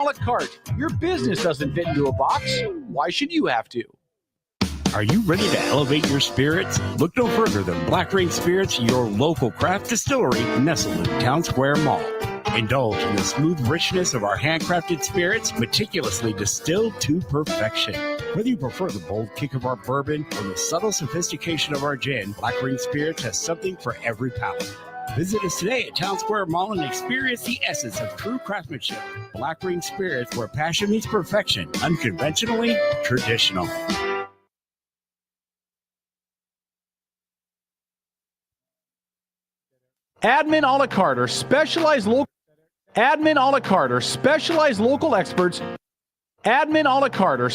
A la carte. Your business doesn't fit into a box. Why should you have to? Are you ready to elevate your spirits? Look no further than Black Rain Spirits, your local craft distillery nestled in Town Square Mall. Indulge in the smooth richness of our handcrafted spirits, meticulously distilled to perfection. Whether you prefer the bold kick of our bourbon or the subtle sophistication of our gin, Black Rain Spirits has something for every palate. Visit us today at Town Square Mall and experience the essence of true craftsmanship. Black Rain Spirits, where passion meets perfection, unconventionally traditional. Admin a la carte or specialized local experts. Admin a la carte or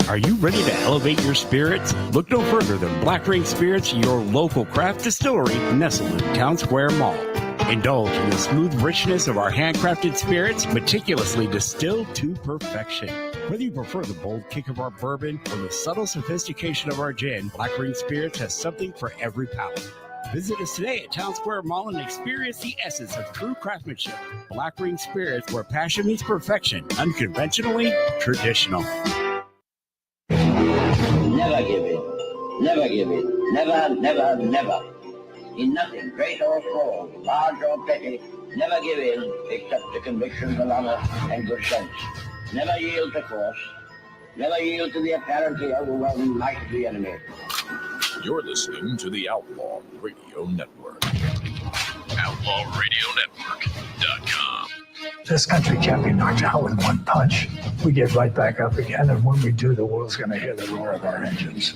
Are you ready to elevate your spirits? Look no further than Black Rain Spirits, your local craft distillery nestled in Town Square Mall. Indulge in the smooth richness of our handcrafted spirits, meticulously distilled to perfection. Whether you prefer the bold kick of our bourbon or the subtle sophistication of our gin, Black Rain Spirits has something for every palate. Visit us today at Town Square Mall and experience the essence of true craftsmanship. Black Rain Spirits, where passion meets perfection, unconventionally traditional. Never give in. Never give in. Never, never, never. In nothing, great or small, large or petty, never give in except to convictions of honor and good sense. Never yield to force. Never yield to the apparently overwhelming might of the enemy. You're listening to the Outlaw Radio Network. OutlawRadioNetwork.com. This country can't be knocked out with one punch. We get right back up again, and when we do, the world's going to hear the roar of our engines.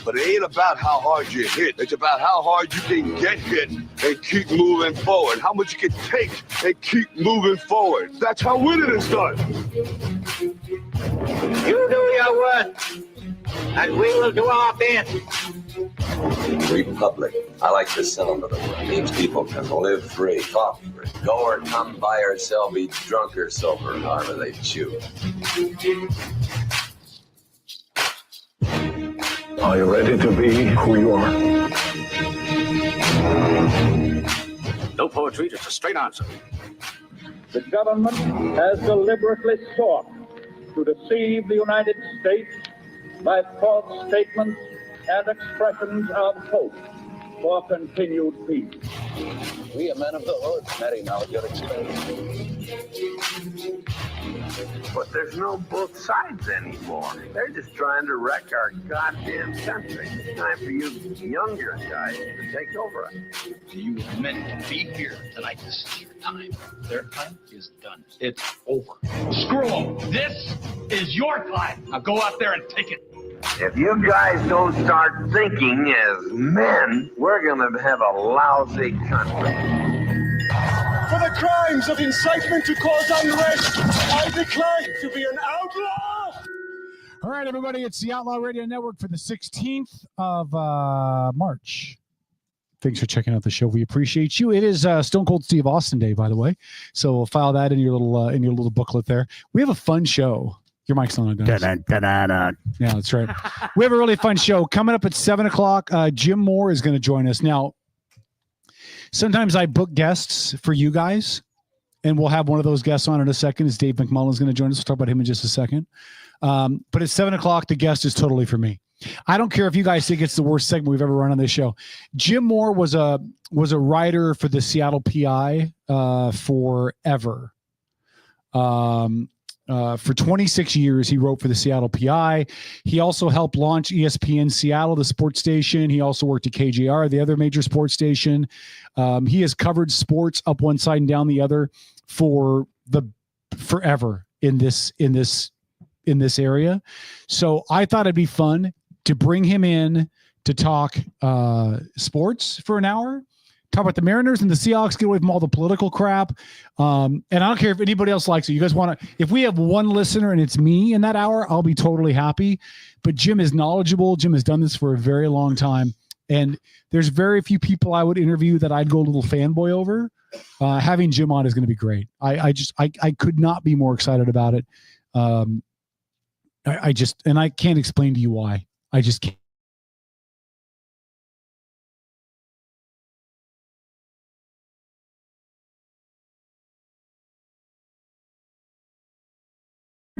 But it ain't about how hard you hit. It's about how hard you can get hit and keep moving forward. How much you can take and keep moving forward. That's how winning is done. You do your work, and we will do our bit. Republic. I like the sentiment of it. It means people can live free, talk free, go or come, buy or sell, be drunk or sober, however they choose. Are you ready to be who you are? No poetry, just a straight answer. The government has deliberately sought to deceive the United States by false statements and expressions of hope for continued peace. We are men of the hood, Mary, now at your expense. But there's no both sides anymore. They're just trying to wreck our goddamn country. It's time for you younger guys to take over it. You meant to be here tonight. This is your time. Their time is done. It's over. Screw them. This is your time. Now go out there and take it. If you guys don't start thinking as men, we're going to have a lousy country. For the crimes of incitement to cause unrest, I declare to be an outlaw. All right, everybody, it's the Outlaw Radio Network for the 16th of March. Thanks for checking out the show. We appreciate you. It is Stone Cold Steve Austin Day, by the way. So we'll file that in your little booklet there. We have a fun show. Your mic's not on. Yeah, that's right. We have a really fun show coming up at 7:00. Jim Moore is going to join us. Now, sometimes I book guests for you guys, and we'll have one of those guests on in a second. Is Dave McMullan is going to join us. We'll talk about him in just a second. But at 7:00, the guest is totally for me. I don't care if you guys think it's the worst segment we've ever run on this show. Jim Moore was a writer for the Seattle PI forever. For 26 years, he wrote for the Seattle PI. He also helped launch ESPN Seattle, the sports station. He also worked at KJR, the other major sports station. He has covered sports up one side and down the other for forever in this area. So I thought it'd be fun to bring him in to talk sports for an hour. Talk about the Mariners and the Seahawks, get away from all the political crap. And I don't care if anybody else likes it. You guys want to, if we have one listener and it's me in that hour, I'll be totally happy. But Jim is knowledgeable. Jim has done this for a very long time. And there's very few people I would interview that I'd go a little fanboy over. Having Jim on is going to be great. I could not be more excited about it. And I can't explain to you why. I just can't.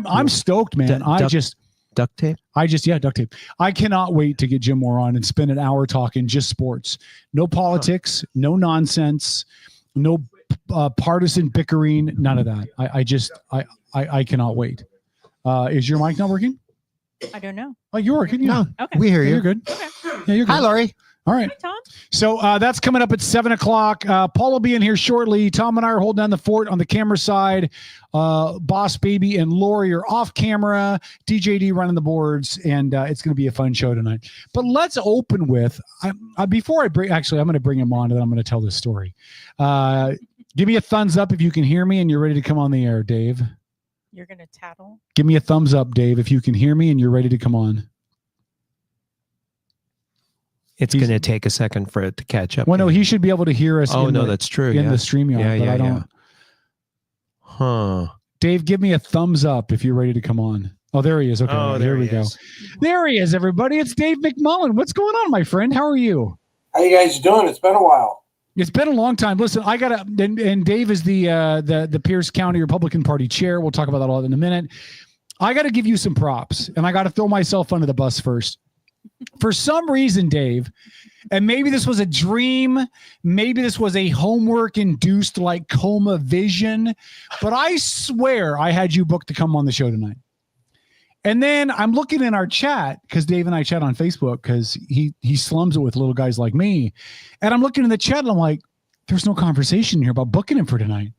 I'm stoked, man. Duct tape. Duct tape. I cannot wait to get Jim Moore on and spend an hour talking just sports. No politics, no nonsense, no partisan bickering, none of that. I cannot wait. Is your mic not working? I don't know. Oh, you're working. Yeah. No, okay. We hear you. You're good. Okay. Yeah, you're good. Hi, Lori. All right. Hi, Tom. So that's coming up at 7:00. Paul will be in here shortly. Tom and I are holding down the fort on the camera side. Boss Baby and Lori are off camera. DJD running the boards, and it's going to be a fun show tonight. But let's open with before I bring. Actually, I'm going to bring him on, and then I'm going to tell this story. Give me a thumbs up if you can hear me and you're ready to come on the air, Dave. You're going to tattle? Give me a thumbs up, Dave, if you can hear me and you're ready to come on. It's going to take a second for it to catch up. Well, no, he should be able to hear us. That's true. In the StreamYard, but I don't. Huh. Dave, give me a thumbs up if you're ready to come on. Oh, there he is. Okay, there we go. There he is, everybody. It's Dave McMullan. What's going on, my friend? How are you? How you guys doing? It's been a while. It's been a long time. Listen, I got to, and Dave is the Pierce County Republican Party chair. We'll talk about that all in a minute. I got to give you some props, and I got to throw myself under the bus first. For some reason, Dave, and maybe this was a dream, maybe this was a homework-induced like coma vision, but I swear I had you booked to come on the show tonight. And then I'm looking in our chat because Dave and I chat on Facebook because he slums it with little guys like me. And I'm looking in the chat and I'm like, there's no conversation here about booking him for tonight.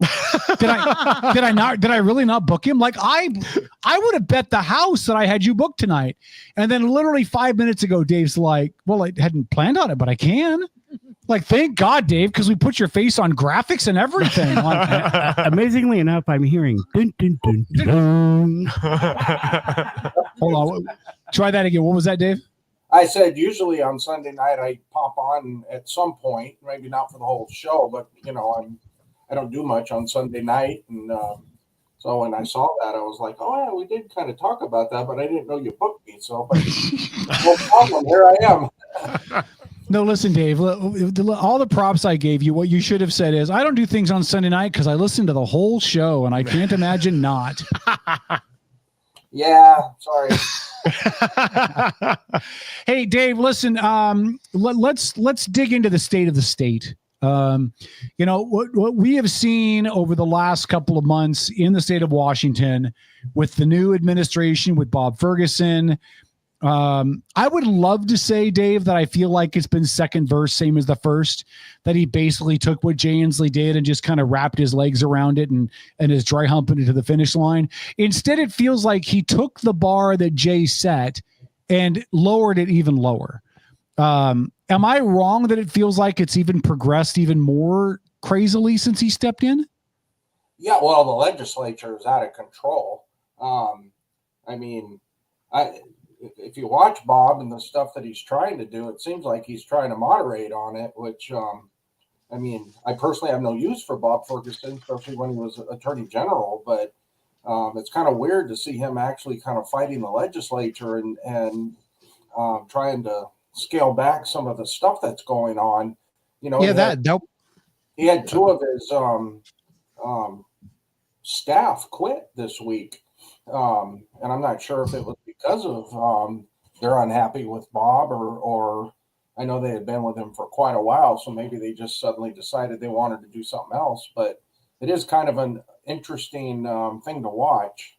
Did I really not book him? Like I would have bet the house that I had you booked tonight. And then literally 5 minutes ago, Dave's like, well, I hadn't planned on it, but I can. Like, thank God, Dave, because we put your face on graphics and everything. Like, amazingly enough, I'm hearing dun, dun, dun, dun. Hold on. Try that again. What was that, Dave? I said usually on Sunday night I pop on at some point, maybe not for the whole show, but I don't do much on Sunday night, and so when I saw that, I was like, oh yeah, we did kind of talk about that, but I didn't know you booked me, so but no problem. Here I am. No, listen, Dave, all the props I gave you, what you should have said is, I don't do things on Sunday night because I listen to the whole show, and I can't imagine not. Yeah, sorry. Hey, Dave, listen, let's dig into the state of the state. What we have seen over the last couple of months in the state of Washington with the new administration, with Bob Ferguson, I would love to say, Dave, that I feel like it's been second verse, same as the first, that he basically took what Jay Inslee did and just kind of wrapped his legs around it and is dry humping it to the finish line. Instead, it feels like he took the bar that Jay set and lowered it even lower. Am I wrong that it feels like it's even progressed even more crazily since he stepped in? Yeah, well, the legislature is out of control. If you watch Bob and the stuff that he's trying to do, it seems like he's trying to moderate on it, which, I personally have no use for Bob Ferguson, especially when he was Attorney General, but it's kind of weird to see him actually kind of fighting the legislature and trying to scale back some of the stuff that's going on. He had two of his staff quit this week. And I'm not sure if it was because of they're unhappy with Bob or I know they had been with him for quite a while, so maybe they just suddenly decided they wanted to do something else. But it is kind of an interesting thing to watch.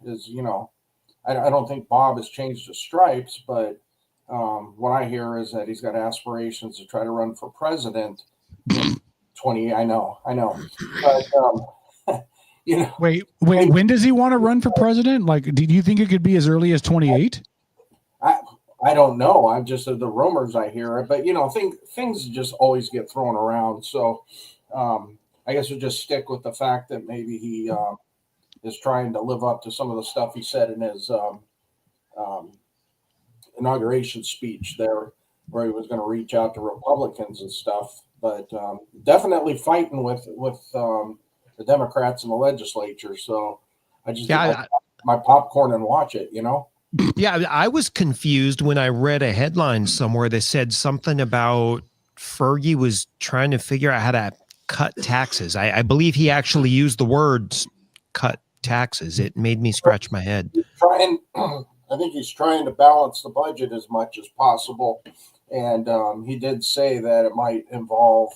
I don't think Bob has changed his stripes, but what I hear is that he's got aspirations to try to run for president. 20, I know, but Wait, when does he want to run for president? Like, do you think it could be as early as 28? I don't know. I'm just the rumors I hear, but things just always get thrown around. So I guess we'll just stick with the fact that maybe he is trying to live up to some of the stuff he said in his inauguration speech there, where he was going to reach out to Republicans and stuff. But definitely fighting with the Democrats in the legislature. So I just my popcorn and watch it, Yeah, I was confused when I read a headline somewhere that said something about Fergie was trying to figure out how to cut taxes. I believe he actually used the words cut taxes. It made me scratch my head. I think he's trying to balance the budget as much as possible. And he did say that it might involve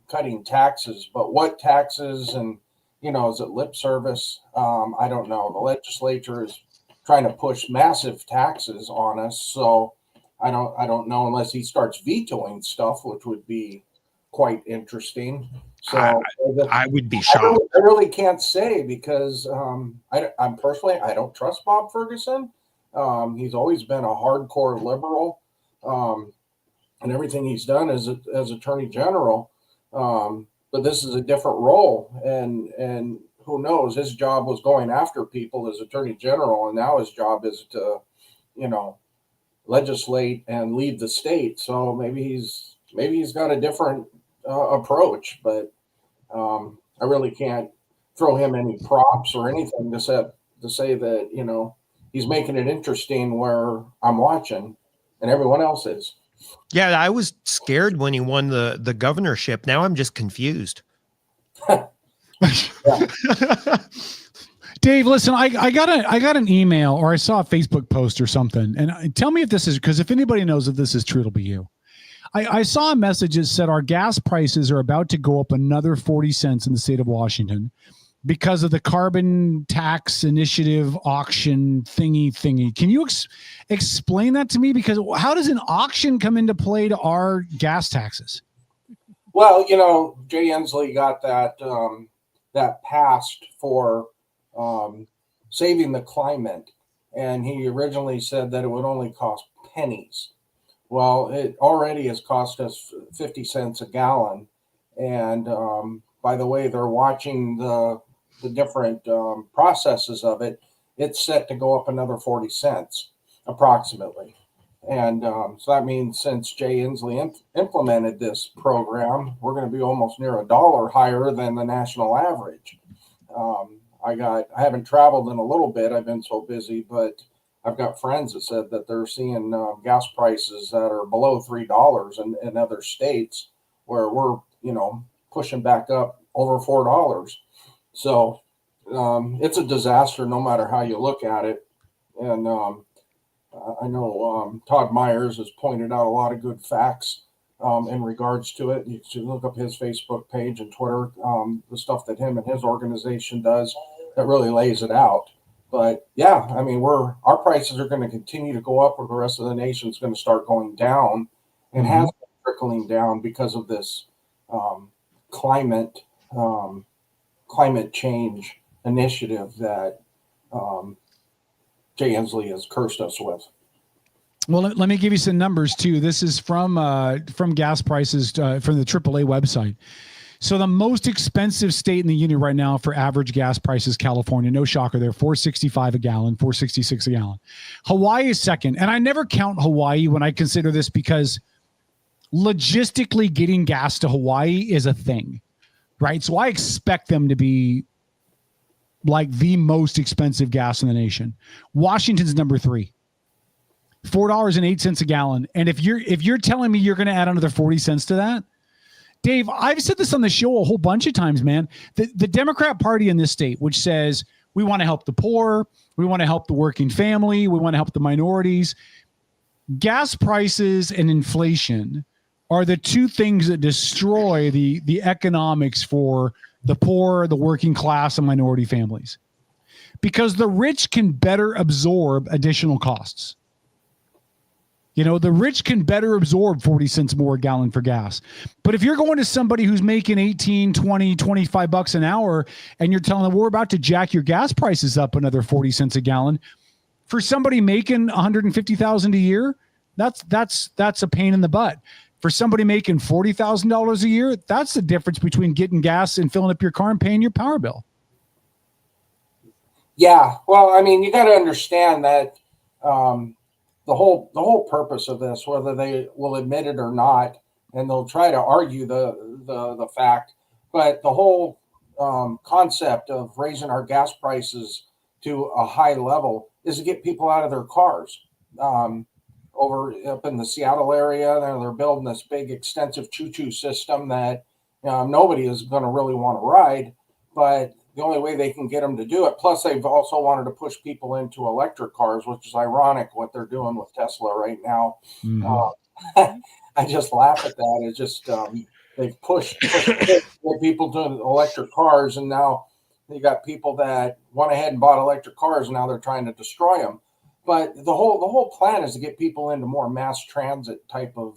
cutting taxes, but what taxes and, is it lip service? I don't know. The legislature is trying to push massive taxes on us. So I don't know unless he starts vetoing stuff, which would be quite interesting. So I would be shocked. I really can't say because I'm personally, I don't trust Bob Ferguson. He's always been a hardcore liberal, and everything he's done as Attorney General. But this is a different role, and who knows? His job was going after people as Attorney General, and now his job is to, legislate and lead the state. So maybe he's got a different approach, but I really can't throw him any props or anything to say that he's making it interesting where I'm watching and everyone else is. Yeah, I was scared when he won the governorship. Now I'm just confused. Dave, listen, I got an email or I saw a Facebook post or something, and tell me if this is, because if anybody knows if this is true, it'll be you. I saw a message that said our gas prices are about to go up another 40 cents in the state of Washington because of the carbon tax initiative auction thingy. Can you explain that to me? Because how does an auction come into play to our gas taxes? Well, Jay Inslee got that passed for saving the climate, and he originally said that it would only cost pennies. Well, it already has cost us 50 cents a gallon. And by the way, they're watching the different processes of it. It's set to go up another 40 cents approximately. And so that means since Jay Inslee implemented this program, we're going to be almost near $1 higher than the national average. I haven't traveled in a little bit. I've been so busy, but I've got friends that said that they're seeing gas prices that are below $3 in other states where we're, pushing back up over $4. So it's a disaster no matter how you look at it. And I know Todd Myers has pointed out a lot of good facts in regards to it. You should look up his Facebook page and Twitter, the stuff that him and his organization does that really lays it out. But yeah, I mean, our prices are going to continue to go up, or the rest of the nation is going to start going down, and has been trickling down because of this climate change initiative that Jay Inslee has cursed us with. Well, let me give you some numbers too. This is from gas prices from the AAA website. So the most expensive state in the union right now for average gas prices, California. No shocker there, $4.65 a gallon, $4.66 a gallon. Hawaii is second. And I never count Hawaii when I consider this because logistically getting gas to Hawaii is a thing, right? So I expect them to be like the most expensive gas in the nation. Washington's number 3. $4.08 a gallon. And if you're telling me you're going to add another 40 cents to that, Dave, I've said this on the show a whole bunch of times, man. The Democrat Party in this state, which says we want to help the poor, we want to help the working family, we want to help the minorities. Gas prices and inflation are the two things that destroy the economics for the poor, the working class, and minority families. Because the rich can better absorb additional costs. The rich can better absorb 40 cents more a gallon for gas. But if you're going to somebody who's making 18, 20, 25 bucks an hour, and you're telling them we're about to jack your gas prices up another 40 cents a gallon, for somebody making $150,000 a year, that's a pain in the butt. For somebody making $40,000 a year, that's the difference between getting gas and filling up your car and paying your power bill. Yeah. Well, I mean, you got to understand that, the whole purpose of this, whether they will admit it or not, and they'll try to argue the fact, but the whole concept of raising our gas prices to a high level is to get people out of their cars. Over up in the Seattle area, they're building this big extensive choo-choo system that nobody is going to really want to ride, but the only way they can get them to do it. Plus, they've also wanted to push people into electric cars, which is ironic what they're doing with Tesla right now. I just laugh at that. It's just they've pushed people to electric cars, and now you got people that went ahead and bought electric cars, and now they're trying to destroy them. But the whole plan is to get people into more mass transit type of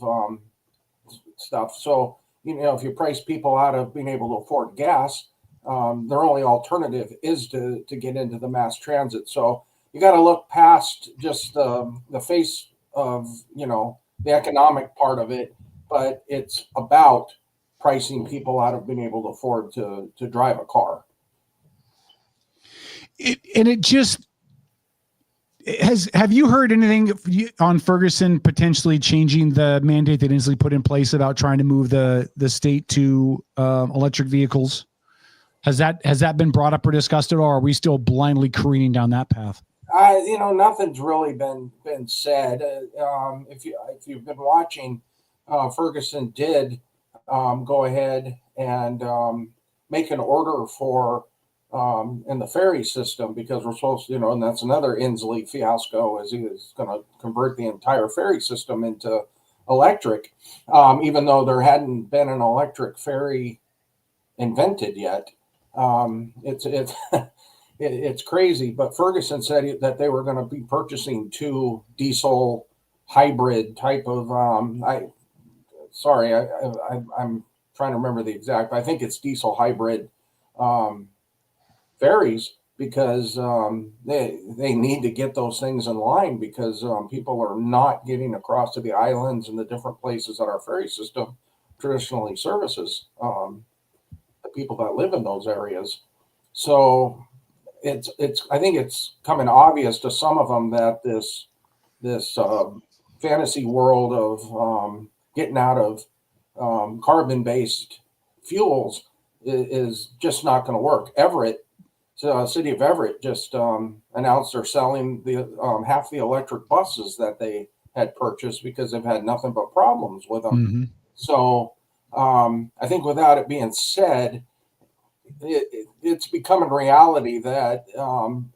stuff. So, if you price people out of being able to afford gas, their only alternative is to get into the mass transit. So you got to look past just the face of, the economic part of it, but it's about pricing people out of being able to afford to drive a car. Have you heard anything on Ferguson potentially changing the mandate that Inslee put in place about trying to move the state to electric vehicles? Has that been brought up or discussed at all? Or are we still blindly careening down that path? Nothing's really been said. If you've been watching, Ferguson did go ahead and make an order for in the ferry system, because we're supposed to, and that's another Inslee fiasco, is he was going to convert the entire ferry system into electric, even though there hadn't been an electric ferry invented yet. It's crazy, but Ferguson said that they were going to be purchasing 2 diesel hybrid type of. I'm trying to remember the exact. I think it's diesel hybrid ferries, because they need to get those things in line, because people are not getting across to the islands and the different places that our ferry system traditionally services the people that live in those areas. So I think it's coming obvious to some of them that this fantasy world of getting out of carbon-based fuels is just not going to work. City of Everett just announced they're selling the half the electric buses that they had purchased because they've had nothing but problems with them. Mm-hmm. So I think without it being said, it's becoming reality that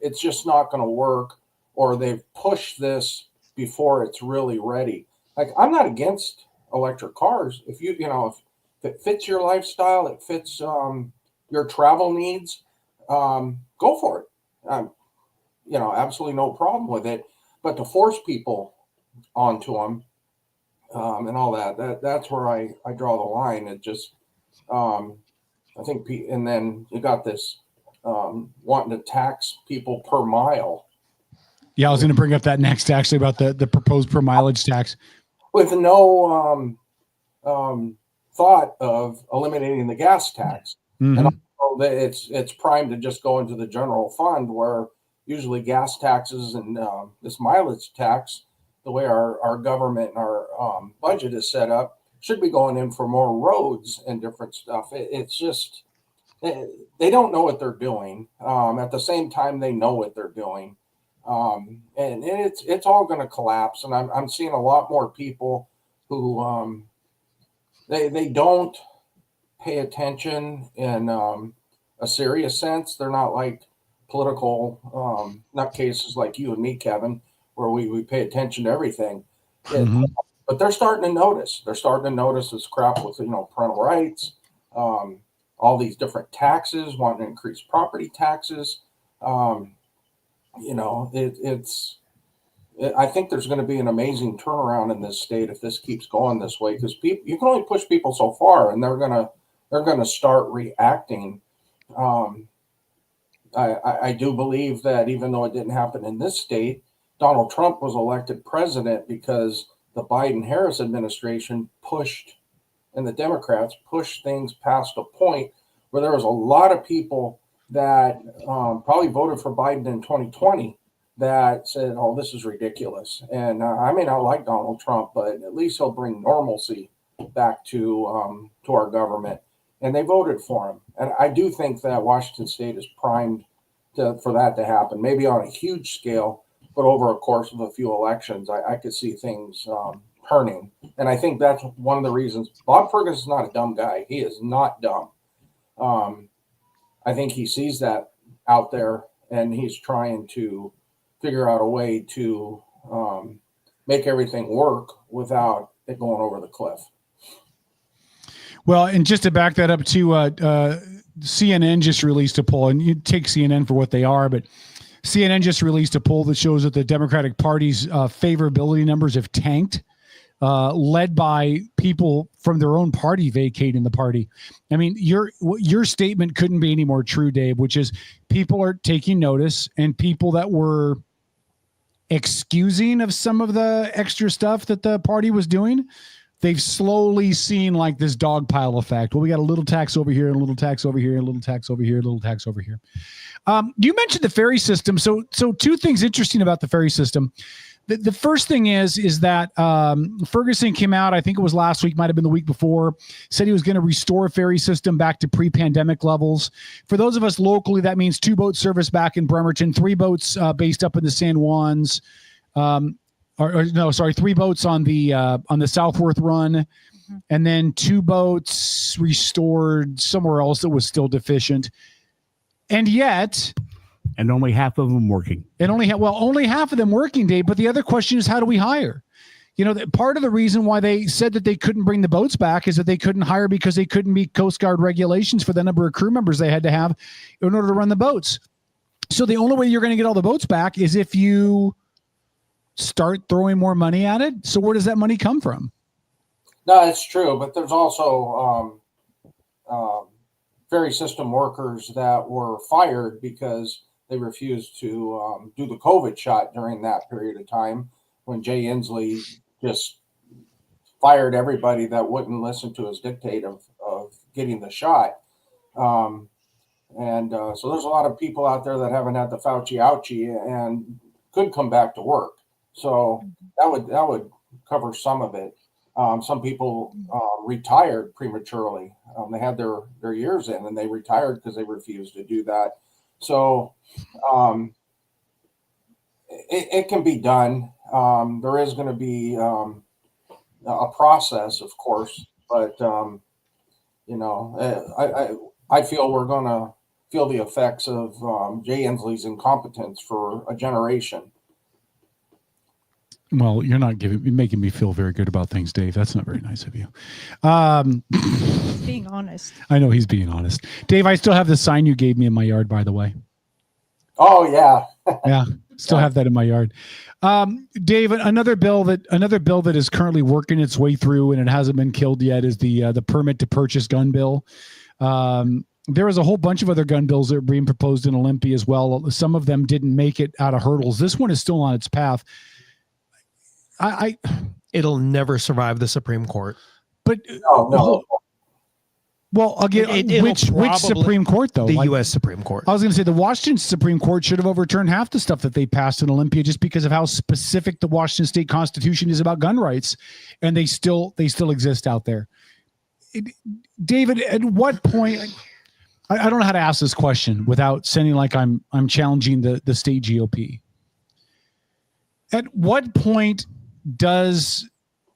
it's just not going to work, or they've pushed this before it's really ready. Like, I'm not against electric cars. If if it fits your lifestyle, it fits your travel needs, go for it. Absolutely no problem with it. But to force people onto them and all that's where I draw the line. It just, I think, and then you got this wanting to tax people per mile. Yeah, I was going to bring up that next, actually, about the proposed per mileage tax, with no thought of eliminating the gas tax. Mm-hmm. And also it's primed to just go into the general fund, where usually gas taxes and this mileage tax, the way our government and our budget is set up, should be going in for more roads and different stuff. It's just, they don't know what they're doing. At the same time, they know what they're doing. And it's all going to collapse. And I'm seeing a lot more people who they don't pay attention in a serious sense. They're not like political nutcases like you and me, Kevin, where we pay attention to everything. Mm-hmm. But they're starting to notice. They're starting to notice this crap with parental rights, all these different taxes, wanting to increase property taxes. I think there's going to be an amazing turnaround in this state if this keeps going this way, because you can only push people so far, and they're gonna start reacting. I do believe that even though it didn't happen in this state, Donald Trump was elected president because the Biden-Harris administration pushed, and the Democrats pushed things past a point where there was a lot of people that probably voted for Biden in 2020 that said, "Oh, this is ridiculous." And I may not like Donald Trump, but at least he'll bring normalcy back to our government. And they voted for him. And I do think that Washington State is primed for that to happen, maybe on a huge scale, but over a course of a few elections, I could see things turning. And I think that's one of the reasons. Bob Ferguson is not a dumb guy. He is not dumb. I think he sees that out there, and he's trying to figure out a way to make everything work without it going over the cliff. Well, and just to back that up too, CNN just released a poll, and you take CNN for what they are, but CNN just released a poll that shows that the Democratic Party's favorability numbers have tanked, led by people from their own party vacating the party. I mean, your statement couldn't be any more true, Dave, which is people are taking notice, and people that were excusing of some of the extra stuff that the party was doing, they've slowly seen like this dog pile effect. Well, we got a little tax over here, and a little tax over here, and a little tax over here, a little tax over here. You mentioned the ferry system. So two things interesting about the ferry system. The first thing is that Ferguson came out, I think it was last week, might have been the week before, said he was going to restore a ferry system back to pre-pandemic levels. For those of us locally, that means 2 boat service back in Bremerton, 3 boats based up in the San Juans, 3 boats on the Southworth run, and then 2 boats restored somewhere else that was still deficient. And yet, and only half of them working. And only half of them working, Dave. But the other question is, how do we hire? You know, part of the reason why they said that they couldn't bring the boats back is that they couldn't hire because they couldn't meet Coast Guard regulations for the number of crew members they had to have in order to run the boats. So the only way you're going to get all the boats back is if you start throwing more money at it. So where does that money come from? No, it's true, but there's also ferry system workers that were fired because they refused to do the COVID shot during that period of time when Jay Inslee just fired everybody that wouldn't listen to his dictate of getting the shot. So there's a lot of people out there that haven't had the Fauci ouchie and could come back to work. So that would cover some of it. Some people retired prematurely. They had their years in and they retired because they refused to do that. So it can be done. There is going to be a process, of course, but I feel we're going to feel the effects of Jay Inslee's incompetence for a generation. Well, you're making me feel very good about things, Dave. That's not very nice of you. He's being honest. I know he's being honest. Dave, I still have the sign you gave me in my yard, by the way. Oh yeah. Yeah. Still have that in my yard. Dave, another bill that is currently working its way through and it hasn't been killed yet is the permit to purchase gun bill. There is a whole bunch of other gun bills that are being proposed in Olympia as well. Some of them didn't make it out of hurdles. This one is still on its path. It'll never survive the Supreme Court. But no. Well, again, which Supreme Court though? The U.S. Supreme Court. I was going to say the Washington Supreme Court should have overturned half the stuff that they passed in Olympia just because of how specific the Washington State Constitution is about gun rights, and they still exist out there. David, at what point? I don't know how to ask this question without sounding like I'm challenging the state GOP. At what point does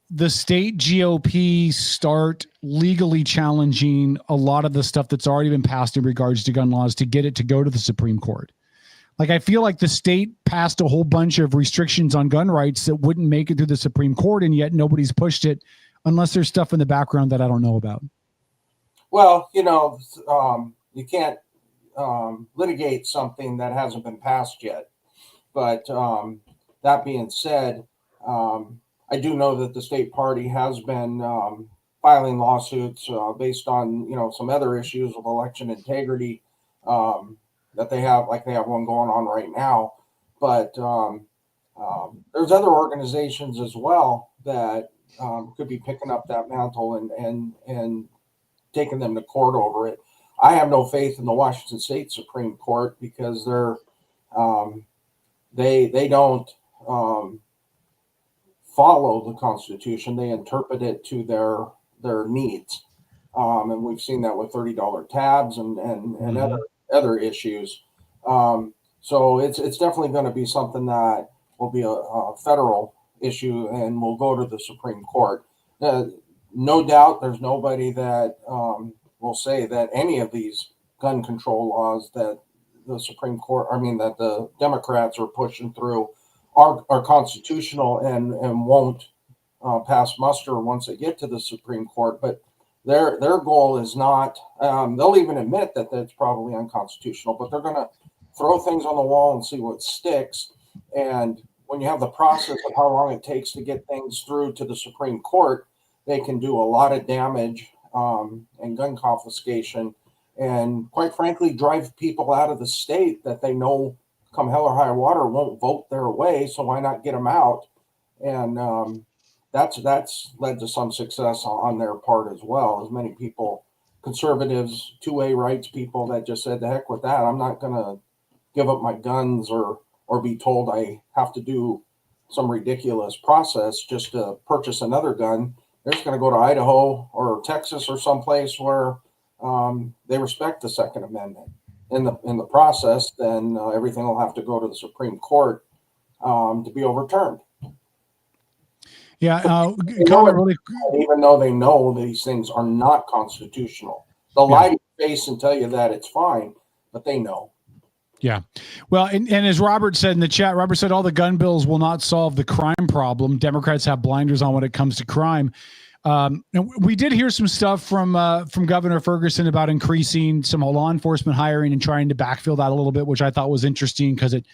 the state GOP start legally challenging a lot of the stuff that's already been passed in regards to gun laws to get it to go to the Supreme Court? Like, I feel like the state passed a whole bunch of restrictions on gun rights that wouldn't make it through the Supreme Court, and yet nobody's pushed it unless there's stuff in the background that I don't know about. Well, you can't litigate something that hasn't been passed yet. But that being said, I do know that the state party has been filing lawsuits based on, some other issues of election integrity that they have one going on right now. But there's other organizations as well that could be picking up that mantle and taking them to court over it. I have no faith in the Washington State Supreme Court because they don't follow the Constitution. They interpret it to their needs, and we've seen that with $30 tabs and other issues. So it's definitely going to be something that will be a federal issue and will go to the Supreme Court. No doubt, there's nobody that will say that any of these gun control laws that the Supreme Court, that the Democrats are pushing through are constitutional and won't pass muster once they get to the Supreme Court. But their goal is not, they'll even admit that that's probably unconstitutional, but they're going to throw things on the wall and see what sticks. And when you have the process of how long it takes to get things through to the Supreme Court, they can do a lot of damage and gun confiscation, and quite frankly, drive people out of the state that they know come hell or high water won't vote their way. So why not get them out? And that's led to some success on their part as well. As many people, conservatives, 2A rights people that just said, the heck with that. I'm not going to give up my guns or be told I have to do some ridiculous process just to purchase another gun. They're just going to go to Idaho or Texas or someplace where they respect the Second Amendment. In the process, then everything will have to go to the Supreme Court to be overturned. Yeah, even though they know these things are not constitutional, they'll lie to your face and tell you that it's fine, but they know. Yeah. Well, and as Robert said in the chat, Robert said all the gun bills will not solve the crime problem. Democrats have blinders on when it comes to crime. And we did hear some stuff from Governor Ferguson about increasing some law enforcement hiring and trying to backfill that a little bit, which I thought was interesting because it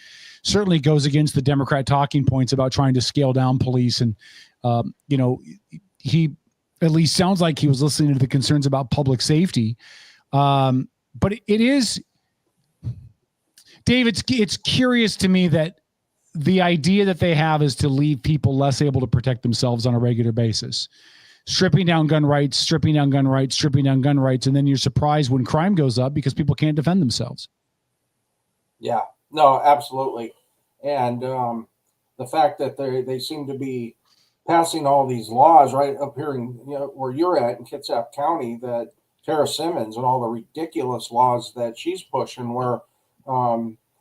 certainly goes against the Democrat talking points about trying to scale down police. And, he at least sounds like he was listening to the concerns about public safety. But it is, Dave, it's curious to me that the idea that they have is to leave people less able to protect themselves on a regular basis, stripping down gun rights, stripping down gun rights, stripping down gun rights. And then you're surprised when crime goes up because people can't defend themselves. Yeah, no, absolutely. And the fact that they seem to be passing all these laws right up here in, where you're at in Kitsap County, that Tara Simmons and all the ridiculous laws that she's pushing where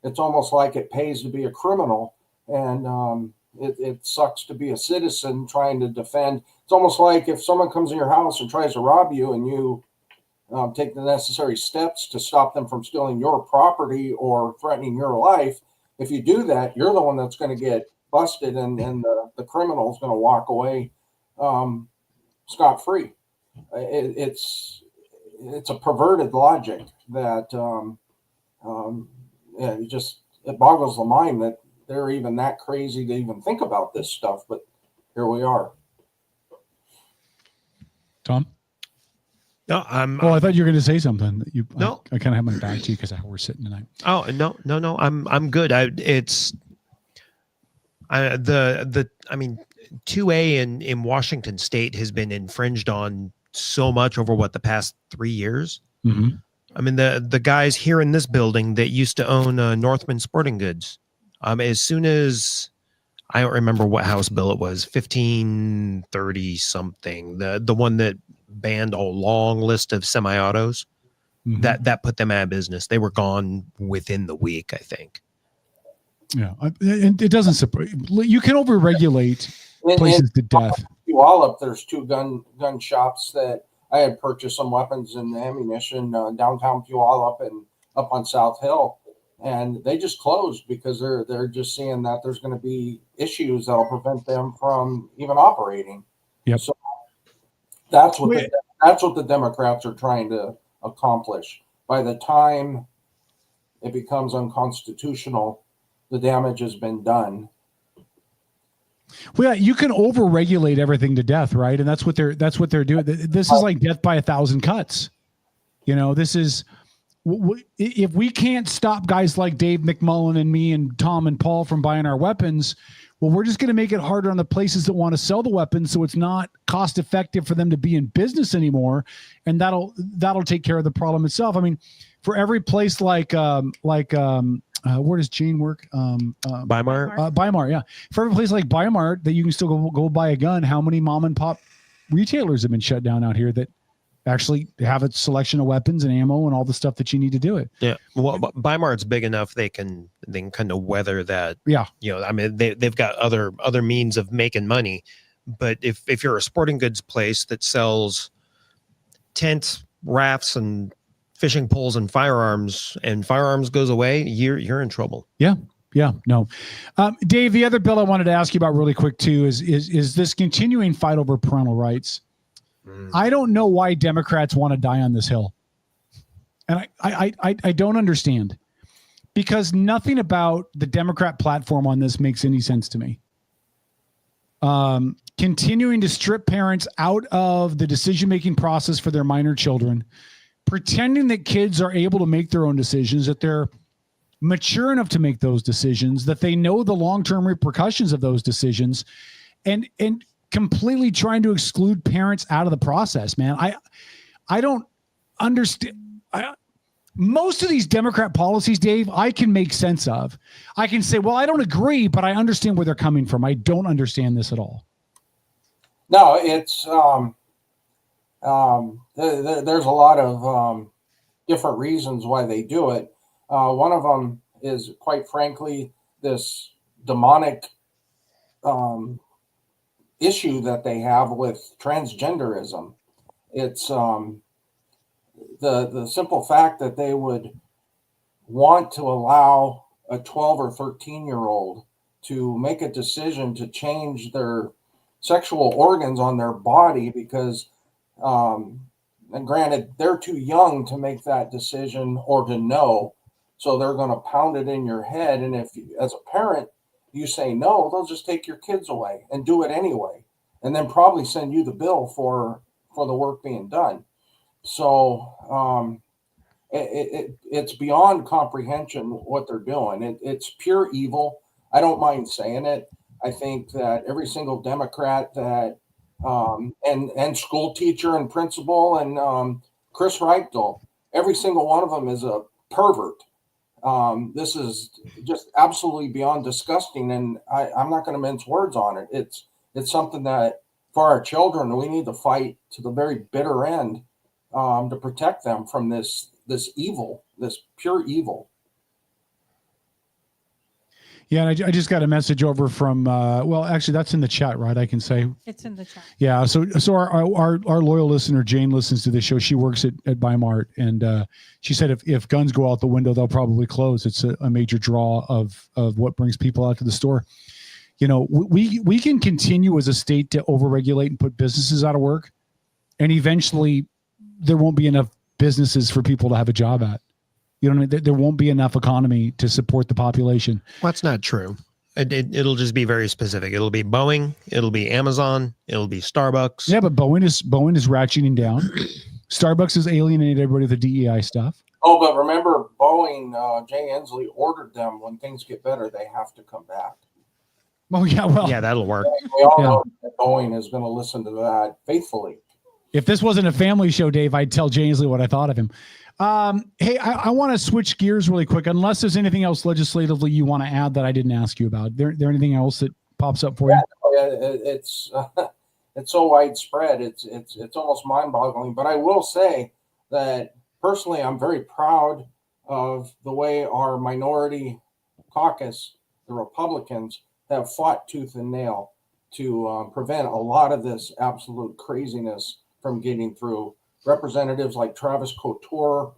it's almost like it pays to be a criminal and it sucks to be a citizen trying to defend. It's almost like if someone comes in your house and tries to rob you and you take the necessary steps to stop them from stealing your property or threatening your life. If you do that, you're the one that's going to get busted and the criminal is going to walk away scot-free. It's a perverted logic that it boggles the mind that they're even that crazy to even think about this stuff, but here we are. Tom? No, I thought you were going to say something. That you. No, I kind of have my back to you because we're sitting tonight. Oh no. I'm good. 2A in Washington State has been infringed on so much over the past 3 years. Mm-hmm. I mean, the guys here in this building that used to own Northman Sporting Goods, as soon as I don't remember what House bill it was, 1530 something, the one that banned a long list of semi-autos, mm-hmm. that put them out of business. They were gone within the week, I think. Yeah, and it doesn't surprise you. Can overregulate places to death. Puyallup, there's two gun shops that I had purchased some weapons and ammunition downtown Puyallup and up on South Hill, and they just closed because they're just seeing that there's going to be issues that'll prevent them from even operating. Yep. So that's what the Democrats are trying to accomplish. By the time it becomes unconstitutional, the damage has been done. Well, yeah, you can overregulate everything to death, right? And that's what they're doing. This is like death by 1,000 cuts. This is if we can't stop guys like Dave McMullan and me and Tom and Paul from buying our weapons, well, we're just going to make it harder on the places that want to sell the weapons, so it's not cost effective for them to be in business anymore, and that'll take care of the problem itself. I mean, for every place like where does Jane work? Weimar. Weimar, yeah. For every place like Weimar that you can still go buy a gun, how many mom and pop retailers have been shut down out here that actually have a selection of weapons and ammo and all the stuff that you need to do it? Yeah. Well, Weimar's big enough they can kind of weather that. Yeah. I mean, they've got other means of making money, but if you're a sporting goods place that sells tents, rafts, and fishing poles and firearms goes away, you're in trouble. Yeah. No. Dave, the other bill I wanted to ask you about really quick too is this continuing fight over parental rights. I don't know why Democrats want to die on this hill. And I don't understand, because nothing about the Democrat platform on this makes any sense to me. Continuing to strip parents out of the decision-making process for their minor children, pretending that kids are able to make their own decisions, that they're mature enough to make those decisions, that they know the long-term repercussions of those decisions, and completely trying to exclude parents out of the process, man. I don't understand. Most of these Democrat policies, Dave, I can make sense of. I can say, well, I don't agree, but I understand where they're coming from. I don't understand this at all. No, it's there's a lot of different reasons why they do it. One of them is, quite frankly, this demonic issue that they have with transgenderism. It's the simple fact that they would want to allow a 12 or 13-year-old to make a decision to change their sexual organs on their body because, and granted, they're too young to make that decision or to know, so they're going to pound it in your head. And if, as a parent, you say no, they'll just take your kids away and do it anyway, and then probably send you the bill for the work being done. So it's beyond comprehension what they're doing. It's pure evil. I don't mind saying it. I think that every single Democrat that and school teacher and principal and Chris Reichel, every single one of them is a pervert. This is just absolutely beyond disgusting, and I'm not going to mince words on it. It's something that for our children we need to fight to the very bitter end to protect them from this evil, this pure evil. Yeah, and I just got a message over from well, actually that's in the chat, right? I can say It's in the chat. Yeah, so our loyal listener Jane listens to this show. She works at Bimart, and she said if guns go out the window, they'll probably close. It's a major draw of what brings people out to the store. You know, we can continue as a state to overregulate and put businesses out of work, and eventually there won't be enough businesses for people to have a job at. You know what I mean? There won't be enough economy to support the population. Well, that's not true. It'll just be very specific. It'll be Boeing. It'll be Amazon. It'll be Starbucks. Yeah, but Boeing is ratcheting down. Starbucks has alienated everybody with the DEI stuff. Oh, but remember, Boeing, Jay Inslee ordered them when things get better, they have to come back. Oh, yeah, well. Yeah, that'll work. We all know that Boeing is going to listen to that faithfully. If this wasn't a family show, Dave, I'd tell Jay Inslee what I thought of him. Hey, I want to switch gears really quick, unless there's anything else legislatively you want to add that I didn't ask you about. There anything else that pops up for you? It's so widespread. It's almost mind-boggling. But I will say that personally, I'm very proud of the way our minority caucus, the Republicans, have fought tooth and nail to prevent a lot of this absolute craziness from getting through. Representatives like Travis Couture,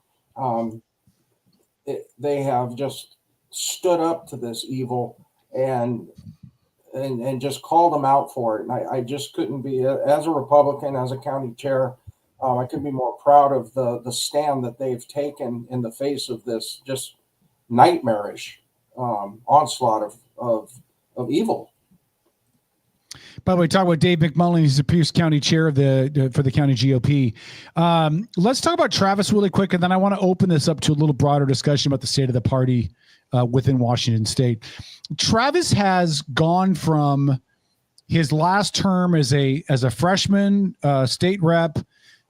they have just stood up to this evil and just called them out for it. And I just couldn't be, as a Republican, as a county chair, I couldn't be more proud of the stand that they've taken in the face of this just nightmarish onslaught of evil. By the way, talk about Dave McMullan. He's the Pierce County Chair of for the county GOP. Let's talk about Travis really quick, and then I want to open this up to a little broader discussion about the state of the party within Washington State. Travis has gone from his last term as a freshman state rep,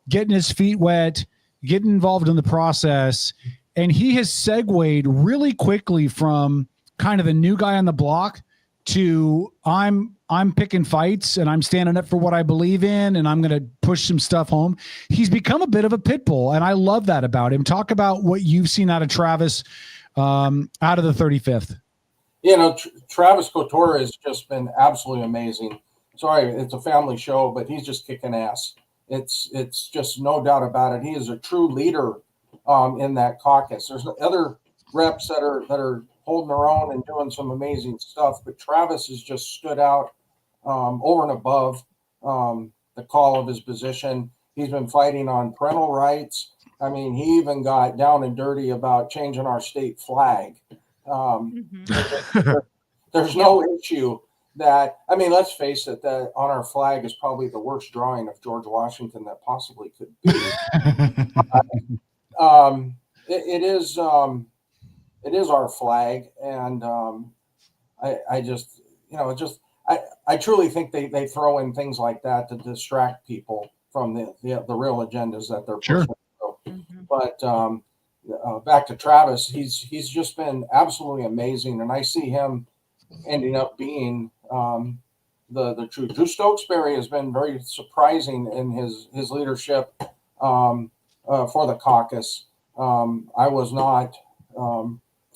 getting his feet wet, getting involved in the process, and he has segued really quickly from kind of the new guy on the block to I'm picking fights and I'm standing up for what I believe in and I'm going to push some stuff home. He's become a bit of a pit bull, and I love that about him. Talk about what you've seen out of Travis out of the 35th. You know, Travis Couture has just been absolutely amazing. Sorry, it's a family show, but he's just kicking ass. It's just no doubt about it. He is a true leader in that caucus. There's other reps that are holding their own and doing some amazing stuff, but Travis has just stood out over and above the call of his position. He's been fighting on parental rights. I mean, he even got down and dirty about changing our state flag. There's no issue that, I mean, let's face it, that on our flag is probably the worst drawing of George Washington that possibly could be. It is our flag, and I just, I truly think they throw in things like that to distract people from the real agendas that they're pushing. So, but back to Travis, he's just been absolutely amazing, and I see him ending up being the true. Drew Stokesbury has been very surprising in his leadership for the caucus. I was not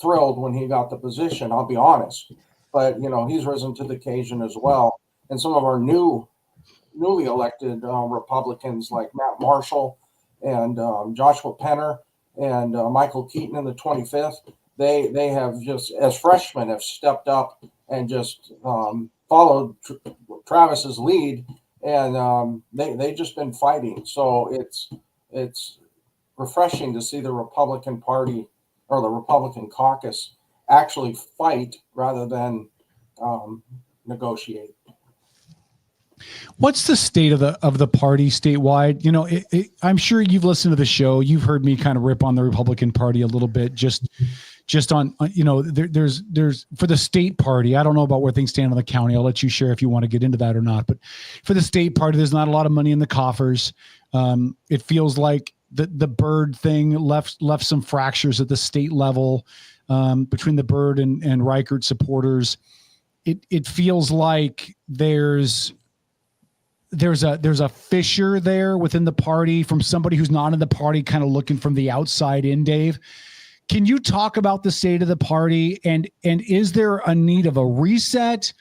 thrilled when he got the position, I'll be honest, but he's risen to the occasion as well. And some of our newly elected Republicans like Matt Marshall and Joshua Penner and Michael Keaton in the 25th, they have just, as freshmen, have stepped up and just followed Travis's lead, and they just been fighting. So it's refreshing to see the Republican Party or the Republican caucus actually fight rather than negotiate. What's the state of the party statewide? I'm sure you've listened to the show. You've heard me kind of rip on the Republican Party a little bit, just on there's for the state party. I don't know about where things stand on the county. I'll let you share if you want to get into that or not. But for the state party, there's not a lot of money in the coffers. It feels like the Byrd thing left some fractures at the state level between the Byrd and Reichert supporters. It feels like there's a fissure there within the party from somebody who's not in the party, kind of looking from the outside in. Dave, can you talk about the state of the party, and is there a need of a reset?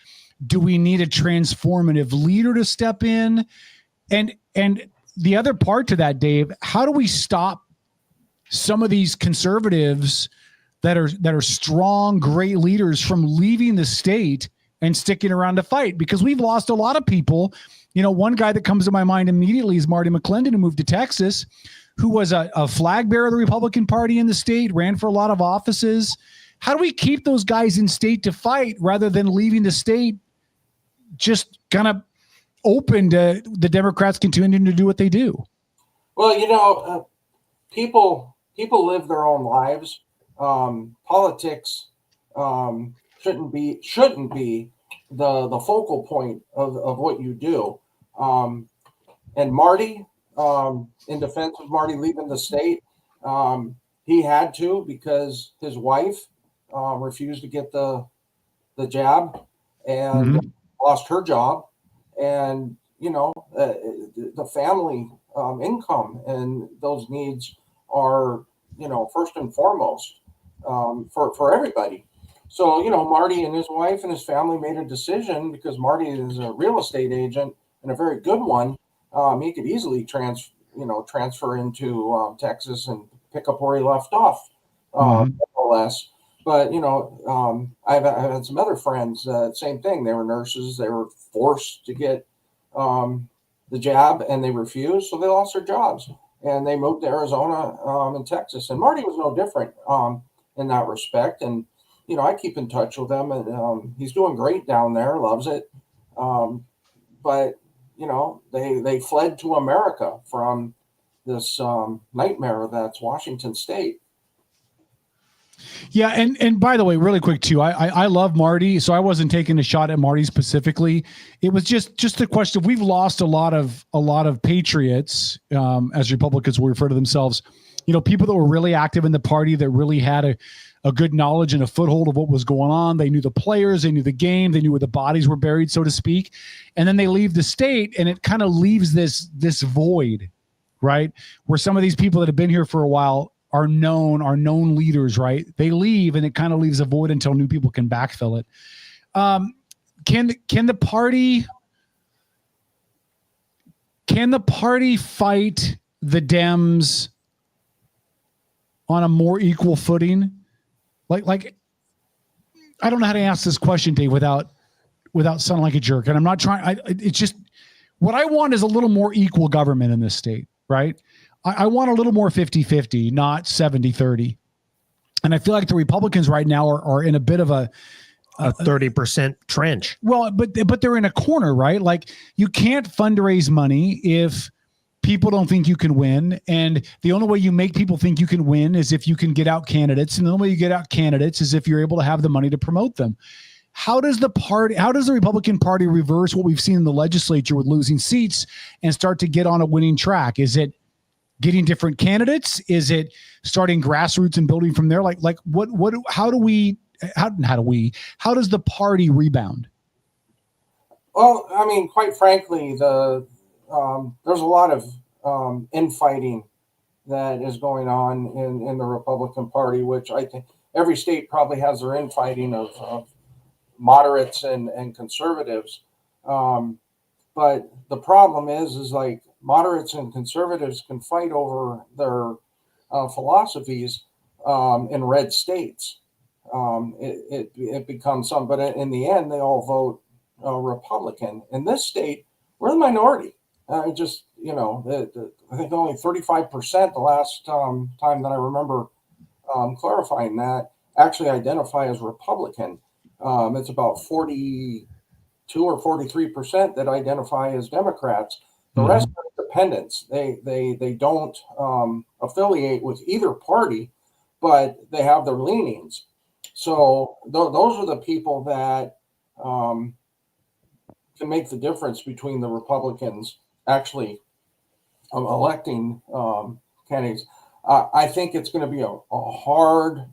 Do we need a transformative leader to step in? And the other part to that, Dave, how do we stop some of these conservatives that are strong, great leaders from leaving the state and sticking around to fight? Because we've lost a lot of people. One guy that comes to my mind immediately is Marty McClendon, who moved to Texas, who was a flag bearer of the Republican Party in the state, ran for a lot of offices. How do we keep those guys in state to fight rather than leaving the state just kind of open to the Democrats continuing to do what they do? Well, people live their own lives. Politics shouldn't be the focal point of what you do. And Marty, in defense of Marty leaving the state, he had to because his wife refused to get the jab and lost her job, and the family income and those needs are first and foremost for everybody. So Marty and his wife and his family made a decision, because Marty is a real estate agent and a very good one. He could easily transfer into Texas and pick up where he left off, more or less. But I've had some other friends, same thing. They were nurses. They were forced to get the jab, and they refused, so they lost their jobs, and they moved to Arizona and Texas. And Marty was no different in that respect. And I keep in touch with him, and he's doing great down there. Loves it. But they fled to America from this nightmare that's Washington State. Yeah, and by the way, really quick too, I love Marty, so I wasn't taking a shot at Marty specifically. It was just a question. We've lost a lot of patriots, as Republicans will refer to themselves. People that were really active in the party, that really had a good knowledge and a foothold of what was going on. They knew the players, they knew the game, they knew where the bodies were buried, so to speak. And then they leave the state, and it kind of leaves this void, right? Where some of these people that have been here for a while are known leaders, right? They leave, and it kind of leaves a void until new people can backfill it. Can the party fight the Dems on a more equal footing? Like I don't know how to ask this question, Dave, without sounding like a jerk. And I'm not trying. It's just what I want is a little more equal government in this state, right? I want a little more 50-50, not 70-30. And I feel like the Republicans right now are in a bit of a 30% trench. Well, but they're in a corner, right? Like you can't fundraise money if people don't think you can win. And the only way you make people think you can win is if you can get out candidates. And the only way you get out candidates is if you're able to have the money to promote them. How does the Republican Party reverse what we've seen in the legislature with losing seats and start to get on a winning track? Is it getting different candidates? Is it starting grassroots and building from there? How does the party rebound? Well, I mean, quite frankly, there's a lot of infighting that is going on in the Republican Party, which I think every state probably has their infighting of moderates and conservatives. But the problem is like moderates and conservatives can fight over their philosophies in red states. It becomes some, but in the end, they all vote Republican. In this state, we're the minority. I think only 35% the last time that I remember clarifying that actually identify as Republican. It's about 42 or 43% that identify as Democrats. The rest are independents. They don't affiliate with either party, but they have their leanings. So those are the people that can make the difference between the Republicans actually electing candidates. I think it's going to be a hard,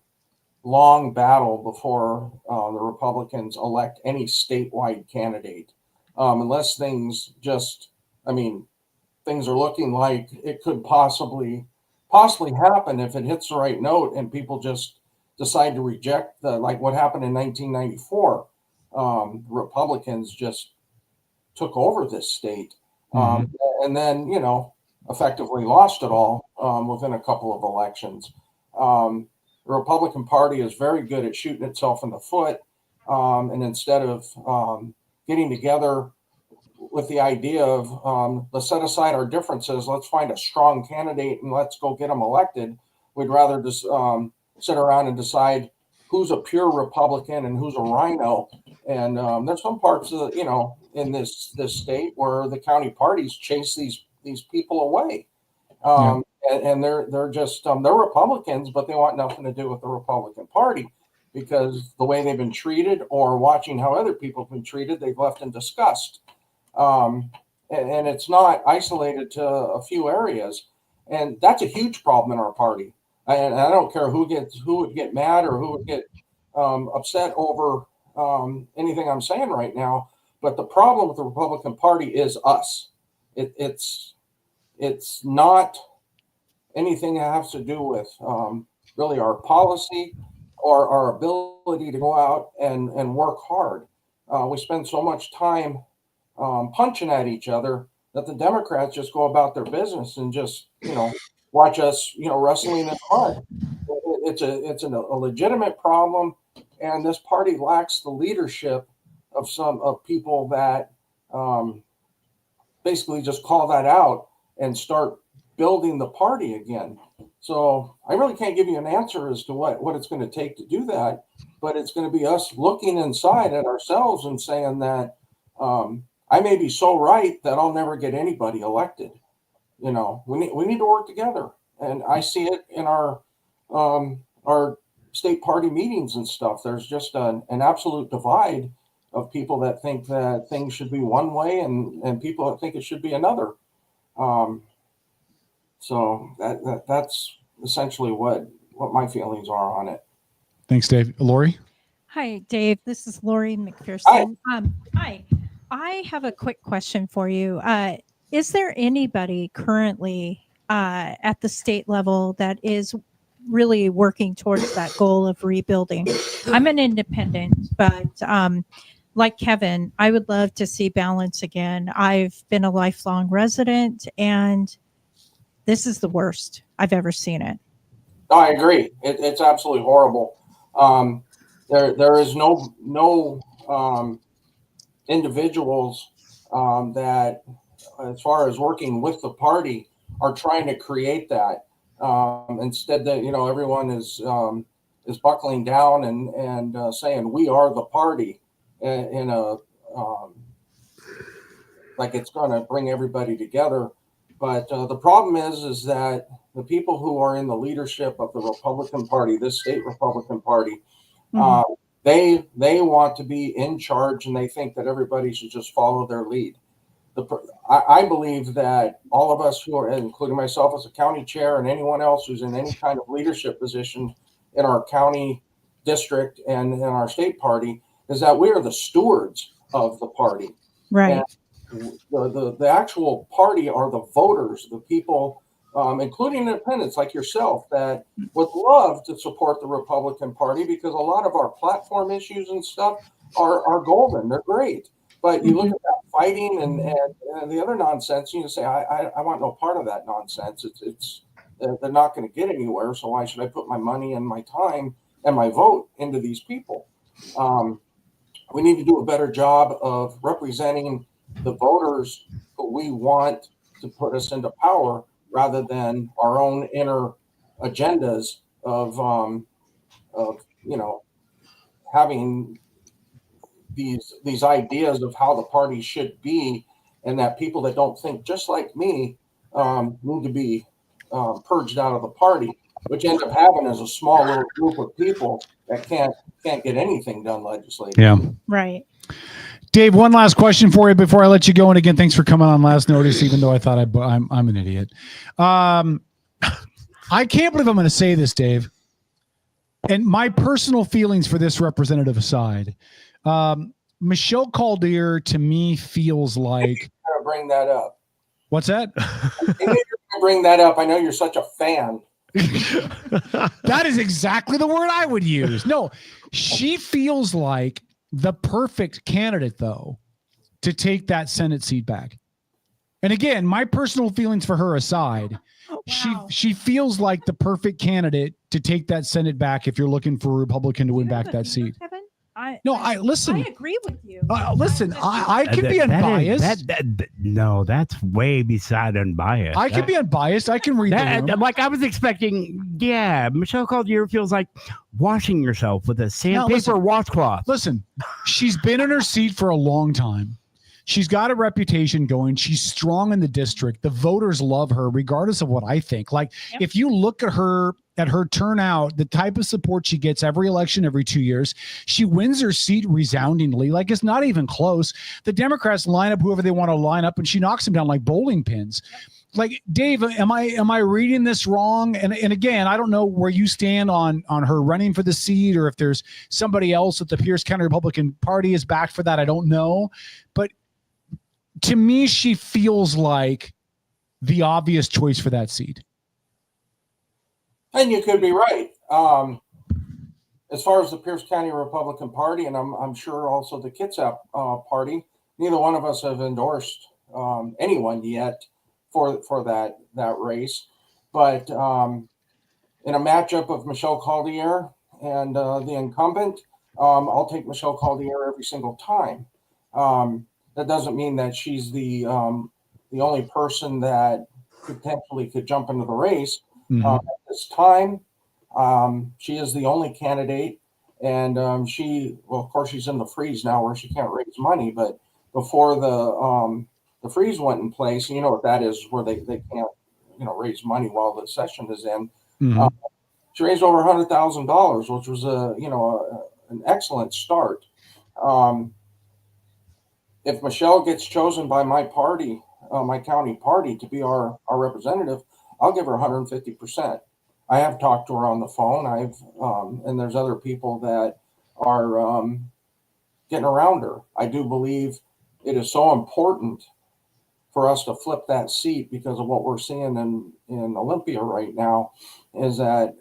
long battle before the Republicans elect any statewide candidate, unless things are looking like it could possibly happen if it hits the right note and people just decide to reject like what happened in 1994. Republicans just took over this state and then, effectively lost it all within a couple of elections. The Republican Party is very good at shooting itself in the foot. And instead of getting together with the idea of let's set aside our differences, let's find a strong candidate and let's go get them elected, we'd rather just sit around and decide who's a pure Republican and who's a rhino. And there's some parts of in this state where the county parties chase these people away. And they're just they're Republicans, but they want nothing to do with the Republican Party because the way they've been treated or watching how other people have been treated, they've left in disgust. And it's not isolated to a few areas, and that's a huge problem in our party. And I don't care who would get mad or who would get upset over anything I'm saying right now. But the problem with the Republican Party is us. It's not anything that has to do with really our policy or our ability to go out and work hard. We spend so much time punching at each other that the Democrats just go about their business and just watch us wrestling in the mud. It's a legitimate problem, and this party lacks the leadership of some people that basically just call that out and start building the party again. So I really can't give you an answer as to what it's going to take to do that, but it's going to be us looking inside at ourselves and saying that I may be so right that I'll never get anybody elected. We need to work together, and I see it in our state party meetings and stuff. There's just an absolute divide of people that think that things should be one way and people that think it should be another. So that's essentially what my feelings are on it. Thanks, Dave. Lori? Hi, Dave. This is Lori McPherson. Hi. I have a quick question for you. Is there anybody currently at the state level that is really working towards that goal of rebuilding? I'm an independent, but like Kevin, I would love to see balance again. I've been a lifelong resident, and this is the worst I've ever seen it. I agree. It's absolutely horrible. There is no individuals that, as far as working with the party, are trying to create that. Instead, that everyone is buckling down and saying we are the party in a like it's going to bring everybody together. But the problem is that the people who are in the leadership of the Republican Party, this state Republican Party, they want to be in charge, and they think that everybody should just follow their lead. I believe that all of us who are, including myself as a county chair and anyone else who's in any kind of leadership position in our county district and in our state party, is that we are the stewards of the party. Right. And the actual party are the voters, the people, including independents like yourself, that would love to support the Republican Party, because a lot of our platform issues and stuff are golden. They're great. But you look at that fighting and the other nonsense, you say, I want no part of that nonsense. They're not going to get anywhere. So why should I put my money and my time and my vote into these people? We need to do a better job of representing the voters who we want to put us into power, rather than our own inner agendas of having these ideas of how the party should be, and that people that don't think just like me need to be purged out of the party, which ends up having as a small little group of people that can't get anything done legislatively. Yeah. Right. Dave, one last question for you before I let you go. And again, thanks for coming on last notice, even though I thought I'm an idiot. I can't believe I'm going to say this, Dave. And my personal feelings for this representative aside, Michelle Caldier to me feels like. I'm bring that up. What's that? Bring that up. I know you're such a fan. That is exactly the word I would use. No, she feels like the perfect candidate, though, to take that Senate seat back. And again, my personal feelings for her aside, she feels like the perfect candidate to take that Senate back if you're looking for a Republican to win back that seat. I agree with you. Listen, I can be unbiased. No, that's way beside unbiased. I can be unbiased. I can read the room. Like I was expecting, Michelle Caldier feels like washing yourself with a sandpaper washcloth. Listen, she's been in her seat for a long time. She's got a reputation going. She's strong in the district. The voters love her, regardless of what I think. Like, if you look at her turnout, the type of support she gets every election, every 2 years, she wins her seat resoundingly. Like, it's not even close. The Democrats line up whoever they want to line up, and she knocks them down like bowling pins. Like, Dave, am I reading this wrong? And again, I don't know where you stand on her running for the seat, or if there's somebody else that the Pierce County Republican Party is backed for that. I don't know. But to me, she feels like the obvious choice for that seat. And you could be right. As far as the Pierce County Republican Party, and I'm sure also the Kitsap Party, neither one of us have endorsed anyone yet for that race. But in a matchup of Michelle Caldier and the incumbent, I'll take Michelle Caldier every single time. That doesn't mean that she's the only person that potentially could jump into the race. At this time, she is the only candidate, and of course, she's in the freeze now where she can't raise money. But before the freeze went in place, you know what that is, where they can't raise money while the session is in. She raised over $100,000, which was an excellent start. If Michelle gets chosen by my party, my county party, to be our representative, I'll give her 150%. I have talked to her on the phone. And there's other people that are getting around her. I do believe it is so important for us to flip that seat, because of what we're seeing in Olympia right now, is that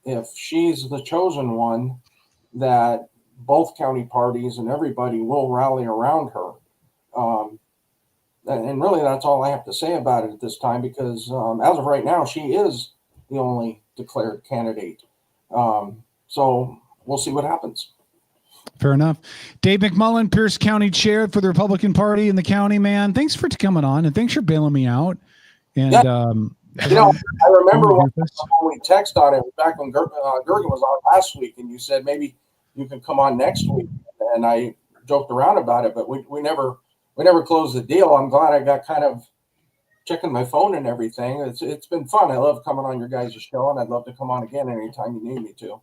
if she's the chosen one, that both county parties and everybody will rally around her. And really, that's all I have to say about it at this time, because as of right now, she is the only declared candidate. So we'll see what happens. Fair enough. Dave McMullan, Pierce County Chair for the Republican Party in the county, man. Thanks for coming on, and thanks for bailing me out. And I remember when we texted on it back when Gergen was on last week, and you said maybe you can come on next week, and I joked around about it, but we never closed the deal. I'm glad I got kind of checking my phone and everything. It's been fun. I love coming on your guys' show, and I'd love to come on again anytime you need me to.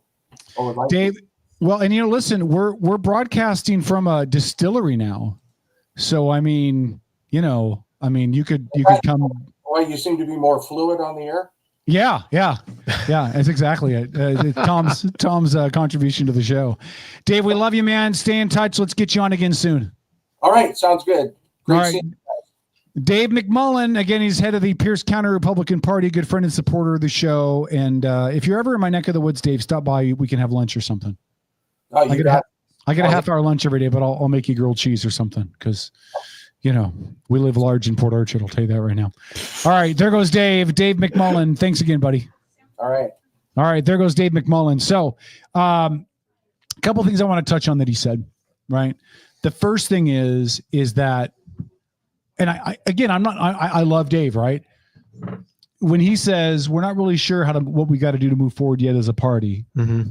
Dave, well, and listen, we're broadcasting from a distillery now, so I mean, you could come. Well, you seem to be more fluid on the air. Yeah. That's exactly it. Tom's contribution to the show. Dave, we love you, man. Stay in touch. Let's get you on again soon. All right, sounds good. Great All right. seeing you guys. Dave McMullan, again, he's head of the Pierce County Republican Party, good friend and supporter of the show. And if you're ever in my neck of the woods, Dave, stop by. We can have lunch or something. Oh, I get a half-hour lunch every day, but I'll make you grilled cheese or something because, we live large in Port Orchard. I'll tell you that right now. All right, there goes Dave. Dave McMullan. Thanks again, buddy. All right, there goes Dave McMullan. So a couple things I want to touch on that he said, right? The first thing is that, and I love Dave, right? When he says we're not really sure what we got to do to move forward yet as a party,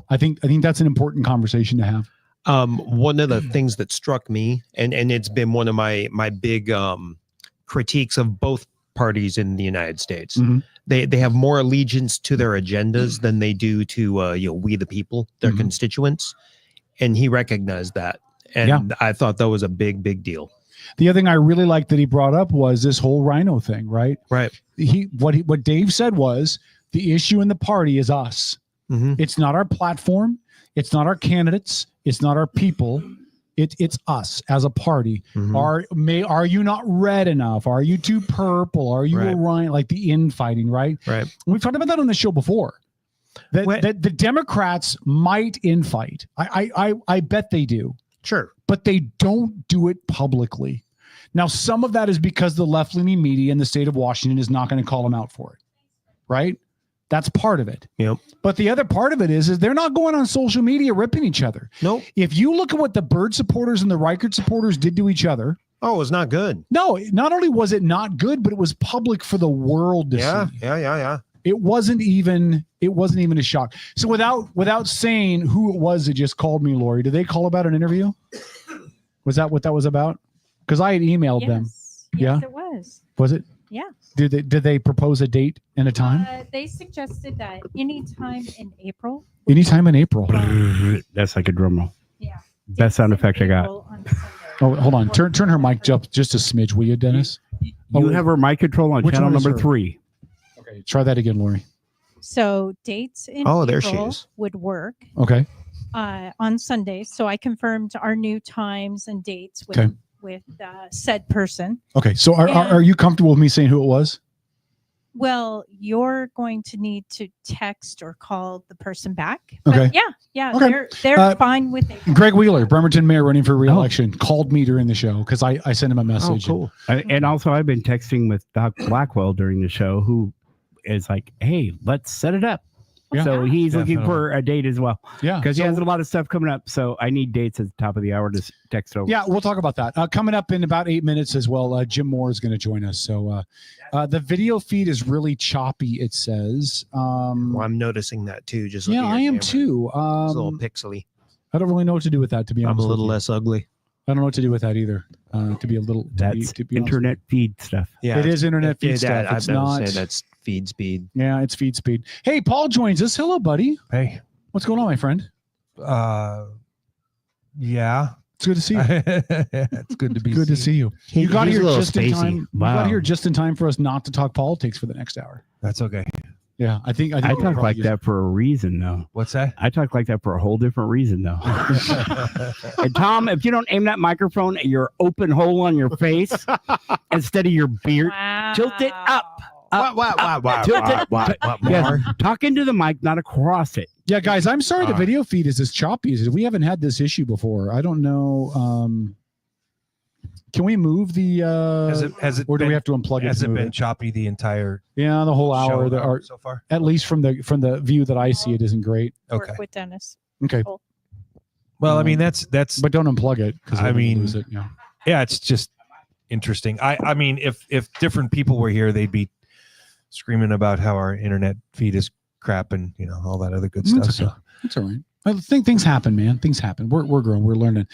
I think that's an important conversation to have. One of the things that struck me, and it's been one of my big critiques of both parties in the United States. They have more allegiance to their agendas than they do to we the people, their constituents, and he recognized that, and I thought that was a big deal. The other thing I really liked that he brought up was this whole rhino thing, right? Right. What Dave said was the issue in the party is us. It's not our platform. It's not our candidates. It's not our people. It's us as a party. Are you not red enough? Are you too purple? Are you Orion? Like the infighting, right? Right. We've talked about that on the show before. That the Democrats might infight. I bet they do. Sure. But they don't do it publicly. Now, some of that is because the left-leaning media in the state of Washington is not going to call them out for it, right? That's part of it. Yep. But the other part of it is they're not going on social media ripping each other. Nope. If you look at what the Byrd supporters and the Reichert supporters did to each other. Oh, it was not good. No, not only was it not good, but it was public for the world to see. Yeah. It wasn't even a shock. So without saying who it was that just called me, Lori, did they call about an interview? Was that what that was about? Because I had emailed them. Yes, it was. Was it? Yeah. Did they propose a date and a time? They suggested that anytime in April. Anytime in April. That's like a drum roll. Yeah. Best sound effect I got. Oh, hold on. Turn her mic up just a smidge, will you, Dennis? You have her mic control on channel number 3. Okay, try that again, Lori. So dates in there she April is. would work. Okay. On Sunday. So I confirmed our new times and dates with said person. Okay. So are you comfortable with me saying who it was? Well, you're going to need to text or call the person back. Okay. But yeah. Okay. They're fine with it. Greg Wheeler, Bremerton mayor running for re-election, called me during the show because I sent him a message. Oh, cool. And also I've been texting with Doc Blackwell during the show, who is like, hey, let's set it up. Yeah. So he's looking for a date as well. Yeah. Because he has a lot of stuff coming up. So I need dates at the top of the hour to text over. Yeah, we'll talk about that. Coming up in about 8 minutes as well, Jim Moore is going to join us. So the video feed is really choppy, it says. Well, I'm noticing that too. Just yeah, I am too. It's a little pixely. I don't really know what to do with that, to be honest. I'm a little less ugly. I don't know what to do with that either. To be a little that's to be internet feed stuff. Yeah, it is internet feed stuff. It's not. Say that's feed speed. Yeah, it's feed speed. Hey, Paul joins us. Hello, buddy. Hey, what's going on, my friend? Yeah, it's good to see you. It's good to be. Good to see you. You got here just in time. You Wow. got here just in time for us not to talk politics for the next hour. That's okay. Yeah, I think I talk like that for a reason, though. What's that? I talk like that for a whole different reason, though. And Tom, if you don't aim that microphone at your open hole on your face instead of your beard, tilt it up. Tilt it. Yes, talk into the mic, not across it. Yeah, guys, I'm sorry the video feed is as choppy as we haven't had this issue before. I don't know. Can we move the? Has it or do we been- have to unplug it? Has to it move been choppy the entire? Yeah, the whole hour. show so far. At least from the view that I see, it isn't great. Okay. Work with Dennis. Okay. Cool. Well, I mean that's But don't unplug it because I mean, lose it. Yeah. Yeah, it's just interesting. I mean, if different people were here, they'd be screaming about how our internet feed is crap and all that other good stuff. That's So okay. That's all right. I think things happen, man. Things happen. We're growing. We're learning.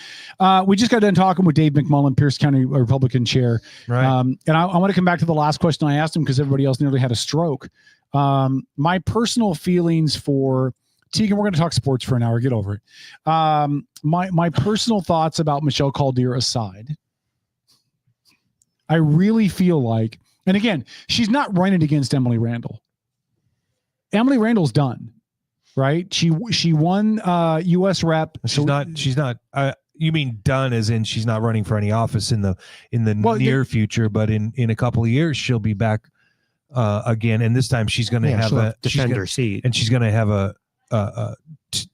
We just got done talking with Dave McMullan, Pierce County Republican chair. Right. And I want to come back to the last question I asked him because everybody else nearly had a stroke. My personal feelings for Tegan, we're going to talk sports for an hour. Get over it. My personal thoughts about Michelle Caldier aside, I really feel like, and again, she's not running against Emily Randall. Emily Randall's done. Right. She won U.S. rep. she's not. You mean done as in she's not running for any office in the near future, but in a couple of years she'll be back again, and this time she's going to have a defend her seat, and she's going to have a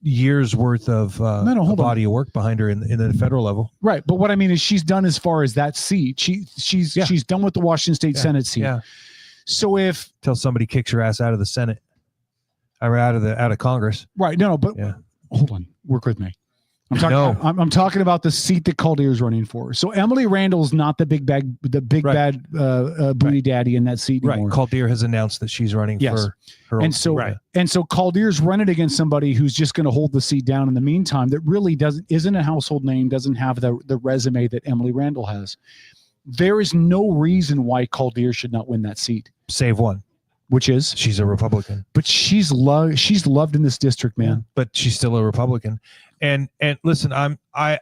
years worth of body of work behind her in the federal level. Right, but what I mean is she's done as far as that seat. She's done with the Washington State Senate seat. Yeah. So till somebody kicks her ass out of the Senate. Or out of Congress. Right. No, but hold on. Work with me. I'm talking. I'm talking about the seat that Caldier is running for. So Emily Randall's not the big bad booty daddy in that seat anymore. Right. Caldier has announced that she's running for her own seat. And so Caldier's running against somebody who's just going to hold the seat down in the meantime. That really isn't a household name. Doesn't have the resume that Emily Randall has. There is no reason why Caldier should not win that seat. Save one. Which is she's a Republican, but she's loved in this district, man. But she's still a Republican, and listen, I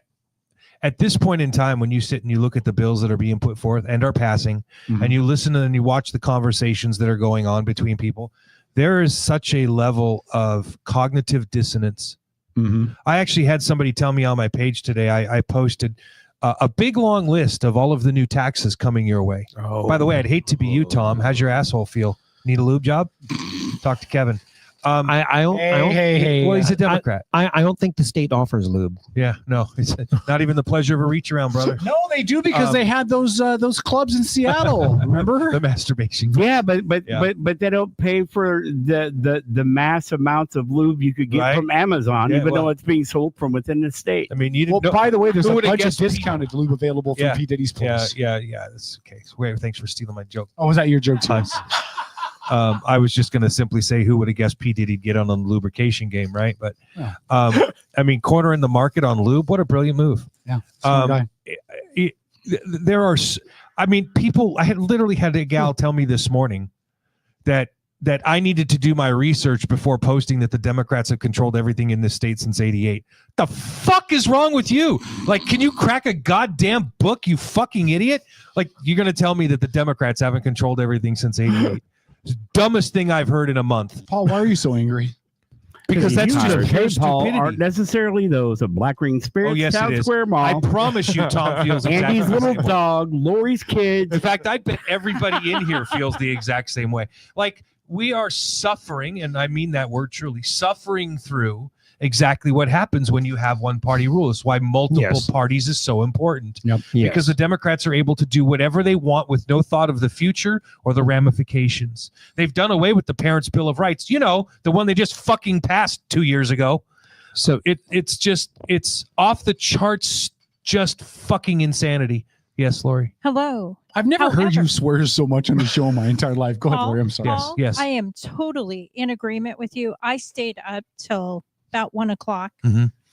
at this point in time, when you sit and you look at the bills that are being put forth and are passing, and you listen and you watch the conversations that are going on between people, there is such a level of cognitive dissonance. I actually had somebody tell me on my page today. I posted a big long list of all of the new taxes coming your way. By the way, I'd hate to be you, Tom. How's your asshole feel? Need a lube job? Talk to Kevin. I don't. Well, he's a Democrat. I don't think the state offers lube. Yeah, no, it's not even the pleasure of a reach around, brother. No, they do because they had those clubs in Seattle. Remember the masturbation? Yeah, but they don't pay for the mass amounts of lube you could get from Amazon, even though it's being sold from within the state. I mean, you didn't. Well, by the way, there's a bunch of discounted lube available from P. Diddy's place. Yeah. That's okay. Wait, thanks for stealing my joke. Oh, was that your joke too? I was just going to simply say who would have guessed P. Diddy'd get on the lubrication game, right? But I mean, cornering the market on lube, what a brilliant move. Yeah. There are, I mean, people, I had literally had a gal tell me this morning that I needed to do my research before posting that the Democrats have controlled everything in this state since '88. The fuck is wrong with you? Like, can you crack a goddamn book, you fucking idiot? Like, you're going to tell me that the Democrats haven't controlled everything since '88? Dumbest thing I've heard in a month. Paul, why are you so angry? Because that's just pure Paul stupidity. aren't necessarily those of Black Ring Spirits, Oh, yes, Town it is. Square Mall. I promise you, Tom feels exactly Andy's the little same way. dog, Lori's kids. In fact, I bet everybody in here feels the exact same way. Like, we are suffering, and I mean that word truly, suffering through exactly what happens when you have one party rule. It's why multiple parties is so important. Because the Democrats are able to do whatever they want with no thought of the future or the ramifications. They've done away with the Parents' Bill of Rights, the one they just fucking passed 2 years ago. So it's off the charts, just fucking insanity. Yes, Lori. Hello. I've never heard you swear so much on the show in my entire life. Go ahead, Paul, Lori. I'm sorry. Paul, Yes. I am totally in agreement with you. I stayed up till about 1 o'clock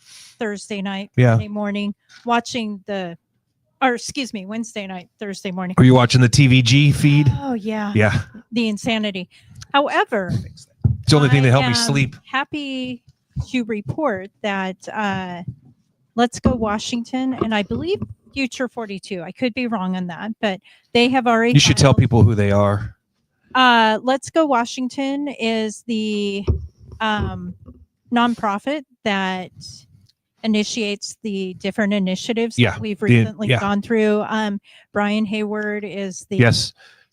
Thursday night, Friday morning, watching Wednesday night, Thursday morning. Were you watching the TVG feed? Oh, yeah. Yeah. The insanity. However, It's the only thing that helped me sleep. Happy to report that Let's Go Washington, and I believe Future 42. I could be wrong on that, but they have already. You should tell people who they are. Let's Go Washington is the nonprofit that initiates the different initiatives that we've recently gone through. Brian Hayward is the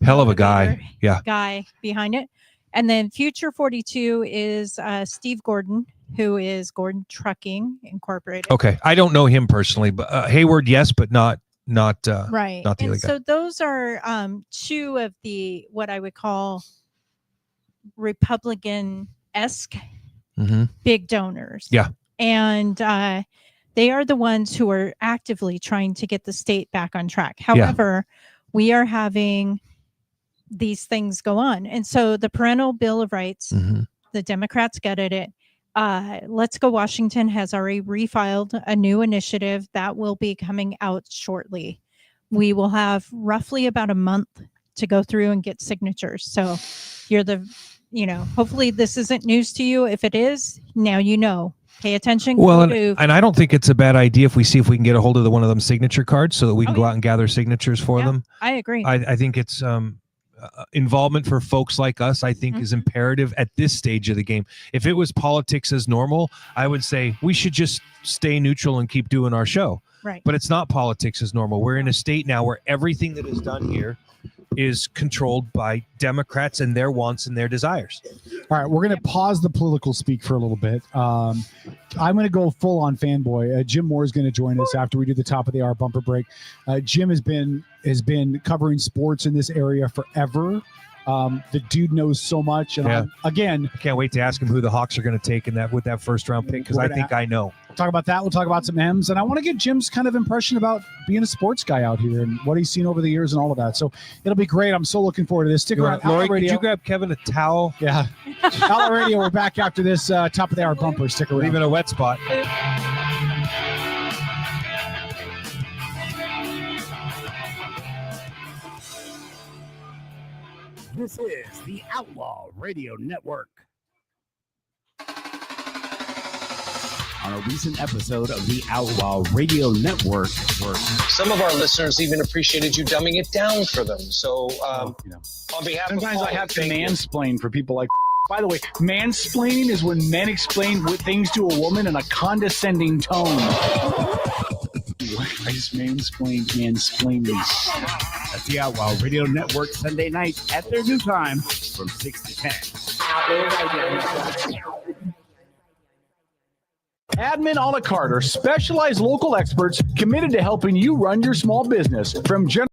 hell of a guy. Guy behind it. And then Future 42 is Steve Gordon, who is Gordon Trucking Incorporated. Okay. I don't know him personally, but Hayward, yes, but not not right. not the And other so guy. those are two of the what I would call Republican-esque Mhm. big donors. Yeah. And they are the ones who are actively trying to get the state back on track. However, we are having these things go on. And so the Parental Bill of Rights, the Democrats gutted it. Let's Go Washington has already refiled a new initiative that will be coming out shortly. We will have roughly about a month to go through and get signatures. So hopefully this isn't news to you. If it is, now you know. Pay attention. Well, go to and I don't think it's a bad idea if we see if we can get a hold of one of them signature cards so that we can go out and gather signatures for them. I agree. I think it's involvement for folks like us, I think, is imperative at this stage of the game. If it was politics as normal, I would say we should just stay neutral and keep doing our show. Right. But it's not politics as normal. We're in a state now where everything that is done here is controlled by Democrats and their wants and their desires. All right, we're going to pause the political speak for a little bit. I'm going to go full on fanboy. Jim Moore is going to join us after we do the top of the hour bumper break. Jim has been covering sports in this area forever. The dude knows so much, and I can't wait to ask him who the Hawks are going to take in that with that first round pick, because I think I know. Talk about that. We'll talk about some M's, and I want to get Jim's kind of impression about being a sports guy out here and what he's seen over the years and all of that. So it'll be great. I'm so looking forward to this. Stick around. Lori, Outlaw could Radio. you grab Kevin a towel? Yeah. Outlaw Radio. We're back after this top of the hour bumper. Stick around. Leave it a wet spot. This is the Outlaw Radio Network. On a recent episode of the Outlaw Radio Network, some of our listeners even appreciated you dumbing it down for them. So, on behalf Sometimes of I have to mansplain for people like. By the way, mansplaining is when men explain things to a woman in a condescending tone. I just mansplaining. That's the Outlaw Radio Network, Sunday nights at their new time from 6 to 10. Admin a la carte are specialized local experts committed to helping you run your small business. From general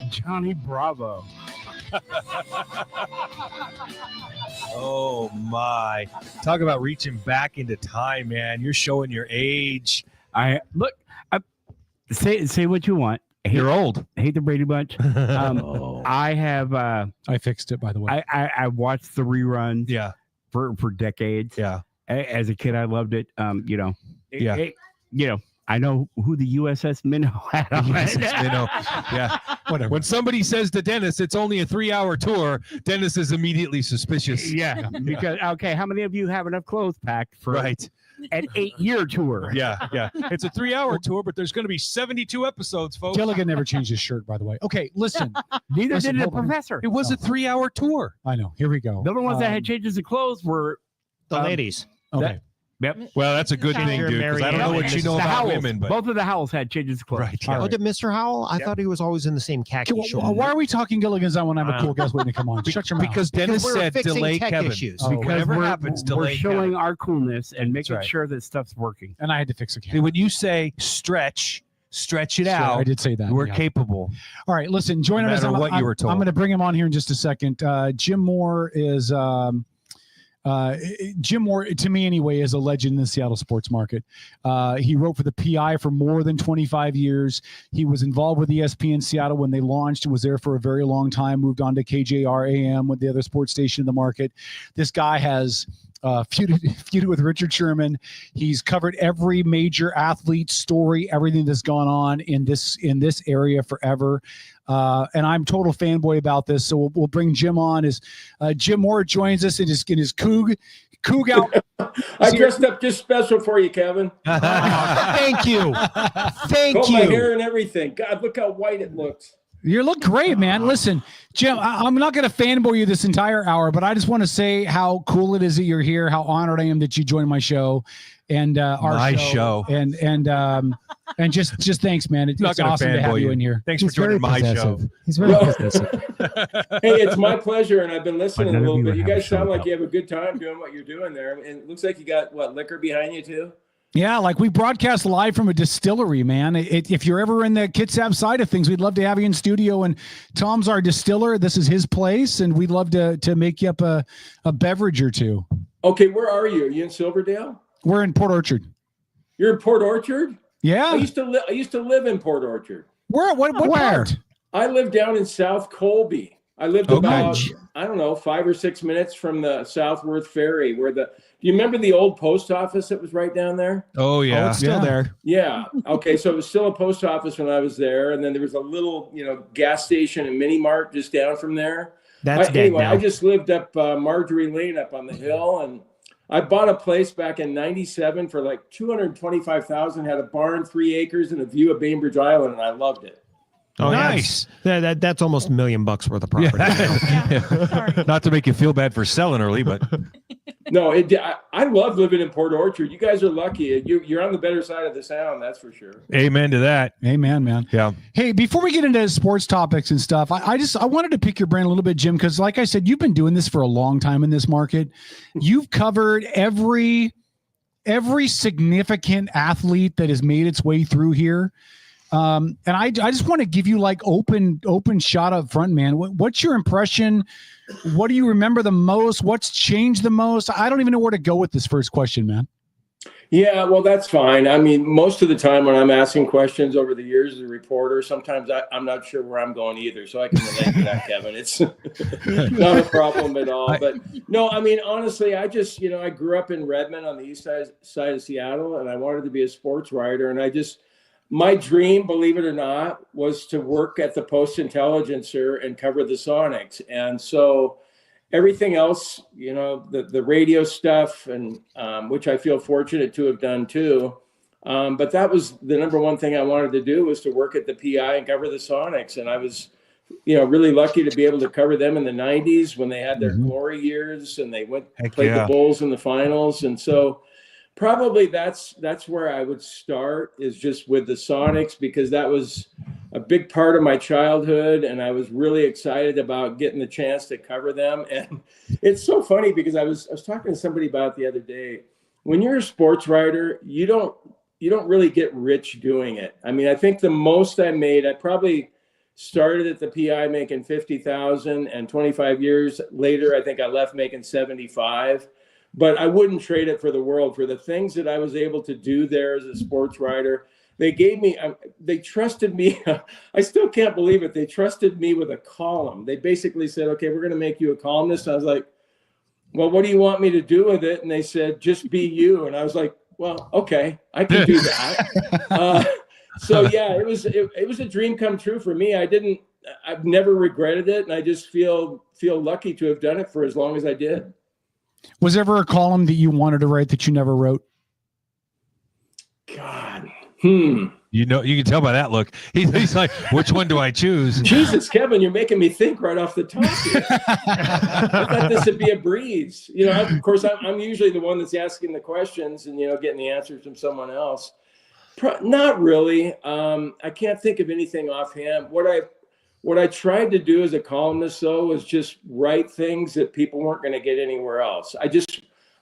Johnny Bravo. Oh my! Talk about reaching back into time, man. You're showing your age. Say what you want. You're old. I hate the Brady Bunch. I have. I fixed it, by the way. I watched the reruns. Yeah. For decades. Yeah. As a kid, I loved it. I know who the USS Minnow had on it. Minnow. Yeah. Whatever. When somebody says to Dennis, it's only a 3-hour tour, Dennis is immediately suspicious. Yeah. Because, okay, how many of you have enough clothes packed for an 8-year tour? Yeah. It's a 3-hour tour, but there's going to be 72 episodes, folks. Gilligan never changed his shirt, by the way. Okay, listen. Neither Listen, did the hold on. professor. It was a 3-hour tour. I know. Here we go. The only ones that had changes of clothes were The ladies. Okay. Yep. Well, that's a good thing, dude, because I don't know what you know about women, but both of the Howells had changes of clothes. Right. Oh, did Mr. Howell? I thought he was always in the same khaki Okay, shorts. why are we talking Gilligan's Eye when I have a cool guest waiting to come on? Shut your mouth. Because Dennis we're said fixing delay tech Kevin. issues. Oh, Because whatever we're, happens, we're delay showing Kevin. our coolness and making right. sure that stuff's working. And I had to fix the camera. When you say stretch it out. I did say that. We're yeah. capable. All right, listen, join No us. matter what you were told. I'm going to bring him on here in just a second. Jim Moore is Jim Moore, to me anyway, is a legend in the Seattle sports market. He wrote for the PI for more than 25 years. He was involved with ESPN Seattle when they launched, was there for a very long time, moved on to KJR AM with the other sports station in the market. This guy has feuded with Richard Sherman. He's covered every major athlete story, everything that's gone on in this area forever. And I'm total fanboy about this. So we'll bring Jim on. As Jim Moore joins us in his Coug out. I dressed up just special for you, Kevin. Thank you. Thank Got you. my hair and everything. God, look how white it looks. You look great, man. Listen, Jim, I'm not going to fanboy you this entire hour, but I just want to say how cool it is that you're here, how honored I am that you joined my show and our show. And just thanks, man. It's awesome to have you in here. Thanks for joining my show. He's very possessive. Hey, it's my pleasure, and I've been listening a little bit. You guys sound like you have a good time doing what you're doing there. And it looks like you got, liquor behind you, too? Yeah, like we broadcast live from a distillery, man. If you're ever in the Kitsap side of things, we'd love to have you in studio. And Tom's our distiller. This is his place, and we'd love to make you up a beverage or two. Okay, where are you? Are you in Silverdale? We're in Port Orchard. You're in Port Orchard? Yeah. I used to live in Port Orchard. What part? I live down in South Colby. I lived about, 5 or 6 minutes from the Southworth Ferry do you remember the old post office that was right down there? Oh, yeah. It's still there. Yeah. Okay. So it was still a post office when I was there. And then there was a little, gas station and mini mart just down from there. That's dead now. I just lived up Marjorie Lane up on the hill, and I bought a place back in '97 for like $225,000, had a barn, 3 acres, and a view of Bainbridge Island, and I loved it. Oh, nice. That's almost $1 million worth of property. Not to make you feel bad for selling early, but no, I love living in Port Orchard. You guys are lucky. You're on the better side of the sound, that's for sure. Amen to that. Amen, man. Yeah. Hey, before we get into sports topics and stuff, I wanted to pick your brain a little bit, Jim, because like I said, you've been doing this for a long time in this market. You've covered every significant athlete that has made its way through here. And I just want to give you like open shot up front, man. What's your impression? What do you remember the most? What's changed the most? I don't even know where to go with this first question, man. Yeah, well, that's fine. I mean, most of the time when I'm asking questions over the years as a reporter, sometimes I'm not sure where I'm going either. So I can relate to that, Kevin. It's not a problem at all. But no, I mean, honestly, I just, I grew up in Redmond on the east side of Seattle, and I wanted to be a sports writer. And my dream, believe it or not, was to work at the Post-Intelligencer and cover the Sonics. And so everything else, the radio stuff, and which I feel fortunate to have done too. But that was the number one thing I wanted to do, was to work at the PI and cover the Sonics. And I was, really lucky to be able to cover them in the 90s when they had their glory years and they played the Bulls in the finals. And so probably that's where I would start, is just with the Sonics, because that was a big part of my childhood, and I was really excited about getting the chance to cover them. And it's so funny because I was talking to somebody about it the other day. When you're a sports writer, you don't really get rich doing it. I mean, I think the most I made, I probably started at the PI making $50,000, and 25 years later, I think I left making $75,000. But I wouldn't trade it for the world. For the things that I was able to do there as a sports writer, they trusted me. I still can't believe it. They trusted me with a column. They basically said, okay, we're going to make you a columnist. I was like, well, what do you want me to do with it? And they said, just be you. And I was like, well, okay, I can do that. So yeah, it was a dream come true for me. I've never regretted it, and I just feel lucky to have done it for as long as I did. Was there ever a column that you wanted to write that you never wrote? God. You know, you can tell by that look. He's like, which one do I choose? Jesus, Kevin, you're making me think right off the top here. I thought this would be a breeze. You know, of course, I'm usually the one that's asking the questions and, you know, getting the answers from someone else. Not really. I can't think of anything offhand. What I tried to do as a columnist, though, was just write things that people weren't going to get anywhere else.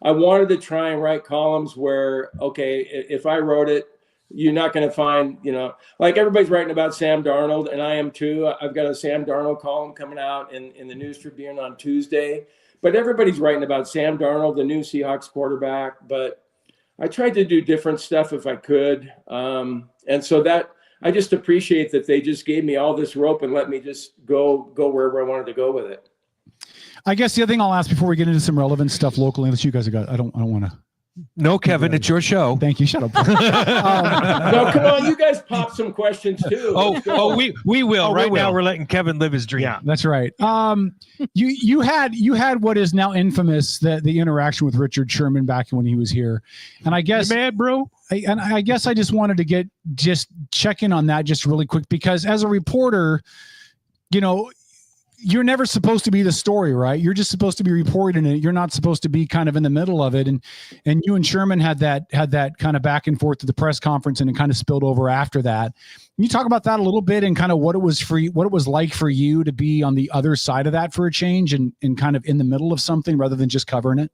I wanted to try and write columns where, okay, if I wrote it, you're not going to find, you know, like everybody's writing about Sam Darnold, and I am too. I've got a Sam Darnold column coming out in the News Tribune on Tuesday. But everybody's writing about Sam Darnold, the new Seahawks quarterback. But I tried to do different stuff if I could. And so that I just appreciate that they just gave me all this rope and let me just go wherever I wanted to go with it. I guess the other thing I'll ask before we get into some relevant stuff locally, unless you guys have got, I don't want to. No, Kevin, it's your show. Thank you. Shut up. No, come on, you guys pop some questions too. We will. Right Now we're letting Kevin live his dream. Yeah, that's right. You had what is now infamous, the interaction with Richard Sherman back when he was here, and I guess mad, bro. I guess I just wanted to check in on that just really quick, because as a reporter, you know, you're never supposed to be the story, right? You're just supposed to be reporting it. You're not supposed to be kind of in the middle of it. And you and Sherman had that kind of back and forth at the press conference, and it kind of spilled over after that. Can you talk about that a little bit and kind of what it was like for you to be on the other side of that for a change and kind of in the middle of something rather than just covering it?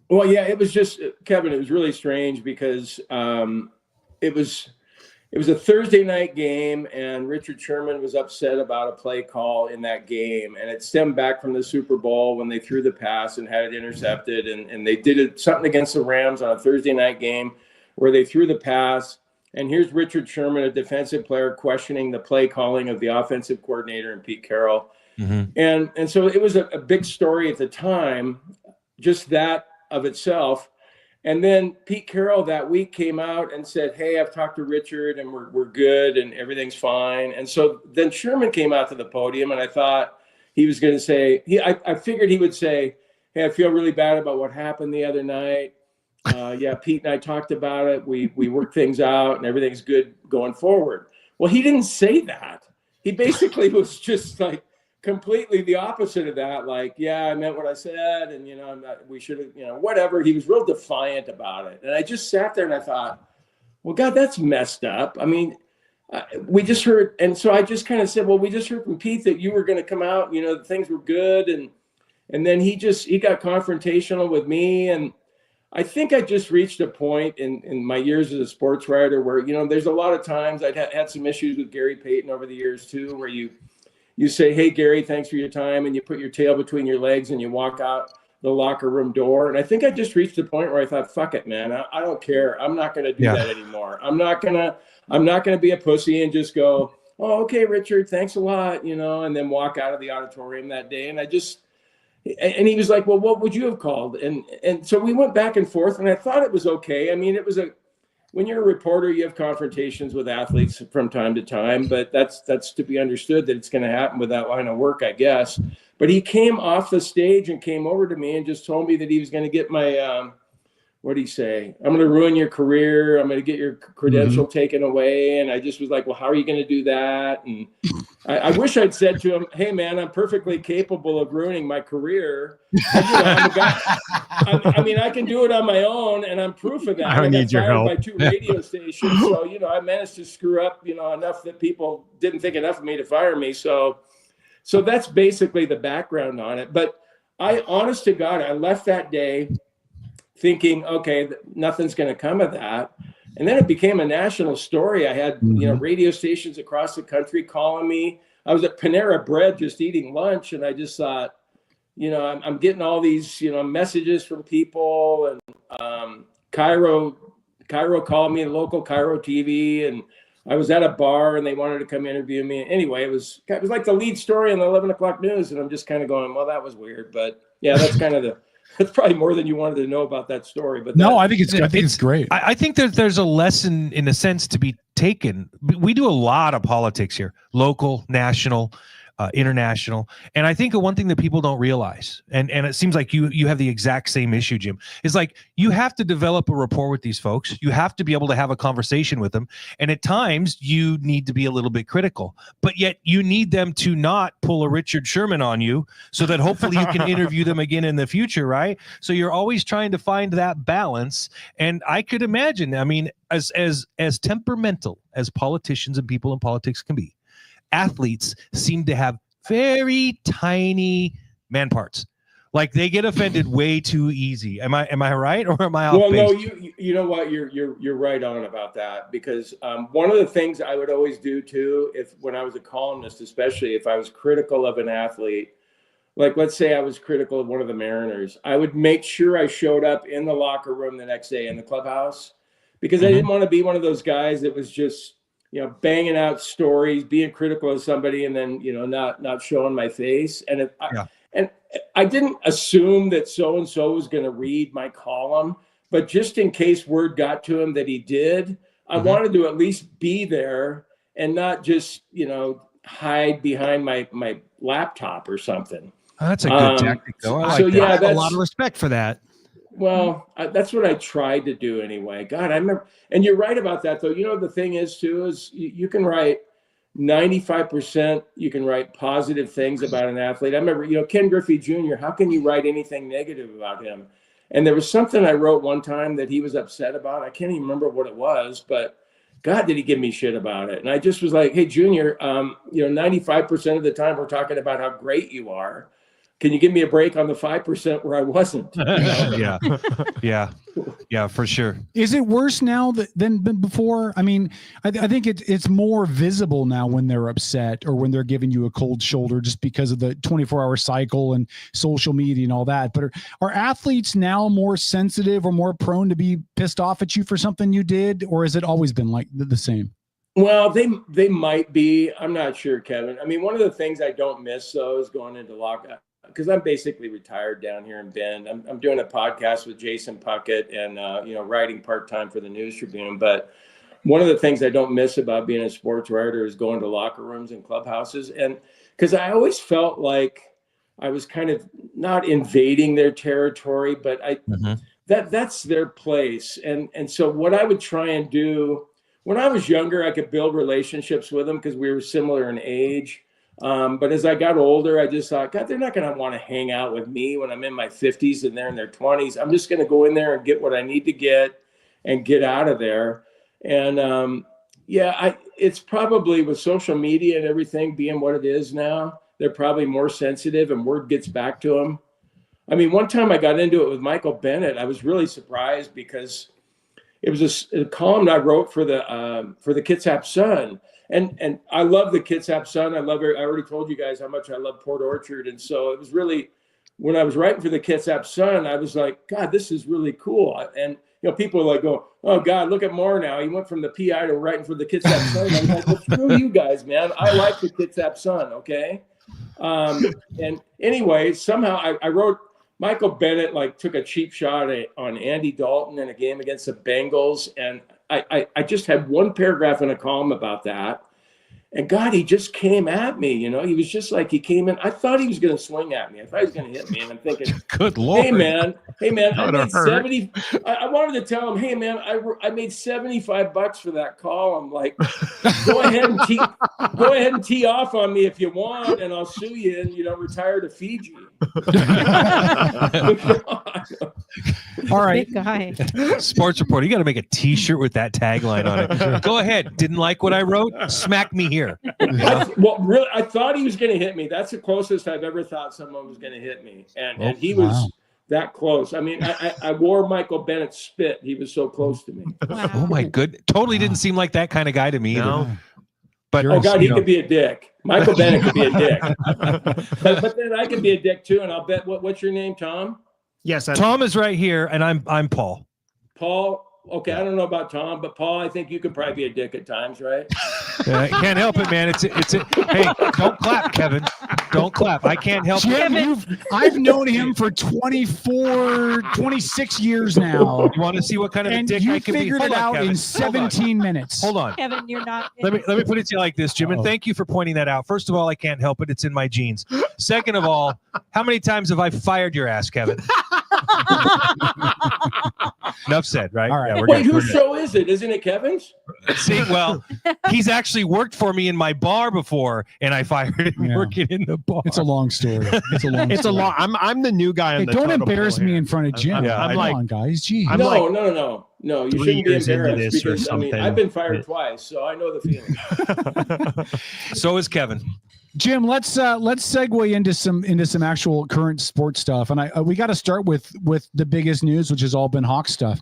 Well, yeah, it was just, Kevin, it was really strange because it was a Thursday night game, and Richard Sherman was upset about a play call in that game, and it stemmed back from the Super Bowl when they threw the pass and had it intercepted, and they did something against the Rams on a Thursday night game where they threw the pass, and here's Richard Sherman, a defensive player, questioning the play calling of the offensive coordinator and Pete Carroll. Mm-hmm. And so it was a big story at the time, just that of itself. And then Pete Carroll that week came out and said, hey, I've talked to Richard and we're good and everything's fine. And so then Sherman came out to the podium, and I thought he was going to say, I figured he would say, hey, I feel really bad about what happened the other night. Yeah, Pete and I talked about it. We worked things out and everything's good going forward. Well, he didn't say that. He basically was just like completely the opposite of that. Like, yeah, I meant what I said. And, you know, we should have, you know, whatever. He was real defiant about it. And I just sat there and I thought, well, God, that's messed up. I mean, we just heard. And so I just kind of said, well, we just heard from Pete that you were going to come out, you know, things were good. And then he got confrontational with me. And I think I just reached a point in my years as a sports writer where, you know, there's a lot of times I'd had some issues with Gary Payton over the years too, where you say, hey, Gary, thanks for your time. And you put your tail between your legs and you walk out the locker room door. And I think I just reached the point where I thought, fuck it, man. I don't care. I'm not going to do that anymore. I'm not going to be a pussy and just go, oh, okay, Richard, thanks a lot, you know, and then walk out of the auditorium that day. And he was like, well, what would you have called? And so we went back and forth, and I thought it was okay. I mean, when you're a reporter, you have confrontations with athletes from time to time, but that's to be understood that it's going to happen with that line of work, I guess. But he came off the stage and came over to me and just told me that he was going to get my, what did he say? I'm going to ruin your career. I'm going to get your credential taken away. And I just was like, well, how are you going to do that? And I wish I'd said to him, hey, man, I'm perfectly capable of ruining my career. And, you know, I'm a guy, I mean, I can do it on my own, and I'm proof of that. I don't need your help. By 2 radio stations. So, you know, I managed to screw up, you know, enough that people didn't think enough of me to fire me. So that's basically the background on it. But honest to God, I left that day thinking, okay, nothing's going to come of that. And then it became a national story. I had, you know, radio stations across the country calling me. I was at Panera Bread just eating lunch, and I just thought, you know, I'm getting all these, you know, messages from people. And Cairo called me, local Cairo TV, and I was at a bar, and they wanted to come interview me. Anyway, it was like the lead story on the 11 o'clock news, and I'm just kind of going, well, that was weird. But yeah, that's kind of that's probably more than you wanted to know about that story. But no, I think it's great. I think that there's a lesson in a sense to be taken. We do a lot of politics here, local, national, international. And I think one thing that people don't realize, and it seems like you have the exact same issue, Jim, is like you have to develop a rapport with these folks. You have to be able to have a conversation with them. And at times you need to be a little bit critical, but yet you need them to not pull a Richard Sherman on you so that hopefully you can interview them again in the future, right? So you're always trying to find that balance. And I could imagine, I mean, as temperamental as politicians and people in politics can be, athletes seem to have very tiny man parts. Like they get offended way too easy. Am I right, or am I off base? Well, no, you know what, you're right on about that, because one of the things I would always do too, when I was a columnist, especially if I was critical of an athlete, like let's say I was critical of one of the Mariners, I would make sure I showed up in the locker room the next day in the clubhouse, because I didn't want to be one of those guys that was just, banging out stories, being critical of somebody, and then, not showing my face. And I didn't assume that so-and-so was going to read my column, but just in case word got to him that he did, I wanted to at least be there and not just, hide behind my laptop or something. Oh, that's a good tactic, though. I like that. A lot of respect for that. Well, that's what I tried to do anyway. God, I remember, and you're right about that, though. The thing is, too, is you can write 95%, you can write positive things about an athlete. I remember, Ken Griffey Jr., how can you write anything negative about him? And there was something I wrote one time that he was upset about. I can't even remember what it was, but God, did he give me shit about it. And I just was like, hey, Junior, 95% of the time we're talking about how great you are. Can you give me a break on the 5% where I wasn't? Yeah, for sure. Is it worse now than before? I mean, I think it's more visible now when they're upset or when they're giving you a cold shoulder just because of the 24-hour cycle and social media and all that. But are athletes now more sensitive or more prone to be pissed off at you for something you did, or has it always been like the same? Well, they might be. I'm not sure, Kevin. I mean, one of the things I don't miss, though, is going into lockout. Because I'm basically retired down here in Bend. I'm doing a podcast with Jason Puckett and, writing part-time for the News Tribune. But one of the things I don't miss about being a sports writer is going to locker rooms and clubhouses. And because I always felt like I was kind of not invading their territory, but that's their place. And so what I would try and do, when I was younger, I could build relationships with them because we were similar in age. But as I got older, I just thought, God, they're not going to want to hang out with me when I'm in my 50s and they're in their 20s. I'm just going to go in there and get what I need to get and get out of there. And it's probably with social media and everything being what it is now, they're probably more sensitive and word gets back to them. I mean, one time I got into it with Michael Bennett. I was really surprised because it was a column I wrote for the Kitsap Sun. And I love the Kitsap Sun. I love it. I already told you guys how much I love Port Orchard. And so it was really, when I was writing for the Kitsap Sun, I was like, God, this is really cool. And, people are like, oh, God, look at Moore now. He went from the PI to writing for the Kitsap Sun. I'm like, well, screw you guys, man. I like the Kitsap Sun, okay? And anyway, somehow I wrote, Michael Bennett took a cheap shot on Andy Dalton in a game against the Bengals. And I just had one paragraph in a column about that. And God, he just came at me, He was just like, he came in. I thought he was going to swing at me. I thought he was going to hit me. And I'm thinking, good Lord. Hey, man, I made 70. I wanted to tell him, hey, man, I made $75 for that column. Like, go ahead and tee off on me if you want, and I'll sue you and, retire to Fiji. All right. Big guy. Sports reporter, you got to make a T-shirt with that tagline on it. Go ahead. Didn't like what I wrote? Smack me here. Well, really, I thought he was going to hit me. That's the closest I've ever thought someone was going to hit me, and he was that close. I mean, I wore Michael Bennett's spit. He was so close to me. Wow. Oh my good! Totally didn't seem like that kind of guy to me. No. Either. But oh God, he could be a dick. Michael Bennett could be a dick. but then I could be a dick too. And I'll bet. What's your name, Tom? Yes, Tom is right here, and I'm Paul. Paul. Okay, I don't know about Tom, but Paul, I think you could probably be a dick at times, right? Can't help it, man. It's hey, don't clap, Kevin. Don't clap. I can't help Jim, I've known him for 26 years now. You want to see what kind of a And dick you I can be? figured Hold it on, out Kevin. in 17 minutes. Hold on. Kevin, you're not. Let me put it to you like this, Jim, and thank you for pointing that out. First of all, I can't help it; it's in my genes. Second of all, how many times have I fired your ass, Kevin? Enough said, right? All right. Yeah, we're Wait, good. whose show is it? Isn't it Kevin's? See, well, he's actually worked for me in my bar before, and I fired him working in the bar. It's a long story. It's a long. It's a story. long. I'm the new guy on Hey, the. don't totem embarrass pole me here. in front of Jim. I'm Come like, on, guys. Gee. I'm No, like no. You 3 shouldn't be years into embarrassed this or because I mean something. I've been fired twice, so I know the feeling. So is Kevin. Jim, let's segue into some actual current sports stuff, and we got to start with the biggest news, which has all been Hawks stuff.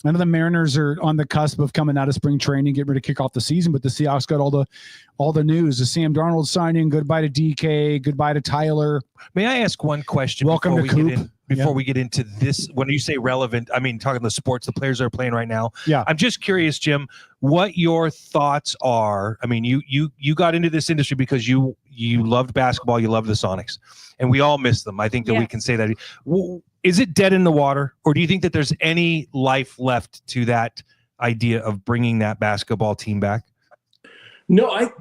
I know the Mariners are on the cusp of coming out of spring training, getting ready to kick off the season, but the Seahawks got all the news: the Sam Darnold signing, goodbye to DK, goodbye to Tyler. May I ask one question? Welcome to Coop. Before we get into this, when you say relevant, I mean talking the sports, the players that are playing right now. Yeah. I'm just curious, Jim, what your thoughts are. I mean, you got into this industry because you loved basketball, you loved the Sonics, and we all miss them. I think that we can say that. Is it dead in the water, or do you think that there's any life left to that idea of bringing that basketball team back? No,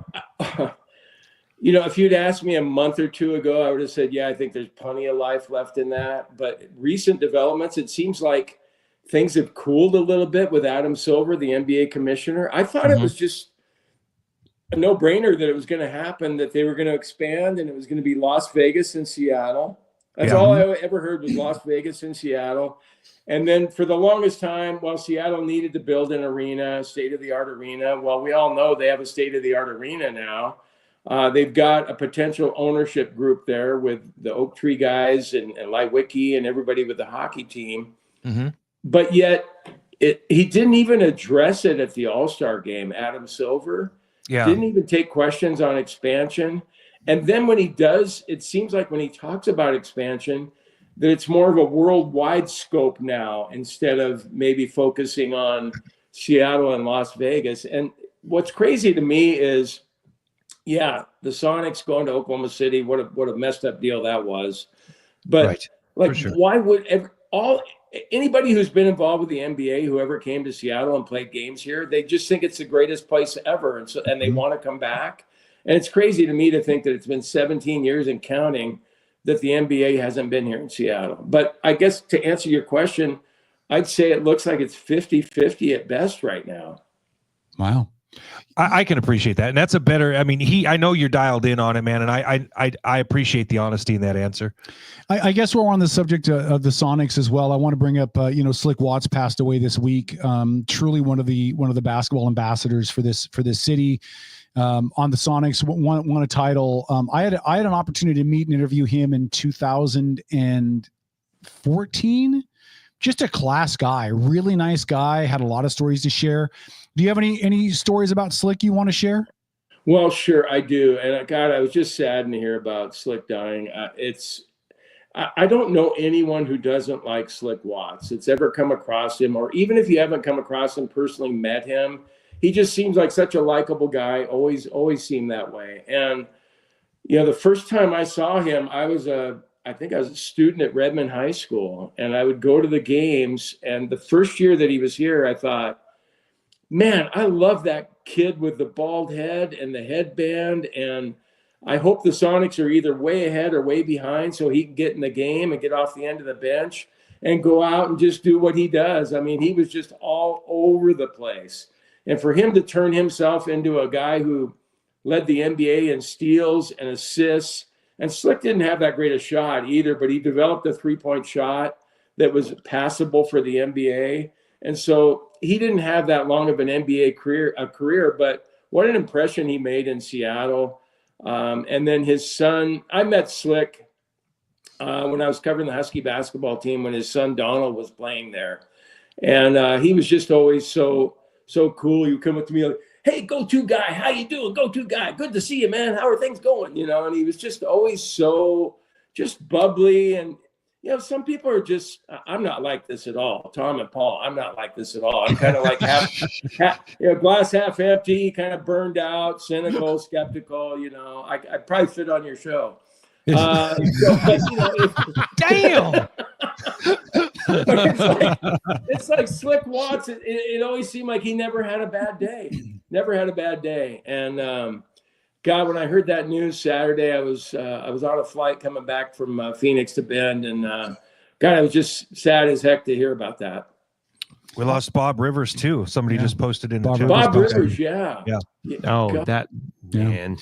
if you'd asked me a month or two ago, I would have said, yeah, I think there's plenty of life left in that. But recent developments, it seems like things have cooled a little bit with Adam Silver, the NBA commissioner. I thought it was just a no-brainer that it was going to happen, that they were going to expand and it was going to be Las Vegas and Seattle. That's all I ever heard was Las Vegas and Seattle. And then for the longest time, Seattle needed to build an arena, state-of-the-art arena. Well, we all know they have a state-of-the-art arena now. They've got a potential ownership group there with the Oak Tree guys and Lewicki and everybody with the hockey team. Mm-hmm. But yet he didn't even address it at the All-Star game, Adam Silver. Yeah. Didn't even take questions on expansion. And then when he does, it seems like when he talks about expansion, that it's more of a worldwide scope now instead of maybe focusing on Seattle and Las Vegas. And what's crazy to me is, yeah, the Sonics going to Oklahoma City, what a messed up deal that was. But why would anybody who's been involved with the NBA, whoever came to Seattle and played games here, they just think it's the greatest place ever, and they want to come back. And it's crazy to me to think that it's been 17 years and counting that the NBA hasn't been here in Seattle. But I guess to answer your question, I'd say it looks like it's 50-50 at best right now. Wow. I can appreciate that. And that's a better, I mean, I know you're dialed in on it, man. And I appreciate the honesty in that answer. I guess we're on the subject of the Sonics as well. I want to bring up, Slick Watts passed away this week. Truly one of the basketball ambassadors for this city. On the Sonics, won a title. I had an opportunity to meet and interview him in 2014. Just a class guy, really nice guy, had a lot of stories to share. Do you have any stories about Slick you want to share? Well, sure, I do. And God, I was just saddened to hear about Slick dying. I don't know anyone who doesn't like Slick Watts that's ever come across him, or even if you haven't come across him personally, met him. He just seems like such a likable guy, always seemed that way. And, the first time I saw him, I think I was a student at Redmond High School, and I would go to the games. And the first year that he was here, I thought, man, I love that kid with the bald head and the headband. And I hope the Sonics are either way ahead or way behind so he can get in the game and get off the end of the bench and go out and just do what he does. I mean, he was just all over the place. And for him to turn himself into a guy who led the NBA in steals and assists, and Slick didn't have that great a shot either, but he developed a three-point shot that was passable for the NBA. And so he didn't have that long of an NBA career, but what an impression he made in Seattle. And then his son, I met Slick when I was covering the Husky basketball team when his son Donald was playing there. And he was just always so cool. He would come up to me like, hey, go-to guy, how you doing? Go-to guy, good to see you, man. How are things going? And he was just always so just bubbly. And, some people are just, I'm not like this at all. Tom and Paul, I'm not like this at all. I'm kind of like glass half empty, kind of burned out, cynical, skeptical. I probably fit on your show. Damn. It's like Slick Watts. It always seemed like he never had a bad day. Never had a bad day. And God, when I heard that news Saturday, I was on a flight coming back from Phoenix to Bend, and God, I was just sad as heck to hear about that. We lost Bob Rivers too. Somebody just posted in the chat. Bob Rivers, yeah. Oh, God. that man.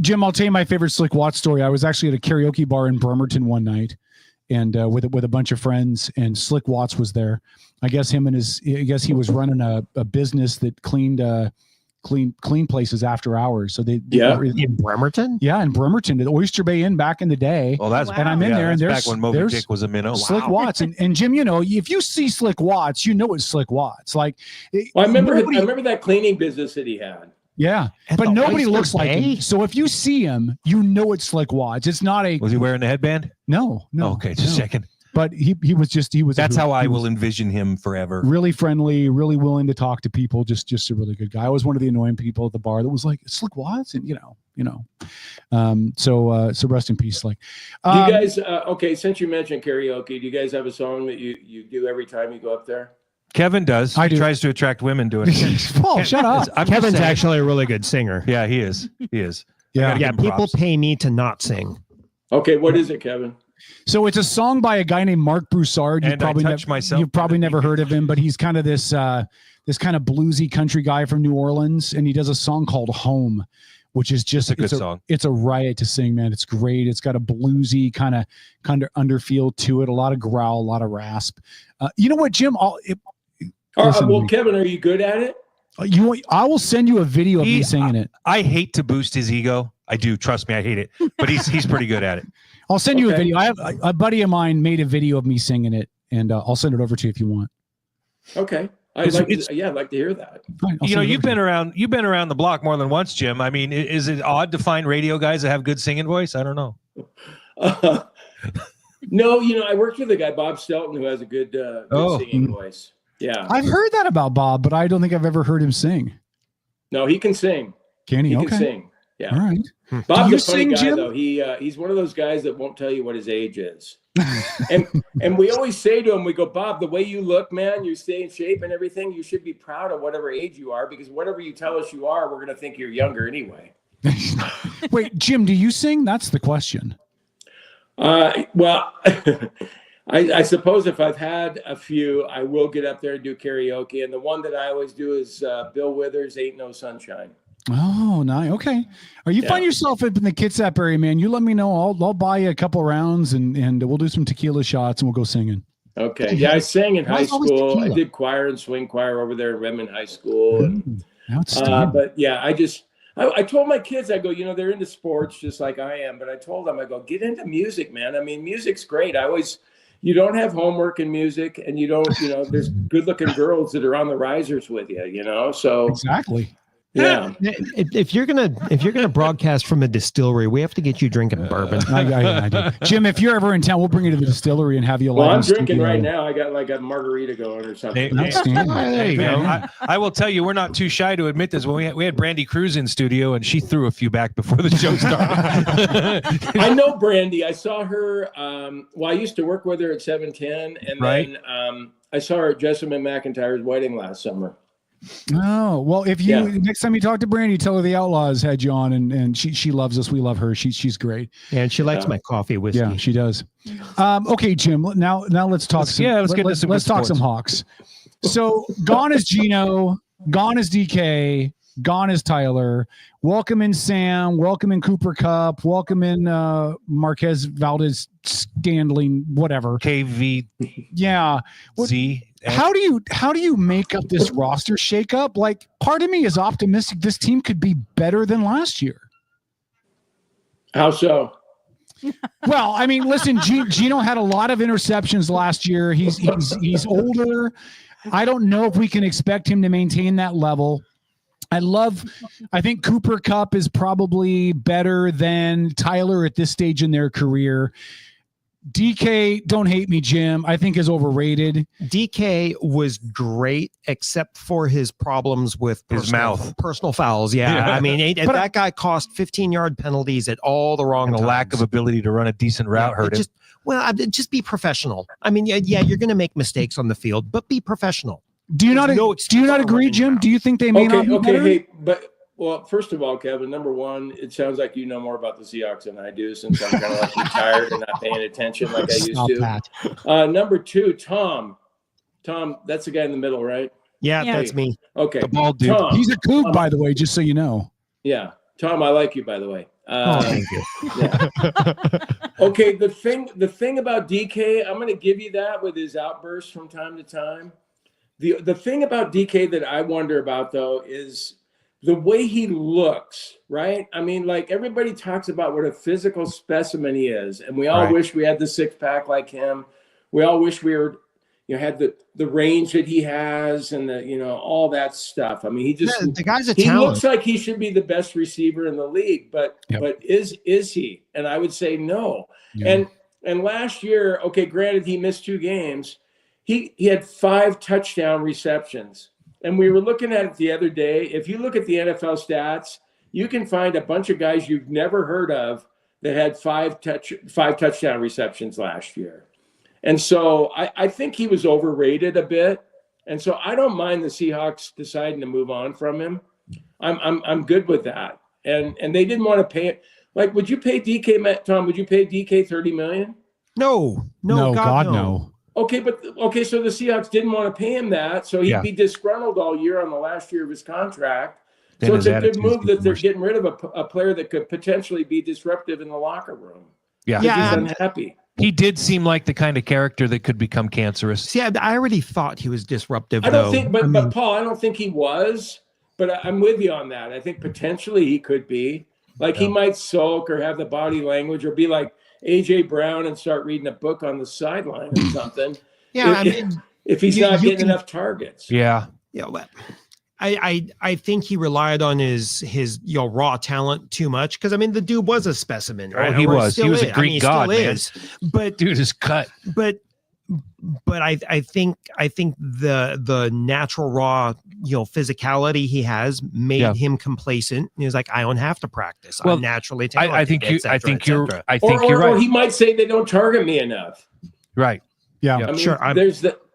Jim, I'll tell you my favorite Slick Watts story. I was actually at a karaoke bar in Bremerton one night, and with a bunch of friends, and Slick Watts was there. I guess he was running a business that cleaned places after hours. So they in Bremerton? Yeah, in Bremerton, the Oyster Bay Inn back in the day. Oh, that's and I'm in there, and there's back when Moby Dick was a minnow. Slick Watts, and Jim, if you see Slick Watts, you know it's Slick Watts. Like, I remember that cleaning business that he had. Yeah, but nobody looks like him. So if you see him, you know it's Slick Watts. It's not a. Was he wearing the headband? No. Oh, okay, just checking. But he was. That's how I will envision him forever. Really friendly, really willing to talk to people. Just a really good guy. I was one of the annoying people at the bar that was like, Slick Watts, and So rest in peace, Slick. Do you guys? Okay, since you mentioned karaoke, do you guys have a song that you do every time you go up there? Kevin does. He tries to attract women to it. Paul, shut up. Kevin's actually a really good singer. Yeah, he is. He is. Yeah. People pay me to not sing. Okay, what is it, Kevin? So it's a song by a guy named Mark Broussard. You've probably never heard of him, but he's kind of this kind of bluesy country guy from New Orleans, and he does a song called "Home," which is just a good song. It's a riot to sing, man. It's great. It's got a bluesy kind of underfeel to it, a lot of growl, a lot of rasp. You know what, Jim? Well, Kevin, are you good at it? I will send you a video of me singing it. I hate to boost his ego. I do. Trust me, I hate it. But he's pretty good at it. I'll send you a video. I have a buddy of mine made a video of me singing it, and I'll send it over to you if you want. Okay. I'd like to hear that. Fine, you've been around the block more than once, Jim. I mean, is it odd to find radio guys that have good singing voice? I don't know. No, I worked with a guy, Bob Stelton, who has a good singing voice. Yeah. I've heard that about Bob, but I don't think I've ever heard him sing. No, he can sing. Can he? He Okay. can sing. Yeah. All right. Bob's a funny guy, though. He's one of those guys that won't tell you what his age is. and we always say to him, we go, Bob, the way you look, man, you stay in shape and everything, you should be proud of whatever age you are, because whatever you tell us you are, we're going to think you're younger anyway. Wait, Jim, do you sing? That's the question. Well, I suppose if I've had a few, I will get up there and do karaoke. And the one that I always do is Bill Withers' Ain't No Sunshine. Oh, nice. Okay. Are you find yourself up in the Kitsap area, man? You let me know. I'll buy you a couple rounds and we'll do some tequila shots and we'll go singing. Okay. Yeah, I sang in high school. I did choir and swing choir over there at Redmond High School. But yeah, I told my kids, I go, they're into sports just like I am. But I told them, I go, get into music, man. I mean, music's great. You don't have homework in music, and you don't, there's good looking girls that are on the risers with you, so. Exactly. Yeah. If you're gonna broadcast from a distillery, we have to get you drinking bourbon. I do. Jim, if you're ever in town, we'll bring you to the distillery and have you. Well, I'm drinking right now. I got like a margarita going or something. There you go. I will tell you, we're not too shy to admit this. When we had Brandy Cruz in studio, and she threw a few back before the show started. I know Brandy. I saw her. I used to work with her at 710, and then I saw her at Jessamine McIntyre's wedding last summer. Oh, well, if you next time you talk to Brandy, tell her the Outlaws had you on, and she loves us. We love her. She's great. And she likes my coffee whiskey. Yeah, she does. Okay, Jim, now let's talk let's talk some Hawks. So gone is Gino, gone is DK, gone is Tyler. Welcome in Sam, welcome in Cooper Cup, welcome in Marquez Valdez Scandling, whatever. KV. Yeah. Z. How do you make up this roster shakeup? Like, part of me is optimistic this team could be better than last year. How so? Well, I mean, listen, Gino had a lot of interceptions last year. He's older. I don't know if we can expect him to maintain that level. I think Cooper Cup is probably better than Tyler at this stage in their career. DK, don't hate me, Jim, I think is overrated. DK was great, except for his problems with his mouth, personal fouls. Yeah. I mean, that guy cost 15-yard penalties at all the wrong and a times. lack of ability to run a decent route hurt him. Just be professional. I mean, yeah, you're going to make mistakes on the field, but be professional. Do you not agree, Jim? Do you think they may not be better? Hey, well, first of all, Kevin, number one, it sounds like you know more about the Seahawks than I do, since I'm kind of like retired and not paying attention like I used to. Number two, Tom, that's the guy in the middle, right? Yeah, that's me. Okay. The bald dude. Tom, he's a kook, by the way, just so you know. Yeah. Tom, I like you, by the way. Thank you. Yeah. Okay, the thing about DK, I'm going to give you that with his outbursts from time to time. The thing about DK that I wonder about, though, is the way he looks, right? I mean, like, everybody talks about what a physical specimen he is, and we all wish we had the six-pack like him. We all wish we were, had the range that he has and all that stuff. I mean, the guy's a he talent. looks like he should be the best receiver in the league, but is he? And I would say no. Yeah. And last year, okay, granted, he missed 2 games. He had 5 touchdown receptions. And we were looking at it the other day. If you look at the NFL stats, you can find a bunch of guys you've never heard of that had 5 touchdown receptions last year. And so I think he was overrated a bit. And so I don't mind the Seahawks deciding to move on from him. I'm good with that. And they didn't want to pay it. Like, would you pay DK, Tom? Would you pay DK $30 million? No, God, no. Okay, so the Seahawks didn't want to pay him that, so he'd be disgruntled all year on the last year of his contract. Then so it's a good attitude's move that they're worse. getting rid of a player that could potentially be disruptive in the locker room. Yeah. He's unhappy. He did seem like the kind of character that could become cancerous. See, I already thought he was disruptive, I don't think, but Paul, I don't think he was, but I'm with you on that. I think potentially he could be. Like, he might sulk or have the body language or be like AJ Brown and start reading a book on the sideline or something. Yeah, if he's not getting enough targets. Yeah. Yeah, well, I think he relied on his raw talent too much, because I mean the dude was a specimen, right? Oh, he was a Greek god, man. But dude is cut. But I think the natural raw physicality he has made him complacent. He was like, I don't have to practice. I'm naturally talented. I think you're right. Or he might say they don't target me enough. Right. Yeah. I mean, sure.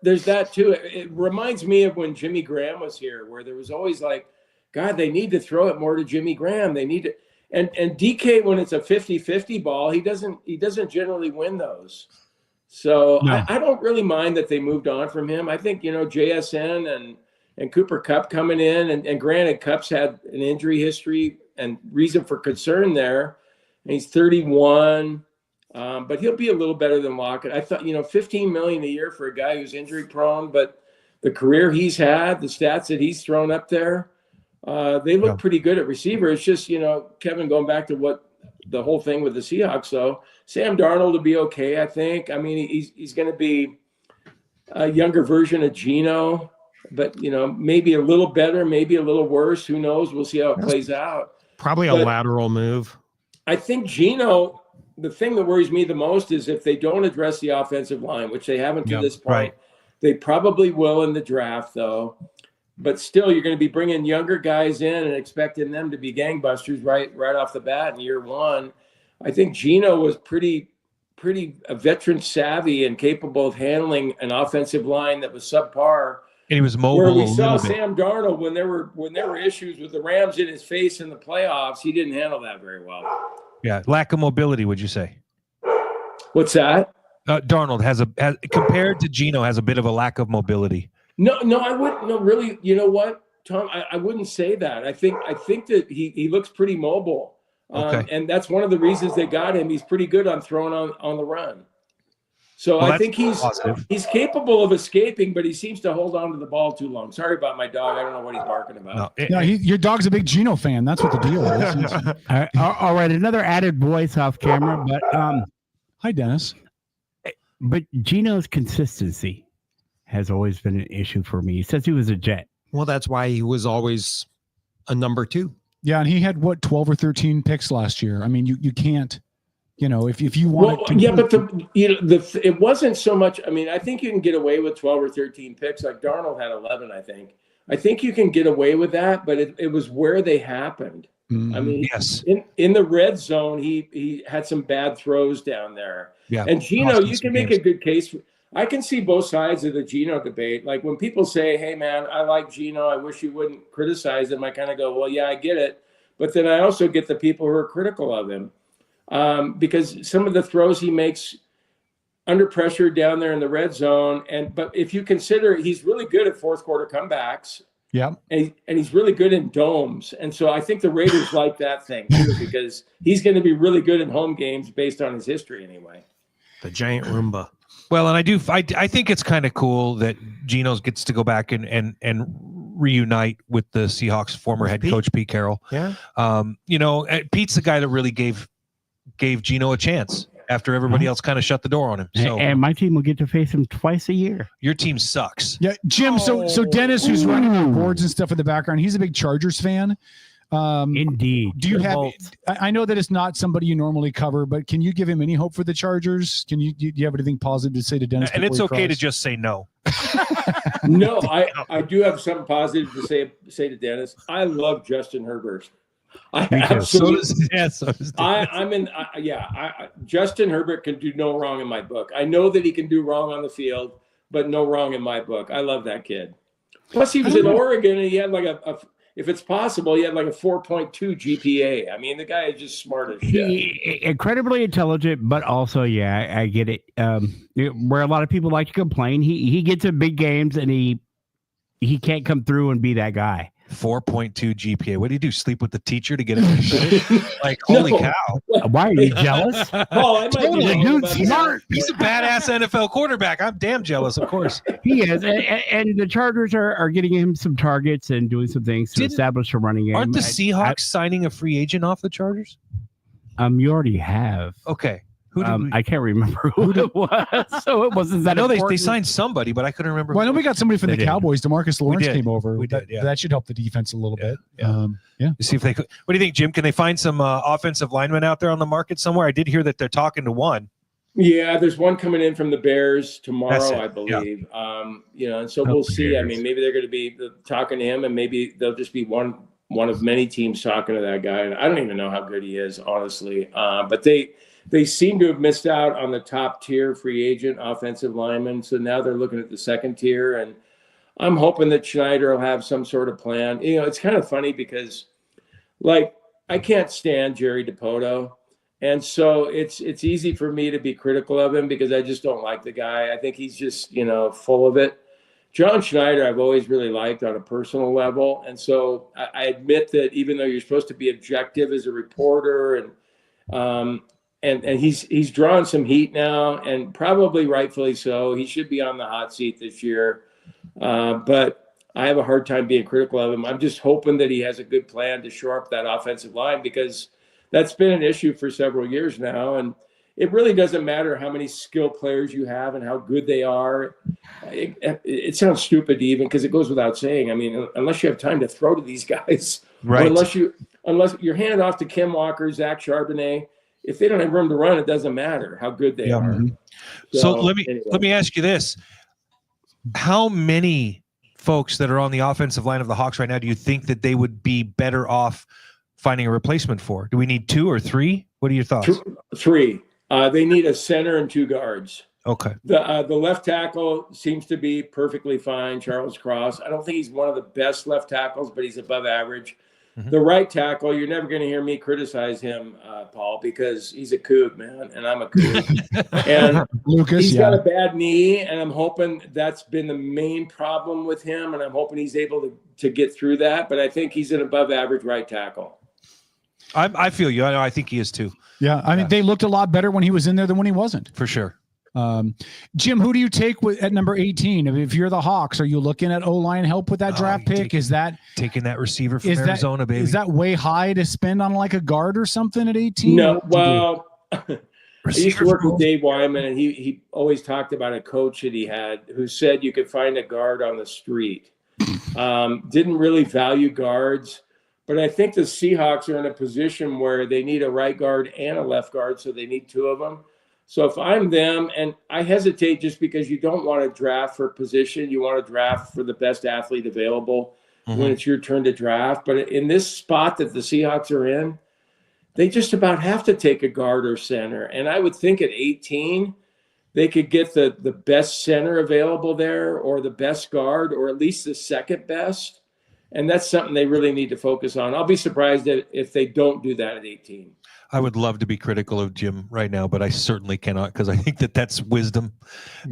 There's that too. It reminds me of when Jimmy Graham was here, where there was always like, God, they need to throw it more to Jimmy Graham. They need to, and DK, when it's a 50-50 ball, he doesn't generally win those. So no. I don't really mind that they moved on from him. I think, JSN and Cooper Kupp coming in, and granted, Kupp's had an injury history and reason for concern there. And he's 31. But he'll be a little better than Lockett. I thought, $15 million a year for a guy who's injury prone, but the career he's had, the stats that he's thrown up there, they look pretty good at receiver. It's just, Kevin, going back to what the whole thing with the Seahawks, though, Sam Darnold will be okay, I think. I mean, he's going to be a younger version of Geno, but, maybe a little better, maybe a little worse. Who knows? We'll see how it plays out. Probably a lateral move. I think Geno, the thing that worries me the most is if they don't address the offensive line, which they haven't to this point. Right. They probably will in the draft, though. But still, you're going to be bringing younger guys in and expecting them to be gangbusters right off the bat in year one. I think Geno was pretty veteran savvy and capable of handling an offensive line that was subpar. And he was mobile. Where we saw Sam Darnold when there were issues with the Rams in his face in the playoffs, he didn't handle that very well. Yeah, lack of mobility, would you say? What's that? Darnold has compared to Geno, has a bit of a lack of mobility. No, I wouldn't. No, really. You know what, Tom? I wouldn't say that. I think that he looks pretty mobile, and that's one of the reasons they got him. He's pretty good on throwing on the run. So I think he's capable of escaping, but he seems to hold on to the ball too long. Sorry about my dog. I don't know what he's barking about. No, your dog's a big Geno fan. That's what the deal is. All right, another added voice off camera, but hi, Dennis. But Geno's consistency has always been an issue for me. He says he was a Jet. Well, that's why he was always a number 2. Yeah, and he had 12 or 13 picks last year. I mean, you can't. You know, if you want to. Yeah, but it wasn't so much. I mean, I think you can get away with 12 or 13 picks. Like Darnold had 11, I think. I think you can get away with that, but it was where they happened. Mm-hmm. I mean, yes, in the red zone, he had some bad throws down there. Yeah, and Geno, you can make a good case. I can see both sides of the Geno debate. Like when people say, "Hey, man, I like Geno. I wish you wouldn't criticize him." I kind of go, "Well, yeah, I get it," but then I also get the people who are critical of him because some of the throws he makes under pressure down there in the red zone. But if you consider he's really good at fourth quarter comebacks. Yeah. And he's really good in domes. And so I think the Raiders like that thing too, because he's going to be really good in home games based on his history anyway. The giant Roomba. Well, and I think it's kind of cool that Geno gets to go back and reunite with the Seahawks former head coach Pete Carroll. Yeah. You know, Pete's the guy that really gave Geno a chance after everybody else kind of shut the door on him. So, and my team will get to face him twice a year. Your team sucks. Yeah, Jim. So Dennis, who's running the boards and stuff in the background, he's a big Chargers fan. Indeed. Do you have? I know that it's not somebody you normally cover, but can you give him any hope for the Chargers? Do you have anything positive to say to Dennis? And it's okay to just say no. No, I do have something positive to say to Dennis. I love Justin Herbert. I absolutely. So does Justin Herbert can do no wrong in my book. I know that he can do wrong on the field, but no wrong in my book. I love that kid. Plus, he was in Oregon, and he had like if it's possible, he had like a 4.2 GPA. I mean, the guy is just smart as shit. Incredibly intelligent, but also, yeah, I get it. Where a lot of people like to complain, he gets in big games and he can't come through and be that guy. 4.2 GPA. What do you do? Sleep with the teacher to get it? Like, holy cow! Why are you jealous? Oh, dude's smart. He's a badass NFL quarterback. I'm damn jealous, of course. He is, and the Chargers are getting him some targets and doing some things to establish a running game. Aren't the Seahawks signing a free agent off the Chargers? You already have. Okay. I can't remember who it was, so it wasn't that. I know they important. signed somebody, but I couldn't remember. Well, I know we got somebody from the did. Cowboys. DeMarcus Lawrence came over. We did, yeah. That should help the defense a little bit. Yeah. See if they could. What do you think, Jim? Can they find some offensive linemen out there on the market somewhere? I did hear that they're talking to one. Yeah, there's one coming in from the Bears tomorrow, I believe. Yeah. And so we'll see. I mean, maybe they're going to be talking to him, and maybe they'll just be one of many teams talking to that guy. And I don't even know how good he is, honestly. But they seem to have missed out on the top tier free agent offensive lineman. So now they're looking at the second tier, and I'm hoping that Schneider will have some sort of plan. You know, it's kind of funny because, like, I can't stand Jerry DiPoto. And so it's easy for me to be critical of him because I just don't like the guy. I think he's just, full of it. John Schneider, I've always really liked on a personal level. And so I admit that even though you're supposed to be objective as a reporter and he's drawn some heat now, and probably rightfully so. He should be on the hot seat this year. But I have a hard time being critical of him. I'm just hoping that he has a good plan to shore up that offensive line because that's been an issue for several years now. And it really doesn't matter how many skilled players you have and how good they are. It sounds stupid even because it goes without saying. I mean, unless you have time to throw to these guys, right? Or unless you're handing off to Kim Walker, Zach Charbonnet, if they don't have room to run, it doesn't matter how good they are. So let me ask you this: how many folks that are on the offensive line of the Hawks right now do you think that they would be better off finding a replacement for? Do we need 2 or 3? What are your thoughts? 3. They need a center and 2 guards. Okay. The left tackle seems to be perfectly fine, Charles Cross. I don't think he's one of the best left tackles, but he's above average. Mm-hmm. The right tackle, you're never going to hear me criticize him, Paul, because he's a Coug, man, and I'm a Coug. And Lucas, he's got a bad knee, and I'm hoping that's been the main problem with him, and I'm hoping he's able to get through that. But I think he's an above average right tackle. I feel you. I think he is too. Yeah, I mean, they looked a lot better when he was in there than when he wasn't. For sure. Jim, who do you take at number 18? If you're the Hawks, are you looking at O-line help with that draft pick? Is that taking that receiver from Arizona, baby? Is that way high to spend on like a guard or something at 18? No, well, I used to work with Dave Wyman, and he always talked about a coach that he had who said you could find a guard on the street. Didn't really value guards. But I think the Seahawks are in a position where they need a right guard and a left guard, so they need two of them. So if I'm them, and I hesitate just because you don't want to draft for position, you want to draft for the best athlete available when it's your turn to draft. But in this spot that the Seahawks are in, they just about have to take a guard or center. And I would think at 18, they could get the best center available there, or the best guard, or at least the second best. And that's something they really need to focus on. I'll be surprised if they don't do that at 18. I would love to be critical of Jim right now, but I certainly cannot, because I think that's wisdom.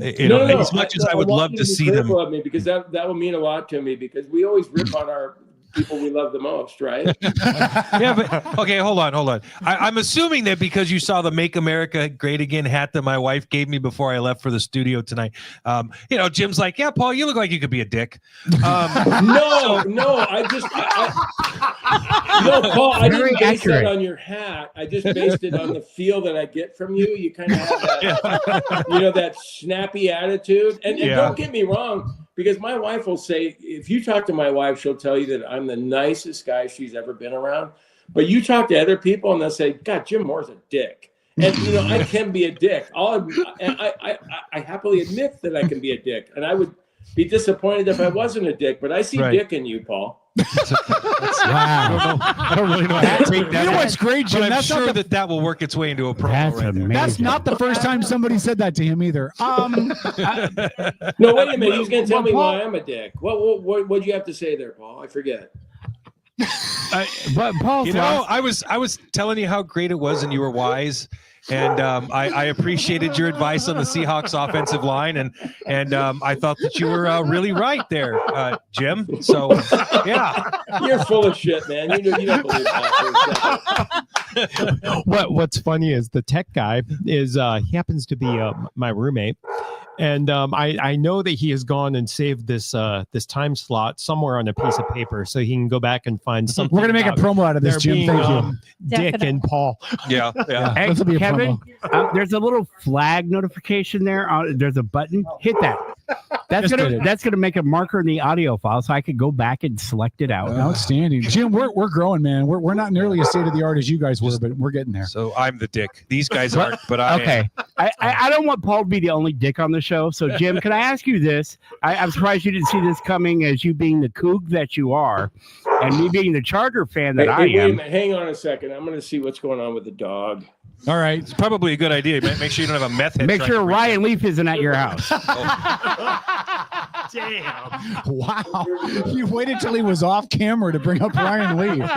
As much as I would love to see them. Of me, because that will mean a lot to me, because we always rip on our people we love the most, right? Yeah, but okay, hold on. I'm assuming that because you saw the "Make America Great Again" hat that my wife gave me before I left for the studio tonight. Jim's like, "Yeah, Paul, you look like you could be a dick." No, Paul, I didn't base that on your hat. I just based it on the feel that I get from you. You kind of have that, that snappy attitude. And don't get me wrong, because my wife will say, if you talk to my wife, she'll tell you that I'm the nicest guy she's ever been around. But you talk to other people and they'll say, God, Jim Moore's a dick. And, I can be a dick. I happily admit that I can be a dick. And I would be disappointed if I wasn't a dick. But I see dick in you, Paul. Wow. I don't really know how to take that. You know what's great, Jim? I'm That's sure that will work its way into a promo. That's amazing. That's not the first time somebody said that to him either. No, wait a minute. He's going to tell me why I'm a dick. What'd you have to say there, Paul? I forget. But Paul, I was telling you how great it was, and you were wise. And I appreciated your advice on the Seahawks offensive line, and I thought that you were really right there, Jim. So, yeah, you're full of shit, man. You don't believe that for a second. What's funny is the tech guy is he happens to be my roommate. And I know that he has gone and saved this time slot somewhere on a piece of paper, so he can go back and find something. We're gonna make a promo out of this, Jim. Thank you, Dick and Paul. Yeah. Hey, this will be a Kevin, promo. There's a little flag notification there. There's a button. Hit that. That's gonna make a marker in the audio file, so I could go back and select it out. Outstanding, Jim. We're growing, man. We're not nearly as state of the art as you guys were, but we're getting there. So I'm the dick. These guys aren't, but I okay. I don't want Paul to be the only dick on the show. So Jim, can I ask you this? I'm surprised you didn't see this coming, as you being the kook that you are, and me being the Charger fan that I am. Wait a minute. Hang on a second. I'm going to see what's going on with the dog. All right, it's probably a good idea. Make sure you don't have a meth head. Make sure Ryan Leaf isn't at your house. Damn! Wow, you waited till he was off camera to bring up Ryan Leaf.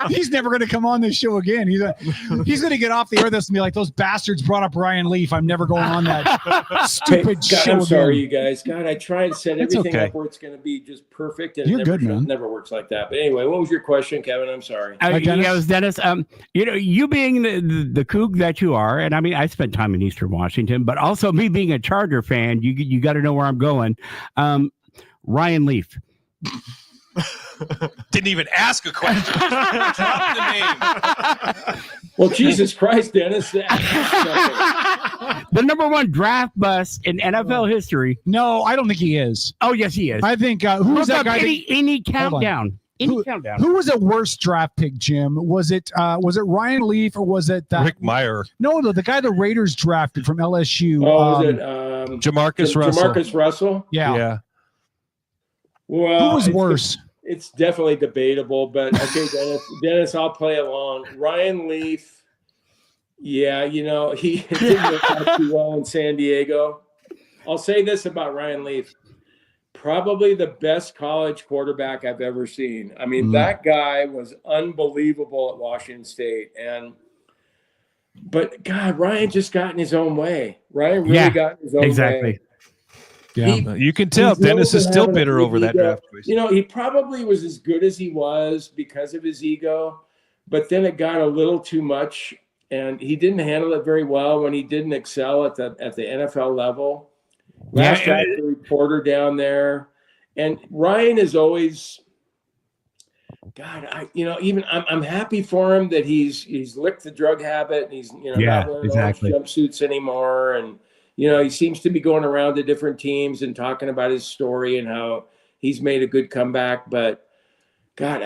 He's never going to come on this show again. He's going to get off the air this and be like, "Those bastards brought up Ryan Leaf. I'm never going on that stupid show." I'm sorry, again. you guys. God, I try and set everything up where it's going to be just perfect, and You're good, man. It never works like that. But anyway, what was your question, Kevin? I'm sorry. It was Dennis. You being the kook that you are, and I mean, I spent time in Eastern Washington, but also me being a Charger fan, you got to know where I'm going. Ryan Leaf. Didn't even ask a question. Drop the name. Well, Jesus Christ, Dennis. The number one draft bust in NFL history. No, I don't think he is. Oh, yes, he is. I think who's that guy? Any countdown. Who was a worse draft pick, Jim? Was it Ryan Leaf or was it Rick Meyer? No, the guy the Raiders drafted from LSU. Was it Jamarcus Russell? Jamarcus Russell? Yeah. Well, who was worse? It's definitely debatable, but okay, Dennis, I'll play along. Ryan Leaf, yeah, he didn't work out too well in San Diego. I'll say this about Ryan Leaf. Probably the best college quarterback I've ever seen. I mean, that guy was unbelievable at Washington State. But God, Ryan just got in his own way. Ryan really got in his own way. Yeah, you can tell Dennis is still bitter over that draft choice. He probably was as good as he was because of his ego, but then it got a little too much, and he didn't handle it very well when he didn't excel at the NFL level. Last night, the reporter down there, and Ryan is always, God, I'm happy for him that he's licked the drug habit and he's not wearing jumpsuits anymore, and he seems to be going around to different teams and talking about his story and how he's made a good comeback. But God,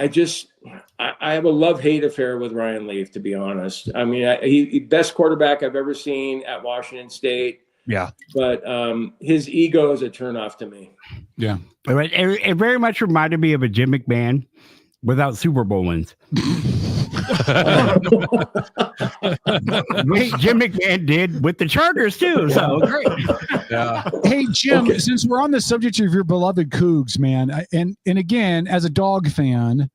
I have a love-hate affair with Ryan Leaf, to be honest. I mean, he best quarterback I've ever seen at Washington State. Yeah. But his ego is a turnoff to me. Yeah. It very much reminded me of a Jim McMahon without Super Bowl wins. Wait, Jim McMahon did with the Chargers too. So great. Yeah. Hey Jim, since we're on the subject of your beloved Cougs, man, and again, as a dog fan,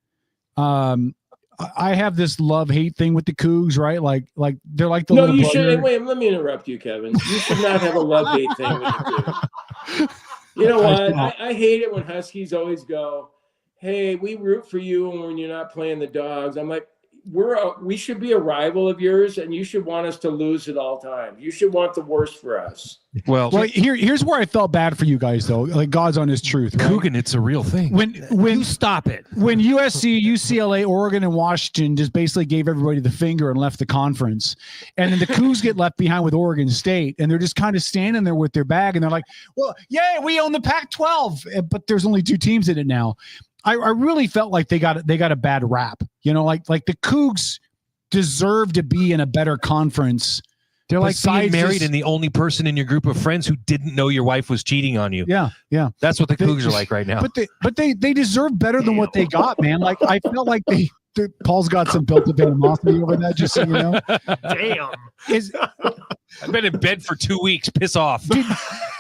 I have this love-hate thing with the Cougs, right? Like they're like the you should. Wait, let me interrupt you, Kevin. You should not have a love-hate thing with the Cougs. You know what? I hate it when Huskies always go, "Hey, we root for you when you're not playing the Dogs." I'm like, we should be a rival of yours, and you should want us to lose at all times. You should want the worst for us. Well, here's where I felt bad for you guys, though. Like God's on his truth. Right? Coogan, it's a real thing. When you stop it. When USC, UCLA, Oregon, and Washington just basically gave everybody the finger and left the conference, and then the Cougs get left behind with Oregon State, and they're just kind of standing there with their bag, and they're like, "Well, yeah, we own the Pac-12, but there's only 2 teams in it now." I really felt like they got a bad rap, you know, like the Cougs deserve to be in a better conference. They're like being married and the only person in your group of friends who didn't know your wife was cheating on you. Yeah, yeah. That's what the Cougs are like right now. But they deserve better than what they got, man. Like I felt like Paul's got some built-up animosity over that, just so you know. Damn. I've been in bed for 2 weeks. Piss off.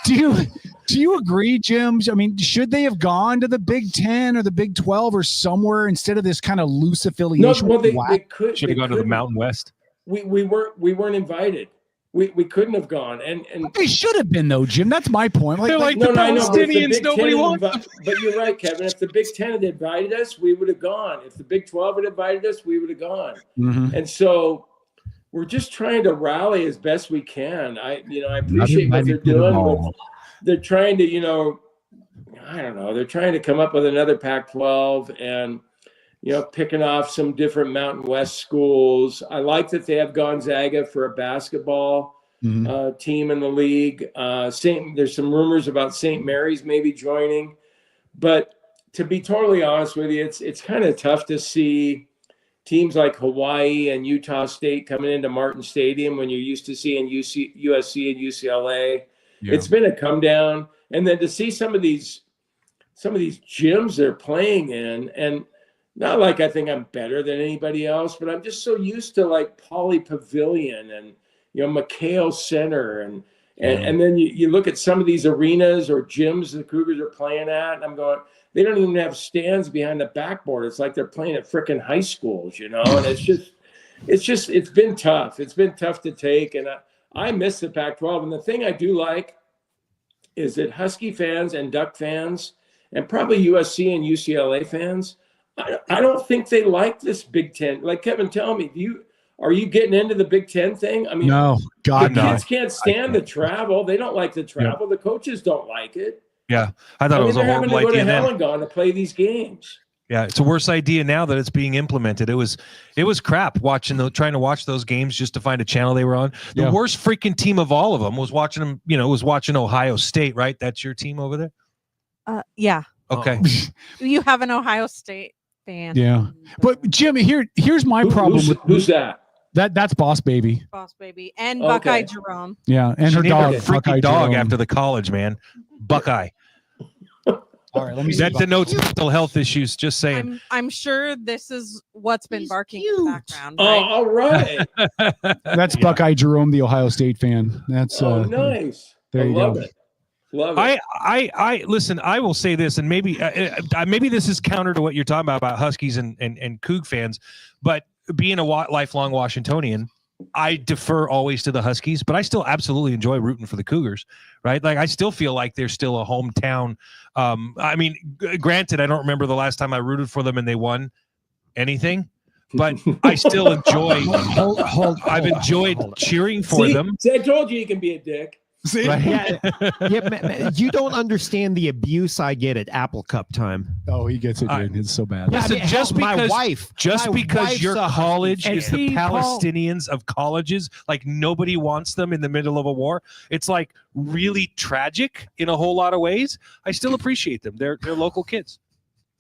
Do you agree, Jim? I mean, should they have gone to the Big 10 or the Big 12 or somewhere instead of this kind of loose affiliation? No, well, they should have gone to the Mountain West. We weren't invited. We couldn't have gone, and they should have been though, Jim. That's my point. They're like the Palestinians. Nobody wants them. But you're right, Kevin. If the Big 10 had invited us, we would have gone. If the Big 12 had invited us, we would have gone. Mm-hmm. And so we're just trying to rally as best we can. I appreciate what they're doing. They're trying to, I don't know. They're trying to come up with another Pac-12 and, picking off some different Mountain West schools. I like that they have Gonzaga for a basketball team in the league. There's some rumors about St. Mary's maybe joining. But to be totally honest with you, it's kind of tough to see teams like Hawaii and Utah State coming into Martin Stadium when you're used to seeing USC and UCLA. Yeah. It's been a come down, and then to see some of these gyms they're playing in, and not like I think I'm better than anybody else, but I'm just so used to like Pauley Pavilion and McHale Center, and then you look at some of these arenas or gyms the Cougars are playing at, and I'm going, they don't even have stands behind the backboard. It's like they're playing at frickin' high schools, and it's been tough. It's been tough to take, and I miss the Pac-12. And the thing I do like is that Husky fans and Duck fans and probably USC and UCLA fans, I don't think they like this Big Ten. Like, Kevin, tell me, are you getting into the Big Ten thing? I mean, no, God, the kids can't stand the travel. They don't like the travel. Yeah. The coaches don't like it. Yeah, I thought it was a horrible idea. They're having to go to Hell and Gone to play these games. Yeah, it's a worse idea now that it's being implemented. It was crap trying to watch those games just to find a channel they were on. The worst freaking team of all of them was watching them. Was watching Ohio State, right? That's your team over there. Yeah. Okay. You have an Ohio State fan. Yeah, but Jimmy, here's my problem with who's that? That's Boss Baby. Boss Baby and Buckeye Jerome. Yeah, and her dog. Freaking dog after the college, man. Buckeye. All right, let me. That denotes mental health issues. Just saying. I'm sure this is what's been barking in the background. Right? Oh, all right. That's Buckeye Jerome, the Ohio State fan. That's nice. There you love go. It. Love it. I listen. I will say this, and maybe this is counter to what you're talking about Huskies and Coug fans, but being a lifelong Washingtonian, I defer always to the Huskies, but I still absolutely enjoy rooting for the Cougars, right? Like I still feel like they're still a hometown. I mean, granted, I don't remember the last time I rooted for them and they won anything, but I still enjoy. I've enjoyed cheering for them. See, I told you can be a dick. See? Right? Yeah, you don't understand the abuse I get at Apple Cup time. Oh, he gets it, dude. It's so bad. Listen, just because my your college is the Paul, Palestinians of colleges, like nobody wants them in the middle of a war. It's like really tragic in a whole lot of ways. I still appreciate them. They're local kids.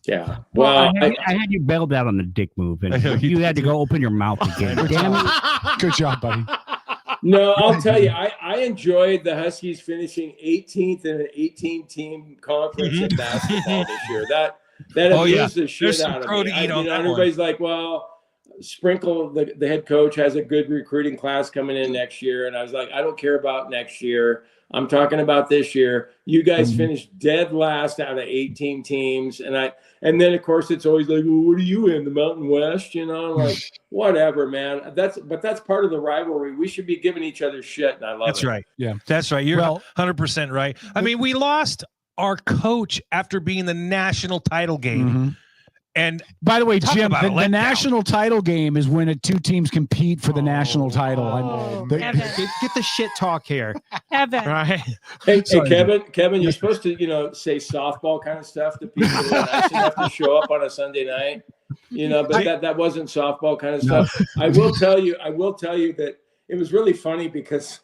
Yeah. Well, Well, I had you bailed out on the dick move, and you had to go open your mouth again. Damn it. Good job, buddy. No, I'll tell you, I enjoyed the Huskies finishing 18th in an 18-team conference in basketball this year. That amused the shit out of me. Everybody's like, well, Sprinkle, the head coach, has a good recruiting class coming in next year. And I was like, I don't care about next year. I'm talking about this year. You guys finished dead last out of 18 teams. And then of course it's always like, well, what are you in, the Mountain West? You know, I'm like, whatever, man. That's part of the rivalry. We should be giving each other shit, and I love it. That's right. Yeah. That's right. You're 100% right. I mean, we lost our coach after being the national title game. And by the way, Jim, the national title game is when two teams compete for the national title. Get the shit talk here. Kevin. Right. Hey, Kevin, you're supposed to, say softball kind of stuff to people who are nice enough to show up on a Sunday night. But that wasn't softball kind of stuff. I will tell you that it was really funny because,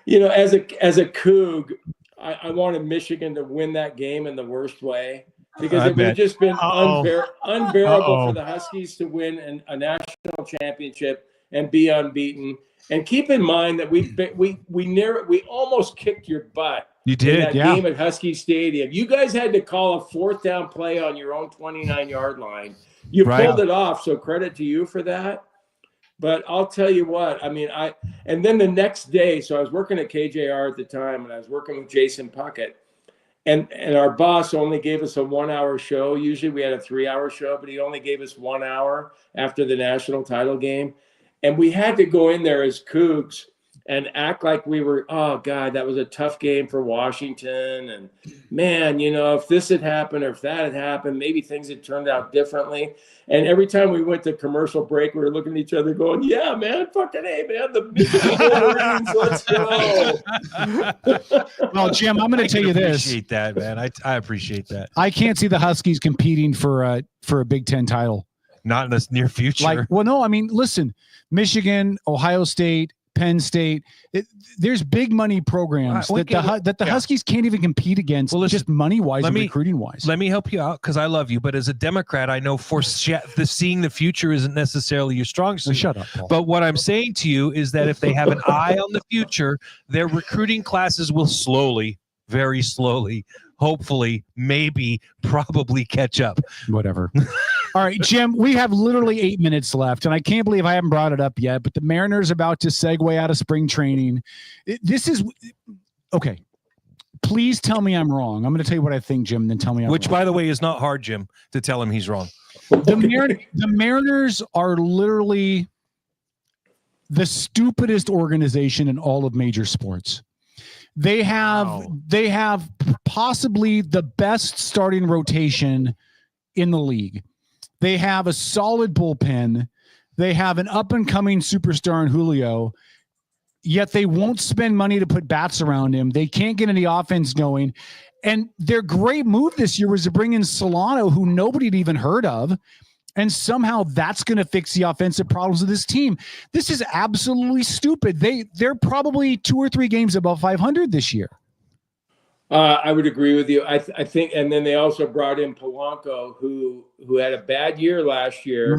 as a Coug, I wanted Michigan to win that game in the worst way. Because it would have just been unbearable for the Huskies to win a national championship and be unbeaten. And keep in mind that we almost kicked your butt. You did, in that game at Husky Stadium. You guys had to call a 4th down play on your own 29-yard line. You pulled it off, so credit to you for that. But I'll tell you what, and then the next day, so I was working at KJR at the time, and I was working with Jason Puckett. And our boss only gave us a 1-hour show. Usually we had a 3-hour show, but he only gave us 1 hour after the national title game. And we had to go in there as Cougs and act like we were, oh, God, that was a tough game for Washington. And, man, if this had happened or if that had happened, maybe things had turned out differently. And every time we went to commercial break, we were looking at each other going, yeah, man, fucking hey, man, the Wolverines, let's go. Well, Jim, I'm going to tell you this. I appreciate that, man. I appreciate that. I can't see the Huskies competing for a Big Ten title. Not in the near future. Listen, Michigan, Ohio State, Penn State. There's big money programs that the Huskies can't even compete against, just money-wise and recruiting-wise. Let me help you out because I love you. But as a Democrat, I know seeing the future isn't necessarily your strong suit. Shut up, Paul. But what I'm saying to you is that if they have an eye on the future, their recruiting classes will slowly, very slowly, hopefully, maybe, probably catch up. Whatever. All right, Jim, we have literally 8 minutes left, and I can't believe I haven't brought it up yet, but the Mariners are about to segue out of spring training. This is okay. Please tell me I'm wrong. I'm going to tell you what I think, Jim, then tell me I'm wrong. Which, by the way, is not hard, Jim, to tell him he's wrong. The Mariners are literally the stupidest organization in all of major sports. They have possibly the best starting rotation in the league. They have a solid bullpen. They have an up-and-coming superstar in Julio, yet they won't spend money to put bats around him. They can't get any offense going. And their great move this year was to bring in Solano, who nobody had even heard of, and somehow that's going to fix the offensive problems of this team. This is absolutely stupid. They're probably 2 or 3 games above 500 this year. I would agree with you. I think, and then they also brought in Polanco, who had a bad year last year,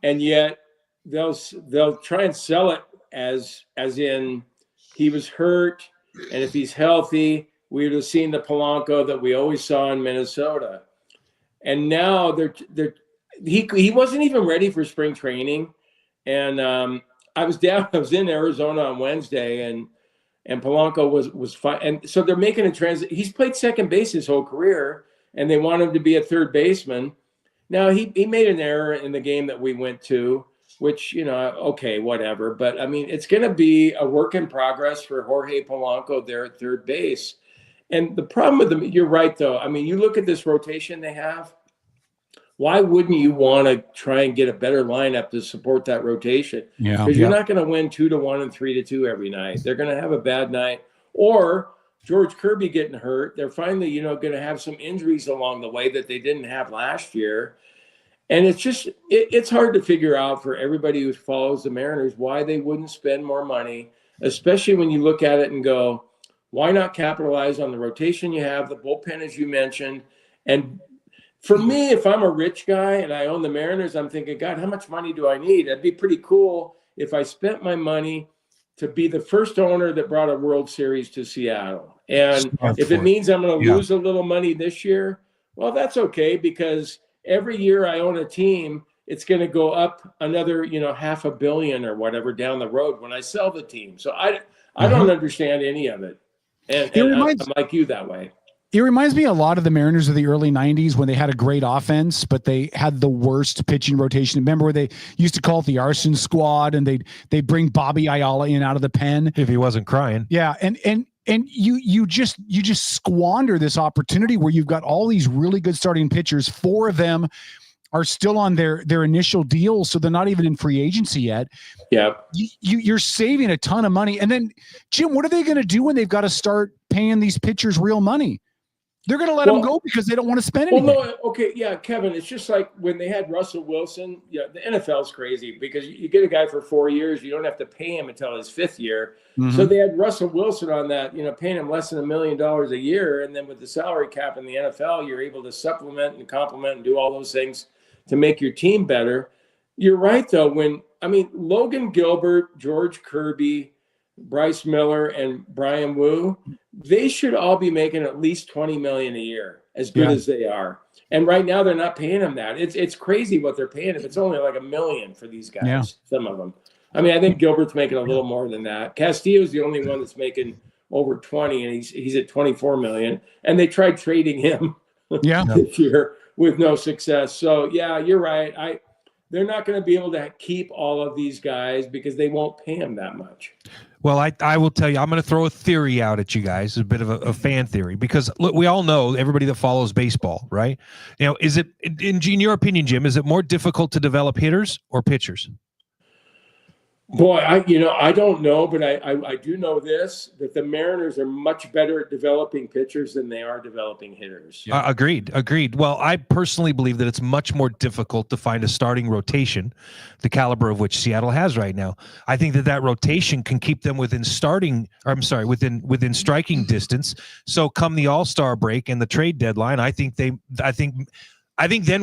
and yet they'll try and sell it as in he was hurt, and if he's healthy, we would have seen the Polanco that we always saw in Minnesota. And now he wasn't even ready for spring training, and I was in Arizona on Wednesday, and Polanco was fine. And so they're making a transition. He's played second base his whole career, and they want him to be a third baseman. Now, he made an error in the game that we went to, which, okay, whatever. But, it's going to be a work in progress for Jorge Polanco there at third base. And the problem with them, you're right, though. You look at this rotation they have. Why wouldn't you want to try and get a better lineup to support that rotation? Yeah, because you're not going to win 2-1 and 3-2 every night. They're going to have a bad night, or George Kirby getting hurt. They're finally, going to have some injuries along the way that they didn't have last year, and it's just it's hard to figure out for everybody who follows the Mariners why they wouldn't spend more money, especially when you look at it and go, why not capitalize on the rotation you have, the bullpen as you mentioned, and For me, if I'm a rich guy and I own the Mariners, I'm thinking, God, how much money do I need? It'd be pretty cool if I spent my money to be the first owner that brought a World Series to Seattle. And if it means I'm going to lose a little money this year, well, that's okay, because every year I own a team, it's going to go up another, $500 million or whatever down the road when I sell the team. So I don't understand any of it. And I'm like you that way. It reminds me a lot of the Mariners of the early 90s when they had a great offense, but they had the worst pitching rotation. Remember where they used to call it the arson squad, and they'd bring Bobby Ayala in out of the pen if he wasn't crying. Yeah. And you just squander this opportunity where you've got all these really good starting pitchers. 4 of them are still on their initial deals, so they're not even in free agency yet. Yeah. You're saving a ton of money. And then, Jim, what are they going to do when they've got to start paying these pitchers real money? They're going to let them go because they don't want to spend anything. Well, no, okay, yeah, Kevin, it's just like when they had Russell Wilson. Yeah, the NFL's crazy because you get a guy for 4 years, you don't have to pay him until his 5th year. Mm-hmm. So they had Russell Wilson on that, paying him less than $1 million a year, and then with the salary cap in the NFL, you're able to supplement and complement and do all those things to make your team better. You're right, though. Logan Gilbert, George Kirby, Bryce Miller, and Brian Wu, they should all be making at least $20 million a year, as good as they are. And right now they're not paying them that. It's crazy what they're paying him. It's only like $1 million for these guys, some of them. I think Gilbert's making a little more than that. Castillo's the only one that's making over 20, and he's at $24 million. And they tried trading him this year with no success. So yeah, you're right. They're not going to be able to keep all of these guys because they won't pay them that much. Well, I will tell you, I'm going to throw a theory out at you guys, a bit of a fan theory, because look, we all know, everybody that follows baseball, right? Is it, in your opinion, Jim, is it more difficult to develop hitters or pitchers? Boy, I don't know, but I do know this, that the Mariners are much better at developing pitchers than they are developing hitters. Agreed. Well, I personally believe that it's much more difficult to find a starting rotation, the caliber of which Seattle has right now. I think that rotation can keep them within striking distance. So come the All-Star break and the trade deadline, I think then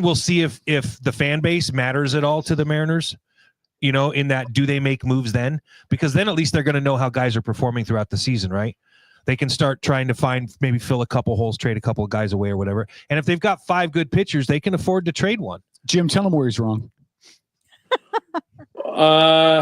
we'll see if the fan base matters at all to the Mariners. In that, do they make moves then? Because then at least they're going to know how guys are performing throughout the season, right? They can start trying to maybe fill a couple holes, trade a couple of guys away or whatever. And if they've got 5 good pitchers, they can afford to trade one. Jim, tell him where he's wrong. I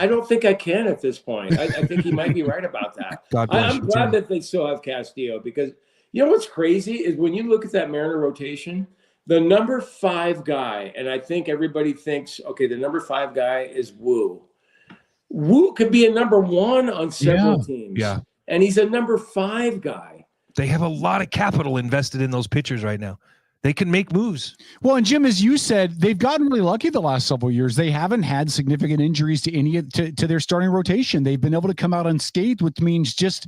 don't think I can at this point. I think he might be right about that. I'm glad that they still have Castillo, because what's crazy is when you look at that Mariner rotation, the number 5 guy, and I think everybody thinks, okay, the number 5 guy is Wu. Wu could be a number 1 on several teams. Yeah. And he's a number 5 guy. They have a lot of capital invested in those pitchers right now. They can make moves. Well, and Jim, as you said, they've gotten really lucky the last several years. They haven't had significant injuries to their starting rotation. They've been able to come out unscathed, which means just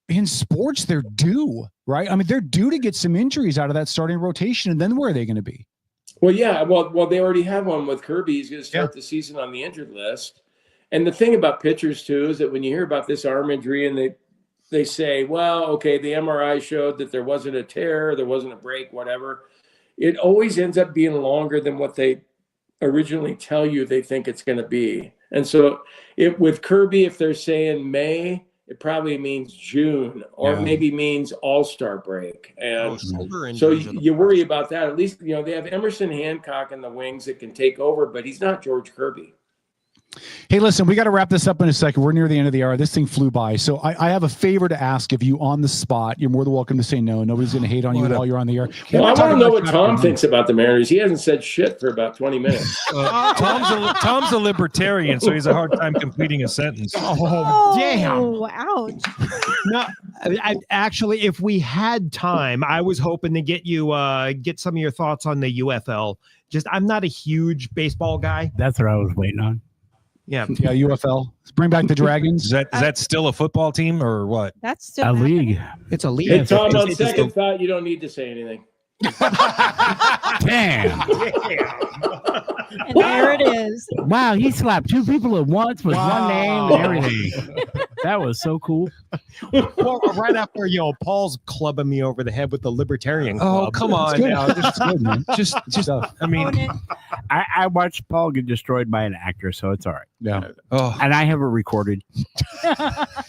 in sports, they're due, right? They're due to get some injuries out of that starting rotation, and then where are they going to be? Well, yeah. Well, they already have one with Kirby. He's going to start the season on the injured list. And the thing about pitchers, too, is that when you hear about this arm injury and they say, well, okay, the MRI showed that there wasn't a tear, there wasn't a break, whatever, it always ends up being longer than what they originally tell you they think it's going to be. And so with Kirby, if they're saying May, it probably means June, or maybe means All-Star break. And so you worry about that. At least, they have Emerson Hancock in the wings that can take over, but he's not George Kirby. Hey, listen, we got to wrap this up in a second. We're near the end of the hour. This thing flew by. So I have a favor to ask of you on the spot. You're more than welcome to say no. Nobody's going to hate on you while you're on the air. Well, I want to know what Tom thinks about the Mariners. He hasn't said shit for about 20 minutes. Tom's a libertarian, so he's a hard time completing a sentence. Oh, damn. Ouch. No, actually, if we had time, I was hoping to get some of your thoughts on the UFL. I'm not a huge baseball guy. That's what I was waiting on. Yeah, UFL. Let's bring back the Dragons. Is that still a football team or what? That's still a league. It's a league. Hey, Tom, on second thought, you don't need to say anything. Damn. And there it is. Wow, he slapped 2 people at once with one name and everything. That was so cool. Well, right after Paul's clubbing me over the head with the Libertarian Club. Oh, come on now. That's good, man. Just I mean, I watched Paul get destroyed by an actor, so it's all right. Yeah. Oh. And I have it recorded.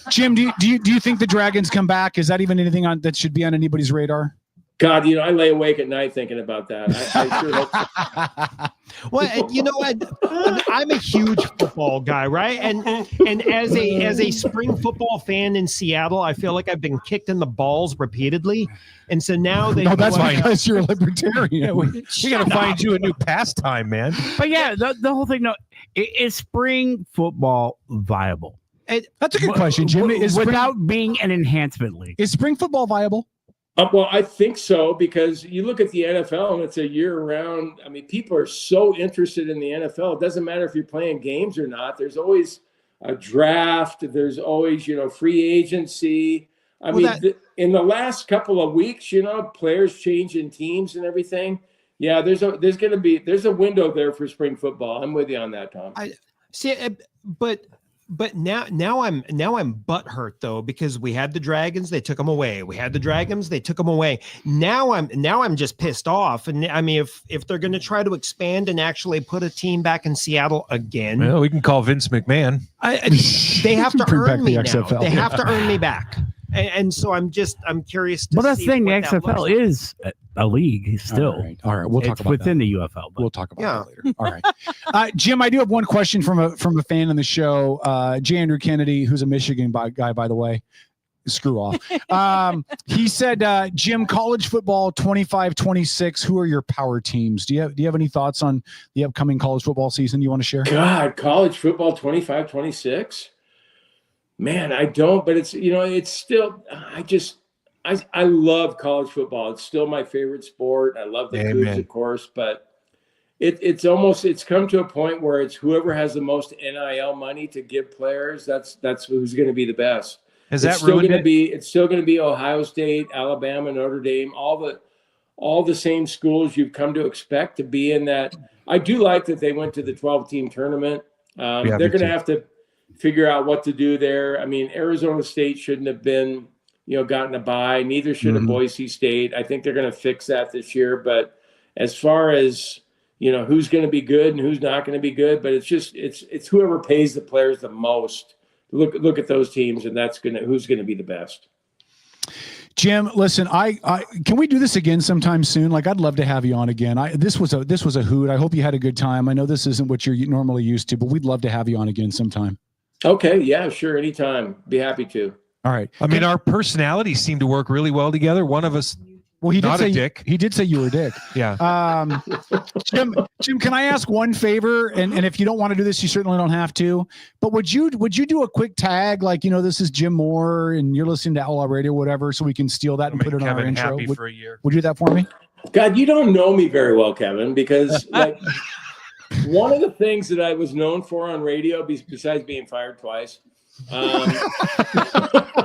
Jim, do you think the Dragons come back? Is that even anything that should be on anybody's radar? God, I lay awake at night thinking about that. I sure hope so. Well, you know what? I'm a huge football guy, right? And as a spring football fan in Seattle, I feel like I've been kicked in the balls repeatedly, and so now they. No, that's because you're a libertarian. we got to find you a new pastime, man. But yeah, the whole thing. No, is spring football viable? That's a good question, Jim. Without being an enhancement league, is spring football viable? Well, I think so, because you look at the NFL and it's a year-round. I mean, people are so interested in the NFL. It doesn't matter if you're playing games or not. There's always a draft. There's always, free agency. I mean, in the last couple of weeks, players changing teams and everything. Yeah, there's a window there for spring football. I'm with you on that, Tom. I see, but now I'm butthurt though, because we had the Dragons, they took them away. We had the Dragons, they took them away. Now I'm just pissed off. And I mean, if they're going to try to expand and actually put a team back in Seattle again, well, we can call Vince McMahon. They have to earn me now. XFL. They have to earn me back. And so I'm curious to see. Well, that's the thing. The what that XFL looks like. is a league still. All right. We'll talk It's about within that. the UFL. But We'll talk about that later. All right. Jim, I do have one question from a fan on the show, J. Andrew Kennedy, who's a Michigan guy, by the way. Screw off. He said, Jim, college football 25-26. Who are your power teams? Do you have any thoughts on the upcoming college football season you want to share? God, college football 25-26. Man, I don't, but it's it's still. I love college football. It's still my favorite sport. I love the Cougs, of course, but it's come to a point where it's whoever has the most NIL money to give players. That's who's going to be the best. Has that ruined it? It's still going to be Ohio State, Alabama, Notre Dame, all the same schools you've come to expect to be in that. I do like that they went to the 12-team tournament. They're going to have to figure out what to do there. I mean, Arizona State shouldn't have been, gotten a bye. Neither should have Boise State. I think they're going to fix that this year. But as far as, who's going to be good and who's not going to be good, but it's whoever pays the players the most. Look at those teams, and who's going to be the best. Jim, listen, I can we do this again sometime soon? Like, I'd love to have you on again. This was a hoot. I hope you had a good time. I know this isn't what you're normally used to, but we'd love to have you on again sometime. Okay. Yeah, sure. Anytime. Be happy to. All right. I mean, our personalities seem to work really well together. One of us, well, he did not say a dick. He did say you were a dick. Yeah. Jim, can I ask one favor? And if you don't want to do this, you certainly don't have to. But would you do a quick tag, like, this is Jim Moore and you're listening to Outlaw Radio, whatever, so we can steal that and put it on our intro? Happy for a year. Would you do that for me? God, you don't know me very well, Kevin, because like one of the things that I was known for on radio, besides being fired twice.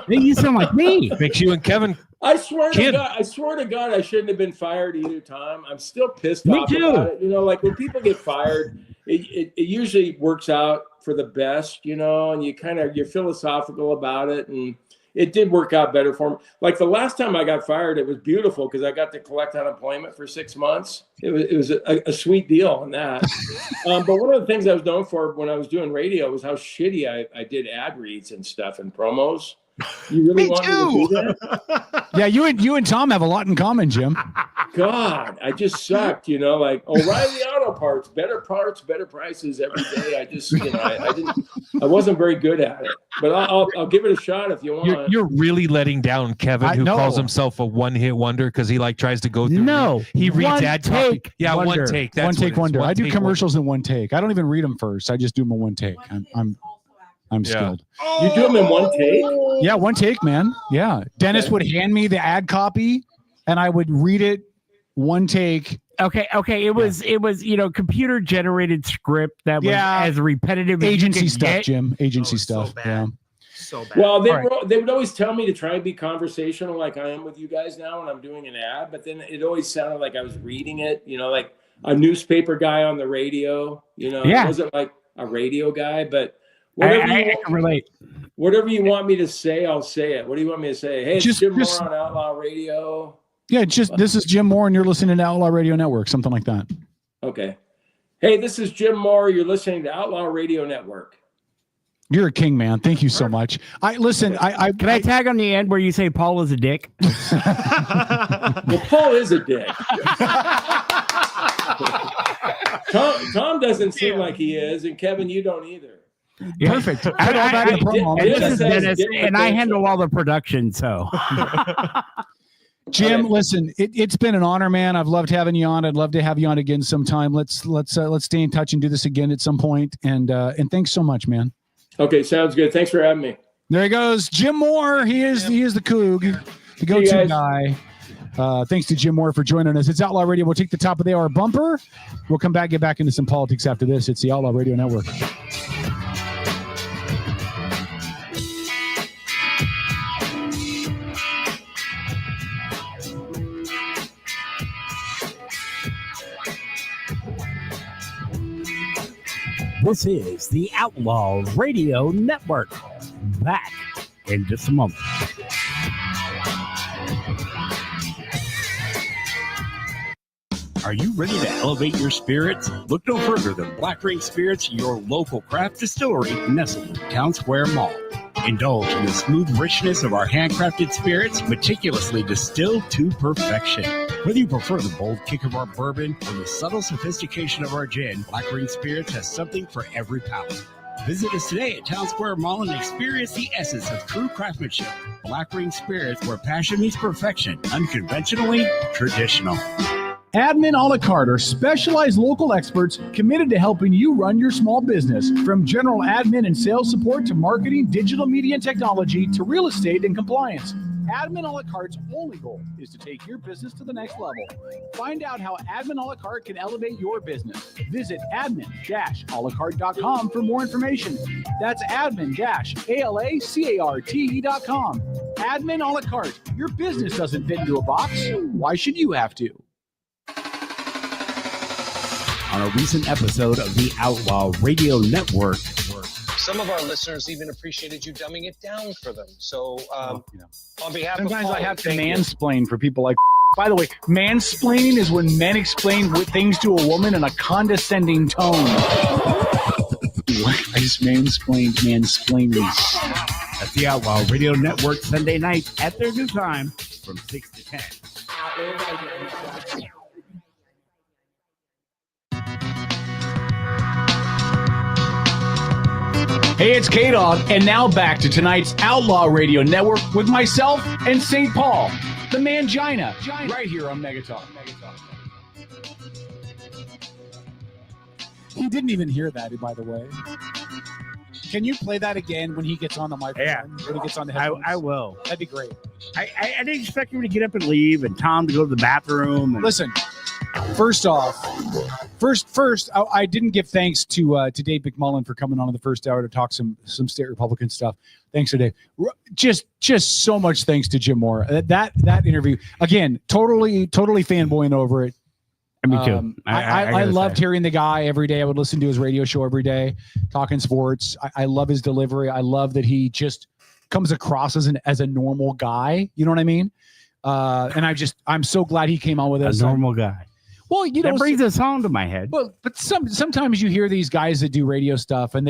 You sound like me. Makes you and Kevin. I swear to God, I shouldn't have been fired either time. I'm still pissed off about it. Like when people get fired, it usually works out for the best, and you're philosophical about it, and it did work out better for me. Like the last time I got fired, it was beautiful because I got to collect unemployment for 6 months. It was a sweet deal on that. But one of the things I was known for when I was doing radio was how shitty I did ad reads and stuff and promos. You really want me to do that? Yeah, you and Tom have a lot in common, Jim. God, I just sucked, like O'Reilly Auto Parts, better prices every day. I just, I wasn't very good at it, but I'll give it a shot if you want. You're really letting down Kevin, who calls himself a one-hit wonder because he tries to go through. No, he reads ad copy. Yeah, wonder. one take. That's one take wonder. I do commercials wonder. in one take. I don't even read them first. I just do them in one take. I'm skilled. You do them in one take? Yeah, one take, man. Yeah. Dennis would hand me the ad copy and I would read it one take. Okay. It was computer generated script that was as repetitive agency as stuff, Jim. Agency stuff. So bad. Yeah. So bad. Well, they would always tell me to try and be conversational like I am with you guys now when I'm doing an ad, but then it always sounded like I was reading it, like a newspaper guy on the radio, It wasn't like a radio guy, but I can relate. Whatever you want me to say, I'll say it. What do you want me to say? Hey, it's Jim Moore on Outlaw Radio. Yeah, this is Jim Moore, and you're listening to Outlaw Radio Network, something like that. Okay. Hey, this is Jim Moore. You're listening to Outlaw Radio Network. You're a king, man. Thank you so much. Can I tag on the end where you say Paul is a dick? Well, Paul is a dick. Tom doesn't seem like he is, and Kevin, you don't either. Perfect. And I handle all the production, so. Jim, listen, it's been an honor, man. I've loved having you on. I'd love to have you on again sometime. Let's stay in touch and do this again at some point. And thanks so much, man. Okay, sounds good. Thanks for having me. There he goes, Jim Moore. He is the Coug, the go-to guy. Thanks to Jim Moore for joining us. It's Outlaw Radio. We'll take the top of the hour bumper. We'll come back, get back into some politics after this. It's the Outlaw Radio Network. This is the Outlaw Radio Network. Back in just a moment. Are you ready to elevate your spirits? Look no further than Black Rain Spirits, your local craft distillery nestled in Town Square Mall. Indulge in the smooth richness of our handcrafted spirits, meticulously distilled to perfection. Whether you prefer the bold kick of our bourbon or the subtle sophistication of our gin, Black Rain Spirits has something for every palate. Visit us today at Town Square Mall and experience the essence of true craftsmanship. Black Rain Spirits, where passion meets perfection, unconventionally traditional. Admin a la carte are specialized local experts committed to helping you run your small business. From general admin and sales support to marketing, digital media and technology to real estate and compliance. Admin a la carte's only goal is to take your business to the next level. Find out how Admin a la carte can elevate your business. Visit admin-alacarte.com for more information. That's admin-alacarte.com. Admin a la carte. Your business doesn't fit into a box. Why should you have to? On a recent episode of the Outlaw Radio Network, Some of our listeners even appreciated you dumbing it down for them. So, on behalf Sometimes of I have to mansplain for people like. By the way, mansplaining is when men explain things to a woman in a condescending tone. I just mansplaining. That's the Outlaw Radio Network, Sunday nights at their new time from 6 to 10. Hey, it's K-Dog, and now back to tonight's Outlaw Radio Network with myself and St. Paul, the Mangina, right here on Megatalk. He didn't even hear that, by the way. Can you play that again when he gets on the microphone? Yeah. When he gets on the headphones? I will. That'd be great. I didn't expect him to get up and leave and Tom to go to the bathroom. And... Listen, first off, I didn't give thanks to Dave McMullan for coming on in the first hour to talk some state Republican stuff. Thanks to Dave. Just so much thanks to Jim Moore. That interview, again, totally fanboying over it. Me too. I loved hearing the guy every day. I would listen to his radio show every day, talking sports. I love his delivery. I love that he just comes across as a normal guy. You know what I mean? And I'm so glad he came on with us. A normal guy. Well, you know, that brings a song to my head. Well, but sometimes you hear these guys that do radio stuff, and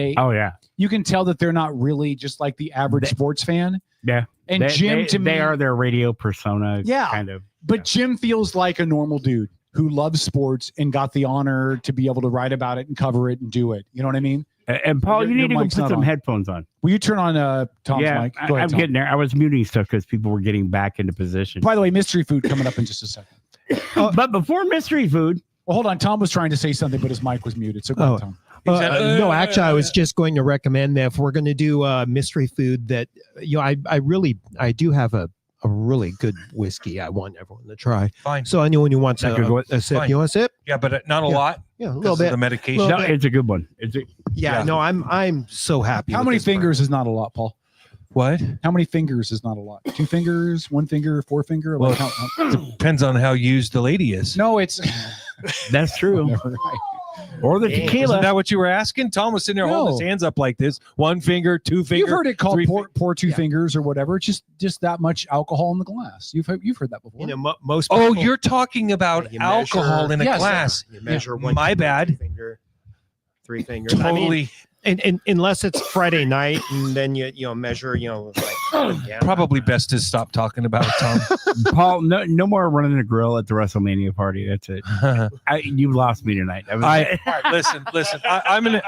you can tell that they're not really just like the average sports fan. Yeah, and Jim, to me, they are their radio persona. Yeah, kind of. But Jim feels like a normal dude who loves sports and got the honor to be able to write about it and cover it and do it. You know what I mean? And Paul, you need to go put some headphones on. Will you turn on Tom's mic? Go ahead, I'm getting there. I was muting stuff because people were getting back into position. By the way, mystery food coming up in just a second. But before mystery food. Well, hold on. Tom was trying to say something, but his mic was muted. So go ahead, Tom. No, actually, I was just going to recommend that if we're going to do mystery food, that I do have a really good whiskey I want everyone to try. Fine. So anyone who wants a sip, fine. you want a sip? Yeah, but not a lot. Yeah, a little bit. The medication. No, it's a good one. No, I'm so happy. How many fingers is not a lot, Paul? What? How many fingers is not a lot? 2 fingers, 1 finger, 4 finger? Well, depends on how used the lady is. No, it's that's true. Or the tequila. Isn't that what you were asking? Tom was sitting there holding his hands up like this. One finger, two fingers. You've heard it called three pour two fingers or whatever. It's just that much alcohol in the glass. You've heard that before. You know, most. Oh, people, you're talking about you alcohol measure- in a Yes, glass. You measure Yeah, one. my finger, bad. two finger, three fingers. Totally. And unless it's Friday night, and then you measure like up and down. Probably best to stop talking about it, Tom. Paul, no more running the grill at the WrestleMania party. That's it. You lost me tonight. All right, listen. I'm gonna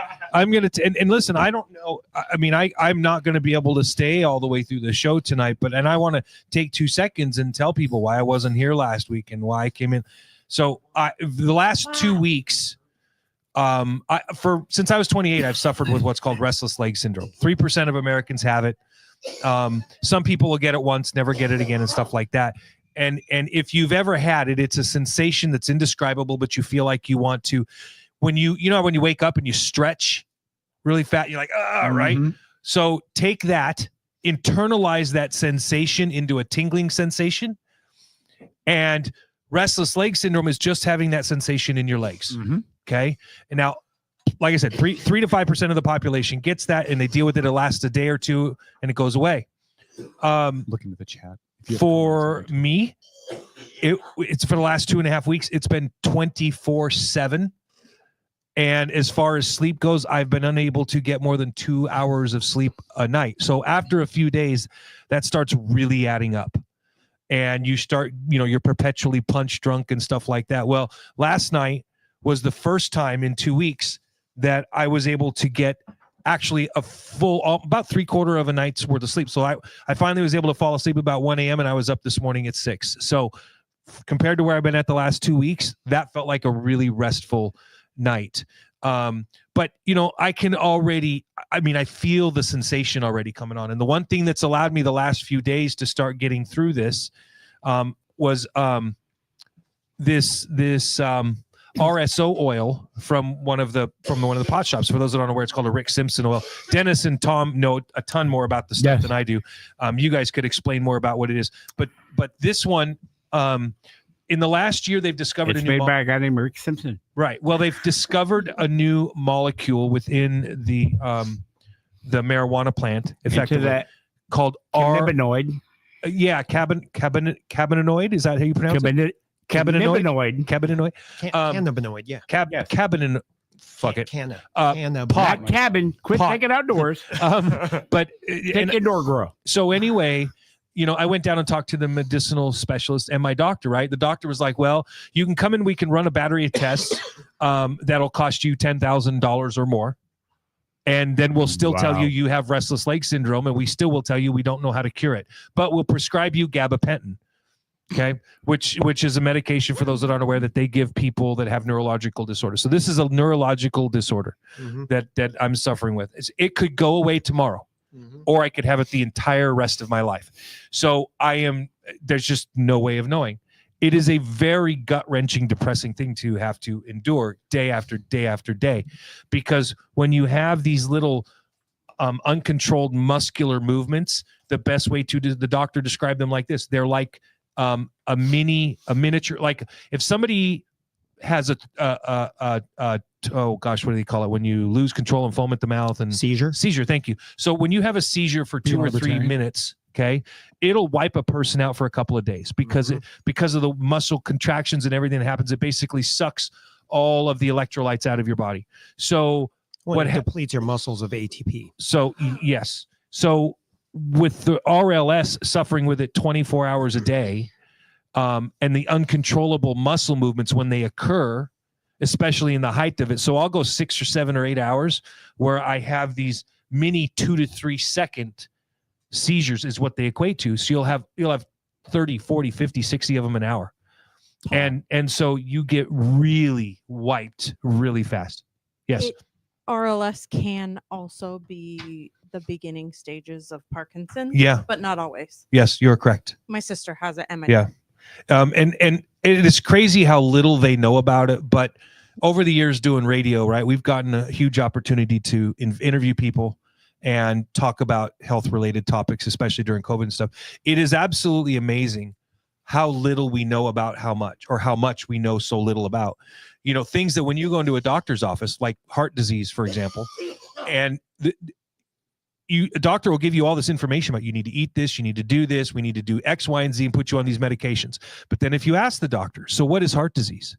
and listen. I don't know. I mean, I'm not gonna be able to stay all the way through the show tonight, but I want to take 2 seconds and tell people why I wasn't here last week and why I came in. So the last 2 weeks. Since I was 28, I've suffered with what's called restless leg syndrome. 3% of Americans have it. Some people will get it once, never get it again, and stuff like that. And if you've ever had it, it's a sensation that's indescribable, but you feel like you want to. When you wake up and you stretch really fat, you're like, right? So take that, internalize that sensation into a tingling sensation, and restless leg syndrome is just having that sensation in your legs. Okay. And now, like I said, 3 to 5% of the population gets that, and they deal with it. It lasts a day or two and it goes away. Looking at the chat. For me, it's for the last 2.5 weeks. It's been 24/7. And as far as sleep goes, I've been unable to get more than 2 hours of sleep a night. So after a few days, that starts really adding up. And you start, you're perpetually punch drunk and stuff like that. Well, last night was the first time in 2 weeks that I was able to get actually a full, about 3/4 of a night's worth of sleep. So I finally was able to fall asleep about 1 a.m. and I was up this morning at 6. So compared to where I've been at the last 2 weeks, that felt like a really restful night. But I can already, I feel the sensation already coming on. And the one thing that's allowed me the last few days to start getting through this was this RSO oil from one of the pot shops. For those that don't know where, it's called a Rick Simpson oil. Dennis and Tom know a ton more about the stuff than I do. You guys could explain more about what it is. But this one, in the last year, they've discovered it's made by a guy named Rick Simpson. Right. Well, they've discovered a new molecule within the marijuana plant, effectively, called cannabinoid. Cannabinoid. Is that how you pronounce it? Cannabinoid. Cannabinoid, yeah. Cannabinoid. Fuck it. Pot cabin. Quit taking outdoors. But take indoor grow. So anyway, I went down and talked to the medicinal specialist and my doctor, right? The doctor was like, well, you can come in, we can run a battery of tests that'll cost you $10,000 or more. And then we'll still tell you have restless leg syndrome, and we still will tell you we don't know how to cure it. But we'll prescribe you gabapentin. Okay, which is a medication, for those that aren't aware, that they give people that have neurological disorders. So this is a neurological disorder that I'm suffering with. It could go away tomorrow, or I could have it the entire rest of my life. So there's just no way of knowing. It is a very gut-wrenching, depressing thing to have to endure day after day after day, because when you have these little uncontrolled muscular movements, the best way to the doctor described them like this: they're like a miniature, like if somebody has oh gosh, what do they call it when you lose control and foam at the mouth? And seizure. Thank you. So when you have a seizure for 2 or 3 minutes, okay, it'll wipe a person out for a couple of days because because of the muscle contractions and everything that happens. It basically sucks all of the electrolytes out of your body. So it depletes your muscles of ATP. So yes. So with the RLS suffering with it 24 hours a day, and the uncontrollable muscle movements when they occur, especially in the height of it. So I'll go 6 or 7 or 8 hours where I have these mini 2 to 3 second seizures is what they equate to. So you'll have 30, 40, 50, 60 of them an hour. And so you get really wiped really fast. Yes. RLS can also be the beginning stages of Parkinson's. Yeah. But not always. Yes, you're correct. My sister has it. And Yeah. And it is crazy how little they know about it. But over the years doing radio, right, we've gotten a huge opportunity to interview people and talk about health related topics, especially during COVID and stuff. It is absolutely amazing how little we know about how much, or how much we know so little about. Things that when you go into a doctor's office, like heart disease, for example, and a doctor will give you all this information about, you need to eat this, you need to do this, we need to do X, Y, and Z and put you on these medications. But then if you ask the doctor, so what is heart disease?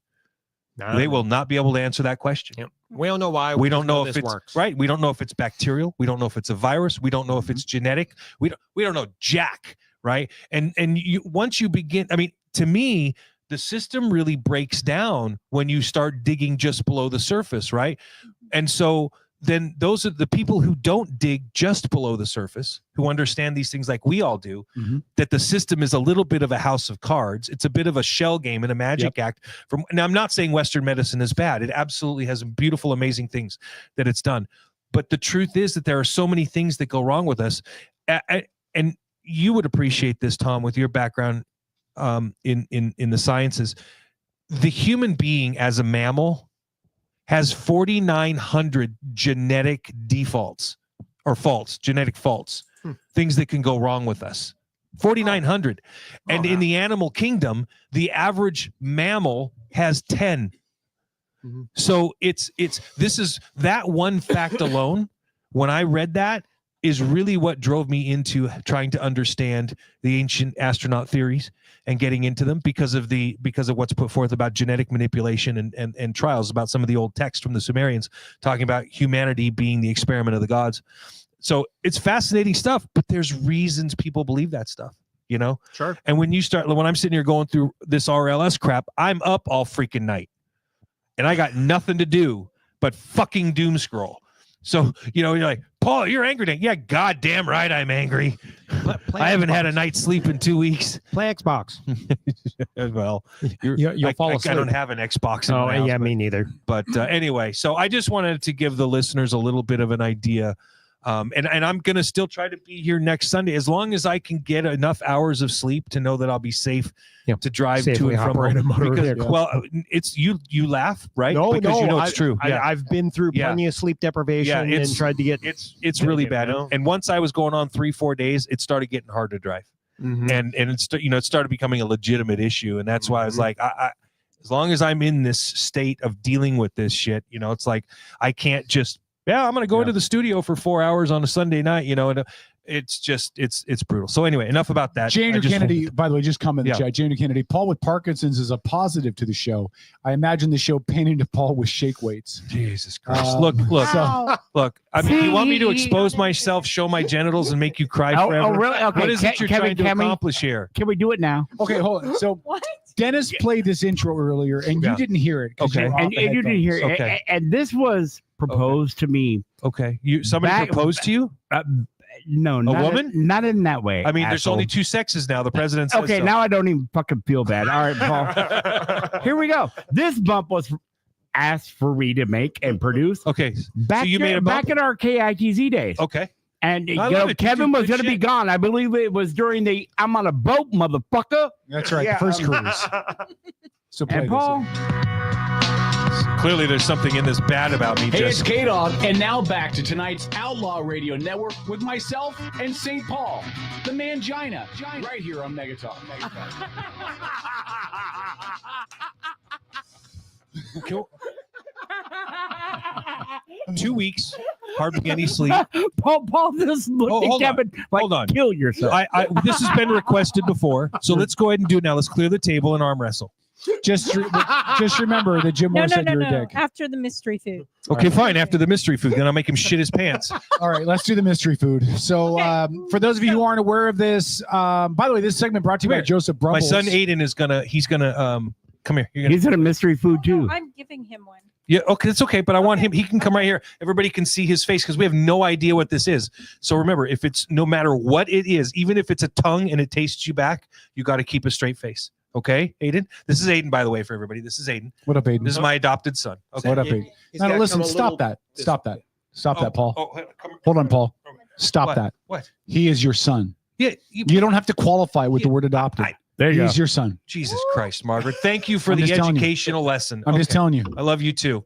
They will not be able to answer that question. Yep. We don't know why. We don't know if this it's works. right. We don't know if it's bacterial. We don't know if it's a virus. We don't know if it's genetic. We don't know jack, right? And once you begin, I mean, to me, the system really breaks down when you start digging just below the surface, right? And so then those are the people who don't dig just below the surface, who understand these things like we all do, that the system is a little bit of a house of cards. It's a bit of a shell game and a magic act. Now, I'm not saying Western medicine is bad. It absolutely has beautiful, amazing things that it's done. But the truth is that there are so many things that go wrong with us. And you would appreciate this, Tom, with your background in the sciences. The human being as a mammal has 4,900 genetic defaults or faults, genetic faults, things that can go wrong with us. 4,900. And in the animal kingdom, the average mammal has 10. So this is that one fact alone. When I read that, is really what drove me into trying to understand the ancient astronaut theories and getting into them because of what's put forth about genetic manipulation and trials, about some of the old text from the Sumerians talking about humanity being the experiment of the gods. So it's fascinating stuff, but there's reasons people believe that stuff, Sure. And when I'm sitting here going through this RLS crap, I'm up all freaking night and I got nothing to do but fucking doom scroll. So, you're like, Paul, you're angry today. Yeah, goddamn right I'm angry. I haven't had a night's sleep in 2 weeks. Play Xbox. Well, you'll fall asleep. I don't have an Xbox in Oh, my house, yeah, me neither. But anyway, so I just wanted to give the listeners a little bit of an idea. And I'm going to still try to be here next Sunday, as long as I can get enough hours of sleep to know that I'll be safe to drive to and from home. Because, well, it's you laugh, right? No, because it's true. I've been through plenty of sleep deprivation and tried to get. It's really bad. And once I was going on 3-4 days, it started getting hard to drive, and it's it started becoming a legitimate issue, and that's why I was like, I as long as I'm in this state of dealing with this shit, it's like I can't just. Yeah, I'm going to go into the studio for 4 hours on a Sunday night, and it's just, it's brutal. So anyway, enough about that. Jander Kennedy, by the way, just comment in the chat. Jander Kennedy, Paul with Parkinson's is a positive to the show. I imagine the show painting to Paul with shake weights. Jesus Christ. Look. I mean, you want me to expose myself, show my genitals, and make you cry forever? Oh, really? Okay. What is it you're trying to accomplish here? Can we do it now? Okay, hold on. So Dennis played this intro earlier, and you didn't hear it. Okay. And you didn't hear it. Okay. And this was proposed to me. Okay. Somebody proposed to you? No, woman? Not in that way. I mean, there's only 2 sexes now. The president says okay, so. now I don't even fucking feel bad. All right, Paul. Here we go. This bump was asked for me to make and produce. Okay. Back, so you made a bump? back in our KITZ days. Okay. And Kevin was going to be gone. I believe it was during the I'm on a boat, motherfucker. That's right. The first cruise. So play and Paul. Clearly, there's something in this bad about me. Hey, it's K-Dog, and now back to tonight's Outlaw Radio Network with myself and St. Paul, the Mangina, right here on Megatalk. 2 weeks, hardly any sleep. Paul just looked at Kevin like, hold on. Kill yourself. This has been requested before, so let's go ahead and do it now. Let's clear the table and arm wrestle. Just remember that Jim Moore said you're a dick. After the mystery food. Okay, fine. After the mystery food, then I'll make him shit his pants. All right, let's do the mystery food. So, for those of you who aren't aware of this, by the way, this segment brought to you by Joseph Brumbles. My son Aiden is he's gonna come here. He's in a mystery food too. I'm giving him one. Yeah, okay, it's okay, but I want him. He can come right here. Everybody can see his face because we have no idea what this is. So remember, if it's no matter what it is, even if it's a tongue and it tastes you back, you got to keep a straight face. Okay, Aiden? This is Aiden, by the way, for everybody. This is Aiden. What up, Aiden? This is my adopted son. Okay. What up, Aiden? No, listen, stop that. Stop that. Stop that, Paul. Hold on, Paul. Stop that. What? He is your son. Yeah. You don't have to qualify with the word adopted. There you go. He's your son. Jesus Christ, Margaret. Thank you for I'm the just telling you. educational lesson. I'm just telling you. I love you too.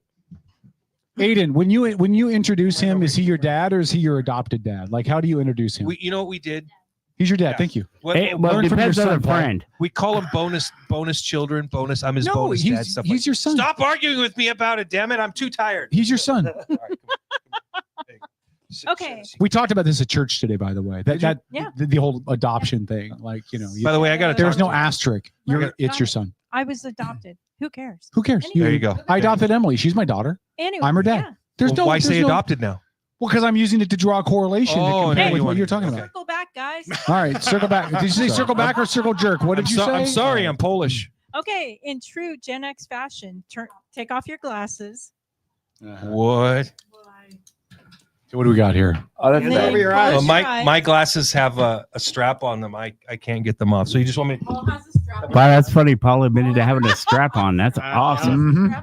Aiden, when you introduce him, is he your dad or is he your adopted dad? Like, how do you introduce him? You know what we did? He's your dad. Thank you. What- Hey, well, learn it from depends your on son, the Paul. friend. We call him bonus children. Bonus. I'm his No, bonus he's- dad. Stuff he's your son. Stop arguing with me about it. Damn it! I'm too tired. He's your son. Okay. We talked about this at church today, by the way. That Yeah. the whole adoption thing, like By the way, I got to. there's no asterisk. It's your son. I was adopted. Who cares? Who cares? There you go. I adopted Emily. She's my daughter. Anyway, I'm her dad. yeah. There's Well, no. why there's say no- adopted now? Well, because I'm using it to draw a correlation to compare now with you what want- you're talking about. Circle back, guys. All right, circle back. Did you say circle back or circle jerk? What did you say? I'm sorry. I'm Polish. Okay, in true Gen X fashion, take off your glasses. What? What do we got here? Oh, that's over your eyes. Well, Close your eyes. my glasses have a strap on them. I can't get them off. So you just want me? Wow, that's funny. Paul admitted to having a strap on. That's awesome.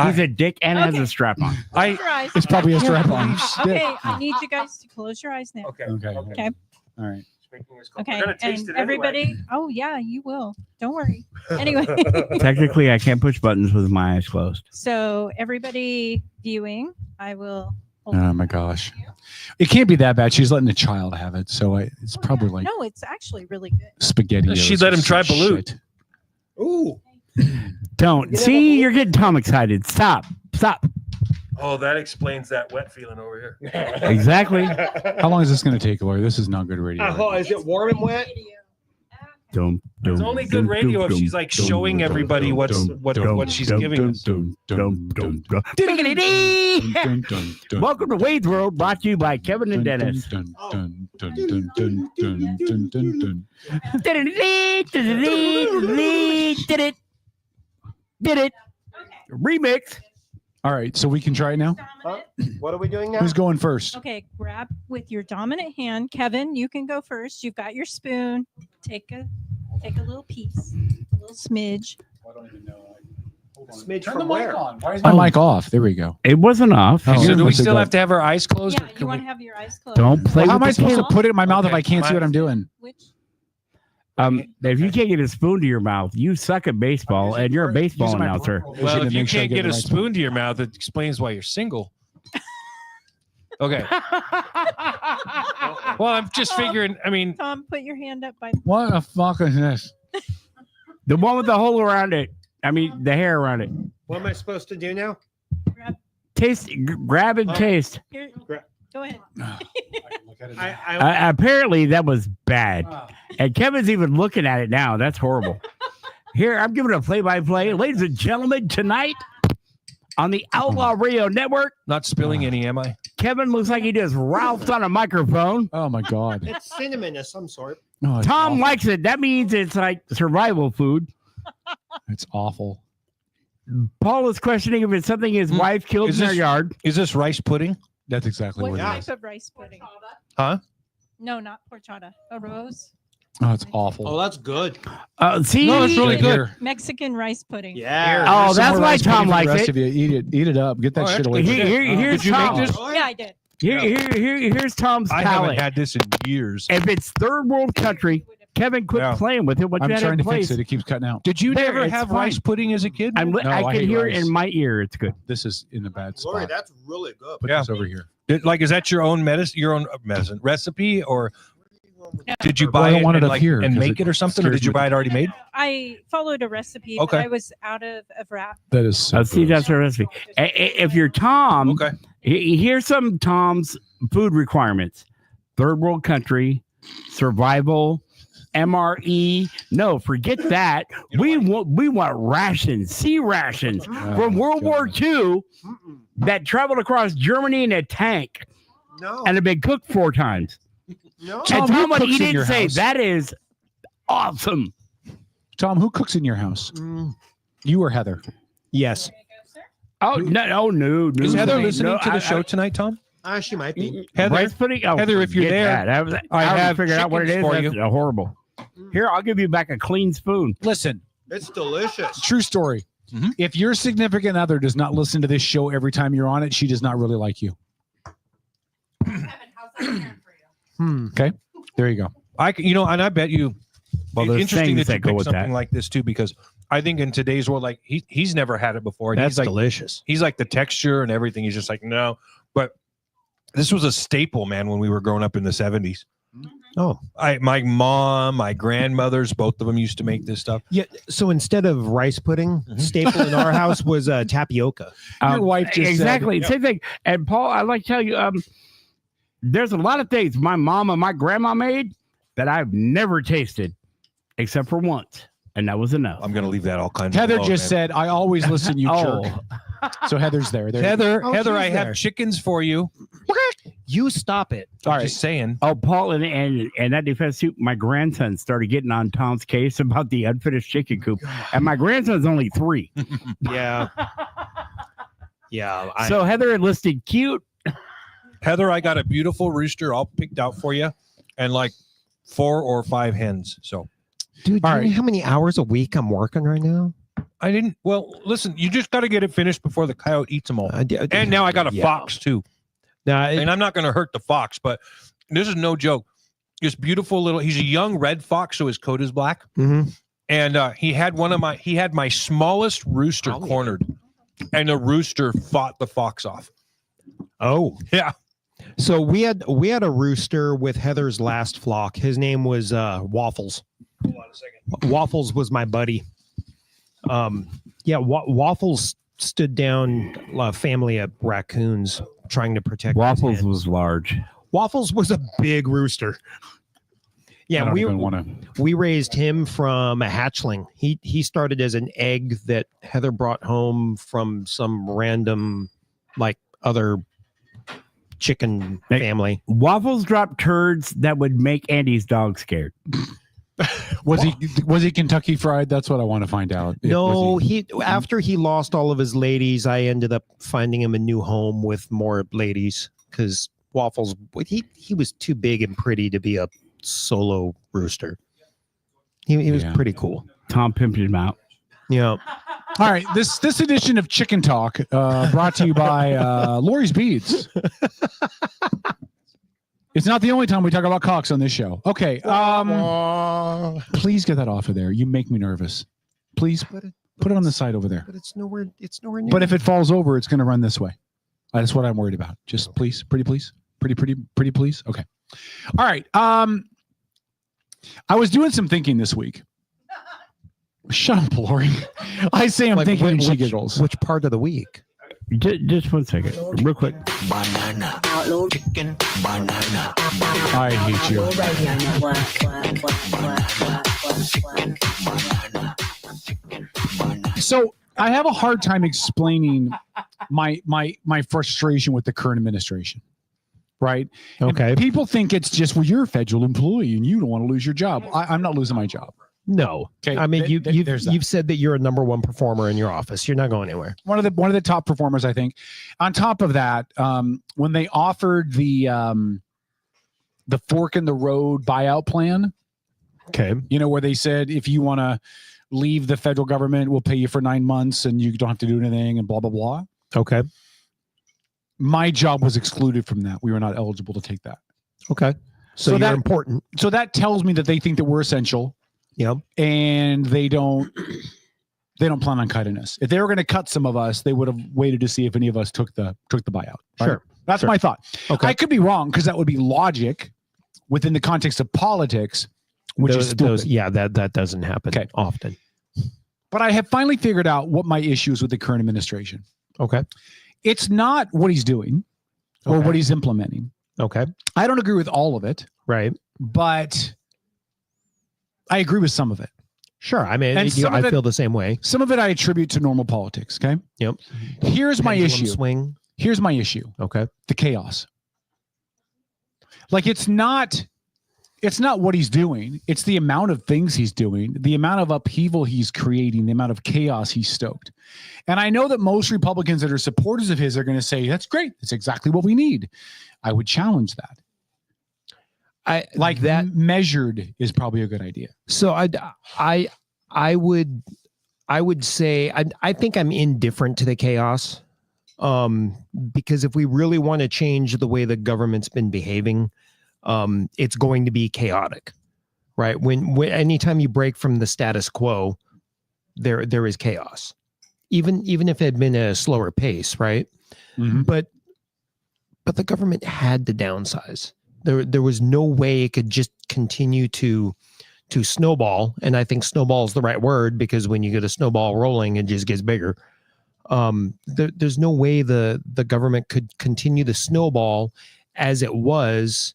He's a dick and has a strap on. Close your eyes. It's probably a strap on. Okay, I need you guys to close your eyes now. Okay. Okay. Okay. All right. Okay. gonna taste And it anyway. everybody. Oh yeah, you will. Don't worry. Anyway. Technically, I can't push buttons with my eyes closed. So everybody viewing, I will. Oh my gosh, it can't be that bad. She's letting a child have it, so it's probably like No, it's actually really good. spaghetti. She let him try balut. Ooh. Don't. See, you're getting Tom excited. Stop. Oh, that explains that wet feeling over here. Exactly. How long is this going to take, Lori? This is not good radio. Is it warm and wet? It's only good radio if she's like showing everybody what she's giving us. Welcome to Wade's World, brought to you by Kevin and Dennis. Did it. Remix. All right, so we can try it now. What are we doing now? Who's going first? Okay, grab with your dominant hand. Kevin, you can go first. You've got your spoon. Take a little piece, a little smidge. Smidge Turn from the mic where? on. Why is my mic off? There we go. It wasn't off. Oh, So do we what's it still go? have to have our eyes closed? Yeah, you want to have your eyes closed. Don't play How am with I the supposed to cable. put it in my mouth if I can't see my- what I'm doing? If you can't get a spoon to your mouth, you suck at baseball, and you're a baseball using my announcer. peripheral Well, vision if to you make sure I can't get get the a right spoon to your mouth, it explains why you're single. Okay. Well, I'm just figuring. I mean, Tom, put your hand up by. What the fuck is this? The one with the hole around it. I mean, the hair around it. What am I supposed to do now? Taste, grab and taste. Here, go ahead. Apparently, that was bad. And Kevin's even looking at it now. That's horrible. Here, I'm giving a play-by-play. Ladies and gentlemen, tonight on the Outlaw Radio Network, not spilling any, am I? Kevin looks like he does Ralph's on a microphone. Oh, my God. It's cinnamon of some sort. No, it's Tom awful. likes it. That means it's like survival food. It's awful. Paul is questioning if it's something his wife killed in their yard. Is this rice pudding? That's exactly What what it type is. of rice pudding? Huh? No, not horchata. A rose. Oh, it's awful. Oh, that's good. See? No, it's really good. Mexican rice pudding. Yeah. Oh, Here's some that's more why rice pudding Tom for the likes rest it. of you. Eat it up. Get that shit away. from me. Here's Did you make Tom. this? Yeah, I did. Here's Tom's I haven't palate. had this in years. If it's third world country, Kevin quit Yeah. playing with it. What I'm you had trying in to place. fix it. It keeps cutting out. Did you There, never it's have fine. rice pudding as a kid? I No, can hate hear rice. it in my ear. It's good. This is in the bad spot. Lori, that's really good. Put Yeah. this over here. Is that your own medicine? Your own medicine recipe, or did you Well, I buy don't it want and, it up like, here and 'cause make it or something, or scares did you me. buy it already made? I followed a recipe, Okay. but I was out of wrap. That is so See, gross. that's the recipe. If you're Tom, Okay. Here's some Tom's food requirements: third world country, survival, MRE. No, forget that. We want rations, sea rations from World War II that traveled across Germany in a tank No. and have been cooked 4 times. No. And Tom, who Tom would cooks eat in it your and say, house? "That is awesome." Tom, who cooks in your house? You or Heather? Yes. Oh no! Is Heather no, listening no, to the I- show tonight, Tom? She might be. Heather, Rice pudding? Oh, Heather, if you're forget there, that. I haven't have figured out what it is. chickens for That's you. horrible. Here, I'll give you back a clean spoon. Listen, It's delicious. true story. If your significant other does not listen to this show every time you're on it, she does not really like you. Okay, there you go. And I bet you. Well, there's interesting things that that you go pick with something that. like this too, because I think in today's world, like he's never had it before. And That's he's like, delicious. he's like the texture and everything. He's just like, no. But this was a staple, man, when we were growing up in the 70s. Oh, my mom, my grandmothers, both of them used to make this stuff. Yeah. So instead of rice pudding, staple in our house was tapioca. Your wife just exactly same thing. And Paul, I'd like to tell you, there's a lot of things my mom and my grandma made that I've never tasted, except for once, and that was enough. I'm going to leave that all kinds. Heather just said, "I always listen, you jerk." So Heather's there. Heather, Oh, Heather, she's I have there. chickens for you. You stop it. All right. Just saying. Oh, Paul, and that defense suit, my grandson started getting on Tom's case about the unfinished chicken coop, and my grandson's only 3. Yeah. Yeah. So Heather enlisted cute. Heather, I got a beautiful rooster all picked out for you, and like 4 or 5 hens. So, dude, do you know how many hours a week I'm working right now? I didn't. Well, listen, you just got to get it finished before the coyote eats them all. And now I got a fox too. And I'm not going to hurt the fox, but this is no joke. This beautiful little. He's a young red fox, so his coat is black. Mm-hmm. And he had my smallest rooster cornered, and the rooster fought the fox off. Oh, yeah. So we had a rooster with Heather's last flock. His name was Waffles. Hold on a second. Waffles was my buddy. Waffles stood down a family of raccoons trying to protect. Waffles was large. Waffles was a big rooster. Yeah, we raised him from a hatchling. He started as an egg that Heather brought home from some random other chicken family. Waffles dropped turds that would make Andy's dog scared. Was he Kentucky Fried? That's what I want to find out. No, he after he lost all of his ladies, I ended up finding him a new home with more ladies because Waffles he was too big and pretty to be a solo rooster. He was pretty cool. Tom pimped him out. Yeah. All right, this edition of Chicken Talk brought to you by Lori's Beads. It's not the only time we talk about cocks on this show. Okay, please get that off of there. You make me nervous. Please put it on the side over there. But it's nowhere near. But if it falls over, it's going to run this way. That's what I'm worried about. Just please, pretty please. Pretty please. Okay. All right. I was doing some thinking this week. Shut up, Lori. I say I'm thinking and she giggles. Which part of the week? Just 1 second. Real quick. Banana. Outlaw chicken. Banana. I hate you. So I have a hard time explaining my frustration with the current administration. Right? Okay. And people think it's just, well, you're a federal employee and you don't want to lose your job. I'm not losing my job. No. Okay. I mean, you've said that you're a number 1 performer in your office. You're not going anywhere. One of the top performers, I think. On top of that, when they offered the fork in the road buyout plan, okay, where they said if you want to leave the federal government, we'll pay you for 9 months and you don't have to do anything and blah blah blah. Okay. My job was excluded from that. We were not eligible to take that. Okay. So you're important. So that tells me that they think that we're essential. Yep. And they don't plan on cutting us. If they were going to cut some of us, they would have waited to see if any of us took the buyout. Right? Sure. That's my thought. Okay. I could be wrong because that would be logic within the context of politics, which is stupid. That doesn't happen often. But I have finally figured out what my issue is with the current administration. Okay. It's not what he's doing or what he's implementing. Okay. I don't agree with all of it. Right. But I agree with some of it. Sure. I mean, I feel the same way. Some of it I attribute to normal politics. Okay. Yep. Here's my issue. Swing. Here's my issue. Okay. The chaos. Like it's not what he's doing. It's the amount of things he's doing, the amount of upheaval he's creating, the amount of chaos he's stoked. And I know that most Republicans that are supporters of his are going to say, that's great. That's exactly what we need. I would challenge that. Measured is probably a good idea. So I would say I think I'm indifferent to the chaos, because if we really want to change the way the government's been behaving, it's going to be chaotic, right? When anytime you break from the status quo, there is chaos, even if it had been a slower pace, right? Mm-hmm. But the government had to downsize. There was no way it could just continue to snowball. And I think snowball is the right word, because when you get a snowball rolling, it just gets bigger. There's no way the government could continue the snowball as it was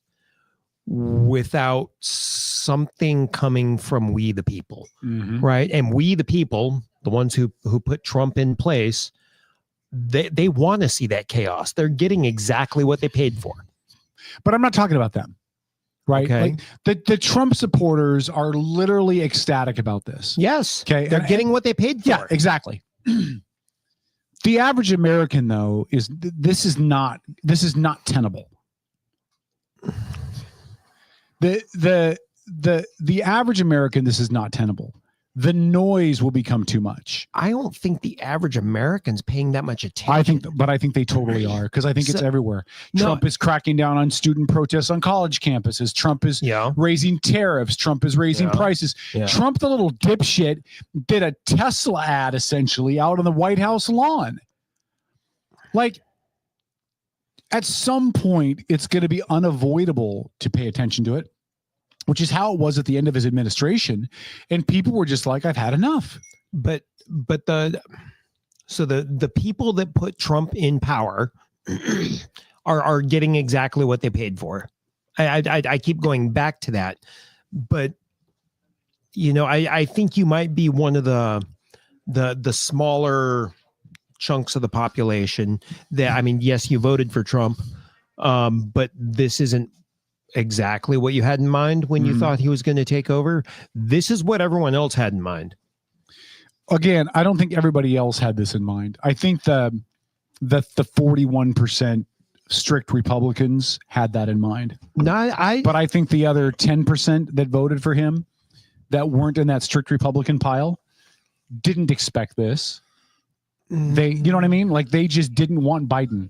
without something coming from we the people, right? And we the people, the ones who put Trump in place, they want to see that chaos. They're getting exactly what they paid for. But I'm not talking about them, right? Okay. Like the Trump supporters are literally ecstatic about this. Yes. Okay. They're getting what they paid for. Yeah, exactly. The average American, though, this is not tenable. The average American, this is not tenable. The noise will become too much. I don't think the average American's paying that much attention. I think they totally are, because I think it's everywhere. Trump is cracking down on student protests on college campuses. Trump is raising tariffs. Trump is raising prices. Yeah. Trump, the little dipshit, did a Tesla ad essentially out on the White House lawn. Like, at some point, it's going to be unavoidable to pay attention to it, which is how it was at the end of his administration. And people were just like, I've had enough. But the people that put Trump in power are getting exactly what they paid for. I keep going back to that, but I think you might be one of the smaller chunks of the population that, I mean, yes, you voted for Trump, but this isn't exactly what you had in mind when you thought he was going to take over. This is what everyone else had in mind. Again, I don't think everybody else had this in mind. I think the 41% strict Republicans had that in mind. But I think the other 10% that voted for him that weren't in that strict Republican pile didn't expect this. They, you know what I mean? Like, they just didn't want Biden.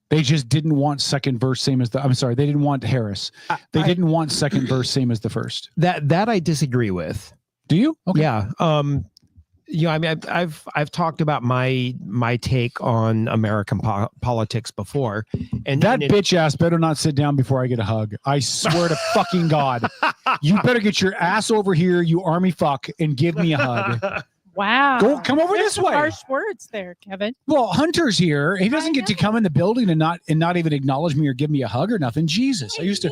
They just didn't want second verse same as they didn't want Harris. They didn't want second verse same as the first. That I disagree with. Do you? Okay. Yeah. I mean, I've talked about my take on American politics before, and that bitch ass better not sit down before I get a hug. I swear to fucking God, you better get your ass over here, you army fuck, and give me a hug. Wow. Come over There's this way. Harsh words there, Kevin. Well, Hunter's here. He doesn't get to come in the building and not even acknowledge me or give me a hug or nothing. Jesus, I used to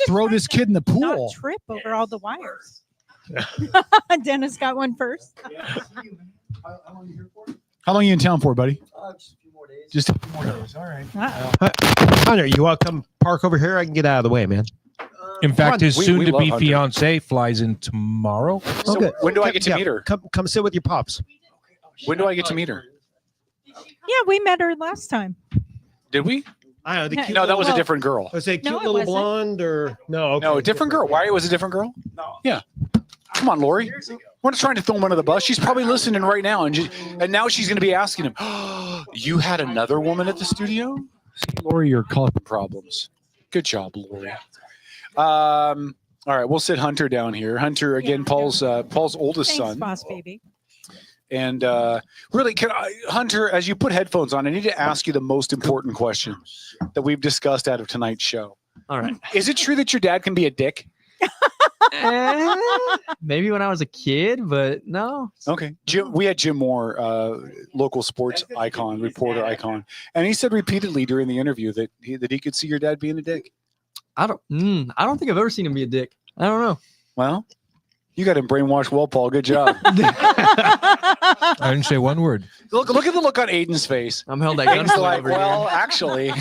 throw this kid in the pool. Not trip over all the wires. Dennis got one first. How long are you in town for, buddy? Just a few more days. All right. Hunter, you want to come park over here? I can get out of the way, man. In fact, his soon-to-be fiance flies in tomorrow. So when do I get to meet her? Come sit with your pops. When do I get to meet her? Yeah, we met her last time. Did we? I know. No, that was a different girl. Was it cute No, it little wasn't. blonde or no? Okay. No, a different girl. Why was it a different girl? No. Yeah. Come on, Lori. We're not trying to throw him under the bus. She's probably listening right now, and now she's going to be asking him, oh, you had another woman at the studio? See, Lori, you're causing problems. Good job, Lori. All right, we'll sit Hunter down here. Hunter, again, Paul's oldest son. Boss baby. And really, Hunter, as you put headphones on, I need to ask you the most important question that we've discussed out of tonight's show. All right. Is it true that your dad can be a dick? Maybe when I was a kid, but no. Okay. We had Jim Moore, local sports icon, reporter icon, and he said repeatedly during the interview that he could see your dad being a dick. I don't think I've ever seen him be a dick. I don't know. Well, you got him brainwashed well, Paul. Good job. I didn't say one word. Look at the look on Aiden's face. I'm held at Aiden's gunpoint like, over well, here. actually.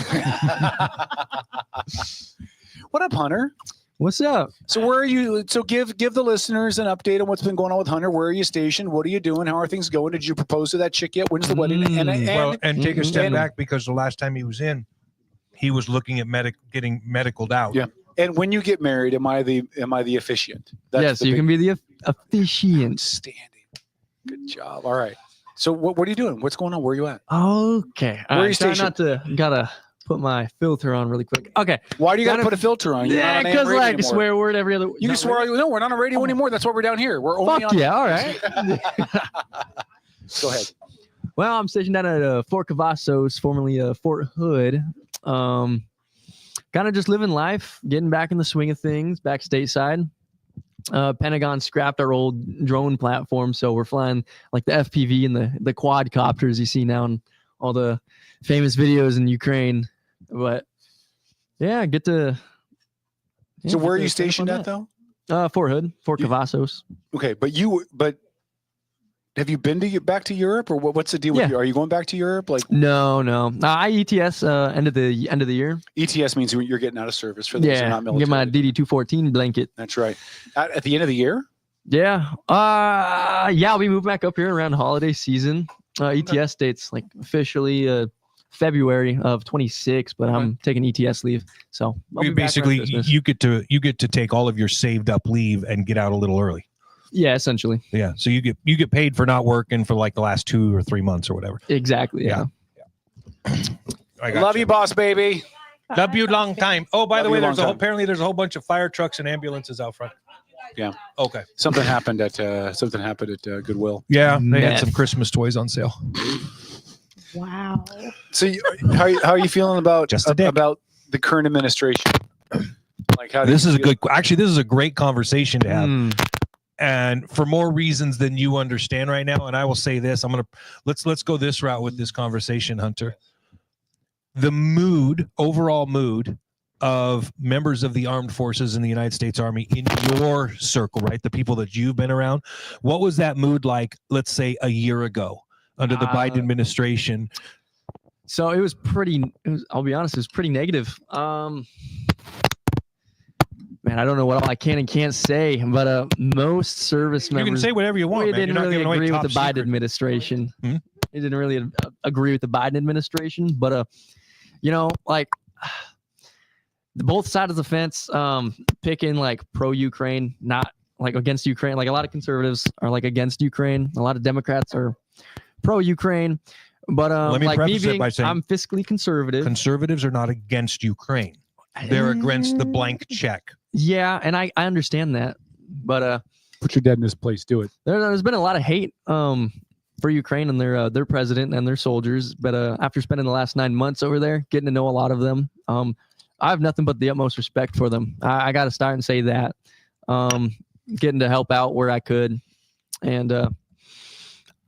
What up, Hunter? What's up? So where are you? So give the listeners an update on what's been going on with Hunter. Where are you stationed? What are you doing? How are things going? Did you propose to that chick yet? When's the wedding? And take a step back, because the last time he was in, he was looking at getting medicaled out. Yeah. And when you get married, am I the officiant? Yes, you can be the officiant. Outstanding. Good job. All right. So what are you doing? What's going on? Where are you at? Okay. Where are you Try stationed? not to gotta put my filter on really quick. Okay. Why do you got to put a filter on? You're not Yeah, on AM because radio I can anymore. swear a word every other. You can swear. No, we're not on radio anymore. That's why we're down here. We're only Fuck on. yeah! All right. Go ahead. Well, I'm stationed down at Fort Cavazos, formerly Fort Hood. kind of just living life, getting back in the swing of things, back stateside. Pentagon scrapped our old drone platform, so we're flying like the FPV and the quadcopters you see now in all the famous videos in Ukraine. But yeah, get to. So where are you stationed at though? Fort Hood, Fort Cavazos. Okay, but have you been back to Europe, or what's the deal with you? Are you going back to Europe? Like no. I ETS end of the year. ETS means you're getting out of service for those who are not military. Get my DD-214 blanket. That's right. At the end of the year? Yeah. We move back up here around holiday season. ETS dates like officially February of 26, but I'm taking ETS leave. So you basically you get to take all of your saved up leave and get out a little early. Yeah, essentially. Yeah. So you get paid for not working for like the last 2 or 3 months or whatever. Exactly. Yeah. I love you, boss baby. Love you long time. Oh, by the way, apparently there's a whole bunch of fire trucks and ambulances out front. Yeah. Okay. Something happened at Goodwill. Yeah, they had some Christmas toys on sale. Wow. So how are you feeling about the current administration? Like how this is a great conversation to have. And for more reasons than you understand right now. And I will say this, let's go this route with this conversation, Hunter. The overall mood of members of the armed forces in the United States Army in your circle, right? The people that you've been around. What was that mood like, let's say a year ago under the Biden administration? So I'll be honest, it was pretty negative. Man, I don't know what all I can and can't say, but most service members. You can say whatever you want. Didn't really agree with the Biden administration. They didn't really agree with the Biden administration, but like both sides of the fence, picking like pro-Ukraine, not like against Ukraine. Like a lot of conservatives are like against Ukraine. A lot of Democrats are pro-Ukraine. But let me like preface it by saying I'm fiscally conservative. Conservatives are not against Ukraine. They're against the blank check. Yeah, and I understand that, but put your dad in this place. Do it. There's been a lot of hate for Ukraine and their president and their soldiers, but after spending the last 9 months over there, getting to know a lot of them, I have nothing but the utmost respect for them. I got to start and say that, getting to help out where I could, and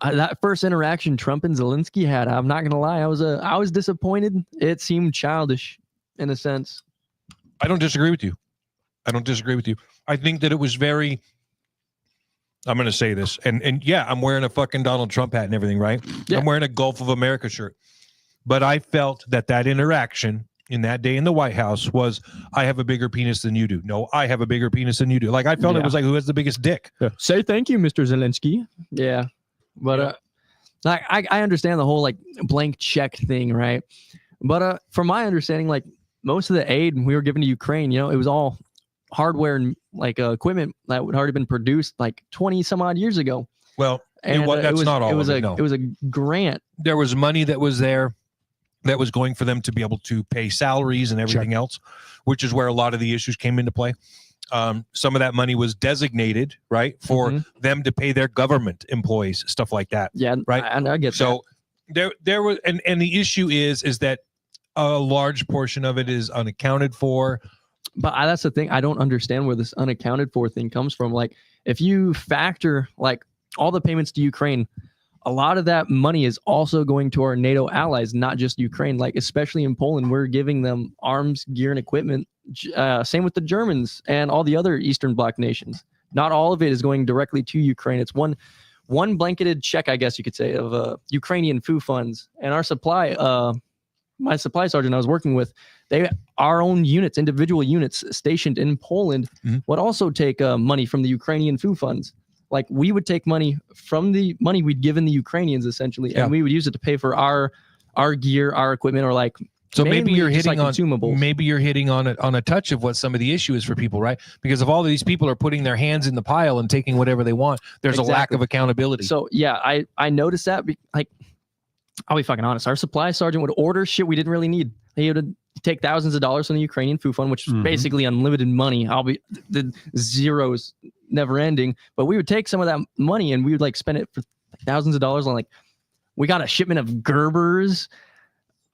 that first interaction Trump and Zelensky had, I'm not gonna lie, I was disappointed. It seemed childish in a sense. I don't disagree with you. I think that it was very, I'm going to say this, and yeah, I'm wearing a fucking Donald Trump hat and everything, right? Yeah. I'm wearing a Gulf of America shirt. But I felt that interaction in that day in the White House was, I have a bigger penis than you do. No, I have a bigger penis than you do. Like, I felt it was like, who has the biggest dick? Yeah. Say thank you, Mr. Zelensky. Yeah. But I understand the whole like blank check thing, right? But from my understanding, like most of the aid we were giving to Ukraine, it was all hardware and like equipment that had already been produced like 20 some odd years ago. Well, that's not all. It was a grant. There was money that was there that was going for them to be able to pay salaries and everything else, which is where a lot of the issues came into play. Some of that money was designated, right, for them to pay their government employees, stuff like that. Yeah, right. And I get so there was, and the issue is that a large portion of it is unaccounted for. But that's the thing. I don't understand where this unaccounted for thing comes from. Like, if you factor like all the payments to Ukraine, a lot of that money is also going to our NATO allies, not just Ukraine. Like, especially in Poland, we're giving them arms, gear, and equipment. Same with the Germans and all the other Eastern Bloc nations. Not all of it is going directly to Ukraine. It's one blanketed check, I guess you could say, of Ukrainian food funds. And our supply, my supply sergeant I was working with, our own units, individual units stationed in Poland, would also take money from the Ukrainian food funds. Like, we would take money from the money we'd given the Ukrainians essentially, and we would use it to pay for our gear, our equipment, or like. So maybe you're hitting on consumables. Maybe you're hitting on a touch of what some of the issue is for people, right? Because if all of these people are putting their hands in the pile and taking whatever they want, there's a lack of accountability. So yeah, I noticed that. Like, I'll be fucking honest. Our supply sergeant would order shit we didn't really need. He would take thousands of dollars from the Ukrainian food fund, which is basically unlimited money. The zeros never ending. But we would take some of that money and we would like spend it for thousands of dollars on, like, we got a shipment of Gerbers.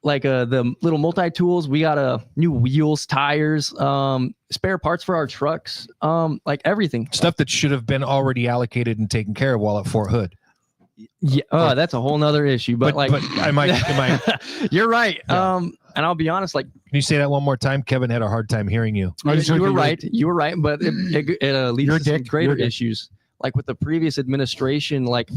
like the little multi-tools. We got new wheels, tires, spare parts for our trucks, like everything. Stuff that should have been already allocated and taken care of while at Fort Hood. Yeah, that's a whole nother issue. But am I you're right. Yeah. And I'll be honest, like, can you say that one more time? Kevin had a hard time hearing you. you were right. You were right, but it leads to some greater issues. Like with the previous administration, like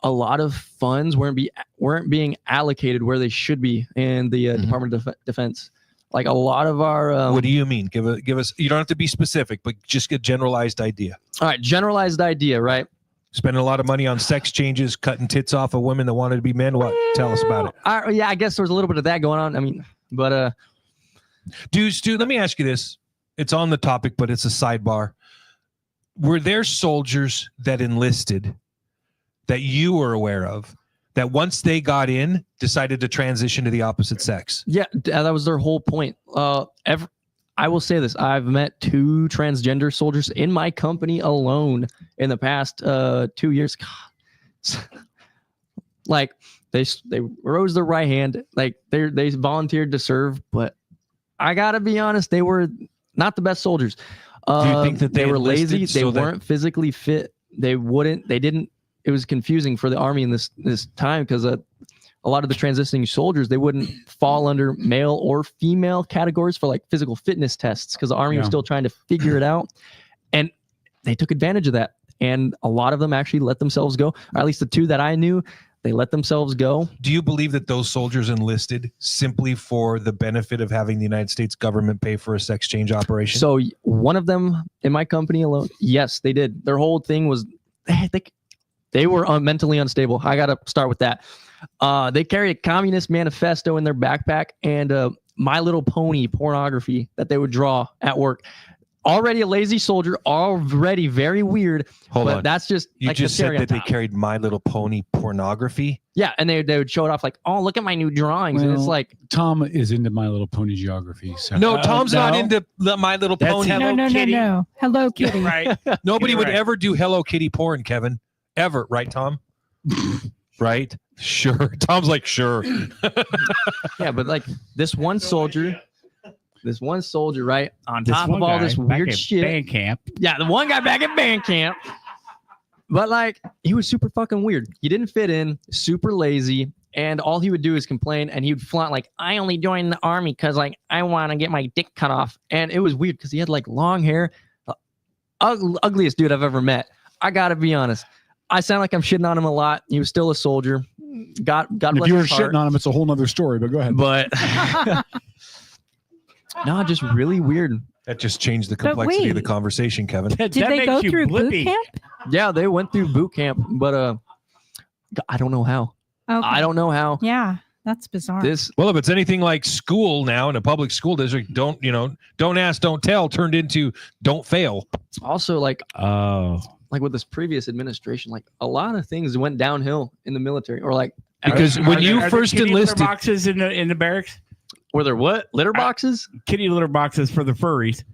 a lot of funds weren't being allocated where they should be in the Department of Defense. Like a lot of our what do you mean? Give us. You don't have to be specific, but just a generalized idea. All right, generalized idea, right? Spending a lot of money on sex changes, cutting tits off of women that wanted to be men. What? Tell us about it. Yeah, I guess there was a little bit of that going on. I mean, but Stu, let me ask you this. It's on the topic, but it's a sidebar. Were there soldiers that enlisted that you were aware of that once they got in decided to transition to the opposite sex? Yeah, that was their whole point. I will say this. I've met 2 transgender soldiers in my company alone in the past 2 years. God. Like they rose their right hand. Like they volunteered to serve, but I gotta be honest, they were not the best soldiers. Do you think that they were lazy? so They weren't physically fit. They didn't. It was confusing for the Army in this time because a lot of the transitioning soldiers, they wouldn't fall under male or female categories for like physical fitness tests because the Army was still trying to figure it out. And they took advantage of that. And a lot of them actually let themselves go, or at least the 2 that I knew, they let themselves go. Do you believe that those soldiers enlisted simply for the benefit of having the United States government pay for a sex change operation? So one of them in my company alone, yes, they did. Their whole thing was they were mentally unstable. I got to start with that. They carried a communist manifesto in their backpack and My Little Pony pornography that they would draw at work. Already a lazy soldier, already very weird. Hold on. That's just you like just the cherry said on that they top. carried My Little Pony pornography. Yeah, and they would show it off like, oh, look at my new drawings. and it's Well, like Tom is into My Little Pony geography. So. No, Tom's not into My Little Pony. No. Hello Kitty. Right. Nobody You're would right. ever do Hello Kitty porn, Kevin. Ever, right, Tom? Right? Sure. Tom's like, sure. yeah, but like this one soldier, right, on This top one of all guy this back weird at shit. band camp. Yeah, the one guy back at band camp. But like he was super fucking weird. He didn't fit in, super lazy, and all he would do is complain and he would flaunt like, I only joined the Army because like I want to get my dick cut off. And it was weird because he had like long hair. Ugliest dude I've ever met. I gotta be honest. I sound like I'm shitting on him a lot. He was still a soldier. God If bless you were his heart. shitting on him, it's a whole nother story, but go ahead. But no, just really weird. That just changed the But complexity of the wait. conversation, Kevin. Did they go through boot camp? Yeah, they went through boot camp, but I don't know how. Okay. I don't know how. Yeah, that's bizarre. Well, if it's anything like school now in a public school district, don't ask, don't tell turned into don't fail. Also, like with this previous administration, like a lot of things went downhill in the military, or like Because when you Are there first kitty litter enlisted, boxes in the barracks. were there what litter boxes? Kitty litter boxes for the furries.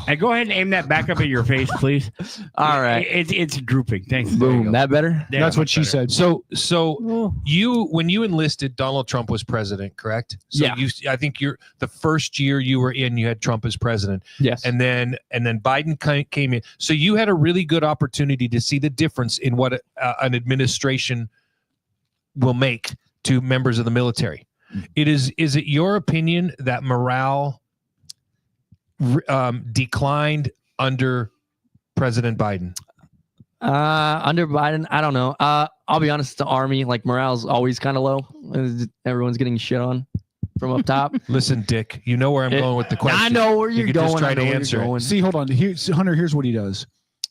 And go ahead and aim that back up in your face, please. All right. It's drooping. Thanks. Boom. That better? Yeah, That's what much she better. said. So when you enlisted, Donald Trump was president, correct? So Yeah. I think the first year you were in, you had Trump as president. Yes. And then Biden came in. So you had a really good opportunity to see the difference in what an administration will make to members of the military. Is it your opinion that morale declined under President Biden? Under Biden, I don't know. I'll be honest, the Army, like morale's always kind of low. Everyone's getting shit on from up top. Listen, Dick, you know where I'm going with the question. I know where you're You could going. just try I to know where answer you're it. going. See, hold on. Hunter, here's what he does.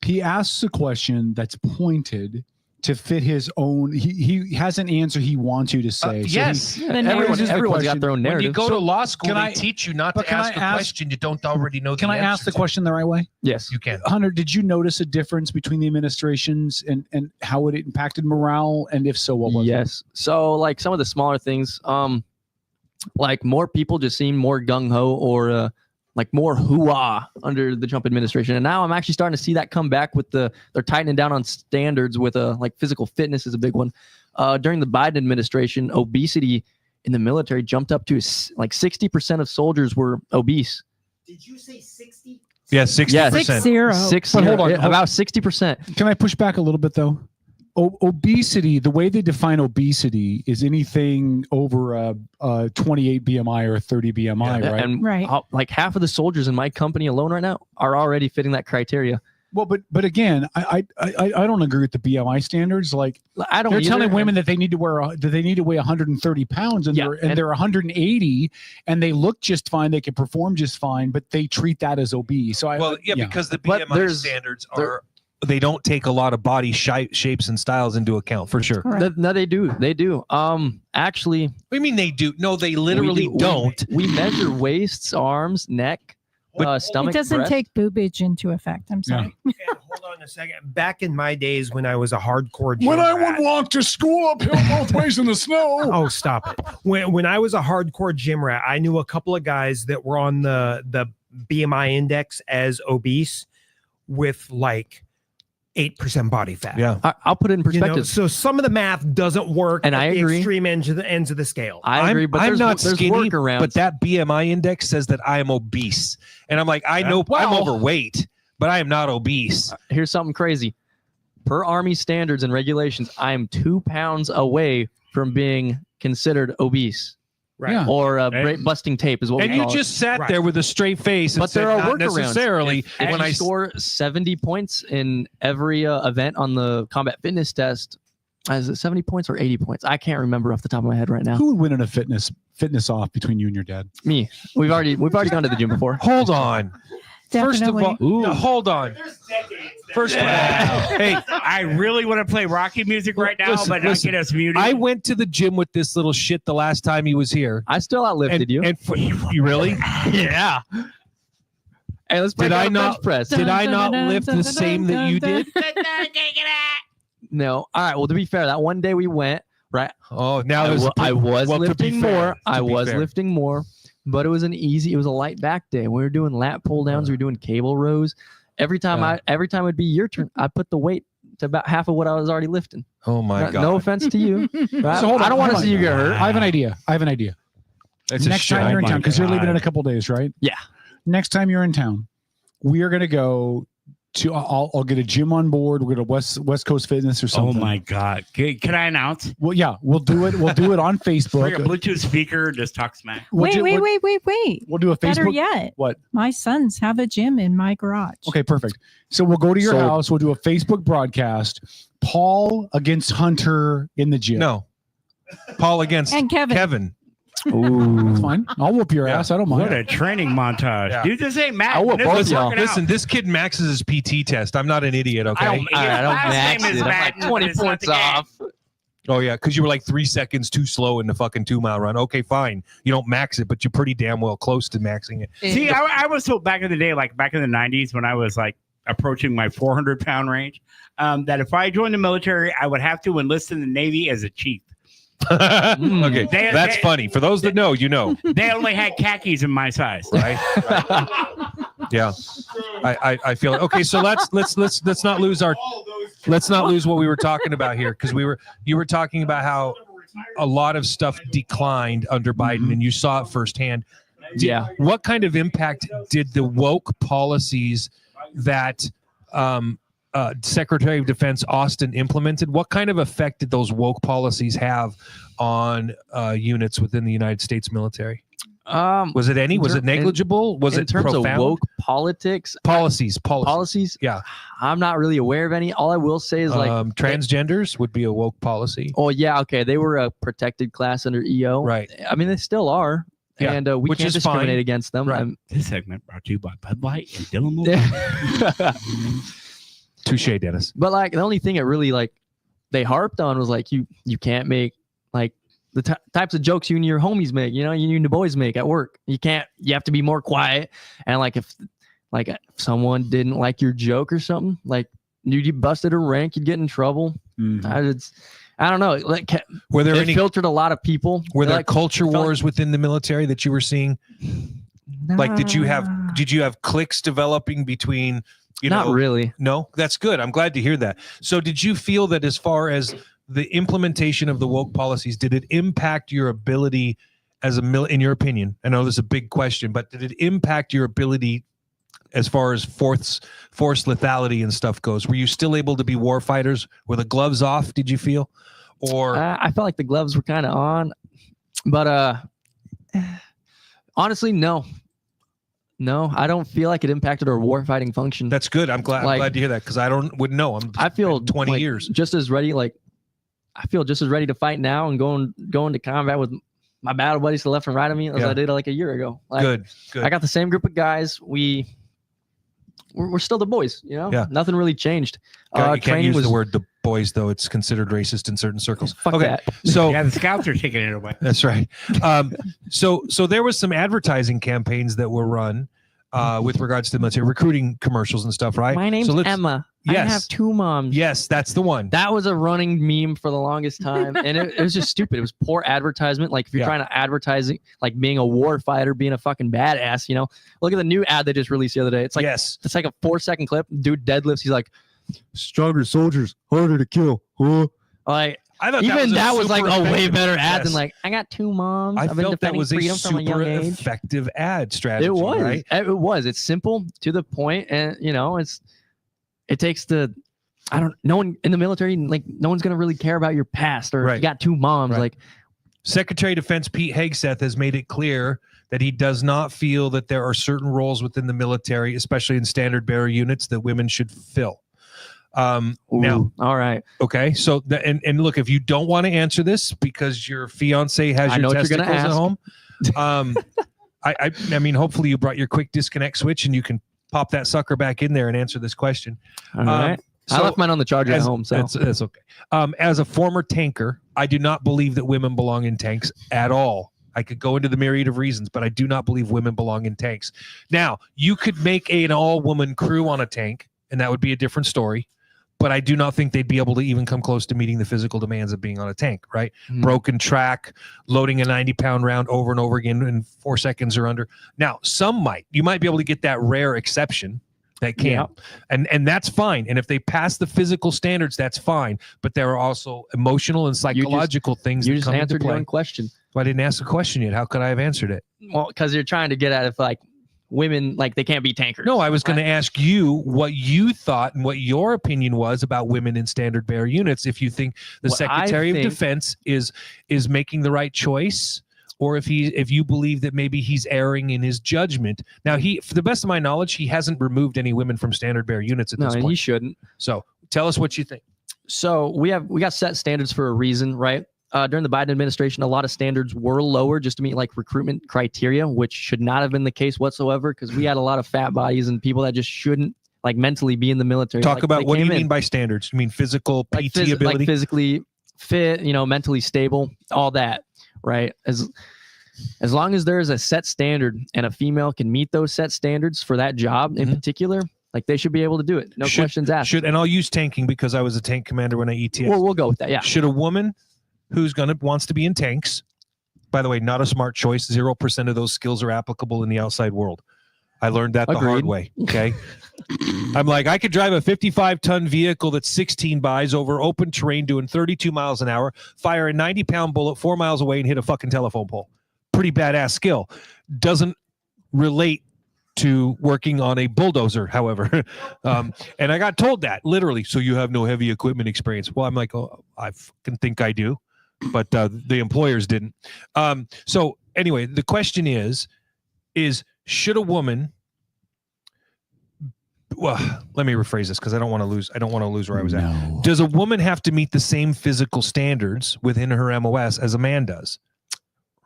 He asks a question that's pointed to fit his own. He has an answer he wants you to say. So yes. Everyone's got their own narrative. When you go to law school, Can they I- teach you not but to can ask I a ask- question you don't already know. Can I ask the question the right way? Yes. You can. Hunter, did you notice a difference between the administrations and how it impacted morale? And if so, what was it? Yes. So like some of the smaller things, like more people just seem more gung ho or like more hoo-ah under the Trump administration. And now I'm actually starting to see that come back with they're tightening down on standards with like physical fitness is a big one. During the Biden administration, obesity in the military jumped up to like 60% of soldiers were obese. Did you say 60? Yeah, 60%. Yes. 60. But hold on, about 60%. Can I push back a little bit though? Obesity, the way they define obesity is anything over a 28 BMI or a 30 BMI, right? And like half of the soldiers in my company alone right now are already fitting that criteria. Well, but again, I don't agree with the BMI standards. Like I don't. They're either. telling women that they need to weigh 130 pounds, and they're 180, and they look just fine. They can perform just fine, but they treat that as obese. So because the BMI standards are. They don't take a lot of body shapes and styles into account for sure. No, they do. They do. Actually, what do you mean they do? No, they literally don't. We measure waists, arms, neck, stomach. It doesn't breast. take boobage into effect. I'm sorry. Hold on a second. Back in my days when I was a hardcore gym when I rat, would walk to school uphill both ways in the snow. Oh, stop it. When I was a hardcore gym rat, I knew a couple of guys that were on the BMI index as obese with like 8% body fat. Yeah, I'll put it in perspective. So some of the math doesn't work. And at I the agree. Extreme ends of the scale. I agree, but I'm not there's skinny, workarounds. but that BMI index says that I am obese, and I'm like, I know I'm overweight, but I am not obese. Here's something crazy. Per Army standards and regulations, I am 2 pounds away from being considered obese. Right. Yeah. Or busting tape is what And we you call just it. sat there with a straight face and But said there are not workarounds. necessarily. If when you I score 70 points in every event on the combat fitness test, is it 70 points or 80 points? I can't remember off the top of my head right now. Who would win in a fitness off between you and your dad? Me. We've already gone to the gym before. Hold on. First of all, no, hold on. First of all, hey, I really want to play Rocky music right now, but not get us muted. I went to the gym with this little shit the last time he was here. I still outlifted you. And you really? Yeah. Hey, let's break out a bench press. Did I not lift the same that you did? No. All right. Well, to be fair, that one day we went, right? Oh, now I was well, to be lifting fair, more. I was lifting more, but it was it was a light back day. We were doing lat pull downs. We were doing cable rows. Every time it'd be your turn, I put the weight to about half of what I was already lifting. Oh my God. No offense to you. Right? So hold on, I don't want to hold see you on. get hurt. I have an idea. That's a Next time shit. you're in Oh my town, because you're leaving God. in a couple days, right? Yeah. Next time you're in town, we are going to go to. I'll get a gym on board. We're going to West Coast Fitness or something. Oh my God. Can I announce? Well, yeah, we'll do it. We'll do it on Facebook. Bring a Bluetooth speaker, just talk smack. We'll Wait. We'll do a Facebook. Better yet. What? My sons have a gym in my garage. Okay, perfect. So we'll go to your house. We'll do a Facebook broadcast. Paul against Hunter in the gym. No. Paul against And Kevin. Ooh. That's fine. I'll whoop your ass. I don't mind. What a training montage. Yeah. Dude, this ain't Matt. I will This both is y'all. working out. Listen, this kid maxes his PT test. I'm not an idiot, okay? I don't last max name is it. I'm like Madden, but 20 it's not points the game. off. Oh, yeah, because you were like 3 seconds too slow in the fucking 2-mile run. Okay, fine. You don't max it, but you're pretty damn well close to maxing it. See, I was told back in the day, like back in the 90s when I was like approaching my 400-pound range, that if I joined the military, I would have to enlist in the Navy as a chief. Okay, that's funny. For those that know, you know. They only had khakis in my size. Right? Yeah. I feel it. Okay, so let's not lose what we were talking about here, because you were talking about how a lot of stuff declined under Biden, and you saw it firsthand. Yeah. What kind of impact did the woke policies that Secretary of Defense Austin implemented? What kind of effect did those woke policies have on units within the United States military? Was it any? Was it negligible? Was in it terms profound? of woke politics? Policies. Yeah. I'm not really aware of any. All I will say is like transgenders would be a woke policy. Oh yeah, okay. They were a protected class under EO. Right. I mean, they still are. Yeah, and we which can't is discriminate fine. against them. Right. This segment brought to you by Bud Light and Dylan Touche, Dennis. But like the only thing it really like they harped on was like you can't make like the types of jokes you and your homies make, you and the boys make at work. You have to be more quiet. And like if someone didn't like your joke or something, like you busted a rank, you'd get in trouble. I don't know. Like, were there any filtered a lot of people? Were there culture wars within the military that you were seeing? Like, did you have cliques developing between? Not really. No, that's good. I'm glad to hear that. So, did you feel that as far as the implementation of the woke policies, did it impact your ability as in your opinion? I know this is a big question, but did it impact your ability as far as force lethality and stuff goes? Were you still able to be war fighters? Were the gloves off, did you feel? Or I felt like the gloves were kind of on, but honestly, no, I don't feel like it impacted our war fighting function. That's good. I'm glad to hear that, because I wouldn't know. I feel 20 like years just as ready. Like I feel just as ready to fight now and going to combat with my battle buddies to the left and right of me as I did like a year ago. Like, good. I got the same group of guys. We're still the boys, you know. Yeah. Nothing really changed. You can't use the word "the boys" though; it's considered racist in certain circles. Fuck that. So the scouts are taking it away. That's right. So there was some advertising campaigns that were run with regards to the military, recruiting commercials and stuff, right? My name's Emma. Yes. I have 2 moms. Yes, that's the one. That was a running meme for the longest time, and it was just stupid. It was poor advertisement. Like if you're trying to advertise like being a war fighter, being a fucking badass, you know. Look at the new ad they just released the other day. It's like it's like a 4-second clip. Dude deadlifts. He's like, "Stronger soldiers, harder to kill." Huh? Like I thought even that was like a way effective. better ad Yes. than like, "I got 2 moms. I I've been felt that defending was a freedom from a young super age." effective ad strategy. It was. Right? It was. It's simple, to the point, and you know, it takes the. No one in the military, like no one's gonna really care about your past or if you got 2 moms. Right. Like Secretary of Defense Pete Hegseth has made it clear that he does not feel that there are certain roles within the military, especially in standard bearer units, that women should fill. Now, all right, okay. So, and look, if you don't want to answer this because your fiance has your testicles at home, I mean, hopefully you brought your quick disconnect switch and you can pop that sucker back in there and answer this question. All right. I left mine on the charger at home, so that's okay. As a former tanker, I do not believe that women belong in tanks at all. I could go into the myriad of reasons, but I do not believe women belong in tanks. Now, you could make an all-woman crew on a tank, and that would be a different story. But I do not think they'd be able to even come close to meeting the physical demands of being on a tank, right? Broken track, loading a 90-pound round over and over again in 4 seconds or under. Now, some might. You might be able to get that rare exception that can. And that's fine. And if they pass the physical standards, that's fine. But there are also emotional and psychological things you that just come into answered your play. own question. Well, I didn't ask a question yet. How could I have answered it? Well, because you're trying to get at if like women, like they can't be tankers. No, I was going to ask you what you thought and what your opinion was about women in standard bearer units. If you think the Secretary of Defense is making the right choice, or if you believe that maybe he's erring in his judgment. Now, for the best of my knowledge, he hasn't removed any women from standard bearer units at this point. No, he shouldn't. So tell us what you think. So we got set standards for a reason, right? During the Biden administration, a lot of standards were lower just to meet like recruitment criteria, which should not have been the case whatsoever, because we had a lot of fat bodies and people that just shouldn't like mentally be in the military. Talk about what do you mean by standards? You mean physical PT ability? Like physically fit, you know, mentally stable, all that, right? As long as there is a set standard and a female can meet those set standards for that job in particular, like they should be able to do it. No questions asked. And I'll use tanking because I was a tank commander when I ETS. Well, we'll go with that. Yeah. Should a woman who's wants to be in tanks, by the way, not a smart choice. 0% of those skills are applicable in the outside world. I learned that the hard way. Okay. I'm like, I could drive a 55-ton vehicle that's 16 buys over open terrain doing 32 miles an hour, fire a 90-pound bullet 4 miles away and hit a fucking telephone pole. Pretty badass skill. Doesn't relate to working on a bulldozer, however. And I got told that literally. So you have no heavy equipment experience. Well, I'm like, oh, I fucking think I do, but the employers didn't. So anyway, the question is should a woman? Well, let me rephrase this because I don't want to lose where I was at. Does a woman have to meet the same physical standards within her MOS as a man does?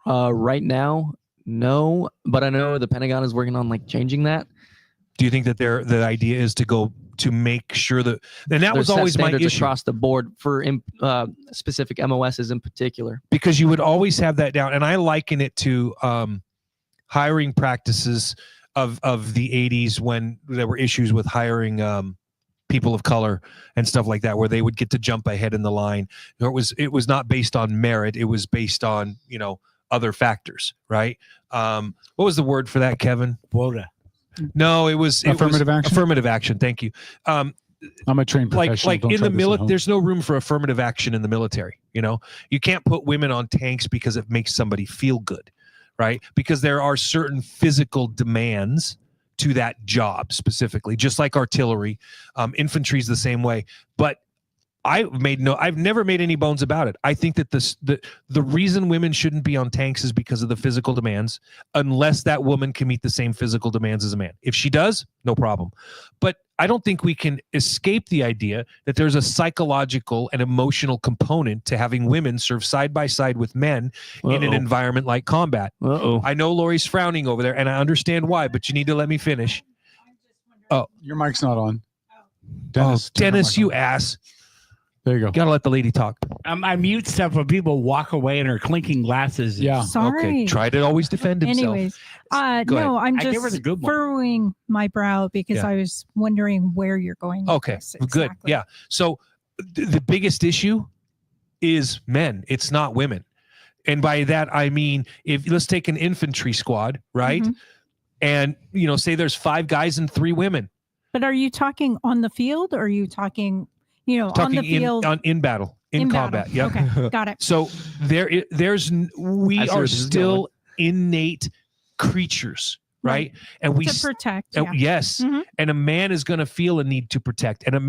Right now, no, but I know the Pentagon is working on like changing that. Do you think that the idea is to make sure that, and that was always my issue across the board for specific MOSs in particular, because you would always have that down, and I liken it to hiring practices of the 80s when there were issues with hiring people of color and stuff like that, where they would get to jump ahead in the line. It was not based on merit; it was based on other factors, right? What was the word for that, Kevin? Quota. No, it was affirmative action. Affirmative action. Thank you. I'm a trained professional. Like in the military, there's no room for affirmative action in the military. You know, you can't put women on tanks because it makes somebody feel good, right? Because there are certain physical demands to that job specifically, just like artillery. Infantry is the same way. But I've never made any bones about it. I think that the reason women shouldn't be on tanks is because of the physical demands, unless that woman can meet the same physical demands as a man. If she does, no problem. But I don't think we can escape the idea that there's a psychological and emotional component to having women serve side by side with men in an environment like combat. I know Lori's frowning over there, and I understand why, but you need to let me finish. Oh, your mic's not on. Dennis, you ass. There you go. Gotta let the lady talk. I mute stuff when people walk away and are clinking glasses. Yeah. Sorry. Okay. Try to always defend himself. Anyways, Go no, ahead. I'm I gave her the just good one. furrowing my brow because Yeah. I was wondering where you're going. with Okay, this good. exactly. Yeah. So the biggest issue is men. It's not women. And by that, I mean, if let's take an infantry squad, right? Mhm. And, say there's 5 guys and 3 women. But are you talking on the field or are you talking, on Talking the field? in battle, in combat. battle. Yep. Okay, got it. So we I see where are this is still innate creatures, right? And we to protect. and- Yeah. yes, Mhm. and a man is going to feel a need to protect, and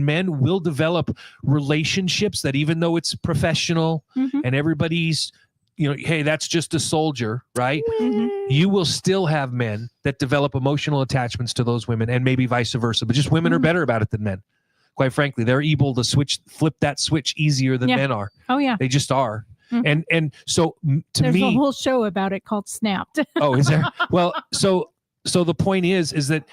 men will develop relationships that, even though it's professional Mhm. and everybody's, hey, that's just a soldier, right? Mhm. You will still have men that develop emotional attachments to those women, and maybe vice versa. But just women are better about it than men. Quite frankly, they're able to flip that switch easier than Yeah. men are. Oh yeah. They just are. Mhm. And so to There's a me, whole show about it called Snapped. oh, is there? Well, so the point is that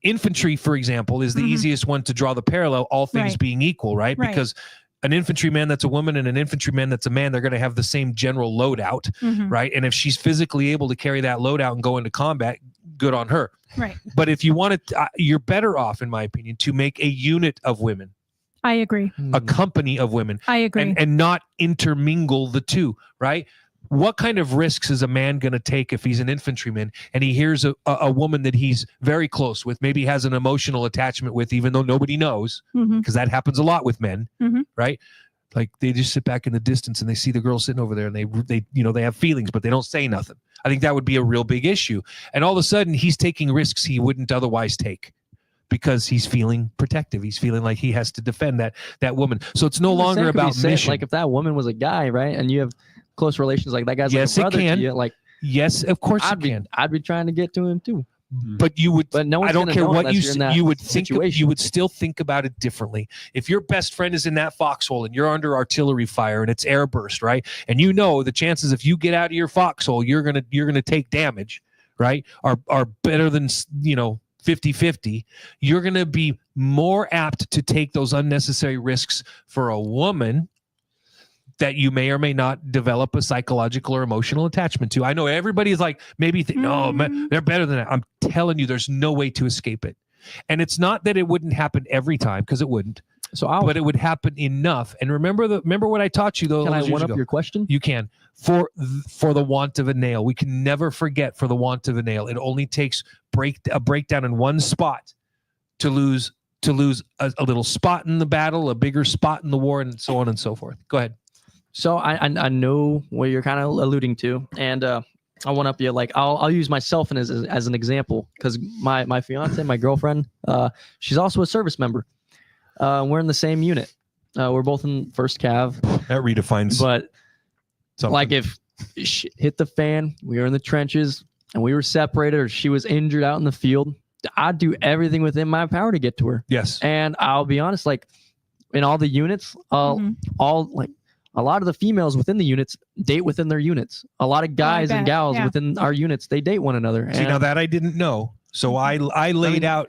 infantry, for example, is the Mhm. easiest one to draw the parallel, all things Right. being equal, right? Right. Because an infantryman that's a woman and an infantryman that's a man, they're going to have the same general loadout, Mhm. right? And if she's physically able to carry that loadout and go into combat, good on her. Right. But if you want to, you're better off, in my opinion, to make a unit of women, I agree. a company of women, I agree. and not intermingle the two, right? What kind of risks is a man going to take if he's an infantryman and he hears a woman that he's very close with, maybe has an emotional attachment with, even though nobody knows, Mhm. because that happens a lot with men, Mhm. right? Like they just sit back in the distance and they see the girl sitting over there and they have feelings, but they don't say nothing. I think that would be a real big issue. And all of a sudden he's taking risks he wouldn't otherwise take, because he's feeling protective. He's feeling like he has to defend that woman. So it's no The same longer could be about said, mission. Like if that woman was a guy, right, and you have close relations, like that guy's Yes, like a it brother can. to you, like yes, of course I'd be trying to get to him too. But you would. But no one's I don't gonna care know what unless you're in that you would think. situation. You would still think about it differently. If your best friend is in that foxhole and you're under artillery fire and it's airburst, right? And the chances if you get out of your foxhole, you're gonna take damage, right? Are better than 50-50. You're gonna be more apt to take those unnecessary risks for a woman that you may or may not develop a psychological or emotional attachment to. I know everybody's like, maybe no, man, they're better than that. I'm telling you, there's no way to escape it. And it's not that it wouldn't happen every time, because it wouldn't. But it would happen enough. And remember what I taught you though. Can I those years one up ago. your question? You can. For the want of a nail. We can never forget for the want of a nail. It only takes a breakdown in one spot to lose a little spot in the battle, a bigger spot in the war, and so on and so forth. Go ahead. So I know what you're kind of alluding to, and I want up you. Like I'll use myself as an example, because my fiance, my girlfriend, she's also a service member. We're in the same unit. We're both in first Cav. That redefines. But something. like if shit hit the fan, we were in the trenches and we were separated, or she was injured out in the field, I'd do everything within my power to get to her. Yes. And I'll be honest, like in all the units, a lot of the females within the units date within their units. A lot of guys and gals within our units, they date one another. See, now that I didn't know. So I laid out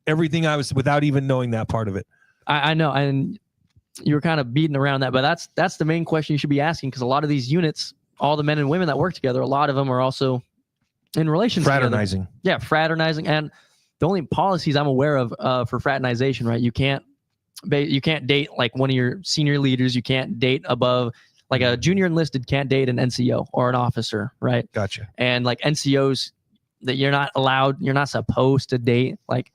everything I was without even knowing that part of it. I know. And you were kind of beating around that, but that's the main question you should be asking, because a lot of these units, all the men and women that work together, a lot of them are also in relations Fraternizing. together. Yeah, fraternizing. And the only policies I'm aware of for fraternization, right? You can't date like one of your senior leaders. You can't date above, like a junior enlisted can't date an NCO or an officer, right? Gotcha. And like NCOs that you're not supposed to date. Like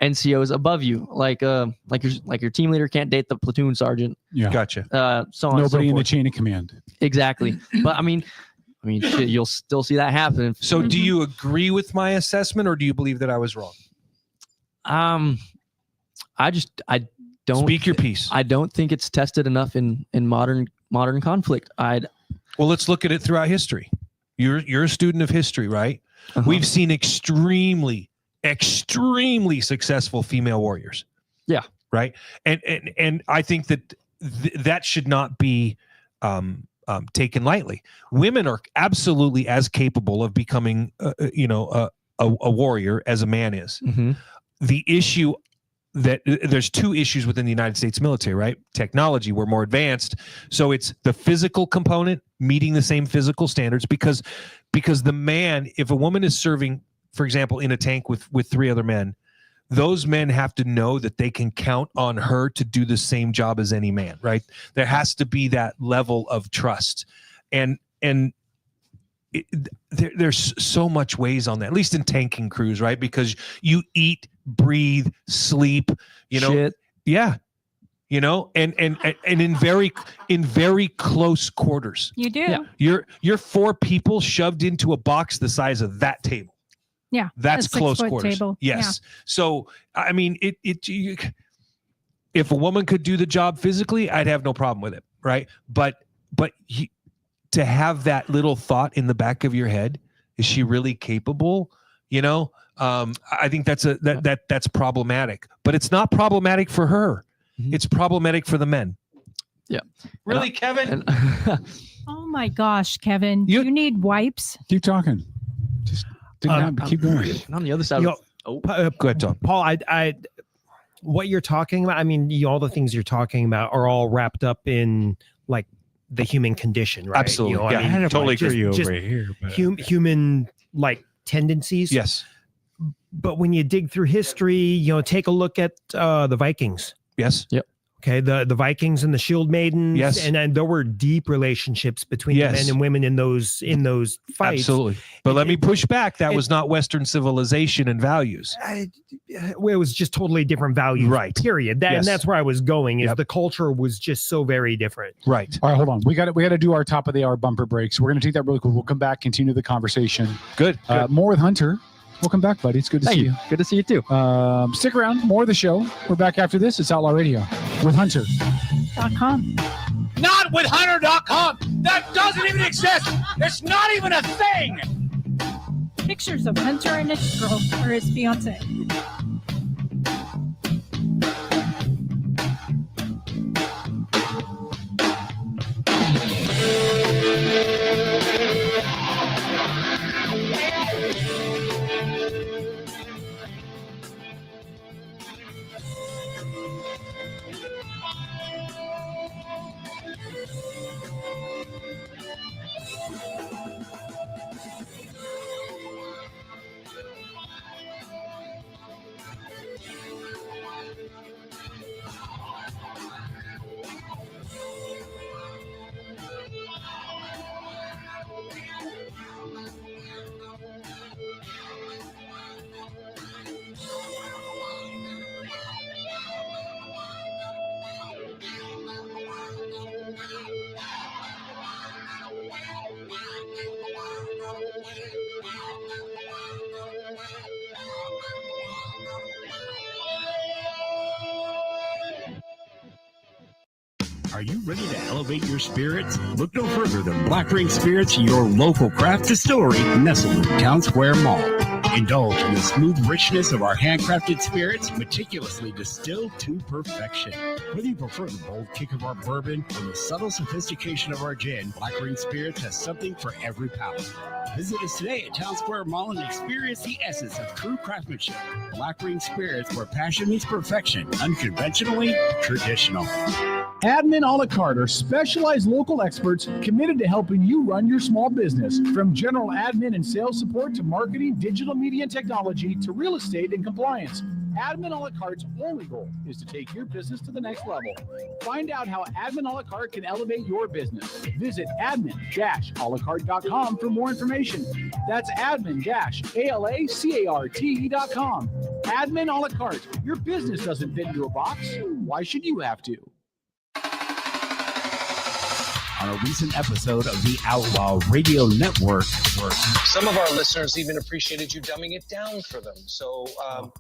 NCOs above you, like your team leader can't date the platoon sergeant. Yeah, gotcha. So on and so Nobody in the forth. chain of command. Exactly. But I mean, shit, you'll still see that happen. So do you agree with my assessment, or do you believe that I was wrong? I don't speak your piece. I don't think it's tested enough in modern conflict. Well, let's look at it throughout history. You're a student of history, right? We've seen extremely successful female warriors. Yeah. Right. And I think that that should not be taken lightly. Women are absolutely as capable of becoming, a warrior as a man is. Mm-hmm. The issue that there's two issues within the United States military, right? Technology, we're more advanced. So it's the physical component, meeting the same physical standards, because the man, if a woman is serving, for example, in a tank with 3 other men, those men have to know that they can count on her to do the same job as any man, right? There has to be that level of trust. And there's so much ways on that, at least in tanking crews, right? Because you eat, breathe, sleep, Shit. Yeah, and in very close quarters. You do. Yeah. You're 4 people shoved into a box the size of that table. Yeah, That's a close 6-foot quarters. table. Yes. So I mean, if a woman could do the job physically, I'd have no problem with it, right? But to have that little thought in the back of your head, is she really capable? I think that's problematic. But it's not problematic for her. Mm-hmm. It's problematic for the men. Yeah. Really, Kevin? Oh my gosh, Kevin, you need wipes. Keep talking. Just keep going. On the other side. Go ahead, Tom. Paul, I what you're talking about, I mean, all the things you're talking about are all wrapped up in like the human condition, right? Absolutely. I I totally agree just over here. But... human like tendencies. Yes. But when you dig through history, take a look at the Vikings. Yes. Yep. Okay, the Vikings and the Shield Maidens. Yes. And there were deep relationships between the men and women in those fights. Absolutely. But let me push back. That was not Western civilization and values. It was just totally different values. Right. Period. And that's where I was going. Is the culture was just so very different. Right. All right, hold on. We got to do our top of the hour bumper break. So we're going to take that really quick. We'll come back, continue the conversation. Good. More with Hunter. Welcome back, buddy. It's good to see you. Good to see you too. Stick around. More of the show. We're back after this. It's Outlaw Radio with Hunter. .com. Not with Hunter.com. That doesn't even exist. It's not even a thing. Pictures of Hunter and his girl or his fiance. Are you ready to elevate your spirits? Look no further than Black Ring Spirits, your local craft distillery nestled in Town Square Mall. Indulge in the smooth richness of our handcrafted spirits, meticulously distilled to perfection. Whether you prefer the bold kick of our bourbon or the subtle sophistication of our gin, Black Ring Spirits has something for every palate. Visit us today at Town Square Mall and experience the essence of true craftsmanship. Black Ring Spirits, where passion meets perfection, unconventionally traditional. Admin a la carte are specialized local experts committed to helping you run your small business. From general admin and sales support to marketing, digital media and technology to real estate and compliance. Admin a la carte's only goal is to take your business to the next level. Find out how Admin a la carte can elevate your business. Visit admin-alacarte.com for more information. That's admin-alacarte.com. Admin a la carte. Your business doesn't fit into a box. Why should you have to? On a recent episode of the Outlaw Radio Network. Some of our listeners even appreciated you dumbing it down for them. So, on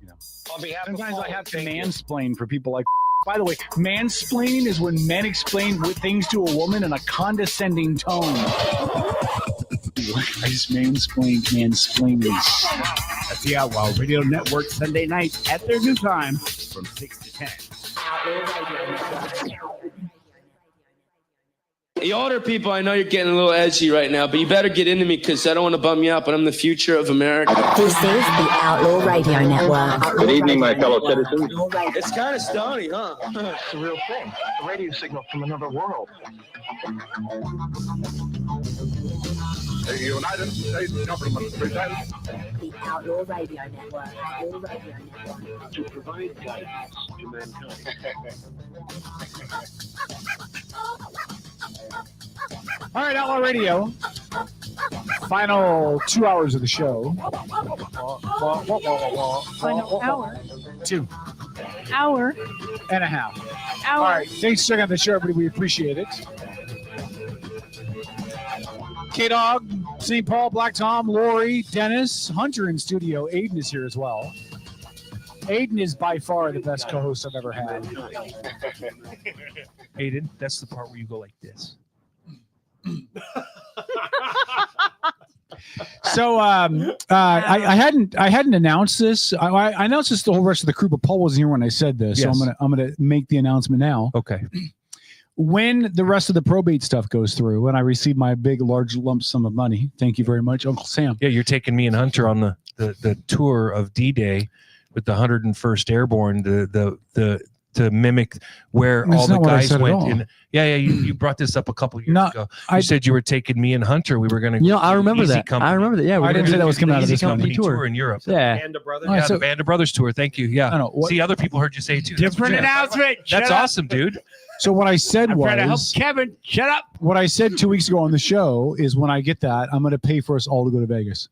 behalf Sometimes of I have to mansplain for people like. By the way, mansplaining is when men explain things to a woman in a condescending tone. I just mansplaining. That's the Outlaw Radio Network Sunday nights at their new time from 6 to 10. You older people, I know you're getting a little edgy right now, but you better get into me because I don't want to bum you out, but I'm the future of America. This is the Outlaw Radio Network. Good evening, my fellow citizens. It's kind of stony, huh? It's a real thing. A radio signal from another world. The United States government presents The Outlaw Radio Network. To provide guidance to mankind. All right, Outlaw Radio. Final 2 hours of the show. Final hour. 2 Hour. and a half. Hour. All right, thanks for checking out the show, everybody. We appreciate it. K-Dog, St. Paul, Black Tom, Lori, Dennis, Hunter in studio. Aiden is here as well. Aiden is by far the best co-host I've ever had. Aiden, that's the part where you go like this. So I hadn't announced this. I announced this to the whole rest of the crew, but Paul wasn't here when I said this. Yes. So I'm gonna make the announcement now. Okay. When the rest of the probate stuff goes through and I receive my big large lump sum of money, thank you very much, Uncle Sam. Yeah, you're taking me and Hunter on the tour of D-Day with the 101st Airborne, to mimic where That's all the not what I guys said at went all. in. Yeah, you brought this up a couple years ago. You said you were taking me and Hunter. We were going to. I remember that. Company. I remember that. Yeah, I didn't say that was coming out of this company money. tour in Europe. Yeah. Band of Brothers. Yeah, so- the Band of Brothers tour. Thank you. Yeah. I know, what- See, other people heard you say it too. Different announcement. That's Shut up. awesome, dude. So what I said I'm trying to help was, Kevin. Shut up. what I said 2 weeks ago on the show is when I get that, I'm going to pay for us all to go to Vegas.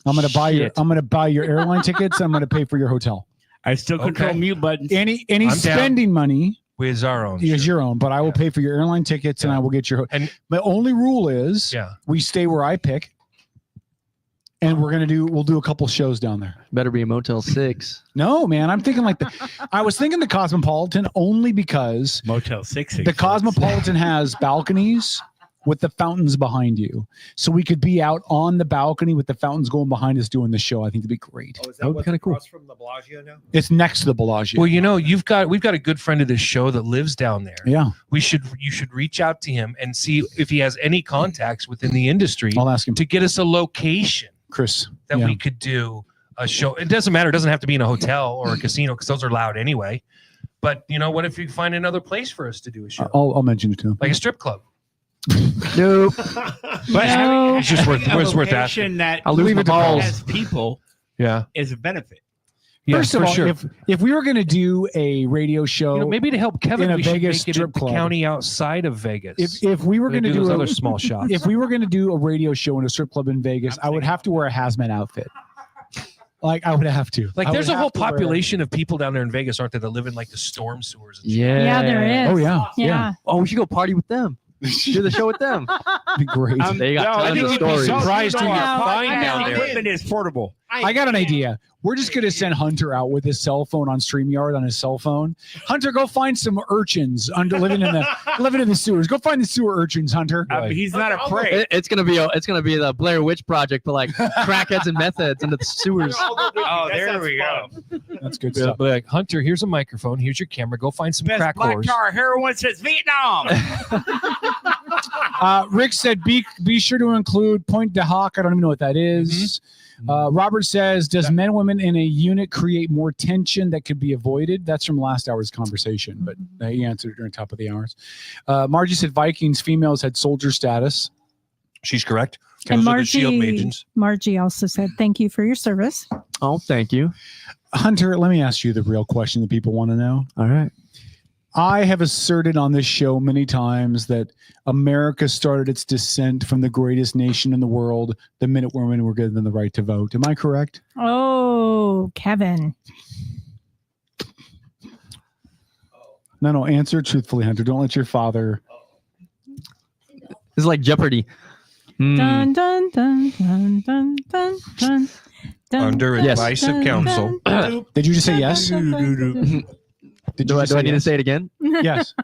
I'm going to buy your airline tickets. I'm going to pay for your hotel. I still control Okay. mute buttons. Any I'm spending money With our own. is your own, but I will pay for your airline tickets and I will get your. And The only rule is we stay where I pick, and we'll do a couple shows down there. Better be a Motel 6. No, man, I'm thinking I was thinking the Cosmopolitan only because Motel 6. the Cosmopolitan has balconies with the fountains behind you. So we could be out on the balcony with the fountains going behind us doing the show. I think it'd be great. Oh, is That that would be what's kinda cool. across from the Bellagio now? It's next to the Bellagio. Well, we've got a good friend of this show that lives down there. Yeah. You should reach out to him and see if he has any contacts within the industry. I'll ask him to get us a location, Chris, that we could do a show. It doesn't matter. It doesn't have to be in a hotel or a casino because those are loud anyway. But what if you find another place for us to do a show, I'll mention it to him. like a strip club? Nope. But having, It's just worth- having a it's worth location asking. that I'll leave it to Paul. has people Yeah. is a benefit. First of all, if we were going to do a radio show, maybe to help Kevin, in a we should Vegas make it strip in the club. county outside of Vegas. If we were going to do those a, other small shops. if we were going to do a radio show in a strip club in Vegas, I would have to wear a hazmat outfit. Like I would have to. Like I there's would a whole have to wear- population of people down there in Vegas, aren't there, that live in like the storm sewers and Yeah. Yeah, there is. Oh yeah. Yeah. Oh, we should go party with them. Do the show with them. Be great. They got tons of stories. Surprised you Fine I down know. there. Equipment is portable. I got an idea. We're just going to send Hunter out with his cell phone on StreamYard on his cell phone. Hunter, go find some urchins living in the sewers. Go find the sewer urchins, Hunter. He's not a prey. It's gonna be the Blair Witch Project for like crackheads and meth heads into the sewers. Oh, there we go. That's good Yeah, stuff. but like, Hunter, here's a microphone. Here's your camera. Go find some Best crack black whores. tar heroin since Vietnam. Rick said, be sure to include Point de Hoc. I don't even know what that is. Robert says, does men and women in a unit create more tension that could be avoided? That's from last hour's conversation, but he answered it during top of the hours. Margie said Vikings females had soldier status. She's correct. And Those are the shield Margie, maidens. Margie also said, thank you for your service. Oh, thank you. Hunter, let me ask you the real question that people want to know. All right. I have asserted on this show many times that America started its descent from the greatest nation in the world the minute women were given the right to vote. Am I correct? Oh, Kevin. No, answer truthfully, Hunter. Don't let your father. It's like Jeopardy. Dun, dun, dun, dun, dun, dun, dun, dun, Under Yes. advice of counsel. Did you just say yes? Do I need to say it again? Yes.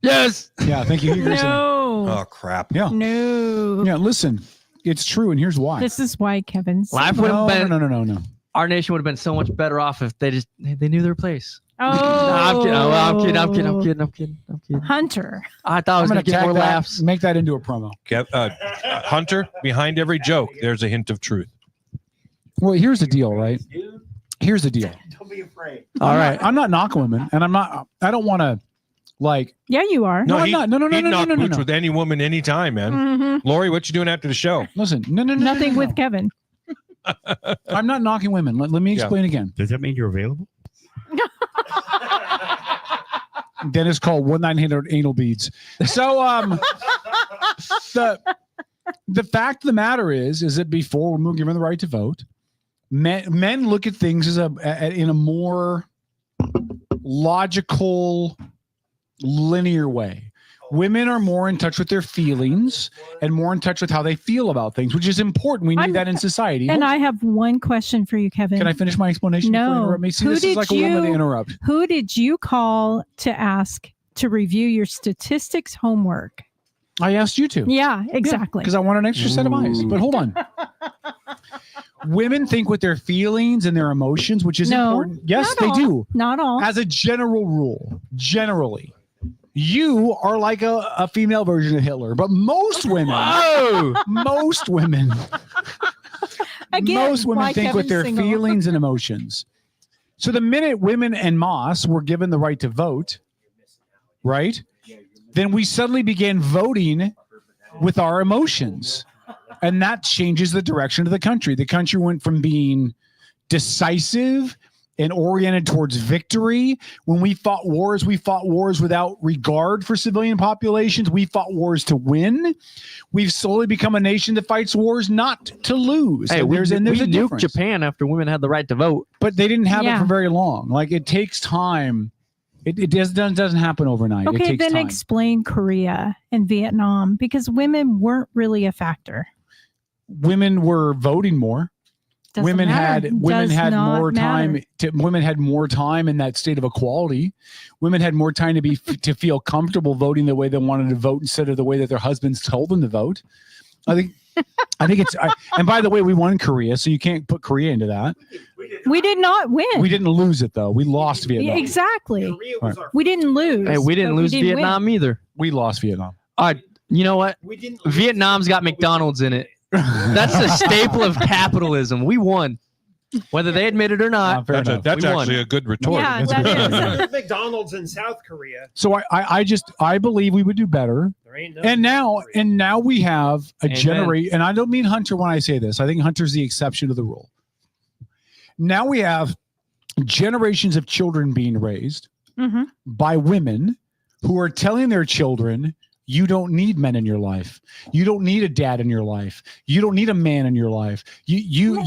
Yes. Yeah, thank you. No. Oh crap. Yeah. No. Yeah, listen. It's true, and here's why. This is why Kevin's. Life would have been No. Our nation would have been so much better off if they knew their place. Oh. No, I'm kidding. Hunter. I thought I was I'm going to get tag more that, laughs. Make that into a promo. Hunter, behind every joke, there's a hint of truth. Well, here's the deal, right? Here's the deal. Don't be afraid. All right. I'm not knocking women, and I don't want to, like. Yeah, you are. No, I'm not. No. He'd knock boots with any woman anytime, man. Mm-hmm. Lori, what you doing after the show? Listen, no. Nothing with Kevin. I'm not knocking women. Let me explain again. Does that mean you're available? Dennis called 1-900 anal beads. So the fact of the matter is that before women given the right to vote, men look at things as in a more logical, linear way. Women are more in touch with their feelings and more in touch with how they feel about things, which is important. We need that in society. And I have one question for you, Kevin. Can I finish my explanation before you interrupt me? See, this is like a woman to interrupt. Who did you call to ask to review your statistics homework? I asked you to. Yeah, exactly. Because I want an extra set of eyes. But hold on. Women think with their feelings and their emotions, which is important. Yes, they do. Not all. As a general rule, generally. You are like a female version of Hitler, but most women, most women think with their feelings and emotions. So the minute women en masse were given the right to vote, right, then we suddenly began voting with our emotions. And that changes the direction of the country. The country went from being decisive and oriented towards victory. When we fought wars without regard for civilian populations. We fought wars to win. We've slowly become a nation that fights wars not to lose. Hey, there's a nuked difference. Japan after women had the right to vote. But they didn't have it for very long. Like, it takes time. It doesn't happen overnight. Okay, it takes then time. explain Korea and Vietnam, because women weren't really a factor. Women were voting more. Women had more time. Women had more time in that state of equality. Women had more time to feel comfortable voting the way they wanted to vote instead of the way that their husbands told them to vote. I think it's. And by the way, we won Korea, so you can't put Korea into that. We did not win. We didn't lose it though. We lost Vietnam. Exactly. Right. We didn't lose. Hey, we didn't lose Vietnam either. We lost Vietnam. All right. You know what? Vietnam's got McDonald's in it. That's a staple of capitalism. We won, whether they admit it or not. That's actually a good retort. Yeah, that There's McDonald's in South Korea. So I believe we would do better. There ain't And now we have a Amen. generation, and I don't mean Hunter when I say this. I think Hunter's the exception to the rule. Now we have generations of children being raised by women who are telling their children, you don't need men in your life. You don't need a dad in your life. You don't need a man in your life. You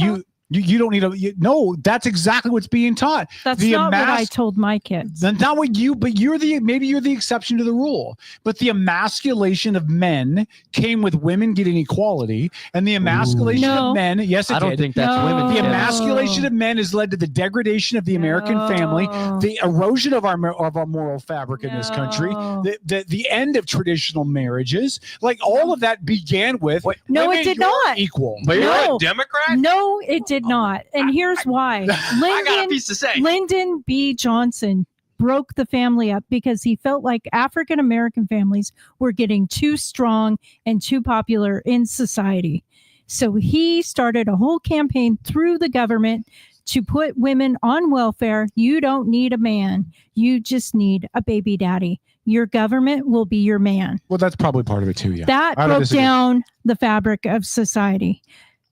don't need no, that's exactly what's being taught. That's not what I told my kids. Not what you, but maybe you're the exception to the rule. But the emasculation of men came with women getting equality, and the emasculation of men, yes, it I don't did. think that's women. The emasculation of men has led to the degradation of the American family, the erosion of our moral fabric in this country, the end of traditional marriages. Like, all of that began with No, it did not. equal. But you're a Democrat? No, it did not. And here's why. I got a piece to say. Lyndon B. Johnson broke the family up because he felt like African American families were getting too strong and too popular in society. So he started a whole campaign through the government to put women on welfare. You don't need a man. You just need a baby daddy. Your government will be your man. Well, that's probably part of it too. Yeah, That I don't broke disagree. down the fabric of society.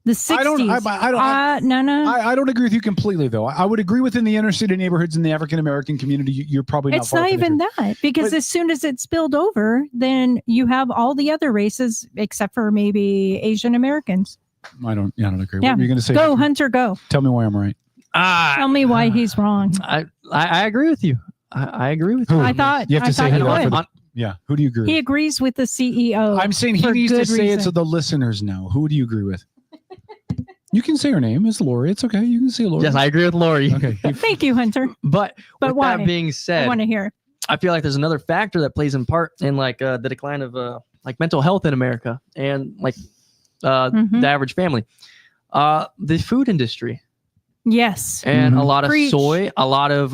The 60s. I don't agree with you completely, though. I would agree within the inner city neighborhoods in the African American community. You're probably not. It's far not from the even truth. that, because as soon as it spilled over, then you have all the other races except for maybe Asian Americans. I don't agree. Yeah. What were you going to say? Go, Hunter, go. Tell me why I'm right. Tell me why he's wrong. I agree with you. I agree with Who? you. I thought You have to say he who would. Yeah. Who do you agree with? He agrees with the CEO. I'm saying he for needs to good say it reason. so the listeners know. Who do you agree with? You can say her name. It's Lori. It's okay. You can say Lori. Yes, I agree with Lori. Okay. Thank you, Hunter. But with why? that being I said, want to hear. I feel like there's another factor that plays in part in like the decline of like mental health in America and like Mm-hmm. the average family. The food industry. Yes. And a lot of Preach. soy, a lot of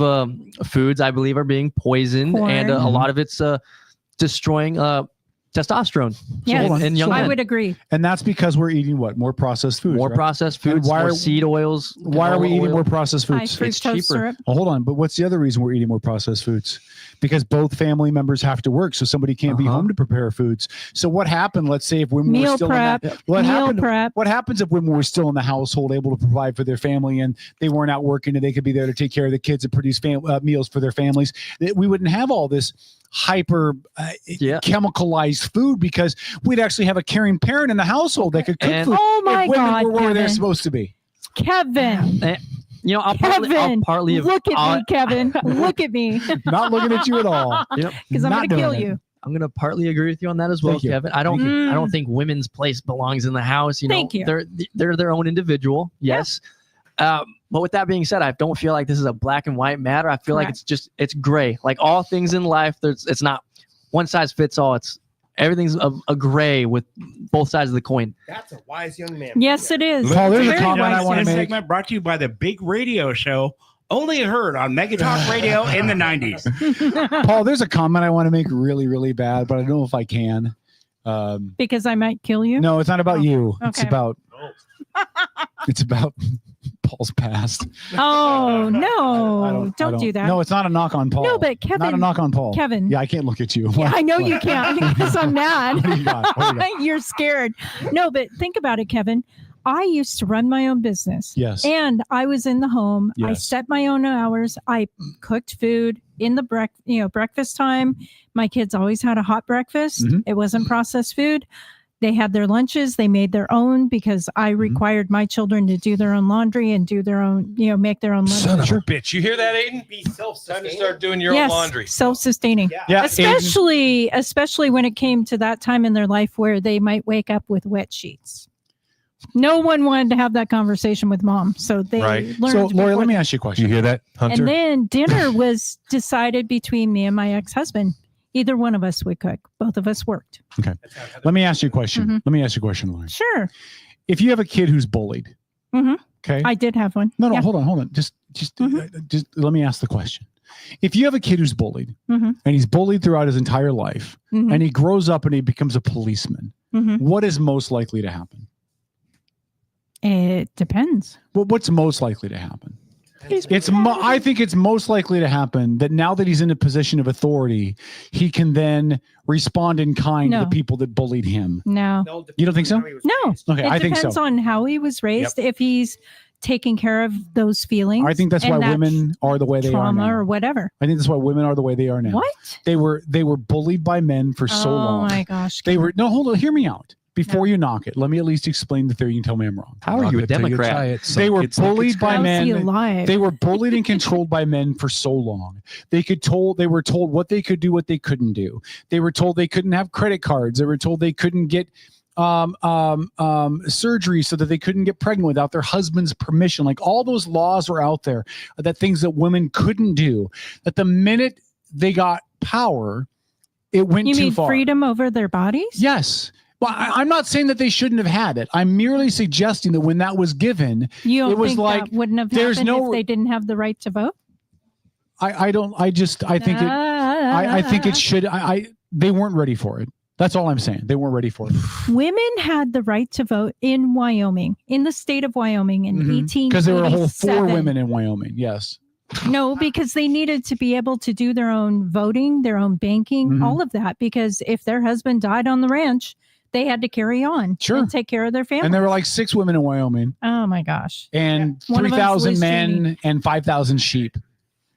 foods I believe are being poisoned, and a Corn. lot of it's destroying testosterone. Yes, in young I men. would agree. And that's because we're eating what? More processed foods. More right? processed And foods, why more are- seed oils. Why are we canola eating oil. more processed High foods? fructose syrup. Oh, hold on. But what's the other reason we're eating more processed foods? Because both family members have to work, so somebody can't be home to prepare foods. So what happened? Let's say if women were Meal still prep. in that, what Meal happened? prep. What happens if women were still in the household, able to provide for their family, and they weren't out working, and they could be there to take care of the kids and produce meals for their families? We wouldn't have all this hyper chemicalized food because we'd actually have a caring parent in the household that could cook And- food. Oh my if women God, were where they're Kevin. supposed to be. Kevin. You know, I'll Kevin, partly look at me, Kevin. Look at me. Not looking at you at all. Yep. Because I'm Not going to kill doing it. you. I'm gonna partly agree with you on that as well, Thank you. Kevin. I don't Thank you. I don't think women's place belongs in the house. You know, Thank you. They're their own individual. Yes. But with that being said, I don't feel like this is a black and white matter. I feel like it's gray. Like all things in life, it's not one size fits all. It's everything's a gray with both sides of the coin. That's a wise young man. Yes, it is. Paul, there's a Very comment I wise want to young make. Segment brought to you by the Big Radio Show, only heard on Mega Talk Radio in the 90s. Paul, there's a comment I want to make really, really bad, but I don't know if I can. Because I might kill you. No, it's not about you. It's okay. about Paul's past. Oh, no. I Don't do that. No, it's not a knock on Paul. No, but Kevin. Not a knock on Paul. Kevin. Yeah, I can't look at you. Yeah, I know What? you can't because I'm mad. What do you got? What do you got? You're scared. No, but think about it, Kevin. I used to run my own business. Yes. And I was in the home. I Yes. set my own hours. I cooked food in the breakfast time. My kids always had a hot breakfast. Mhm. It wasn't processed food. They had their lunches. They made their own because I required my children to do their own laundry and do their own, make their own lunch. Son of a bitch. You hear that, Aiden? Time to start doing your own laundry. Self-sustaining. Yeah, especially when it came to that time in their life where they might wake up with wet sheets. No one wanted to have that conversation with mom, so they learned. So, Lori, before let me ask you a question. You hear that, And then dinner was decided between me and my ex-husband. Either one of us would cook. Both of us worked. Okay. Let me ask you a question. Mhm. Let me ask you a question, Lori. Sure. If you have a kid who's bullied, hmm okay. I did have one. No, Yeah. hold on. Just let me ask the question. If you have a kid who's bullied Mhm. and he's bullied throughout his entire life Mhm. and he grows up and he becomes a policeman, Mhm. what is most likely to happen? It depends. Well, what's most likely to happen? I think it's most likely to happen that now that he's in a position of authority, he can then respond in kind to No. the people that bullied him. No. You don't think so? No. Okay, It I think so. depends on how he was raised. If he's taking care of those feelings. I think that's why and that women are the way they are trauma now. or whatever. I think that's why women are the way they are now. What? They were bullied by men for so long. Oh my gosh. They were hold on, hear me out. Before you knock it, let me at least explain the theory. You can tell me I'm wrong. How are you a Democrat? They were bullied by How's he men. alive? They were bullied and controlled by men for so long. They were told what they could do, what they couldn't do. They were told they couldn't have credit cards. They were told they couldn't get surgery so that they couldn't get pregnant without their husband's permission. Like all those laws were out there, that things that women couldn't do. That the minute they got power, it went You too mean far. freedom over their bodies? Yes. Well, I'm not saying that they shouldn't have had it. I'm merely suggesting that when that was given, You don't it was think like that wouldn't have there's happened no. if they didn't have the right to vote? I don't. I think it. I think it should. They weren't ready for it. That's all I'm saying. They weren't ready for it. Women had the right to vote in Wyoming, in the state of Wyoming in 1887. Because there were a whole 4 women in Wyoming. Yes. No, because they needed to be able to do their own voting, their own banking, Mhm. all of that. Because if their husband died on the ranch, they had to carry on and take care of their family. And there were like 6 women in Wyoming. Oh my gosh. And One of them's 3,000 Liz men Cheney. and 5,000 sheep.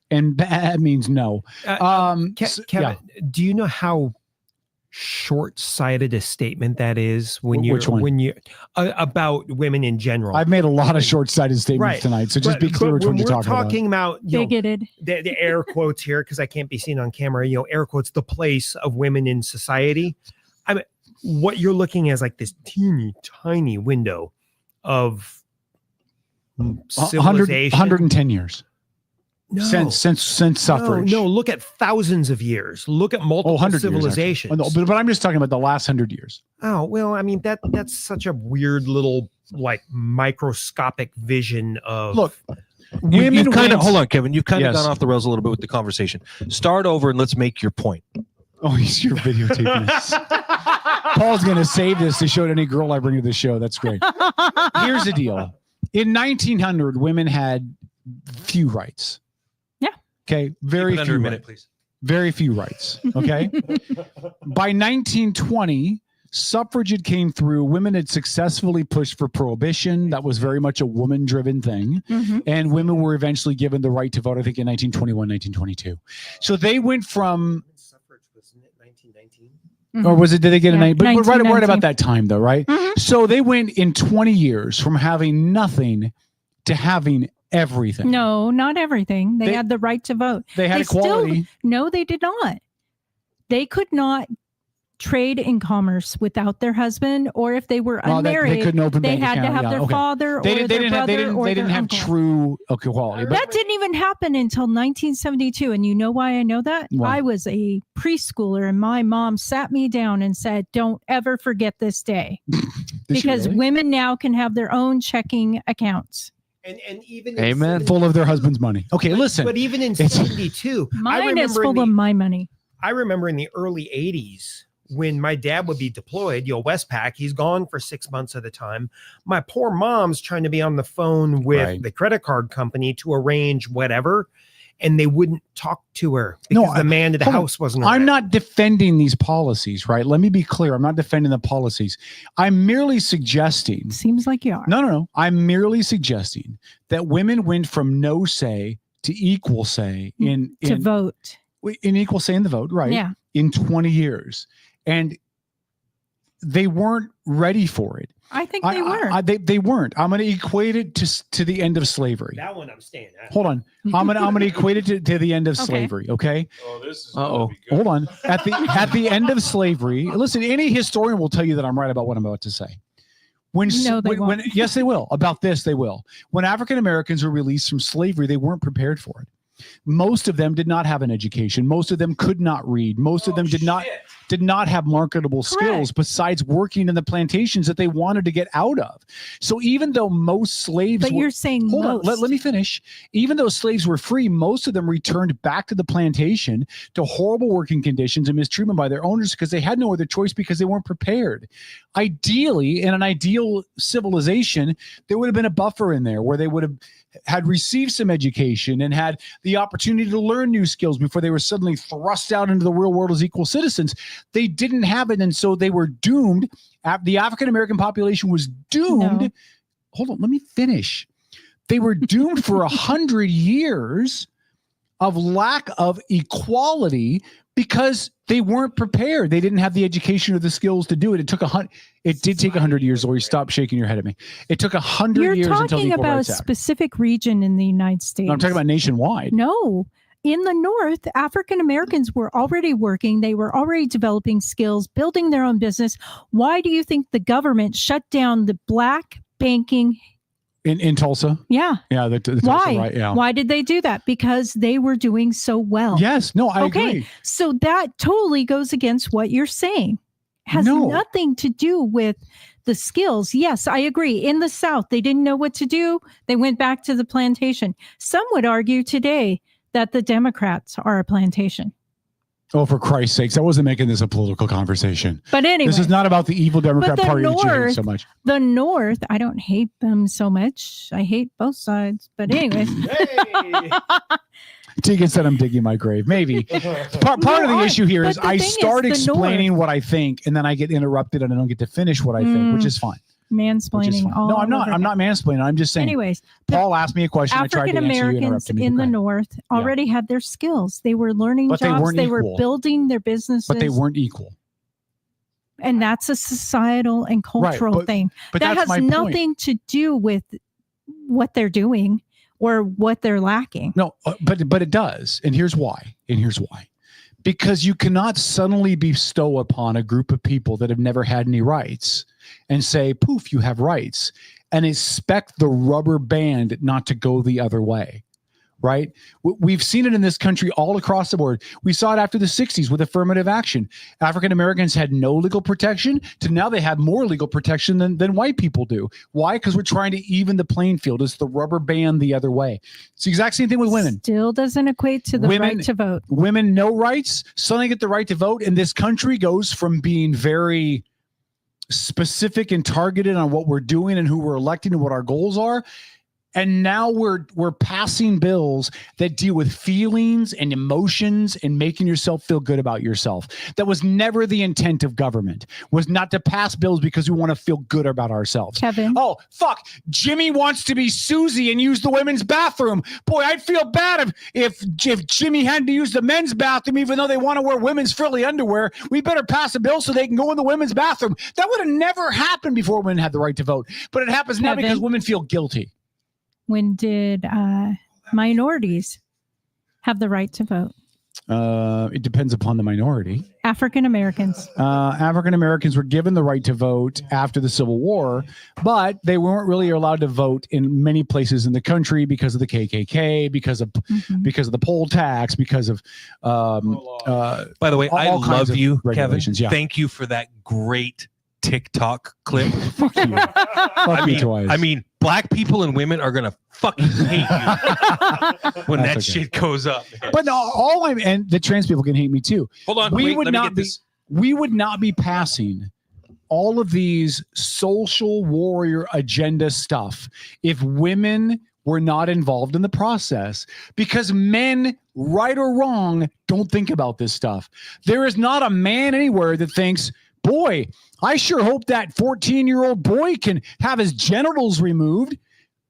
And that means no. Kevin, do you know how short-sighted a statement that is Which one? when you about women in general. I've made a lot of short-sighted statements tonight, so just be clear which one you're talking about. Bigoted. The air quotes here, because I can't be seen on camera, air quotes, the place of women in society. I mean, what you're looking at is like this teeny tiny window of civilization. 110 years. No. Since suffrage. No, look at thousands of years. Look at multiple civilizations. Years, but I'm just talking about the last 100 years. Oh, well, I mean, that's such a weird little like microscopic vision of look. You've kind of hold on, Kevin. You've kind of Yes. gone off the rails a little bit with the conversation. Start over and let's make your point. Oh, you're videotaping this. Paul's going to save this to show to any girl I bring to the show. That's great. Here's the deal. In 1900, women had few rights. Yeah. Okay. Very Keep it under few a minute, rights. please. Very few rights. Okay. By 1920, suffrage had came through. Women had successfully pushed for prohibition. That was very much a woman-driven thing. Mm-hmm. And women were eventually given the right to vote, I think, in 1921, 1922. So they went from... Or was it, did they get a name? But right about that time, though, right? Mm-hmm. So they went in 20 years from having nothing to having everything. No, not everything. They had the right to vote. They had equality. No, they did not. They could not trade in commerce without their husband, or if they were unmarried, they couldn't open they bank had to account. have Yeah, their okay. father They or didn't- their they didn't have- they brother didn't- or they their didn't have uncle. true equality. That didn't even happen until 1972. And you know why I know that? Why? I was a preschooler and my mom sat me down and said, don't ever forget this day. Because really? women now can have their own checking accounts. And even Amen. Full of their husband's money. Okay, listen. But even in 72, Mine is full of my money. I remember in the early 80s when my dad would be deployed, Westpac, he's gone for 6 months at a time. My poor mom's trying to be on the phone with the credit card company to arrange whatever, and they wouldn't talk to her because the man at the hold on. house wasn't I'm around. not defending these policies, right? Let me be clear. I'm not defending the policies. I'm merely suggesting. Seems like you are. No. I'm merely suggesting that women went from no say to equal say in vote. In equal say in the vote, right? Yeah. In 20 years. And they weren't ready for it. I think they were. They weren't. I'm going to equate it to the end of slavery. That one I'm staying at. Hold on. I'm gonna equate it to the end of Okay. slavery. Okay. Oh, this is. Hold on. At the end of slavery, listen. Any historian will tell you that I'm right about what I'm about to say. No, they won't. Yes, they will. About this, they will. When African Americans were released from slavery, they weren't prepared for it. Most of them did not have an education. Most of them could not read. Most of them did not have marketable skills besides working in the plantations that they wanted to get out of. So even though most slaves But you're saying hold most. on, let me finish. Even though slaves were free, most of them returned back to the plantation to horrible working conditions and mistreatment by their owners because they had no other choice because they weren't prepared. Ideally, in an ideal civilization, there would have been a buffer in there where they would have had received some education and had the opportunity to learn new skills before they were suddenly thrust out into the real world as equal citizens. They didn't have it, and so they were doomed. The African-American population was doomed. No. Hold on, let me finish. They were doomed for 100 years of lack of equality because they weren't prepared. They didn't have the education or the skills to do it. It did take 100 years, Lori. Stop shaking your head at me. It took 100 You're years until the talking Equal about a Rights Act. specific region in the United States. No, I'm talking about nationwide. No. In the North, African Americans were already working. They were already developing skills, building their own business. Why do you think the government shut down the black banking? In Tulsa? Yeah. Yeah. The Tulsa, Why? right, yeah. Why did they do that? Because they were doing so well. Yes. No, I agree. So that totally goes against what you're saying. Has No. nothing to do with the skills. Yes, I agree. In the South, they didn't know what to do. They went back to the plantation. Some would argue today that the Democrats are a plantation. Oh, for Christ's sakes. I wasn't making this a political conversation. But anyway. This is not about the evil Democrat But the Party that you hate North- so much. The North, I don't hate them so much. I hate both sides. But anyways. Tegan said I'm digging my grave. Maybe. Part of the issue here is but the I thing is start the explaining what I think, and then I get interrupted and I don't get to finish what I think, which is fine. Which is Mansplaining. fine. all No, I'm not. over I'm not mansplaining. I'm just saying. Anyways, Paul asked me a question. I tried to African answer. You Americans interrupted me. in the Okay. North already had their skills. They were learning But they jobs. weren't They were equal. building their businesses. But they weren't equal. And that's a societal and cultural thing. But that that's has my point. nothing to do with what they're doing or what they're lacking. No, but it does. And here's why. Because you cannot suddenly bestow upon a group of people that have never had any rights and say, poof, you have rights, and expect the rubber band not to go the other way. Right? We've seen it in this country all across the board. We saw it after the 60s with affirmative action. African Americans had no legal protection to now they have more legal protection than white people do. Why? Because we're trying to even the playing field. It's the rubber band the other way. It's the exact same thing with women. Still doesn't equate to the right to vote. Women, no rights, suddenly get the right to vote. And this country goes from being very specific and targeted on what we're doing and who we're electing and what our goals are. And now we're passing bills that deal with feelings and emotions and making yourself feel good about yourself. That was never the intent of government, was not to pass bills because we want to feel good about ourselves. Kevin. Oh, fuck. Jimmy wants to be Susie and use the women's bathroom. Boy, I'd feel bad if Jimmy had to use the men's bathroom, even though they want to wear women's frilly underwear. We better pass a bill so they can go in the women's bathroom. That would have never happened before women had the right to vote. But it happens now because women feel guilty. When did minorities have the right to vote? It depends upon the minority. African Americans. African Americans were given the right to vote after the Civil War, but they weren't really allowed to vote in many places in the country because of the KKK, because of the poll tax, because of. By the way, I love you, Kevin. Yeah. Thank you for that great TikTok clip. Fuck you. Fuck you twice. I mean, black people and women are gonna fucking hate you when that shit goes up. But no, and the trans people can hate me too. Hold on, we would not be passing all of these social warrior agenda stuff if women were not involved in the process, because men, right or wrong, don't think about this stuff. There is not a man anywhere that thinks, boy, I sure hope that 14-year-old boy can have his genitals removed.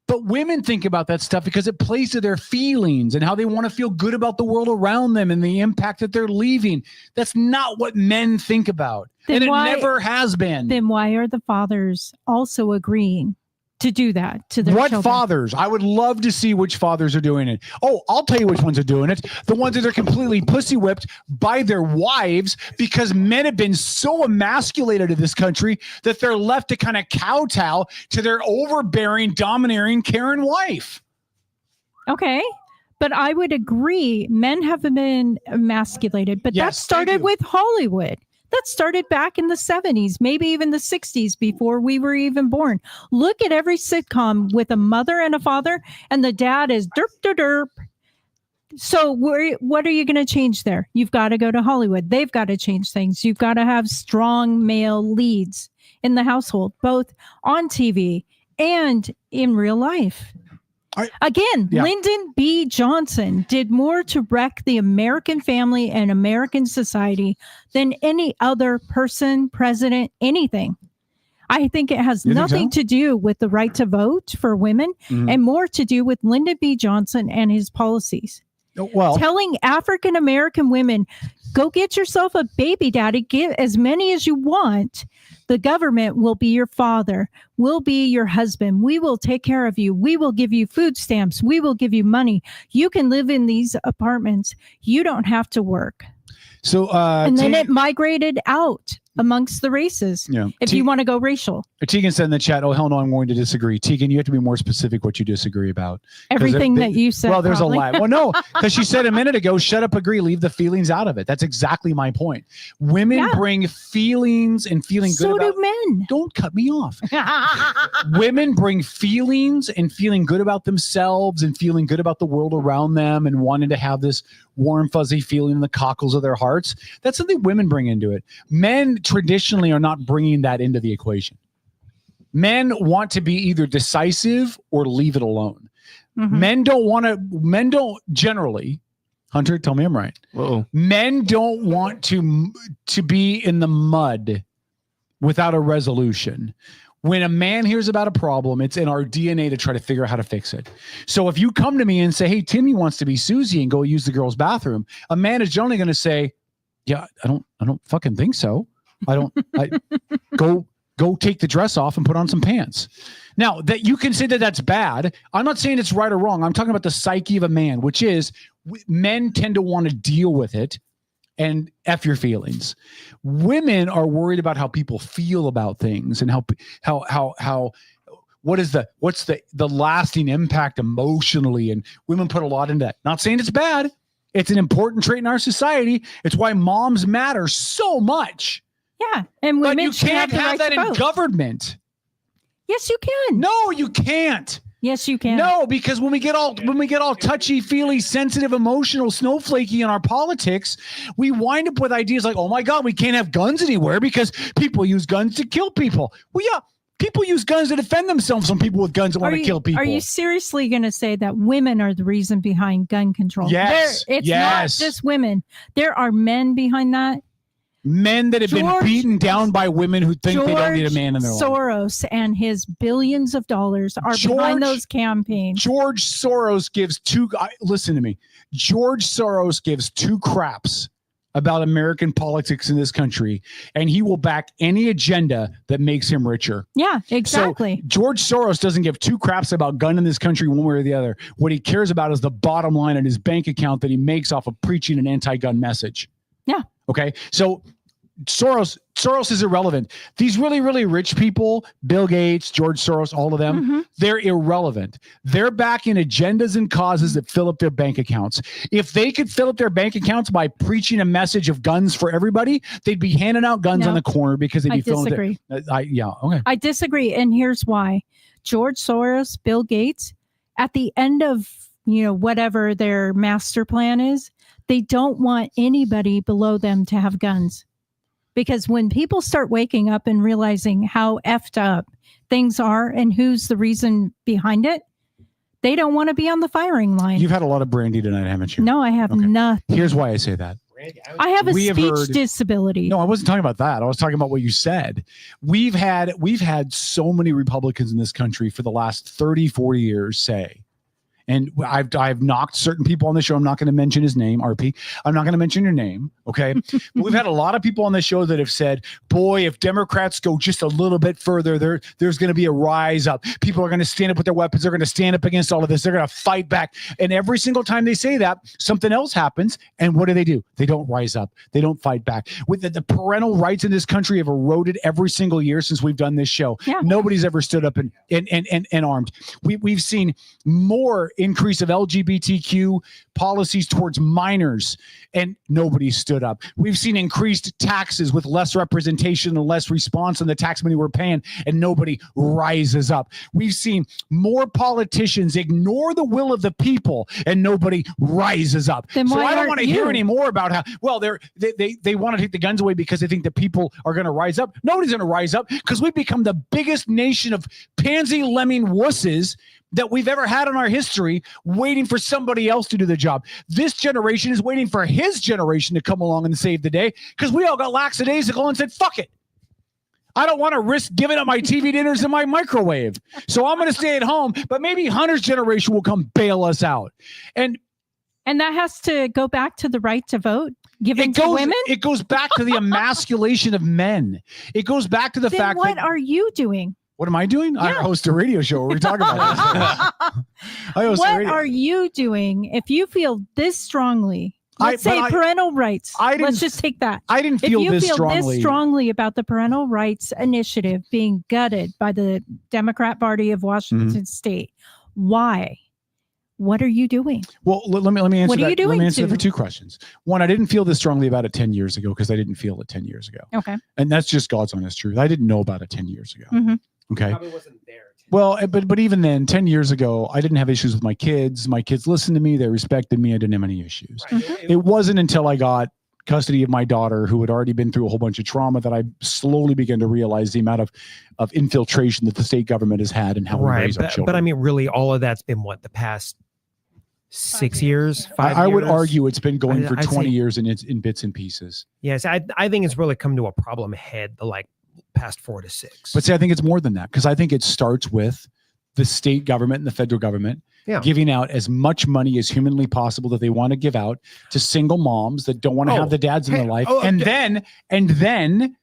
But women think about that stuff because it plays to their feelings and how they want to feel good about the world around them and the impact that they're leaving. That's not what men think about. Then and it never has been. Then why are the fathers also agreeing to do that to their children? Fathers? I would love to see which fathers are doing it. Oh, I'll tell you which ones are doing it. The ones that are completely pussy whipped by their wives because men have been so emasculated in this country that they're left to kind of kowtow to their overbearing, domineering, caring wife. Okay. But I would agree, men have been emasculated, but that started with Hollywood. That started back in the 70s, maybe even the 60s, before we were even born. Look at every sitcom with a mother and a father, and the dad is derp, derp, derp. So what are you going to change there? You've got to go to Hollywood. They've got to change things. You've got to have strong male leads in the household, both on TV and in real life. Lyndon B. Johnson did more to wreck the American family and American society than any other person, president, anything. I think it has nothing to do with the right to vote for women and more to do with Lyndon B. Johnson and his policies. Well, telling African American women, go get yourself a baby daddy, get as many as you want. The government will be your father, will be your husband. We will take care of you. We will give you food stamps. We will give you money. You can live in these apartments. You don't have to work. So, and then it migrated out amongst the races. Yeah. If you want to go racial. Tegan said in the chat, oh, hell no, I'm going to disagree. Tegan, you have to be more specific what you disagree about. Everything that you said. Well, there's probably. a lie. Well, no, because she said a minute ago, shut up, agree, leave the feelings out of it. That's exactly my point. Women bring feelings and feeling good about. So do men. Don't cut me off. Women bring feelings and feeling good about themselves and feeling good about the world around them and wanting to have this warm, fuzzy feeling in the cockles of their hearts. That's something women bring into it. Men traditionally are not bringing that into the equation. Men want to be either decisive or leave it alone. Men don't generally, Hunter, tell me I'm right. Men don't want to be in the mud without a resolution. When a man hears about a problem, it's in our DNA to try to figure out how to fix it. So if you come to me and say, hey, Timmy wants to be Susie and go use the girl's bathroom, a man is generally going to say, yeah, I don't fucking think so. Go take the dress off and put on some pants. Now, that you can say that that's bad. I'm not saying it's right or wrong. I'm talking about the psyche of a man, which is men tend to want to deal with it and F your feelings. Women are worried about how people feel about things and what's the lasting impact emotionally, and women put a lot into that. Not saying it's bad. It's an important trait in our society. It's why moms matter so much. Yeah, and women but you can't have that in government. Yes, you can. No, you can't. Yes, you can. No, because when we get all touchy feely, sensitive, emotional, snowflakey in our politics, we wind up with ideas like, oh my God, we can't have guns anywhere because people use guns to kill people. Well, yeah, people use guns to defend themselves from people with guns that want to kill people. Are you seriously going to say that women are the reason behind gun control? Yes. It's not just women. There are men behind that. Men that have been beaten down by women who think they don't need a man in their life. Soros and his billions of dollars are behind those campaigns. George Soros gives listen to me. George Soros gives two craps about American politics in this country, and he will back any agenda that makes him richer. Yeah, exactly. So George Soros doesn't give two craps about gun in this country one way or the other. What he cares about is the bottom line in his bank account that he makes off of preaching an anti-gun message. Yeah. Okay. So Soros is irrelevant. These really, really rich people, Bill Gates, George Soros, all of them, they're irrelevant. They're backing agendas and causes that fill up their bank accounts. If they could fill up their bank accounts by preaching a message of guns for everybody, they'd be handing out guns on the corner because they'd be filling it. Okay. I disagree. And here's why. George Soros, Bill Gates, at the end of, whatever their master plan is, they don't want anybody below them to have guns. Because when people start waking up and realizing how effed up things are and who's the reason behind it, they don't want to be on the firing line. You've had a lot of brandy tonight, haven't you? No, I have nothing. Here's why I say that. I have a speech disability. No, I wasn't talking about that. I was talking about what you said. We've had so many Republicans in this country for the last 30, 40 years say, and I've knocked certain people on the show. I'm not going to mention his name, RP. I'm not going to mention your name, okay? But we've had a lot of people on the show that have said, boy, if Democrats go just a little bit further, there's going to be a rise up. People are going to stand up with their weapons. They're going to stand up against all of this. They're going to fight back. And every single time they say that, something else happens. And what do? They don't rise up. They don't fight back. With the parental rights in this country have eroded every single year since we've done this show. Yeah. Nobody's ever stood up and armed. We've seen more increase of LGBTQ policies towards minors, and nobody stood up. We've seen increased taxes with less representation and less response on the tax money we're paying, and nobody rises up. We've seen more politicians ignore the will of the people, and nobody rises up. So I don't want to hear any more about how, well, they want to take the guns away because they think that people are going to rise up. Nobody's going to rise up because we've become the biggest nation of pansy lemming wusses that we've ever had in our history, waiting for somebody else to do the job. This generation is waiting for his generation to come along and save the day because we all got lackadaisical and said, fuck it. I don't want to risk giving up my TV dinners and my microwave. So I'm going to stay at home, but maybe Hunter's generation will come bail us out. And that has to go back to the right to vote given to women? It goes back to the emasculation of men. It goes back to the fact what are you doing? What am I doing? Yeah. I host a radio show where we talk about this. What are you doing if you feel this strongly? Let's say parental rights. Let's just take that. I didn't feel this strongly. If you feel this strongly about the parental rights initiative being gutted by the Democrat Party of Washington State, why? What are you doing? Well, let me answer what that. Are you doing let me answer that for two questions. One, I didn't feel this strongly about it 10 years ago because I didn't feel it 10 years ago. Okay. And that's just God's honest truth. I didn't know about it 10 years ago. Mm-hmm. Okay. Probably wasn't there. Well, but even then, 10 years ago, I didn't have issues with my kids. My kids listened to me. They respected me. I didn't have any issues. Right. Mm-hmm. It wasn't until I got custody of my daughter, who had already been through a whole bunch of trauma, that I slowly began to realize the amount of infiltration that the state government has had and how we raise our children. But I mean, really, all of that's been what, the past 6 years, 5 years? I would argue it's been going for 20 years in bits and pieces. Yes, I think it's really come to a problem ahead the past 4 to 6. But see, I think it's more than that, because I think it starts with the state government and the federal government giving out as much money as humanly possible that they want to give out to single moms that don't want to have the dads in their life, and then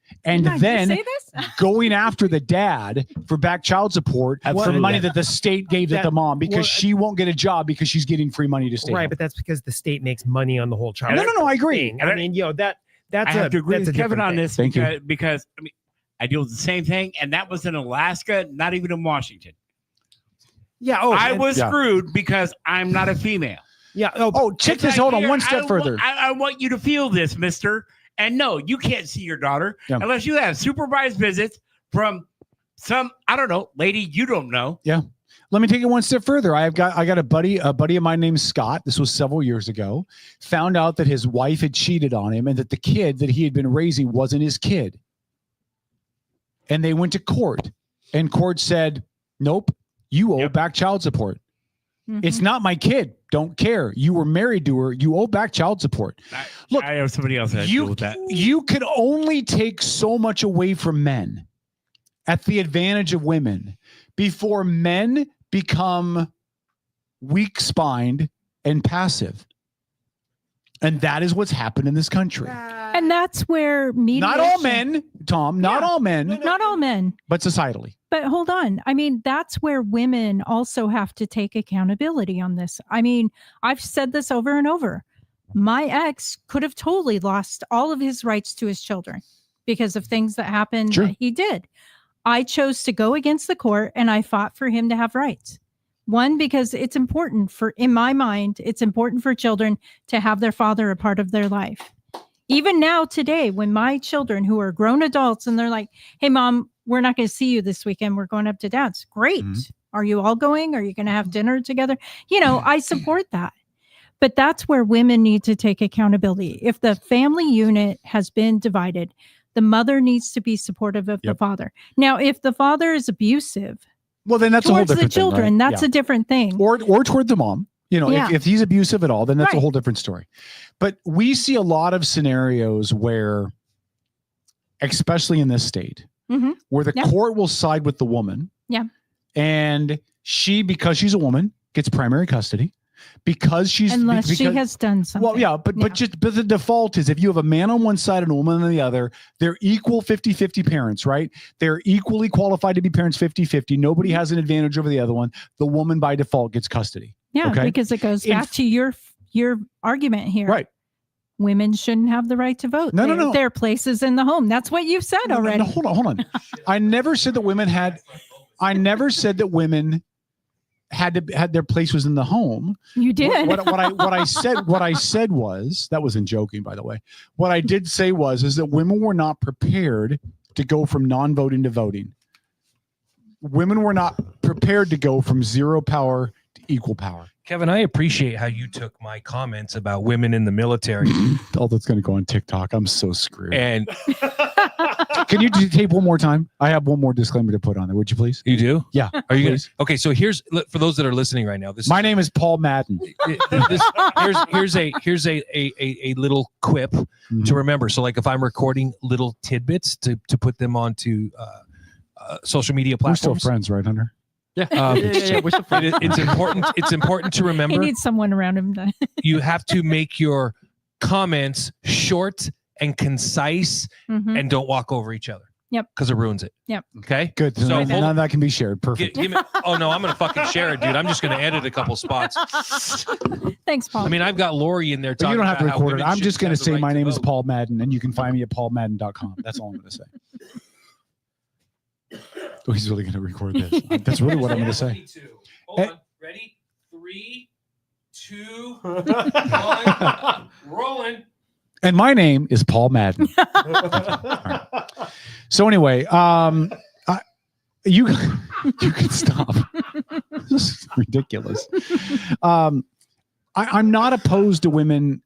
going after the dad for back child support for money that the state gave to the mom because she won't get a job because she's getting free money to stay right, home. but that's because the state makes money on the whole child. No, I agree. I mean, that's I have to agree with Kevin on this Thank you. because I mean I deal with the same thing, and that was in Alaska, not even in Washington. Yeah. I was screwed because I'm not a female. Yeah. Check this. Hold on, one step further. I want you to feel this, mister. And no, you can't see your daughter unless you have supervised visits from some, I don't know, lady you don't know. Yeah. Let me take it one step further. I got a buddy of mine named Scott. This was several years ago. Found out that his wife had cheated on him and that the kid that he had been raising wasn't his kid. And they went to court, and court said, nope, you owe back child support. It's not my kid. Don't care. You were married to her. You owe back child support. Look, I know somebody else had to deal with that. You could only take so much away from men at the advantage of women before men become weak-spined and passive. And that is what's happened in this country. And that's where mediation. Not all men, Tom. Not all men. Not all men. But societally. But hold on. I mean, that's where women also have to take accountability on this. I mean, I've said this over and over. My ex could have totally lost all of his rights to his children because of things that happened that he did. I chose to go against the court, and I fought for him to have rights. One, because it's important in my mind, it's important for children to have their father a part of their life. Even now today, when my children who are grown adults and they're like, hey, mom, we're not going to see you this weekend. We're going up to dad's. Great. Are you all going? Are you going to have dinner together? I support that. But that's where women need to take accountability. If the family unit has been divided, the mother needs to be supportive of the father. Now, if the father is abusive, well, then that's a whole different the children, thing, right? that's a different thing. Or toward the mom. If he's abusive at all, then that's a whole different story. But we see a lot of scenarios where, especially in this state, where the court will side with the woman. Yeah. And she, because she's a woman, gets primary custody. Because she's unless she has done something. Well, yeah, but the default is if you have a man on one side and a woman on the other, they're equal 50-50 parents, right? They're equally qualified to be parents 50-50. Nobody has an advantage over the other one. The woman by default gets custody. Yeah, because it goes back to your argument here. Right. Women shouldn't have the right to vote. No. Their places in the home. That's what you've said already. No, hold on. I never said that women had their place was in the home. You did. What I said was, that wasn't joking, by the way. What I did say is that women were not prepared to go from non-voting to voting. Women were not prepared to go from zero power to equal power. Kevin, I appreciate how you took my comments about women in the military. Oh, that's going to go on TikTok. I'm so screwed. And can you tape one more time? I have one more disclaimer to put on there. Would you please? You do? Yeah. Are you guys? Okay. So here's for those that are listening right now. My name is Paul Madden. Here's a little quip to remember. So like if I'm recording little tidbits to put them onto social media platforms. We're still friends, right, Hunter? Yeah. We're still friends. It's important. It's important to remember. He needs someone around him. You have to make your comments short and concise, and don't walk over each other. Yep. Because it ruins it. Yep. Okay. Good. So none of that can be shared. Perfect. Oh no, I'm gonna fucking share it, dude. I'm just gonna edit a couple spots. Thanks, Paul. I mean, I've got Lori in there. But you don't have to about how record it. women I'm just going to should have say the my right name to is vote. Paul Madden, and you can find me at paulmadden.com. That's all I'm going to say. Oh, he's really going to record this. That's really what I'm going to say. Hold on. Ready? 3, 2, 1. Rolling. And my name is Paul Madden. Right. So anyway, you can stop. This is ridiculous. I'm not opposed to women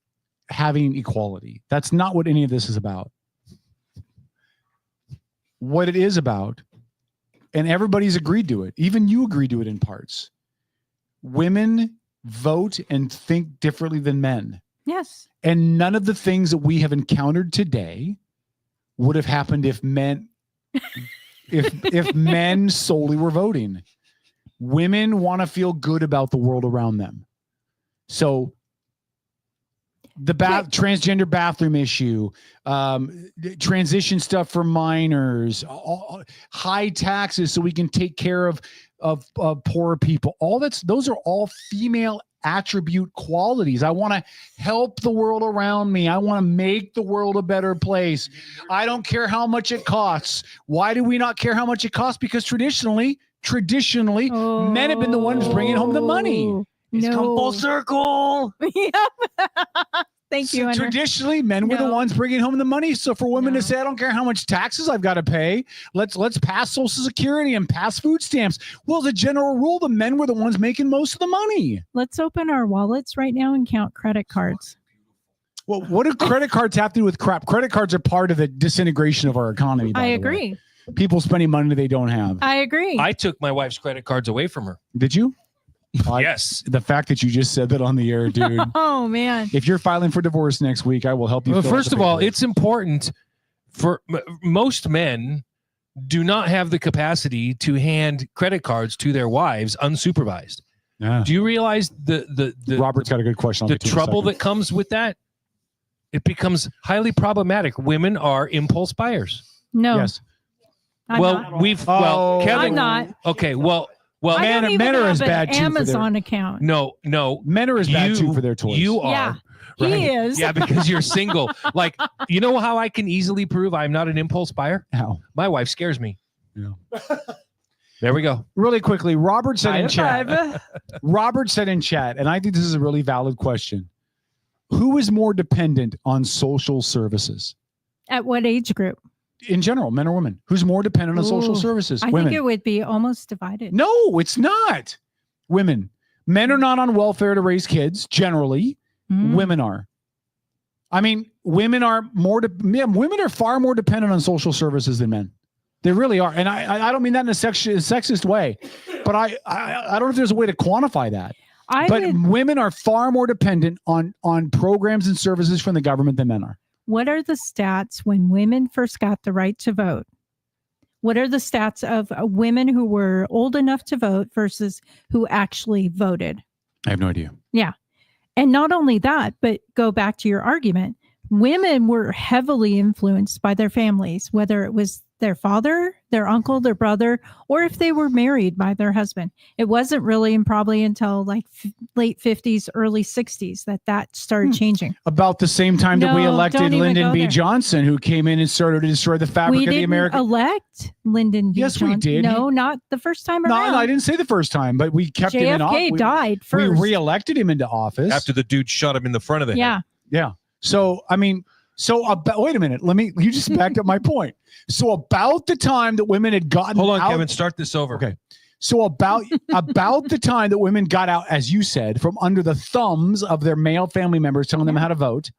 having equality. That's not what any of this is about. What it is about, and everybody's agreed to it, even you agreed to it in parts. Women vote and think differently than men. Yes. And none of the things that we have encountered today would have happened if men if men solely were voting. Women want to feel good about the world around them. So the transgender bathroom issue, transition stuff for minors, high taxes so we can take care of poor people. Those are all female attribute qualities. I want to help the world around me. I want to make the world a better place. I don't care how much it costs. Why do we not care how much it costs? Because traditionally, men have been the ones bringing home the money. It's come full circle. Thank you. So traditionally, men were the ones bringing home the money. So for women to say, I don't care how much taxes I've got to pay, let's pass Social Security and pass food stamps. Well, as a general rule, the men were the ones making most of the money. Let's open our wallets right now and count credit cards. Well, what do credit cards have to do with crap? Credit cards are part of the disintegration of our economy. I agree. People spending money they don't have. I agree. I took my wife's credit cards away from her. Did you? Yes. The fact that you just said that on the air, dude. Oh, man. If you're filing for divorce next week, I will help you. Well, first of all, it's important for most men do not have the capacity to hand credit cards to their wives unsupervised. Yeah. Do you realize the Robert's got a good question. The trouble that comes with that? It becomes highly problematic. Women are impulse buyers. No. Yes. I'm not. Kevin. I'm not. Okay. Well, I don't even men are have as an bad too. Amazon account. No. Men are as bad too for their toys. You are. Yeah. Right? He is. Yeah, because you're single. Like, you know how I can easily prove I'm not an impulse buyer? How? My wife scares me. Yeah. There we go. Really quickly, Robert said in High chat. five. Robert said in chat, and I think this is a really valid question. Who is more dependent on social services? At what age group? In general, men or women? Who's more dependent on social Ooh, services? I Women. think it would be almost divided. No, it's not. Women. Men are not on welfare to raise kids, generally. Women are. I mean, women are women are far more dependent on social services than men. They really are. And I don't mean that in a sexist way, but I don't know if there's a way to quantify that. Women are far more dependent on programs and services from the government than men are. What are the stats when women first got the right to vote? What are the stats of women who were old enough to vote versus who actually voted? I have no idea. Yeah. And not only that, but go back to your argument. Women were heavily influenced by their families, whether it was their father, their uncle, their brother, or if they were married by their husband. It wasn't really probably until like late 50s, early 60s that started changing. About the same time that we No, elected don't even Lyndon go B. there. Johnson, who came in and started to destroy the fabric We of the didn't American. elect Lyndon B. Yes, we Johnson. did. No, not the first time around. No, I didn't say the first time, but we kept him in office. JFK died first. We reelected him into office After the dude shot him in the front of the head. Yeah. Yeah. So, I mean, wait a minute. You just backed up my point. So about the time that women had gotten Hold on, out, Kevin, start this over. Okay. So about the time that women got out, as you said, from under the thumbs of their male family members telling them how to vote,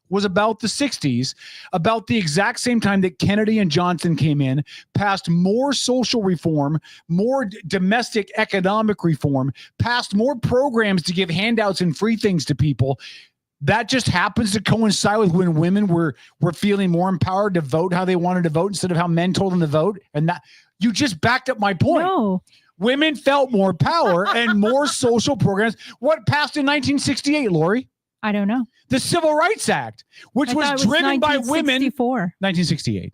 was about the 60s, about the exact same time that Kennedy and Johnson came in, passed more social reform, more domestic economic reform, passed more programs to give handouts and free things to people. That just happens to coincide with when women were feeling more empowered to vote how they wanted to vote instead of how men told them to vote. And that you just backed up my point. No. Women felt more power and more social programs. What passed in 1968, Lori? I don't know. The Civil Rights Act, which I thought was it was driven by women. 1964. 1968.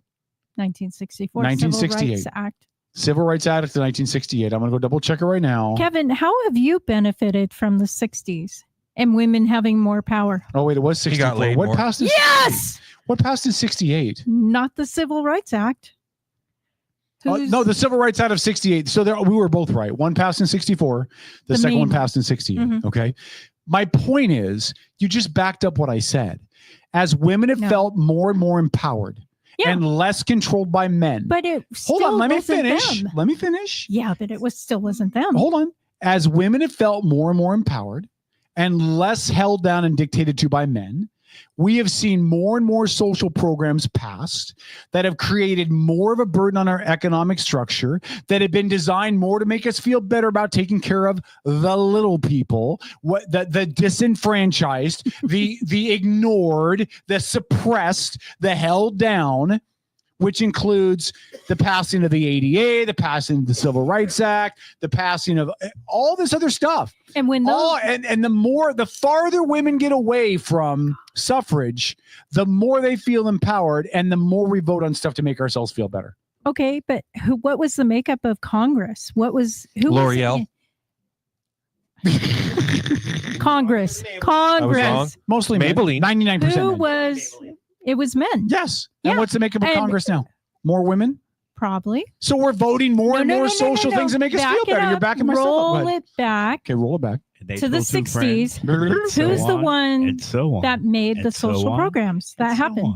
1968. Civil Rights Act. Civil Rights Act of 1968. I'm going to go double check it right now. Kevin, how have you benefited from the 60s and women having more power? Oh, wait, it was 64. got laid What more. passed in Yes! What passed in 68? Not the Civil Rights Act. No, the Civil Rights Act of 68. So we were both right. One passed in 64. The second one passed in 68. Mhm. Okay. My point is, you just backed up what I said. As women have felt more and more empowered and less controlled by men. But it Hold on, let me finish. Them. Let me finish. Yeah, but it still wasn't them. Hold on. As women have felt more and more empowered and less held down and dictated to by men, we have seen more and more social programs passed that have created more of a burden on our economic structure, that have been designed more to make us feel better about taking care of the little people, the disenfranchised, the ignored, the suppressed, the held down. which includes the passing of the ADA, the passing of the Civil Rights Act, the passing of all this other stuff. And when the farther women get away from suffrage, the more they feel empowered, and the more we vote on stuff to make ourselves feel better. Okay, but what was the makeup of Congress? Who L'Oreal. Congress. Mostly Maybelline. 99%. It was men. Yes. Yeah. And what's the makeup of Congress now? More women? Probably. So we're voting more and more social things that make us feel better. You're backing myself up. Roll it back. Okay, roll it back. To the 60s. Who's the one that made the social programs that happened?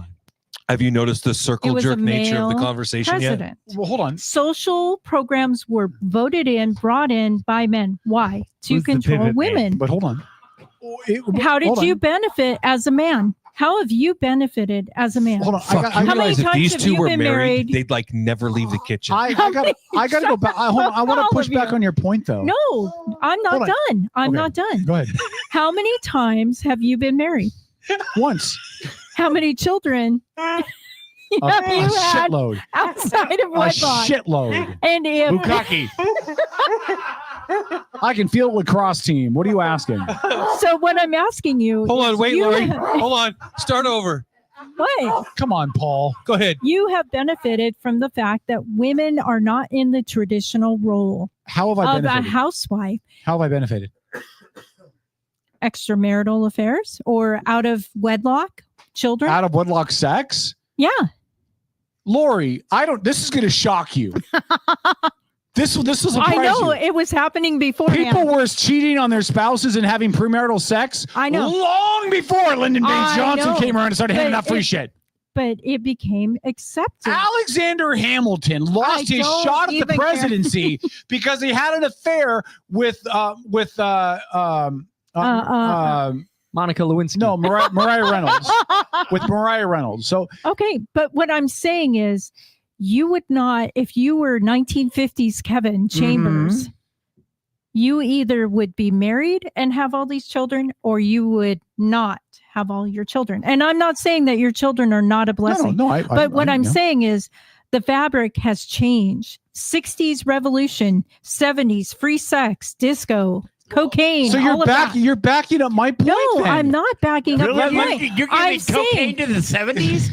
Have you noticed the circle was jerk a nature of the male conversation president. yet? Well, hold on. Social programs were brought in by men. Why? To control women. But hold on. How did you benefit as a man? How have you benefited as a man? Hold on. I realize if these two were married, they'd like never leave the kitchen. I gotta go back. Hold on. I want to push back on your point, though. No, I'm not done. I'm not done. Go ahead. How many times have you been married? Once. How many children have you had shitload. outside of wedlock? A shitload. And if Bukkake. I can field lacrosse team. What are you asking? So what I'm asking you. Hold on, wait, you Lori. have- Hold on. Start over. What? Come on, Paul. Go ahead. You have benefited from the fact that women are not in the traditional role How have I of a benefited? housewife. How have I benefited? Extramarital affairs or out of wedlock children? Out of wedlock sex? Yeah. Lori, this is going to shock you. This will surprise I know you. it was happening beforehand. People were cheating on their spouses and having premarital sex. I know. Long before Lyndon Baines I Johnson know. came around and started handing But out free shit. But it became accepted. Alexander Hamilton lost his don't shot at the even care. presidency because he had an affair with Monica Lewinsky. No, Mariah Reynolds. With Mariah Reynolds. So Okay, but what I'm saying is you would not, if you were 1950s Kevin Chambers, you either would be married and have all these children or you would not have all your children. And I'm not saying that your children are not a blessing. But what I'm saying is the fabric has changed. 60s revolution, 70s free sex, disco, cocaine. So you're backing up my point. No, then. I'm not backing up your point. You're giving cocaine to the 70s?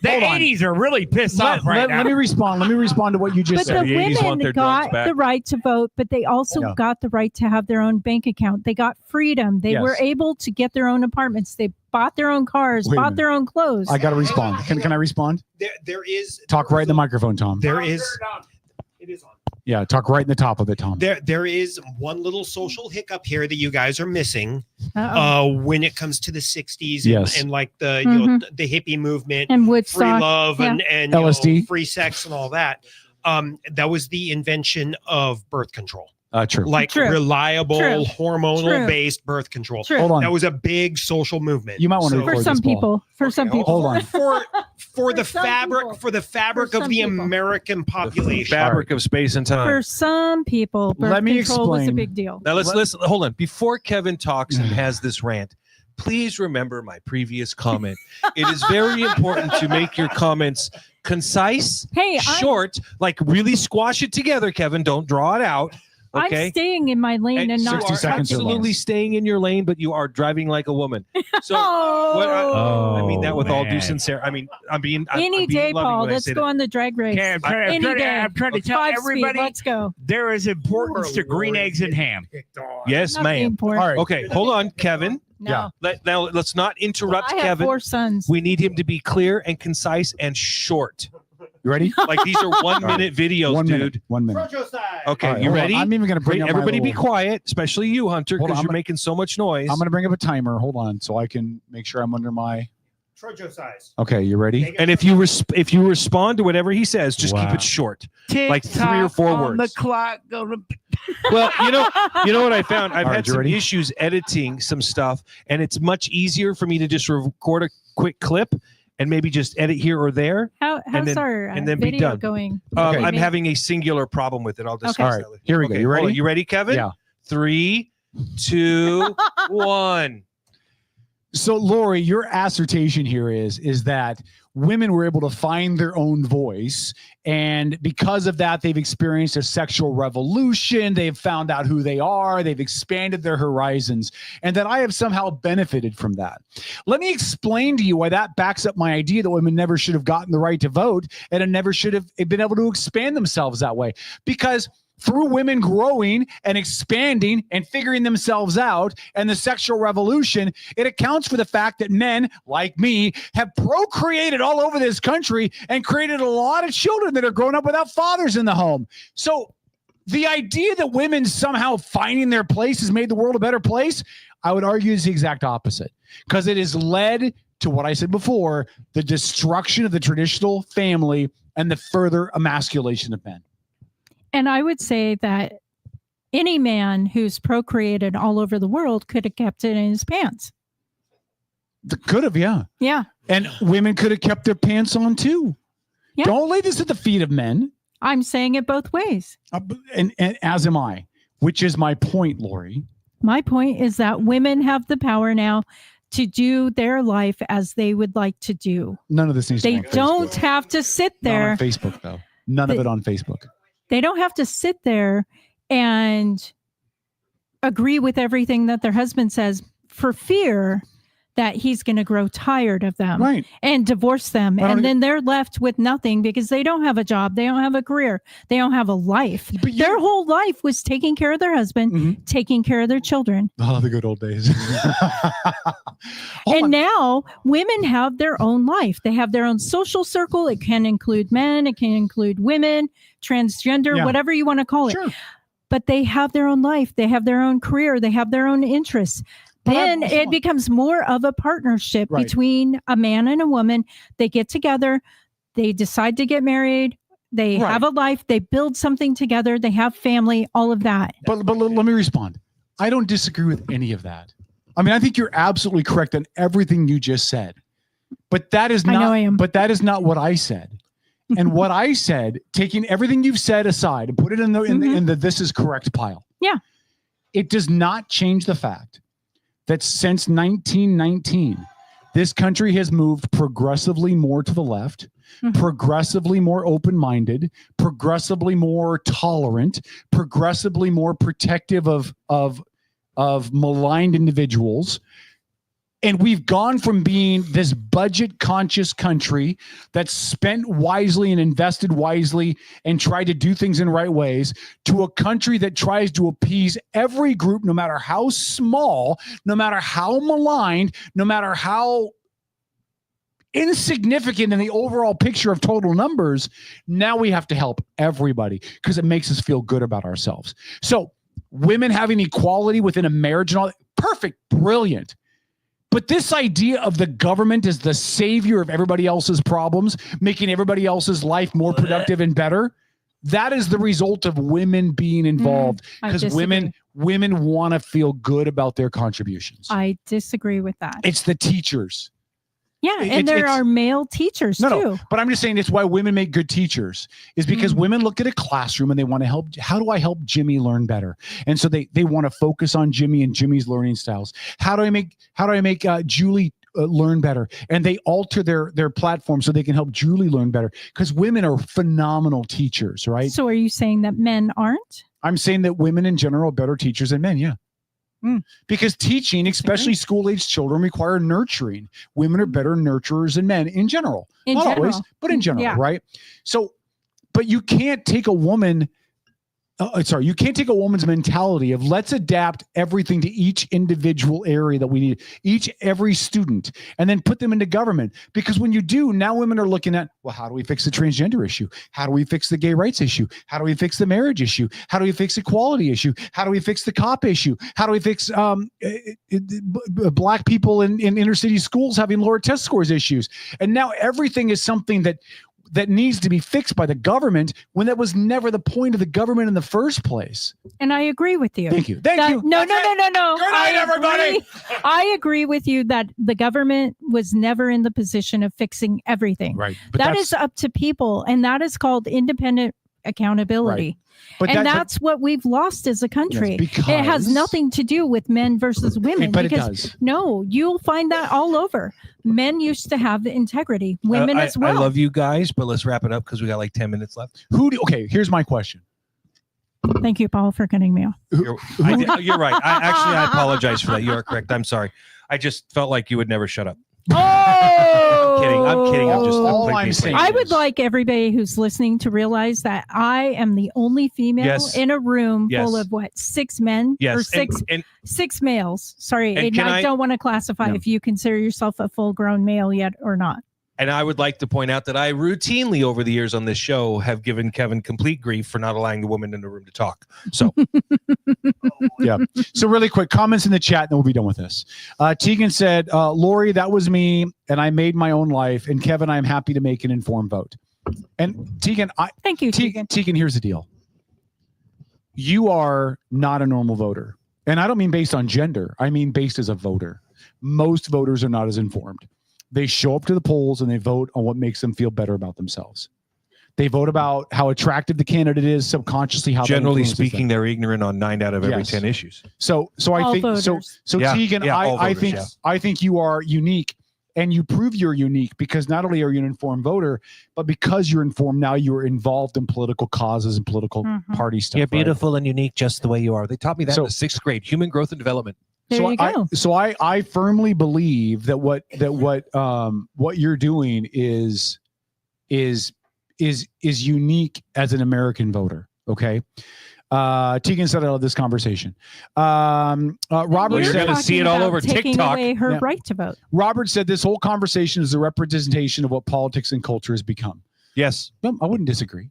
The Hold on. 80s are really pissed off right now. Let me respond. Let me respond to what you just But said. the women got the right to vote, but they also got the right to have their own bank account. They got freedom. They were able to get their own apartments. They bought their own cars, Wait a bought minute. their own clothes. I got to respond. Can I respond? There is Talk right in the microphone, Tom. It is on. Yeah, talk right in the top of it, Tom. There is one little social hiccup here that you guys are missing when it comes to the 60s Yes. and like the the hippie movement And free Woodstock, love yeah. and LSD. free sex and all that. That was the invention of birth control. True. Like True. reliable True. hormonal True. based birth control. True. Hold on. That was a big social movement. You might want to So- record For some this, Paul. people. For some people. Hold on. for the some fabric people. for the fabric For of some the people. American population. Fabric of space and time. For some people, birth Let me control was a explain. big deal. Now let's hold on. Before Kevin talks and has this rant, please remember my previous comment. It is very important to make your comments concise, Hey, short, like really squash it together, Kevin. Don't draw it out. Okay. I'm staying in my lane and not. you are absolutely staying in your lane, but you are driving like a woman. So what I mean that with all due sincerity. I'm being Any day, loving Paul. when I Let's say go that. on the drag race. Okay, I'm Any day. trying to tell 5 speed, everybody let's go. there is importance to green eggs and ham. Yes, Nothing ma'am. important. All right. Okay, hold on, Kevin. No. Now let's not interrupt I have Kevin. 4 sons. We need him to be clear and concise and short. You ready? Like these are 1 minute videos, 1 dude. minute. 1 minute. Okay, All right, you hold on. ready? I'm even going to bring Great, up everybody my be little- quiet, especially you, Hunter, Hold on, because I'm you're gonna- making so much noise. I'm going to bring up a timer. Hold on, so I can make sure I'm under my. Trojo size. Okay, you ready? And if you respond to whatever he says, just keep it short, like 3 or 4 on words. the clock. Go to Well, you know what I found? I've All right, had you some ready? issues editing some stuff, and it's much easier for me to just record a quick clip and maybe just edit here or there. How's then- our and then be video done. going? I'm Maybe? having a singular problem with it. I'll discuss All that right, later. here we go. You hold ready? on. You ready, Kevin? Yeah. 3, 2, 1. So, Lori, your assertion here is that women were able to find their own voice, and because of that, they've experienced a sexual revolution. They've found out who they are. They've expanded their horizons, and that I have somehow benefited from that. Let me explain to you why that backs up my idea that women never should have gotten the right to vote and never should have been able to expand themselves that way. Because through women growing and expanding and figuring themselves out and the sexual revolution, it accounts for the fact that men like me have procreated all over this country and created a lot of children that are growing up without fathers in the home. So the idea that women somehow finding their place has made the world a better place, I would argue is the exact opposite, because it has led to what I said before, the destruction of the traditional family and the further emasculation of men. And I would say that any man who's procreated all over the world could have kept it in his pants. Could have, yeah. Yeah. And women could have kept their pants on too. Yeah. Don't lay this at the feet of men. I'm saying it both ways. And as am I, which is my point, Lori. My point is that women have the power now to do their life as they would like to do. None of this needs to They be on don't Facebook. have to sit Not there. on Facebook, though. None of it on Facebook. They don't have to sit there and agree with everything that their husband says for fear that he's going to grow tired of them, right, and divorce them. And then they're left with nothing because they don't have a job. They don't have a career. They don't have a life. Their whole life was taking care of their husband, taking care of their children. Oh, the good old days. And now women have their own life. They have their own social circle. It can include men. It can include women, transgender, Yeah. whatever you want to call it. But they have their own life. They have their own career. They have their own interests. Then it becomes more of a partnership Right. between a man and a woman. They get together. They decide to get married. They Right. have a life. They build something together. They have family, all of that. But let me respond. I don't disagree with any of that. I mean, I think you're absolutely correct on everything you just said. But that is not. I know I am. But that is not what I said. And what I said, taking everything you've said aside and put it in the this is correct pile. Yeah. It does not change the fact that since 1919, this country has moved progressively more to the left, progressively more open-minded, progressively more tolerant, progressively more protective of maligned individuals. And we've gone from being this budget-conscious country that's spent wisely and invested wisely and tried to do things in right ways to a country that tries to appease every group, no matter how small, no matter how maligned, no matter how insignificant in the overall picture of total numbers. Now we have to help everybody because it makes us feel good about ourselves. So women having equality within a marriage and all that, perfect, brilliant. But this idea of the government as the savior of everybody else's problems, making everybody else's life more productive and better, that is the result of women being involved because women want to feel good about their contributions. I disagree with that. It's the teachers. Yeah, and there are male teachers too. No, but I'm just saying it's why women make good teachers is because women look at a classroom and they want to help. How do I help Jimmy learn better? And so they want to focus on Jimmy and Jimmy's learning styles. How do I make Julie learn better? And they alter their platform so they can help Julie learn better because women are phenomenal teachers, right? So are you saying that men aren't? I'm saying that women in general are better teachers than men. Yeah. Because teaching, especially school-aged children, require nurturing. Women are better nurturers than men in general. Not always, but in general, right? So, but you can't take a woman. You can't take a woman's mentality of let's adapt everything to each individual area that we need, every student, and then put them into government. Because when you do, now women are looking at, well, how do we fix the transgender issue? How do we fix the gay rights issue? How do we fix the marriage issue? How do we fix equality issue? How do we fix the cop issue? How do we fix black people in inner city schools having lower test scores issues? And now everything is something that needs to be fixed by the government when that was never the point of the government in the first place. And I agree with you. Thank you. Thank you. No. Good night, everybody. I agree with you that the government was never in the position of fixing everything. Right. That is up to people. And that is called independent accountability. Right. But And that's what we've lost as a country. Yes, it has because- nothing to do with men versus women. But it because does. No, you'll find that all over. Men used to have integrity, women as well. I love you guys, but let's wrap it up because we got like 10 minutes left. Okay, here's my question. Thank you, Paul, for cutting me off. You're right. I apologize for that. You are correct. I'm sorry. I just felt like you would never shut up. Oh, I'm kidding. I'm just. All I'm I'm saying I would like everybody who's listening to realize that I am the only female Yes. in a room Yes. full of 6 men Yes. or six And- six males. Sorry, And and can I I- don't want to classify No. if you consider yourself a full-grown male yet or not. And I would like to point out that I routinely over the years on this show have given Kevin complete grief for not allowing the woman in the room to talk. So Yeah. So really quick, comments in the chat, and then we'll be done with this. Tegan said, Lori, that was me, and I made my own life. And Kevin, I'm happy to make an informed vote. And Tegan, thank you, Tegan. Tegan, here's the deal. You are not a normal voter. And I don't mean based on gender. I mean based as a voter. Most voters are not as informed. They show up to the polls and they vote on what makes them feel better about themselves. They vote about how attractive the candidate is subconsciously. How that generally influences them. speaking, they're ignorant on 9 out of every Yes. 10 issues. So I All think voters. so Yeah, Tegan, yeah, all I voters, think yeah. I think you are unique, and you prove you're unique because not only are you an informed voter, but because you're informed, now you're involved in political causes and political party stuff. You're right? beautiful and unique just the way you are. They taught me that in the 6th grade, human growth and development. I firmly believe that what you're doing is unique as an American voter. Okay. Tegan said I love this conversation. Robert You're said, talking about taking away her right to vote. Robert said this whole conversation is a representation of what politics and culture has become. Yes. I wouldn't disagree.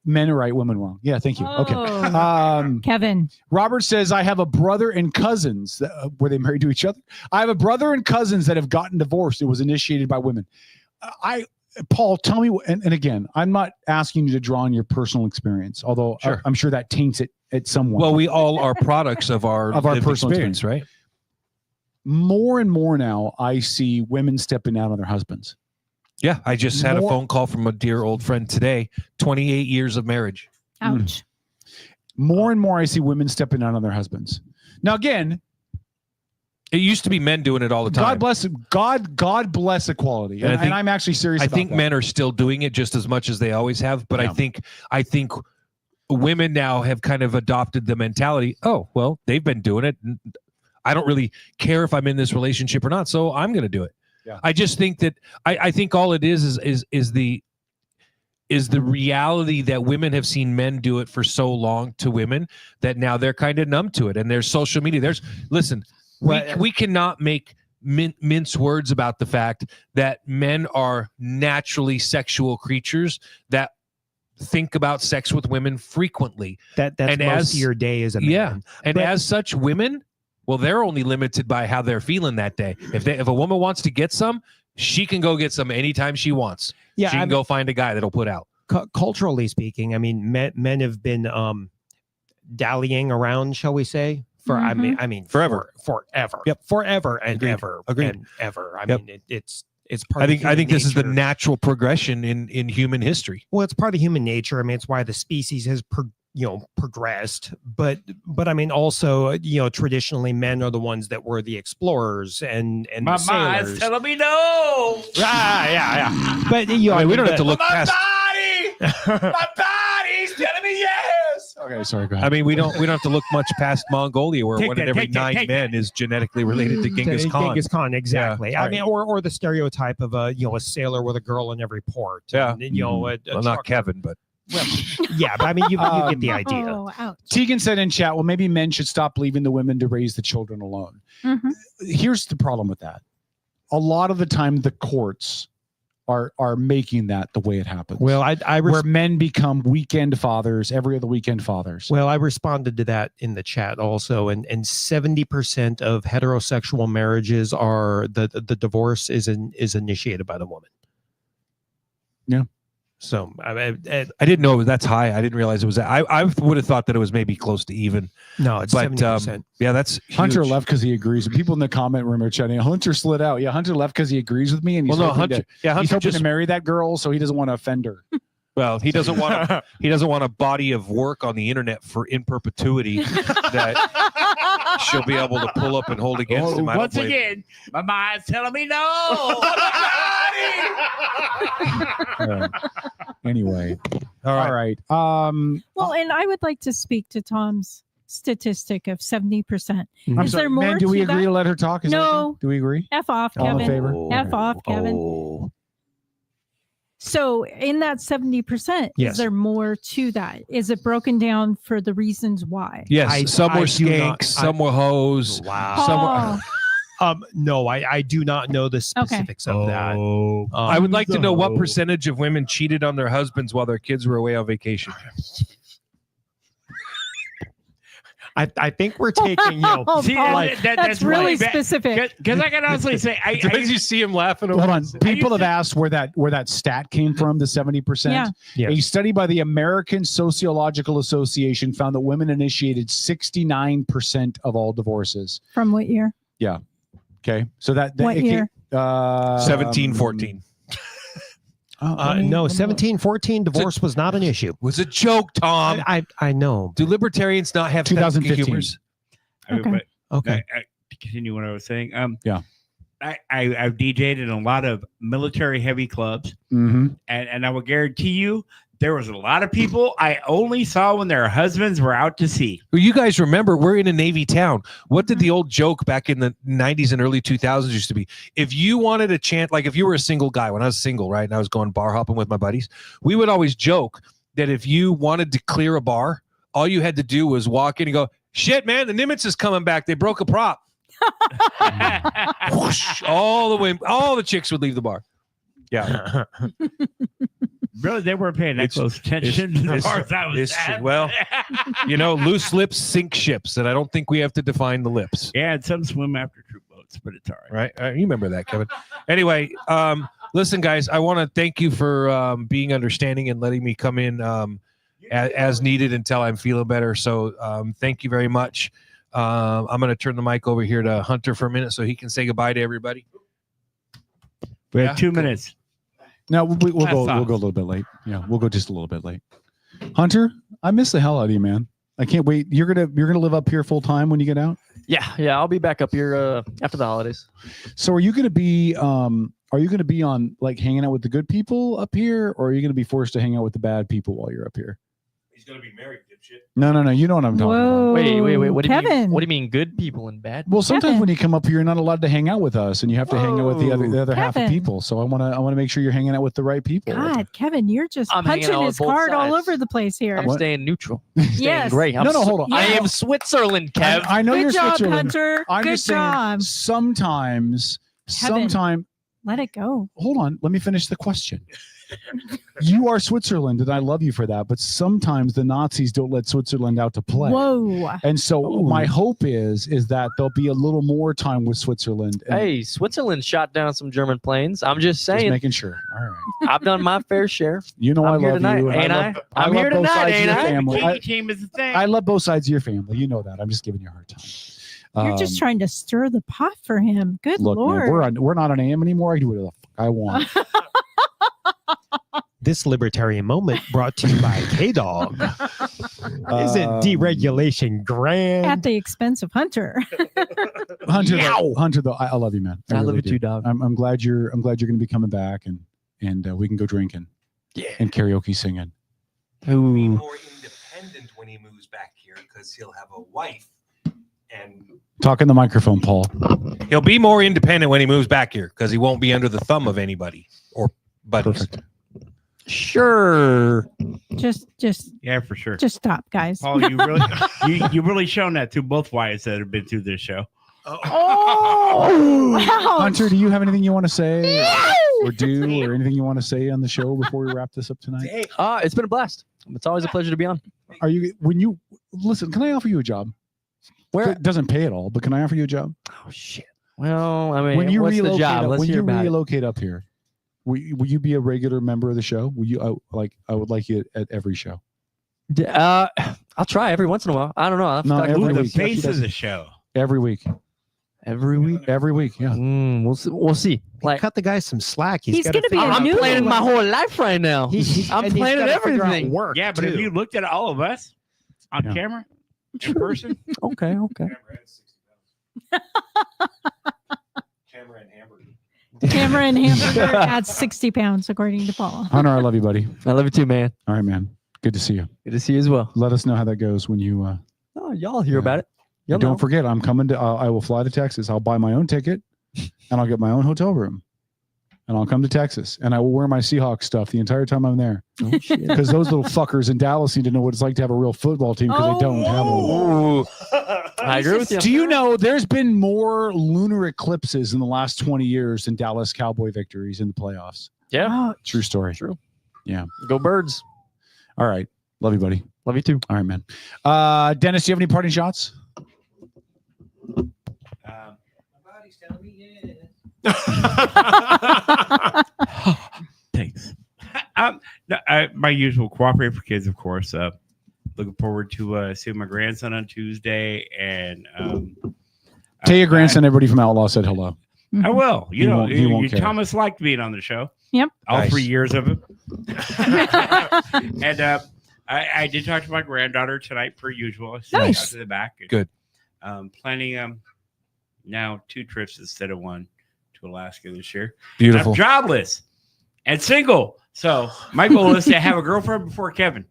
Men are right, women wrong. Yeah, thank you. Okay. Kevin. Robert says, I have a brother and cousins. Were they married to each other? I have a brother and cousins that have gotten divorced. It was initiated by women. Paul, tell me, and again, I'm not asking you to draw on your personal experience, although Sure. I'm sure that taints it at somewhat. Well, we all are products of our lived personal experience, right? More and more now, I see women stepping out on their husbands. Yeah, I just had a More- phone call from a dear old friend today. 28 years of marriage. Ouch. More and more, I see women stepping out on their husbands. Now, again, it used to be men doing it all the time. God bless equality, and I'm actually serious. I about think that. men are still doing it just as much as they always have, but I think women now have kind of adopted the mentality. Oh, well, they've been doing it. I don't really care if I'm in this relationship or not, so I'm going to do it. Yeah. I just think that I think all it is the reality that women have seen men do it for so long to women that now they're kind of numb to it. And there's social media. We cannot make mince words about the fact that men are naturally sexual creatures that think about sex with women frequently. That's and most of your day as a man. Yeah. And But- as such, women, well, they're only limited by how they're feeling that day. If a woman wants to get some, she can go get some anytime she wants. Yeah, she can go find a guy that'll put out. Culturally speaking, I mean, men have been dallying around, shall we say, for I mean, forever, forever, Yep, forever and Agreed. ever Agreed. and ever. I Yep. mean, it's part. I think this is the nature. natural progression in human history. Well, it's part of human nature. I mean, it's why the species has progressed. But I mean, also, traditionally, men are the ones that were the explorers and My the mind's sailors. telling me no. Yeah. But I mean, we don't have to look My past. body, my body's telling me yes. Okay, sorry. Go ahead. I mean, we don't have to look much past Mongolia, where Take one that, in every take that, 9 take men is genetically related to Genghis Khan. Genghis Khan, exactly. Yeah, I mean, or the stereotype of a sailor with a girl in every port. Yeah. And, a well, not trucker. Kevin, but Well, yeah, but I mean, you get the idea. Oh, ouch. Tegan said in chat, well, maybe men should stop leaving the women to raise the children alone. Here's the problem with that. A lot of the time, the courts are making that the way it happens. Well, where men become weekend fathers, every other weekend fathers. Well, I responded to that in the chat also, and 70% of heterosexual marriages are the divorce is initiated by the woman. Yeah. So I didn't know it was that's high. I didn't realize it was that. I would have thought that it was maybe close to even. No, it's 70%. Yeah, that's Hunter huge. left because he agrees. People in the comment room are chatting. Hunter slid out. Yeah, Hunter left because he agrees with me, and he's Well, no, hoping Hunter- to, yeah, he's Hunter hoping just- to marry that girl, so he doesn't want to offend her. Well, he doesn't want a body of work on the internet for in perpetuity that she'll be able to pull up and hold against him. Once again, my mind's telling me no. Anyway, all right. Well, and I would like to speak to Tom's statistic of 70%. I'm Is sorry, there more? man, do we agree to let her talk? Is that No. okay? Do we agree? F off, All in Kevin. favor? F off, Kevin. So in that 70%, Yes. is there more to that? Is it broken down for the reasons why? Yes, some were do not- skanks, some were hoes. Wow. Some were, No, I do not know the specifics of that. I would like to know what percentage of women cheated on their husbands while their kids were away on vacation. I think we're taking See, that's really specific. Because I can honestly say, Did you see him laughing? Hold on. People have asked where that stat came from, the 70%. Yeah. A study by the American Sociological Association found that women initiated 69% of all divorces. From what year? Yeah. Okay. So that What year? 17, 14. No, 1714 divorce was not an issue. Was a joke, Tom. I know. Do libertarians not have 2015? humors? Okay. Okay. To continue what I was saying, Yeah. I've DJ'd in a lot of military heavy clubs, Mm-hmm. and I will guarantee you there was a lot of people I only saw when their husbands were out to sea. Well, you guys remember we're in a Navy town. What did the old joke back in the 90s and early 2000s used to be? If you wanted a chant, like if you were a single guy, when I was single, right, and I was going bar hopping with my buddies, we would always joke that if you wanted to clear a bar, all you had to do was walk in and go, "Shit, man, the Nimitz is coming back. They broke a prop." Whoosh, all the chicks would leave the bar. Yeah. Really, they weren't paying that close attention to the bars I was at. Well, loose lips sink ships, and I don't think we have to define the lips. Yeah, and some swim after troop boats, but it's all right. Right? You remember that, Kevin. Anyway, listen, guys, I want to thank you for being understanding and letting me come in as needed until I'm feeling better. So thank you very much. I'm going to turn the mic over here to Hunter for a minute so he can say goodbye to everybody. We have 2 minutes. No, we'll go a little bit late. Yeah, we'll go just a little bit late. Hunter, I miss the hell out of you, man. I can't wait. You're gonna live up here full time when you get out? Yeah, I'll be back up here after the holidays. So are you gonna be on like hanging out with the good people up here, or are you gonna be forced to hang out with the bad people while you're up here? He's gonna be married, dipshit. No. You know what I'm talking about. Wait. What do you mean? Kevin. What do you mean, good people and bad? Well, sometimes Kevin. when you come up here, you're not allowed to hang out with us, and you have to hang out with the other half of Kevin. people. So I want to make sure you're hanging out with the right people. God, Kevin, you're just I'm hanging punching out his on both card all sides. over the place here. I'm staying neutral. Yes. Great. No, hold on. I Yeah. am Switzerland, Kev. I know Good you're job, Switzerland. Hunter. I'm Good just saying, job. sometimes. Let it go. Hold on. Let me finish the question. You are Switzerland, and I love you for that. But sometimes the Nazis don't let Switzerland out to play. Whoa. And so my hope is that there'll be a little more time with Switzerland. And Hey, Switzerland shot down some German planes. I'm just saying. just making sure. All right. I've done my fair share. You know I'm I here love tonight, you. and ain't I? love- I'm love here both tonight, sides of ain't your I? family. Bikini team is the thing. I love both sides of your family. You know that. I'm just giving you a hard time. You're just trying to stir the pot for him. Good Look, Lord. man, we're not on AM anymore. I do whatever the fuck I want. This libertarian moment brought to you by K-Dog. Isn't deregulation grand? At the expense of Hunter. Hunter, though, I love you, man. I love really you do. too, dog. I'm glad you're going to be coming back, and we can go drinking, and karaoke singing. He'll be more independent when he moves back here because he'll have a wife, and Talk in the microphone, Paul. he'll be more independent when he moves back here because he won't be under the thumb of anybody or buddies. Perfect. Sure. Just Yeah, for sure. just stop, guys. Paul, you really you really shown that to both wives that have been through this show. Oh, wow. Hunter, do you have anything you want to say or do, or anything you want to say on the show before we wrap this up tonight? It's been a blast. It's always a pleasure to be on. Are you listen? Can I offer you a job? Where It doesn't pay at all, but can I offer you a job? Oh shit. Well, I mean, When you what's the relocate, job? Let's when hear you about it. relocate up here, will you be a regular member of the show? Will you I would like you at every show. I'll try every once in a while. I don't know. No, every The week. face of the show. Every week. Every week. Every week, yeah. We'll see. Like, cut the guy some slack. He's gotta gonna be figure a out- new planning my one. whole life right now. I'm and he's planning gotta figure out everything. Work Yeah, but if too. you looked at all of us on Yeah. camera, in person, Okay. Camera and hamburger adds 60 pounds, according to Paul. Hunter, I love you, buddy. I love you too, man. All right, man. Good to see you. Good to see you as well. Let us know how that goes when you. Oh, y'all hear about it. You'll And don't know. forget, I'm coming to. I will fly to Texas. I'll buy my own ticket, and I'll get my own hotel room, and I'll come to Texas, and I will wear my Seahawks stuff the entire time I'm there. Oh, shit. Because those little fuckers in Dallas need to know what it's like to have a real football team because they don't have one. I agree with you. Do you know there's been more lunar eclipses in the last 20 years than Dallas Cowboy victories in the playoffs? Yeah. True story. True. Yeah. Go Birds. All right. Love you, buddy. Love you too. All right, man. Dennis, do you have any parting shots? thanks. My usual cooperate for kids, of course. Looking forward to seeing my grandson on Tuesday, and Tell your grandson everybody from Outlaw said hello. I will. He won't care. Thomas liked being on the show. Yep. All Nice. 3 years of it. And I did talk to my granddaughter tonight, per usual. I sat Nice. out to the back. Good. Planning now 2 trips instead of 1 to Alaska this year. Beautiful. I'm jobless and single. So my goal is to have a girlfriend before Kevin.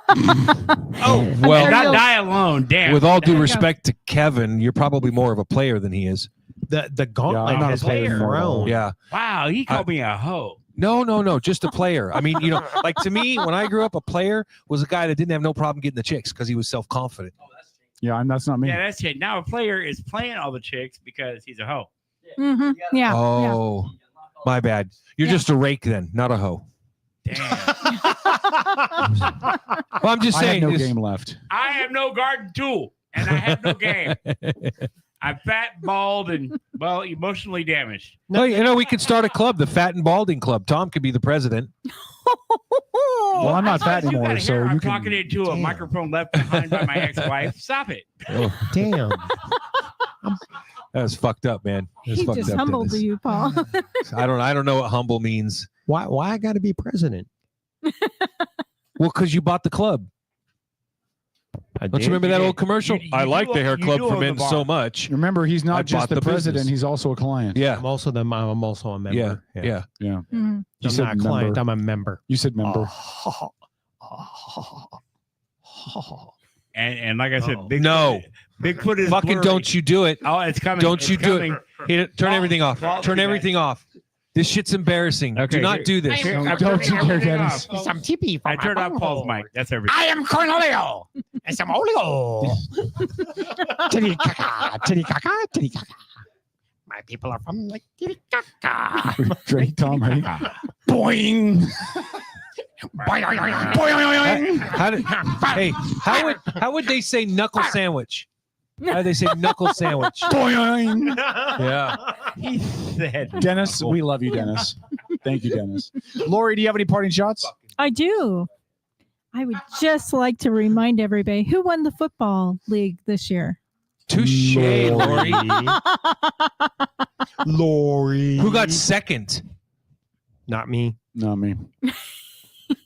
Oh, And well, not die alone. Damn. with all due respect to Kevin, you're probably more of a player than he is. The gauntlet I'm not a has player been anymore at all. thrown. Yeah. Wow, he called me a hoe. No, just a player. I mean, like to me, when I grew up, a player was a guy that didn't have no problem getting the chicks because he was self-confident. Yeah, that's not me. Yeah, that's it. Now a player is playing all the chicks because he's a hoe. Mm-hmm. Yeah. Oh, my bad. You're just a rake then, not a hoe. Damn. Well, I'm just I saying. have no it's- game left. I have no garden tool and I have no game. I'm fat, bald, and well, emotionally damaged. No, we could start a club, the Fat and Balding Club. Tom could be the president. Well, I'm not fat You anymore, gotta so hear, I'm you can. talking into a microphone left behind by my ex-wife. Stop it. Oh, Damn. that was fucked up, man. That was He fucked just up, humbled Dennis. you, Paul. I don't know what humble means. Why I got to be president? Well, because you bought the club. Don't you remember that old commercial? I like the hair club for men so much. Remember, he's not I just bought the president; business. he's also a client. Yeah. I'm also a member. Yeah. Yeah. Mhm. You I'm said not a client. member. I'm a member. You said member. And like I said, Bigfoot, No. Bigfoot is Fucking blurry. don't you do it. Oh, it's coming. Don't It's you do coming. it. Hit it. Turn Fall- everything off. fall Turn to everything off. This shit's embarrassing. Okay, do not here- do this. here, I'm Don't turning you dare, everything Dennis. off. Some tippy. I turned off Paul's mic. That's everything. I am Cornelio. And some oleo. Titicaca, titicaca, titicaca. My people are from like Titicaca. Ready, Tom? Ready? Boing. How would they say knuckle sandwich? How do they say knuckle sandwich? Yeah. He said, Dennis, we love you, Dennis. Thank you, Dennis. Lori, do you have any parting shots? I do. I would just like to remind everybody who won the football league this year. Touche, Lori. Lori. Who got second? Not me. Not me.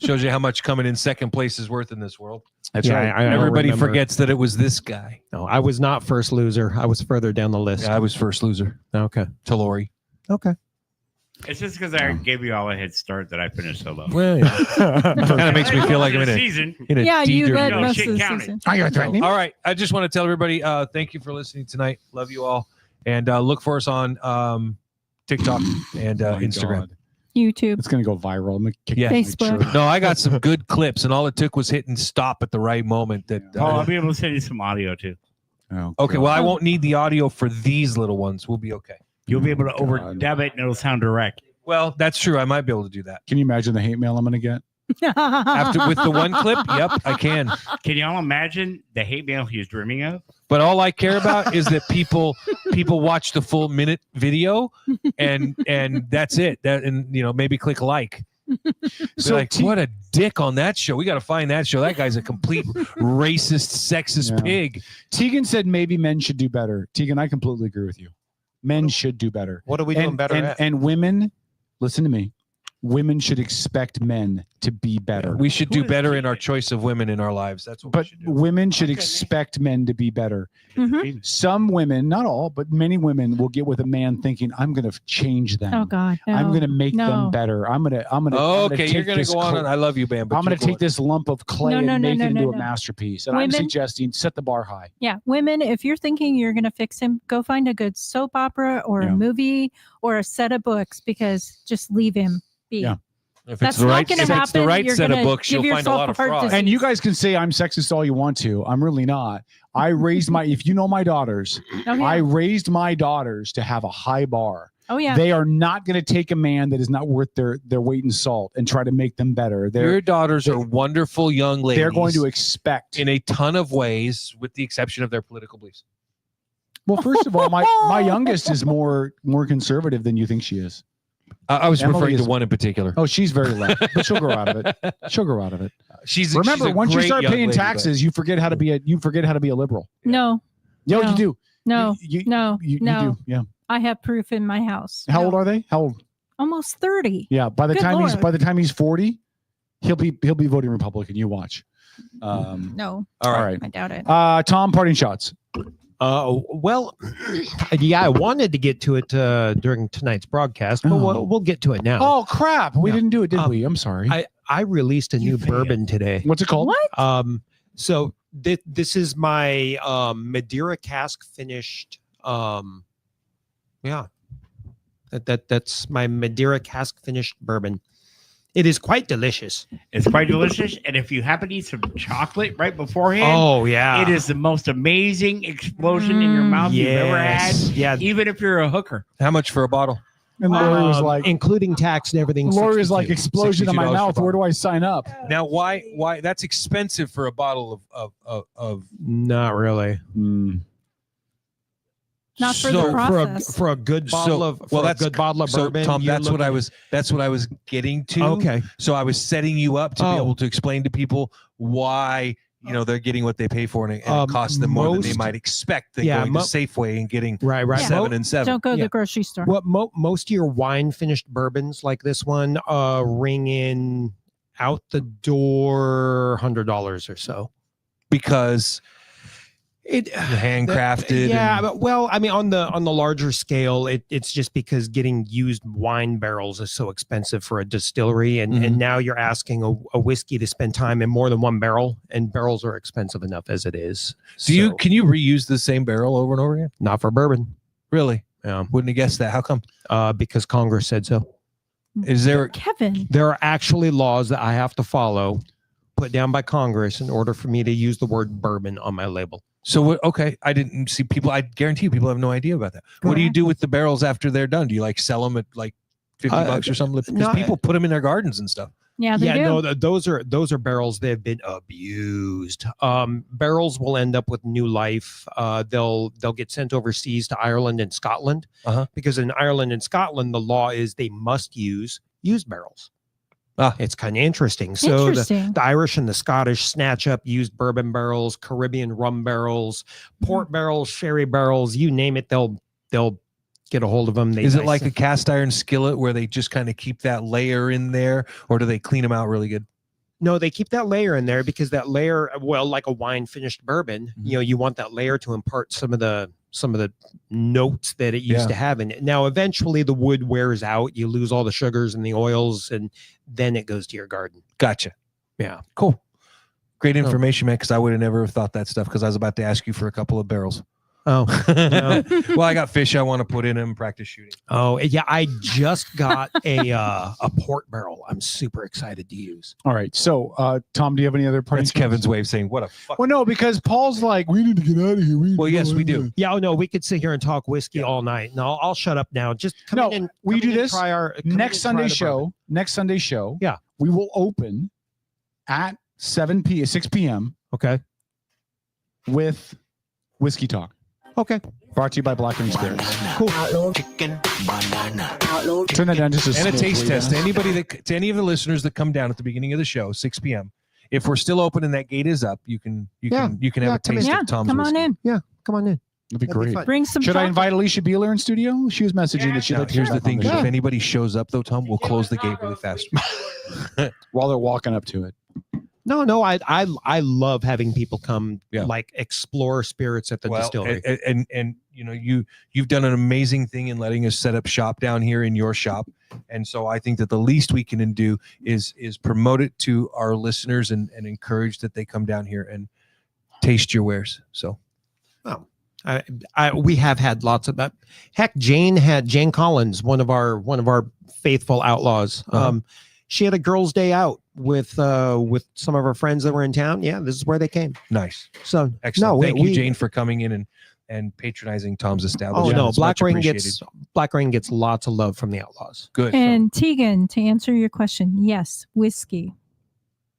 Shows you how much coming in second place is worth in this world. That's Yeah, right. I don't Everybody remember. forgets that it was this guy. No, I was not first loser. I was further down the list. Yeah, I was first loser Okay. to Lori. Okay. it's just because I gave you all a head start that I finished so low. Well, yeah. Kind of makes me feel like I'm in a season. Yeah, you D-dirty led No, most shit of the counted. season. Are you threatening? All right. I just want to tell everybody thank you for listening tonight. Love you all. And look for us on TikTok and Oh my Instagram. God. YouTube. It's gonna go viral. I'm gonna kick Yeah. my Facebook. shirt. No, I got some good clips, and all it took was hitting stop at the right moment. That Oh, I'll be able to send you some audio too. Oh, okay. God. Well, I won't need the audio for these little ones. We'll be okay. You'll be able to God. overdub it and it'll sound direct. Well, that's true. I might be able to do that Can you imagine the hate mail I'm gonna get? after with the one clip. Yep, I can. Can y'all imagine the hate mail he was dreaming of? But all I care about is that people watch the full minute video, and that's it. That and maybe click like. So like, what a dick on that show. We got to find that show. That guy's a complete racist, sexist pig. Tegan said maybe men should do better. Tegan, I completely agree with you. Men should do better. What are we doing better at? And women, listen to me. Women should expect men to be better. We should do better in our choice of women in our lives. That's what But women should expect men to be better. Some women, not all, but many women will get with a man thinking, I'm going to change them. Oh God, no. I'm going to make them better. I'm going to Okay, you're going to go on and I love you, Bam. But I'm going to take this lump of clay and make it into a no. masterpiece. And I'm suggesting set the bar high. Yeah, women, if you're thinking you're going to fix him, go find a good soap opera or a movie or a set of books, because just leave him be. Yeah. If it's the right, set of books, you'll find a lot of fraud. And you guys can say I'm sexist all you want to. I'm really not. I raised if you know my daughters, I raised my daughters to have a high bar. Oh yeah. They are not going to take a man that is not worth their weight in salt and try to make them better. Your daughters are wonderful young ladies. They're going to expect in a ton of ways, with the exception of their political beliefs. Well, first of all, my youngest is more conservative than you think she is. I was referring to one in particular. Oh, she's very left, but she'll grow out of it. She'll grow out of it. Remember, she's a once you great start young paying lady, taxes, you forget how to be a liberal. No. Yeah, you do. No. You no. do. Yeah. I have proof in my house. How old are they? How old? Almost 30. Yeah. By the Good time he's 40, he'll be voting Republican. You watch. No. All right. I doubt it. Tom, parting shots. Well, yeah, I wanted to get to it during tonight's broadcast, but we'll get to it now. Oh crap! We didn't do it, did we? I'm sorry. I released a new bourbon today. What's it called? What? So this is my Madeira cask finished. That's my Madeira cask finished bourbon. It is quite delicious. It's quite delicious. And if you happen to eat some chocolate right beforehand, oh yeah, it is the most amazing explosion in your mouth you've ever had. Yeah, even if you're a hooker. How much for a bottle? And Lori was like, including tax and everything. Lori was like, explosion in my mouth. Where do I sign up? Now, why? That's expensive for a bottle of Not really. Not for the process. For a good bottle of good bottle of bourbon. Tom, that's what I was getting to. Okay. So I was setting you up to be able to explain to people why they're getting what they pay for, and it costs them more than they might expect than going to Safeway and getting right 7 and 7. Don't go to the grocery store. What most of your wine finished bourbons like this one ring in out the door $100 or so, because handcrafted. But well, I mean, on the larger scale, it's just because getting used wine barrels is so expensive for a distillery, and now you're asking a whiskey to spend time in more than one barrel, and barrels are expensive enough as it is. Can you reuse the same barrel over and over again? Not for bourbon. Really? Yeah. Wouldn't have guessed that. How come? Because Congress said so. Is there Kevin? There are actually laws that I have to follow, put down by Congress, in order for me to use the word bourbon on my label. So what? Okay, I didn't see people. I guarantee you, people have no idea about that. What do you do with the barrels after they're done? Do you sell them at like $50 or something? Because people put them in their gardens and stuff. Yeah, they do. No, those are barrels that have been abused. Barrels will end up with new life. They'll get sent overseas to Ireland and Scotland, because in Ireland and Scotland the law is they must use used barrels. It's kind of interesting. So the Irish and the Scottish snatch up used bourbon barrels, Caribbean rum barrels, port barrels, sherry barrels, you name it. They'll get a hold of them. Is it like a cast iron skillet where they just kind of keep that layer in there, or do they clean them out really good? No, they keep that layer in there because that layer, well, like a wine finished bourbon, you want that layer to impart some of the notes that it used to have in it. Now, eventually the wood wears out. You lose all the sugars and the oils, and then it goes to your garden. Gotcha. Yeah. Cool. Great information, man, because I would have never thought that stuff, because I was about to ask you for a couple of barrels. Oh, no. Well, I got fish I want to put in them and practice shooting. Oh, yeah. I just got a port barrel. I'm super excited to use. All right. So, Tom, do you have any other parting? That's Kevin's way of saying, what a fuck. Well, no, because Paul's like, we need to get out of here. Well, yes, we do. Yeah. Oh, no, we could sit here and talk whiskey all night. No, I'll shut up now. Just come in. We do this try our next Sunday show. Next Sunday show. Yeah. We will open at 6 p.m. Okay. With Whiskey Talk. Okay. Brought to you by Black Ring Spirits. Cool. Outlaw Chicken Banana. Outlaw. Turn that down just a And a smidge, taste will you, test. Dennis? To any of the listeners that come down at the beginning of the show, 6 p.m. If we're still open and that gate is up, you can have a taste of Tom's come whiskey. on in. Yeah, come on in. That'd be That'd be great. fun. Bring some. Should I chocolate. invite Alicia Beeler in studio? She was messaging that she'd Now, like to here's hear the back on thing: the if show. anybody shows up, though, Tom, we'll close the gate really fast. While they're walking up to it. No, I love having people come like explore spirits at the distillery. And you know, you've done an amazing thing in letting us set up shop down here in your shop. And so I think that the least we can do is promote it to our listeners and encourage that they come down here and taste your wares. So we have had lots of that. Heck, Jane Collins, one of our faithful outlaws. She had a girls' day out with some of her friends that were in town. Yeah, this is where they came. Nice. So excellent. Thank you, Jane, for coming in and patronizing Tom's establishment. Oh no, It's Black much Rain appreciated. gets lots of love from the outlaws. Good. And Tegan, to answer your question, yes, whiskey.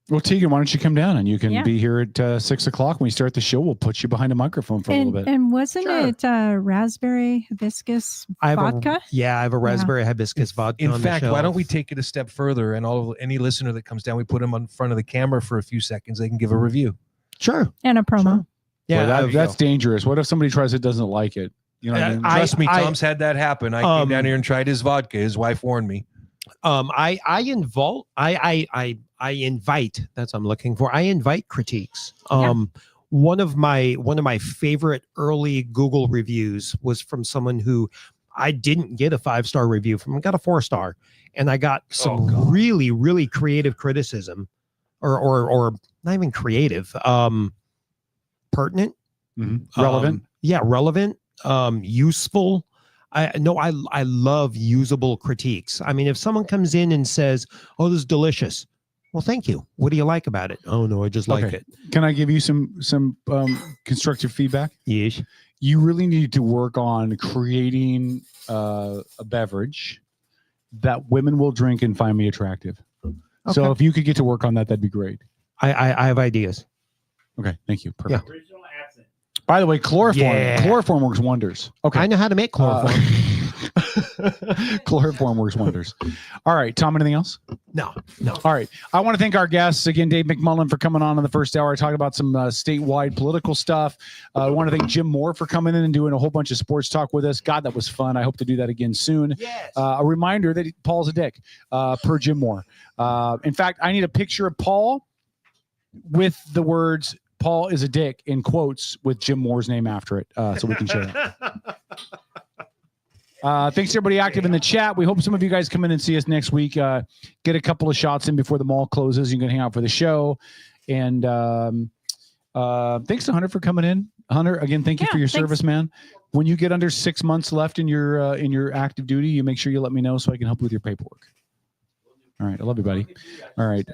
Well, Tegan, why don't you come down and you can Yeah. be here at 6 o'clock when we start the show? We'll put you behind a microphone for a little bit. And wasn't it raspberry hibiscus I have vodka? I have a raspberry hibiscus vodka. In on the fact, why shelf. don't we take it a step further and any listener that comes down, we put them in front of the camera for a few seconds. They can give a review. Sure. And a promo. Yeah, there you that's go. dangerous. What if somebody tries it, doesn't like it? You know what I mean? Trust me, Tom's had that happen. I came down here and tried his vodka. His wife warned me. I invite, that's what I'm looking for. I invite critiques. One of my favorite early Google reviews was from someone who I didn't get a 5-star review from. I got a 4-star, and I got some really, really creative criticism, or not even creative, pertinent, relevant. Relevant, useful. I love usable critiques. I mean, if someone comes in and says, "Oh, this is delicious," well, thank you. What do you like about it? Oh no, I just like it. Can I give you some constructive feedback? Yes. You really need to work on creating a beverage that women will drink and find me attractive. So Okay. if you could get to work on that, that'd be great. I have ideas. Okay, thank you. Perfect. By the way, chloroform works wonders. Okay, I know how to make chloroform. Chloroform works wonders. All right, Tom, anything else? No. All right. I want to thank our guests again, Dave McMullan, for coming on in the first hour. I talked about some statewide political stuff. I want to thank Jim Moore for coming in and doing a whole bunch of sports talk with us. God, that was fun. I hope to do that again soon. Yes. A reminder that Paul's a dick, per Jim Moore. In fact, I need a picture of Paul with the words "Paul is a dick" in quotes with Jim Moore's name after it, so we can share it. Thanks to everybody active in the chat. We hope some of you guys come in and see us next week. Get a couple of shots in before the mall closes. You can hang out for the show. And thanks to Hunter for coming in. Hunter, again, thank you for your service, man. When you get under 6 months left in your active duty, you make sure you let me know so I can help you with your paperwork. All right, I love you, buddy. All right,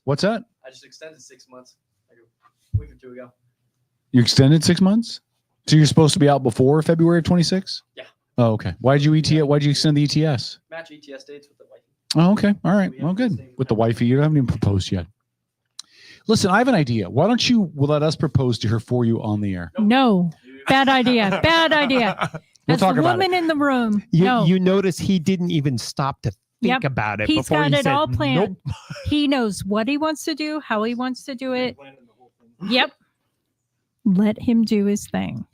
what's that? I just extended 6 months, like a week or two ago. You extended 6 months, so you're supposed to be out before February of 26? Yeah. Oh, okay. Why'd you extend the ETS? Match ETS dates with the wife. Oh, okay. All right. Well, good. With the wifey, you haven't even proposed yet. Listen, I have an idea. Why don't you let us propose to her for you on the air? No, bad idea. Bad idea. We'll As talk the about woman in the room. You notice he didn't even stop to think about it. He's before got he it said, all planned. Nope. He knows what he wants to do, how he wants to do it. Yep. Let him do his thing.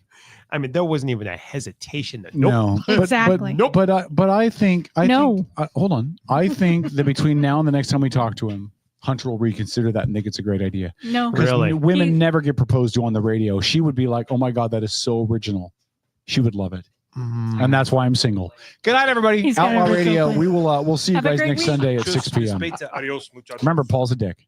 I mean, there wasn't even a hesitation. That, No, Exactly. But I think No. think, hold on. I think that between now and the next time we talk to him, Hunter will reconsider that and think it's a great idea. No. Because Really? women never get proposed to on the radio. She would be like, "Oh my God, that is so original." She would love it. And that's why I'm single. Good night, everybody. He's got Outlaw everything Radio. planned. We'll see you Have a guys great next week. Sunday at 6 p.m. Adios, muchachos. Remember, Paul's a dick.